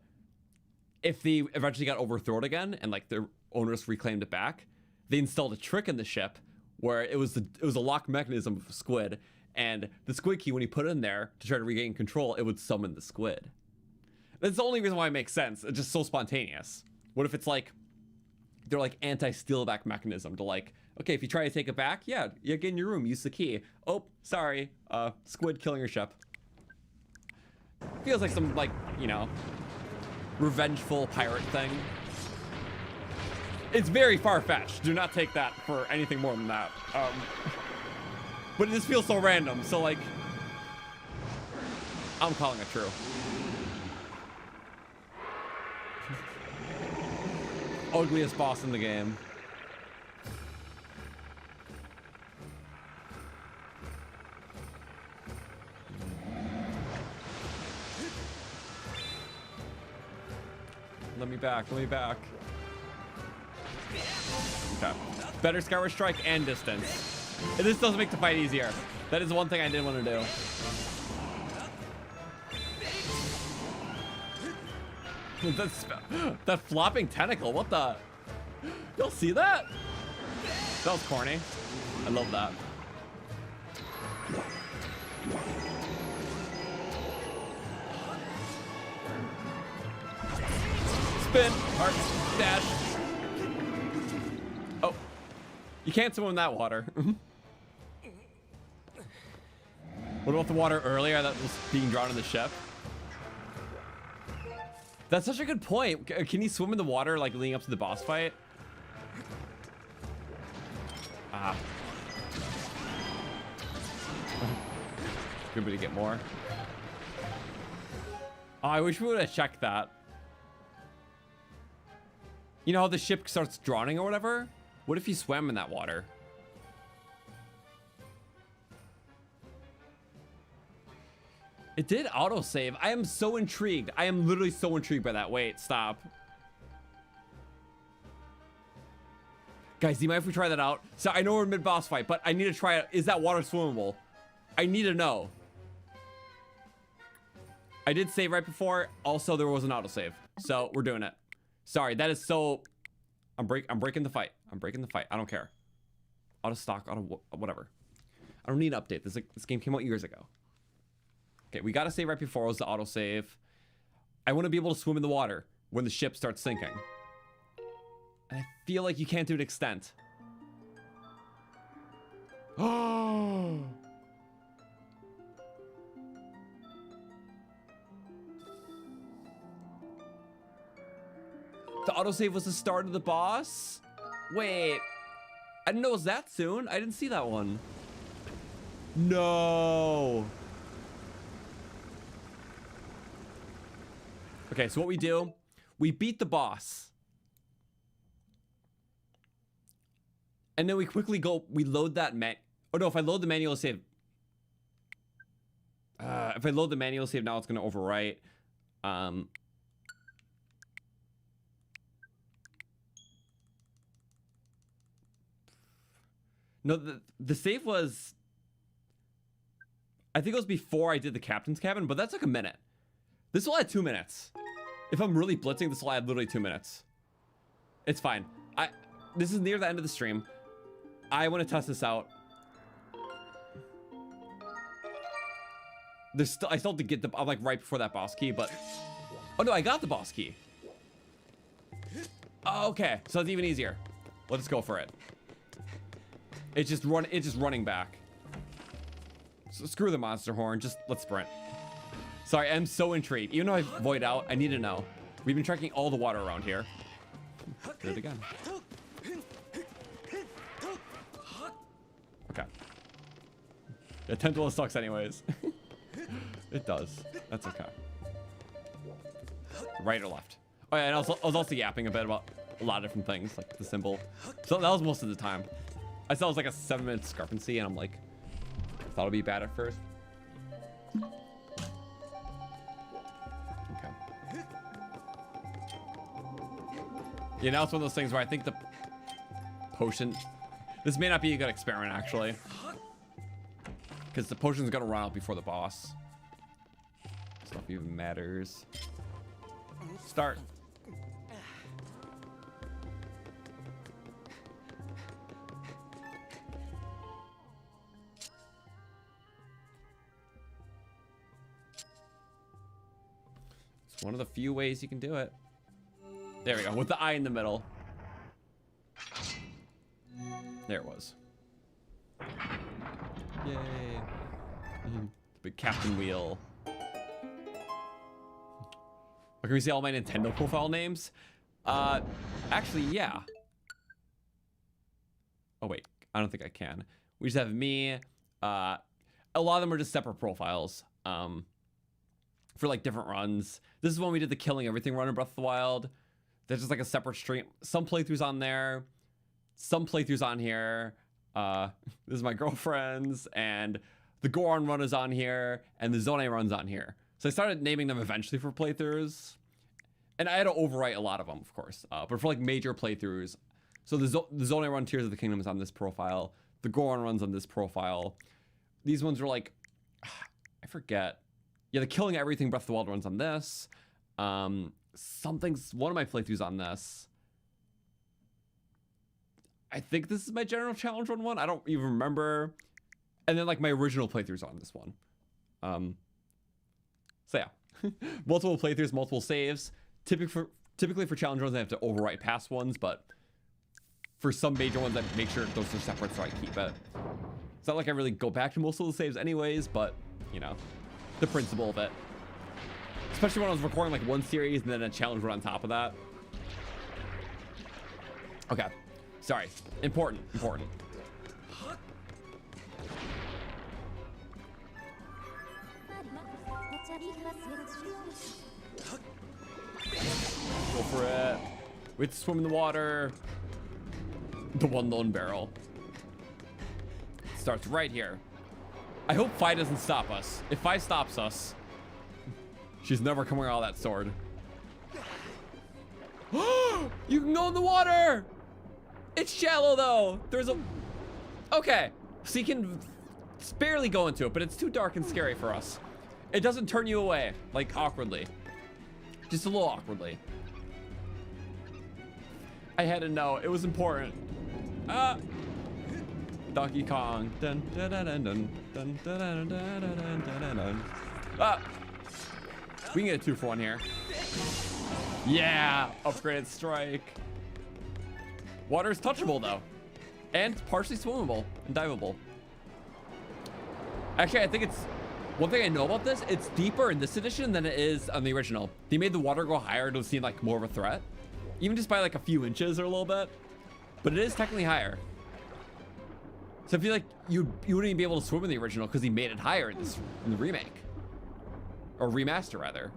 if they eventually got overthrown again and like their owners reclaimed it back, they installed a trick in the ship where it was a lock mechanism of a squid, and the squid key, when you put it in there to try to regain control, it would summon the squid. That's the only reason why it makes sense. It's just so spontaneous. What if it's like they're like anti-steal back mechanism to like, okay, if you try to take it back, yeah, you get in your room, use the key. Oh, sorry, squid killing your ship. Feels like some like, you know, revengeful pirate thing. It's very far-fetched. Do not take that for anything more than that. But it just feels so random. So like, I'm calling it true. Ugliest boss in the game. Let me back, let me back. Okay. Better Skyward Strike and distance. This does make the fight easier. That is one thing I didn't want to do. That flopping tentacle, what the? Y'all see that? That was corny. I love that. Spin, arc, dash. Oh, you can't swim in that water. What about the water earlier that was being drawn in the ship? That's such a good point. Can he swim in the water like leading up to the boss fight? Ah. Good way to get more. Oh, I wish we would have checked that. You know how the ship starts drowning or whatever? What if he swam in that water? It did autosave. I am so intrigued. I am literally so intrigued by that. Wait, stop. Guys, do you mind if we try that out? So I know we're mid-boss fight, but I need to try it. Is that water swimmable? I need to know. I did save right before. Also, there was an autosave. So we're doing it. Sorry, that is so... I'm breaking the fight. I'm breaking the fight. I don't care. Out of stock, out of whatever. I don't need an update. This game came out years ago. Okay, we gotta save right before it was the autosave. I want to be able to swim in the water when the ship starts sinking. And I feel like you can't do it extent. Oh! The autosave was the start of the boss? Wait. I didn't know it was that soon. I didn't see that one. No. Okay, so what we do, we beat the boss. And then we quickly go, we load that oh no, if I load the manual save. If I load the manual save now, it's gonna overwrite. No, the save was, I think it was before I did the captain's cabin, but that took a minute. This will add 2 minutes. If I'm really blitzing, this will add literally 2 minutes. It's fine. This is near the end of the stream. I want to test this out. I still have to get I'm like right before that boss key, but oh no, I got the boss key. Oh, okay, so it's even easier. Let's go for it. It's just running back. So screw the monster horn. Just let's sprint. Sorry, I'm so intrigued. Even though I void out, I need to know. We've been tracking all the water around here. Do it again. Okay. Yeah, Tentacles sucks anyways. It does. That's okay. Right or left? Oh yeah, and I was also yapping a bit about a lot of different things, like the symbol. So that was most of the time. I saw it was like a 7-minute discrepancy, and I'm like, thought it'd be bad at first. Okay. Yeah, now it's one of those things where I think the potion... This may not be a good experiment, actually. Because the potion's gonna run out before the boss. Stuff even matters. Start. It's one of the few ways you can do it. There we go, with the eye in the middle. There it was. Yay. The big captain wheel. Can we see all my Nintendo profile names? Actually, yeah. Oh wait, I don't think I can. We just have me. A lot of them are just separate profiles. For like different runs. This is when we did the killing everything run in Breath of the Wild. There's just like a separate stream. Some playthroughs on there. Some playthroughs on here. This is my girlfriend's, and the Goron run is on here, and the Zone run's on here. So I started naming them eventually for playthroughs, and I had to overwrite a lot of them, of course. But for like major playthroughs, so the Zone run Tears of the Kingdom is on this profile. The Goron runs on this profile. These ones are like, I forget. Yeah, the Killing Everything Breath of the Wild runs on this. One of my playthroughs on this. I think this is my general challenge run one. I don't even remember. And then like my original playthroughs on this one. So yeah, multiple playthroughs, multiple saves. Typically for challenge runs, I have to overwrite past ones, but for some major ones, I make sure those are separate so I keep it. It's not like I really go back to most of the saves anyways, but you know, the principle of it. Especially when I was recording like one series and then a challenge run on top of that. Okay, sorry, important. Go for it. We have to swim in the water. The one lone barrel. Starts right here. I hope Fi doesn't stop us. If Fi stops us, she's never coming out of that sword. You can go in the water! It's shallow though. There's a... Okay, so you can barely go into it, but it's too dark and scary for us. It doesn't turn you away, like awkwardly. Just a little awkwardly. I had to know, it was important. Donkey Kong. Dun, dun, dun, dun, dun, dun, dun, dun, dun, dun, dun, dun. We can get a 2-for-1 here. Yeah, upgraded strike. Water is touchable though, and partially swimmable and diveable. Actually, I think it's one thing I know about this. It's deeper in this edition than it is on the original. They made the water go higher to seem like more of a threat, even just by like a few inches or a little bit. But it is technically higher. So I feel like you wouldn't even be able to swim in the original because he made it higher in the remake. Or remaster, rather.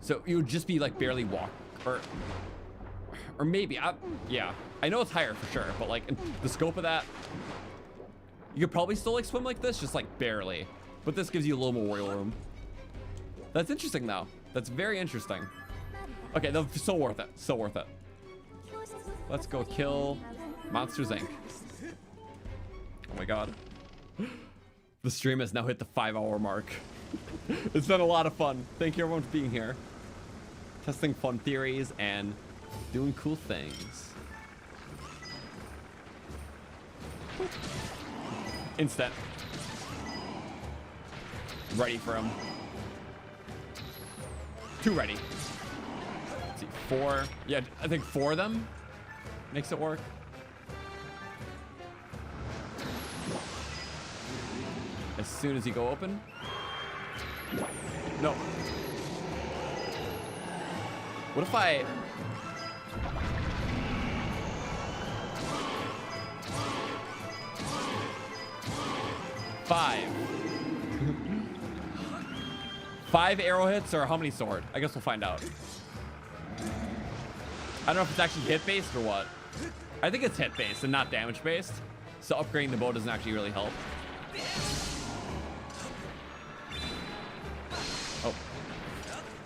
So you would just be like barely walk, or maybe, yeah. I know it's higher for sure, but like in the scope of that, you could probably still like swim like this, just like barely. But this gives you a little more wiggle room. That's interesting though. That's very interesting. Okay, that's so worth it, so worth it. Let's go kill Monsters Inc. Oh my god. The stream has now hit the 5-hour mark. It's been a lot of fun. Thank you everyone for being here. Testing fun theories and doing cool things. Instant. Ready for him. 2 ready. Let's see, 4. Yeah, I think 4 of them makes it work. As soon as you go open. No. What if I... Five arrow hits or how many sword? I guess we'll find out. I don't know if it's actually hit based or what. I think it's hit based and not damage based. So upgrading the bow doesn't actually really help. Oh.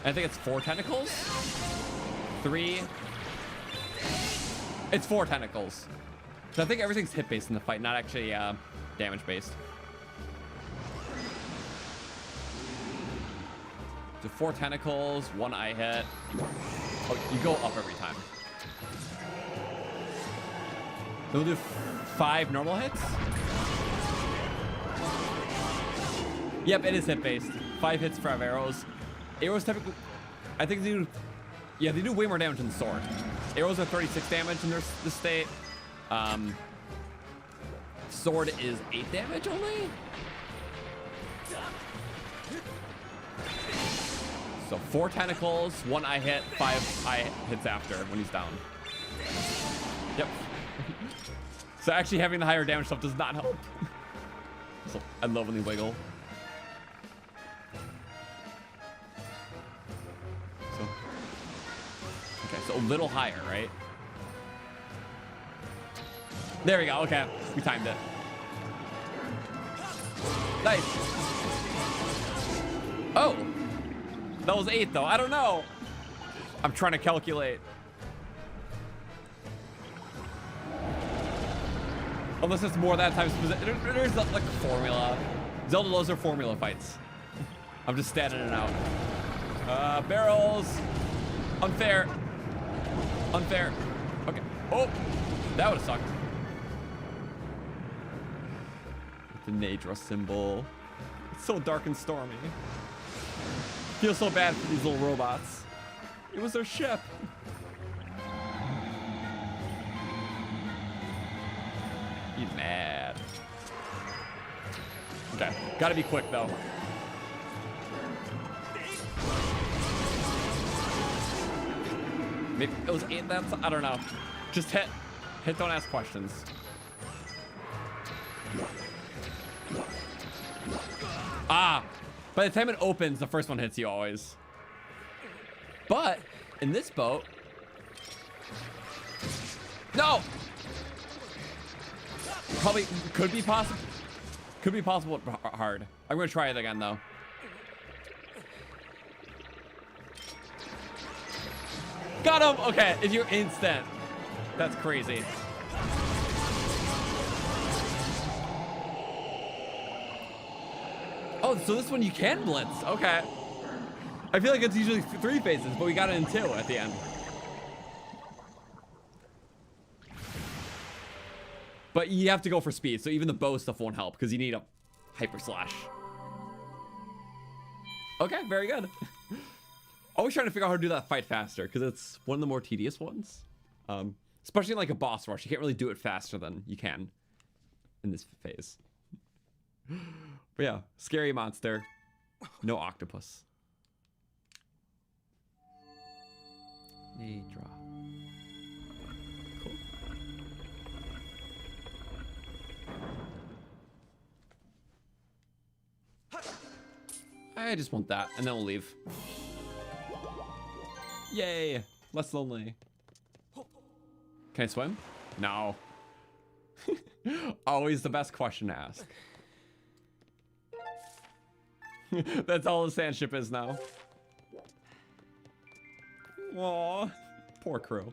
I think it's 4 tentacles. 3. It's 4 tentacles. So I think everything's hit based in the fight, not actually damage based. So 4 tentacles, 1 eye hit. Oh, you go up every time. We'll do 5 normal hits. Yep, it is hit based. 5 hits, 5 arrows. Arrows typically, I think they do. Yeah, they do way more damage than the sword. Arrows are 36 damage in this state. Sword is 8 damage only. So 4 tentacles, 1 eye hit, 5 eye hits after when he's down. Yep. So actually having the higher damage stuff does not help. So I love when they wiggle. So, okay, so a little higher, right? There we go. Okay, we timed it. Nice. Oh. That was 8 though. I don't know. I'm trying to calculate. Unless it's more that type of there's like a formula. Zelda loves their formula fights. I'm just standing it out. Barrels. Unfair. Unfair. Okay. Oh, that would have sucked. The Nadra symbol. It's so dark and stormy. Feel so bad for these little robots. It was their ship. He's mad. Okay, gotta be quick though. Maybe it was 8 that's, I don't know. Just hit. Hit, don't ask questions. Ah, by the time it opens, the first one hits you always. But in this boat, no. Probably could be possible. Could be possible hard. I'm gonna try it again though. Got him. Okay, if you're instant, that's crazy. Oh, so this one you can blitz. Okay. I feel like it's usually 3 phases, but we got it in 2 at the end. But you have to go for speed, so even the bow stuff won't help because you need a hyper slash. Okay, very good. Always trying to figure out how to do that fight faster because it's one of the more tedious ones. Especially like a boss rush, you can't really do it faster than you can in this phase. But yeah, scary monster. No octopus. Nadra. Cool. I just want that, and then we'll leave. Yay! Less lonely. Can I swim? No. Always the best question to ask. That's all the sand ship is now. Aww. Poor crew.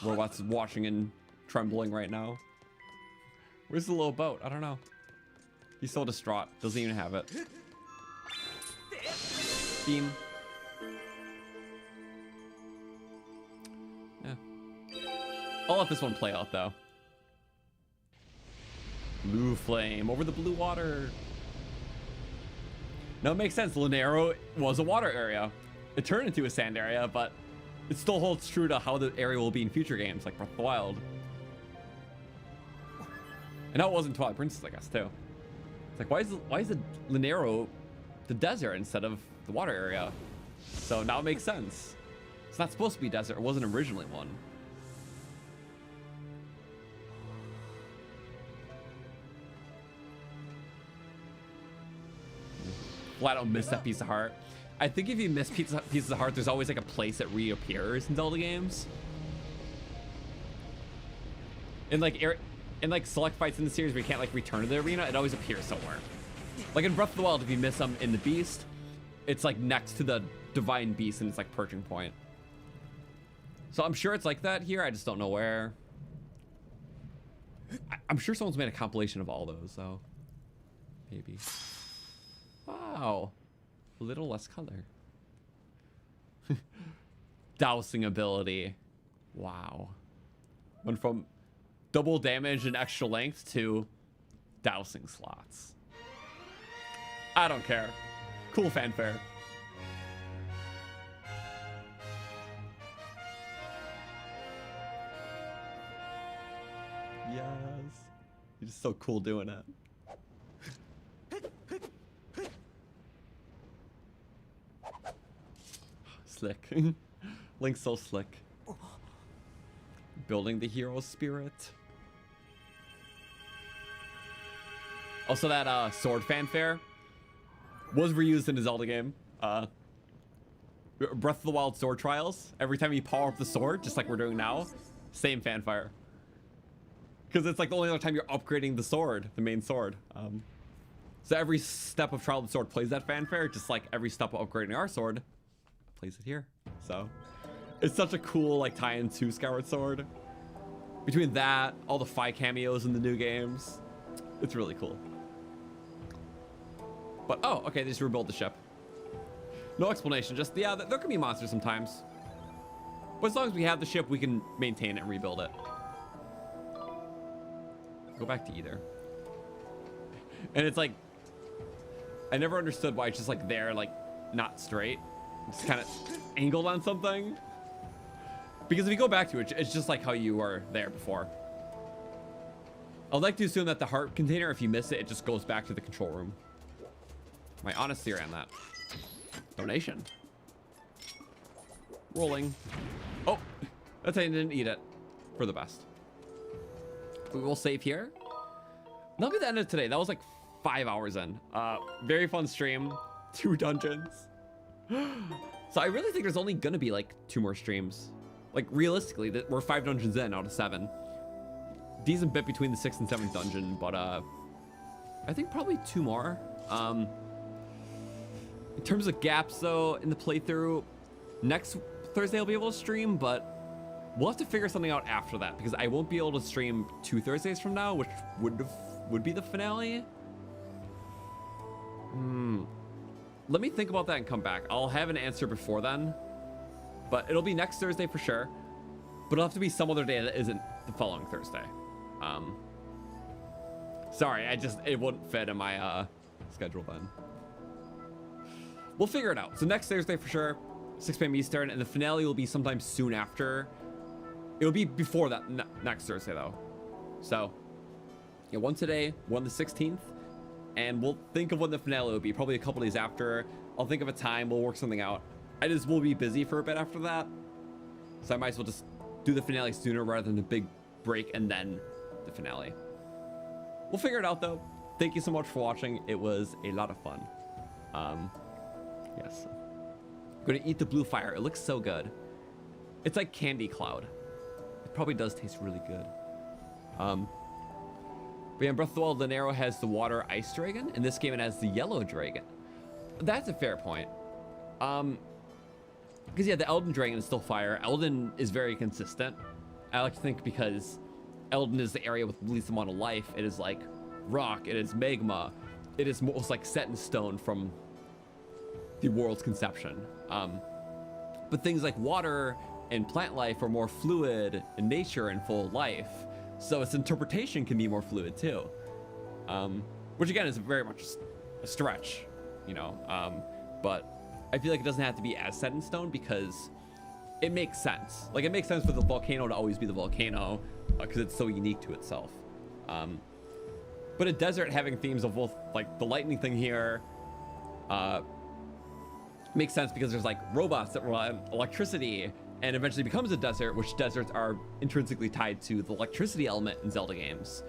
Robots watching and trembling right now. Where's the little boat? I don't know. He's so distraught. Doesn't even have it. Beam. Yeah. I'll let this one play out though. Blue flame over the blue water. No, it makes sense. Linero was a water area. It turned into a sand area, but it still holds true to how the area will be in future games, like Breath of the Wild. And how it was in Twilight Princess, I guess, too. It's like, why is the Linero the desert instead of the water area? So now it makes sense. It's not supposed to be desert. It wasn't originally one. Flat out miss that piece of heart. I think if you miss pieces of heart, there's always like a place that reappears in Zelda games. In like select fights in the series where you can't like return to the arena, it always appears somewhere. Like in Breath of the Wild, if you miss them in the Beast, it's like next to the Divine Beast and it's like perching point. So I'm sure it's like that here. I just don't know where. I'm sure someone's made a compilation of all those, though. Maybe. Wow. A little less color. Dousing ability. Wow. Went from double damage and extra length to dousing slots. I don't care. Cool fanfare. Yes. You're just so cool doing it. Slick. Link's so slick. Building the hero spirit. Also, that sword fanfare was reused in a Zelda game. Breath of the Wild sword trials. Every time you power up the sword, just like we're doing now, same fanfare. Because it's like the only other time you're upgrading the sword, the main sword. So every step of Trial of the Sword plays that fanfare, just like every step of upgrading our sword plays it here. So it's such a cool like tie-in to Skyward Sword. Between that, all the Fi cameos in the new games, it's really cool. But, oh, okay, they just rebuild the ship. No explanation, just, yeah, there can be monsters sometimes. But as long as we have the ship, we can maintain it and rebuild it. Go back to either. And it's like, I never understood why it's just like there, like, not straight. It's kind of angled on something. Because if you go back to it, it's just like how you were there before. I'd like to assume that the heart container, if you miss it, it just goes back to the control room. My honest theory on that. Donation. Rolling. Oh, that's I didn't eat it. For the best. We will save here. That'll be the end of today. That was like 5 hours in. Very fun stream. 2 dungeons. So I really think there's only gonna be like 2 more streams. Like realistically, we're 5 dungeons in out of 7. Decent bit between the 6th and 7th dungeon, but I think probably 2 more. In terms of gaps though, in the playthrough, next Thursday I'll be able to stream, but we'll have to figure something out after that because I won't be able to stream 2 Thursdays from now, which would be the finale. Let me think about that and come back. I'll have an answer before then, but it'll be next Thursday for sure. But it'll have to be some other day that isn't the following Thursday. Sorry, it wouldn't fit in my schedule then. We'll figure it out. So next Thursday for sure, 6 p.m. Eastern, and the finale will be sometime soon after. It'll be before that next Thursday though. So yeah, one today, one the 16th, and we'll think of when the finale will be. Probably a couple days after. I'll think of a time. We'll work something out. I just will be busy for a bit after that, so I might as well just do the finale sooner rather than a big break and then the finale. We'll figure it out though. Thank you so much for watching. It was a lot of fun. Yes. I'm gonna eat the blue fire. It looks so good. It's like candy cloud. It probably does taste really good. But yeah, in Breath of the Wild, Lanero has the water ice dragon. In this game, it has the yellow dragon. That's a fair point. Because yeah, the Elden dragon is still fire. Elden is very consistent. I like to think because Elden is the area with the least amount of life. It is like rock. It is magma. It is most like set in stone from the world's conception. But things like water and plant life are more fluid in nature and full of life. So its interpretation can be more fluid too. Which again is very much a stretch, you know. But I feel like it doesn't have to be as set in stone because it makes sense. Like it makes sense for the volcano to always be the volcano because it's so unique to itself. But a desert having themes of both like the lightning thing here makes sense because there's like robots that rely on electricity and eventually becomes a desert, which deserts are intrinsically tied to the electricity element in Zelda games.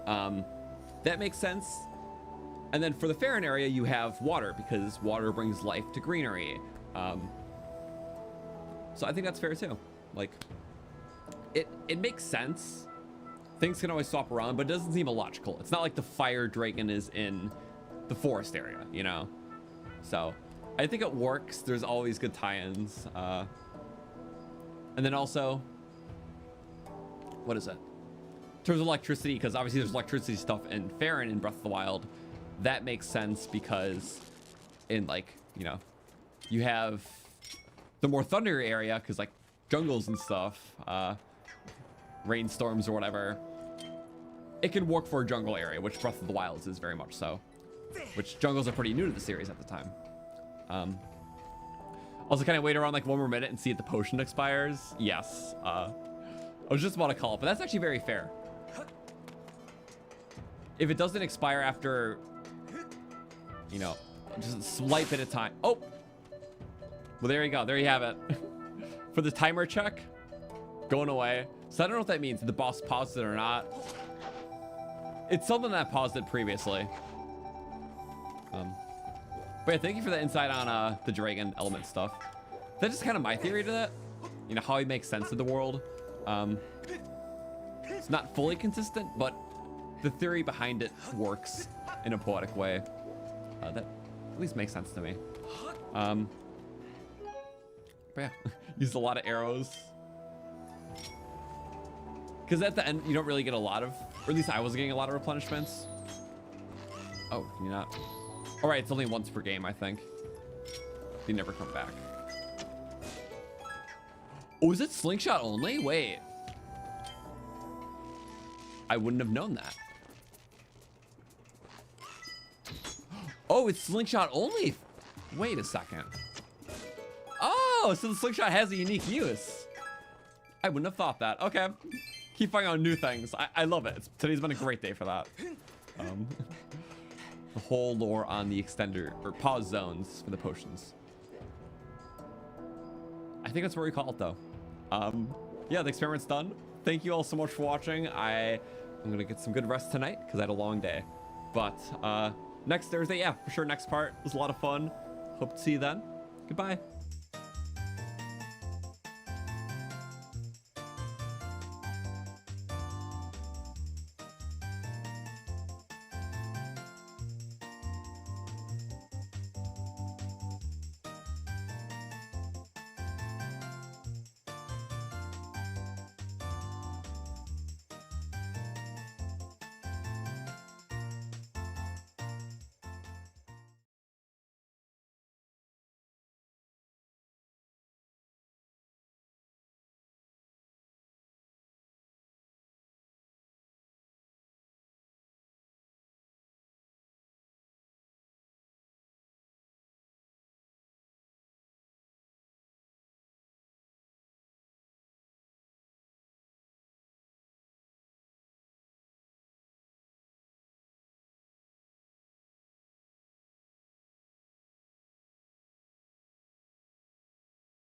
That makes sense. And then for the Farron area, you have water because water brings life to greenery. So I think that's fair too. Like, it makes sense. Things can always swap around, but it doesn't seem illogical. It's not like the fire dragon is in the forest area, you know? So I think it works. There's always good tie-ins. And then also, what is it? In terms of electricity, because obviously there's electricity stuff in Farron in Breath of the Wild. That makes sense because in like, you know, you have the more thundery area because like jungles and stuff, rainstorms or whatever. It can work for a jungle area, which Breath of the Wild is very much so. Which jungles are pretty new to the series at the time. Also, can I wait around like 1 more minute and see if the potion expires? Yes. I was just about to call it, but that's actually very fair. If it doesn't expire after, you know, just a slight bit of time. Oh! Well, there you go. There you have it. For the timer check, going away. So I don't know what that means. Did the boss pause it or not? It's something that paused it previously. But yeah, thank you for the insight on the dragon element stuff. That's just kind of my theory to that. You know, how he makes sense of the world. It's not fully consistent, but the theory behind it works in a poetic way. That at least makes sense to me. But yeah, used a lot of arrows. Because at the end, you don't really get a lot of, or at least I was getting a lot of replenishments. Oh, can you not? All right, it's only once per game, I think. They never come back. Oh, is it slingshot only? Wait. I wouldn't have known that. Oh, it's slingshot only. Wait a second. Oh, so the slingshot has a unique use. I wouldn't have thought that. Okay. Keep finding out new things. I love it. Today's been a great day for that. The whole lore on the extender or pause zones for the potions. I think that's what we call it though. Yeah, the experiment's done. Thank you all so much for watching. I'm gonna get some good rest tonight because I had a long day. But next Thursday, yeah, for sure, next part was a lot of fun. Hope to see you then. Goodbye.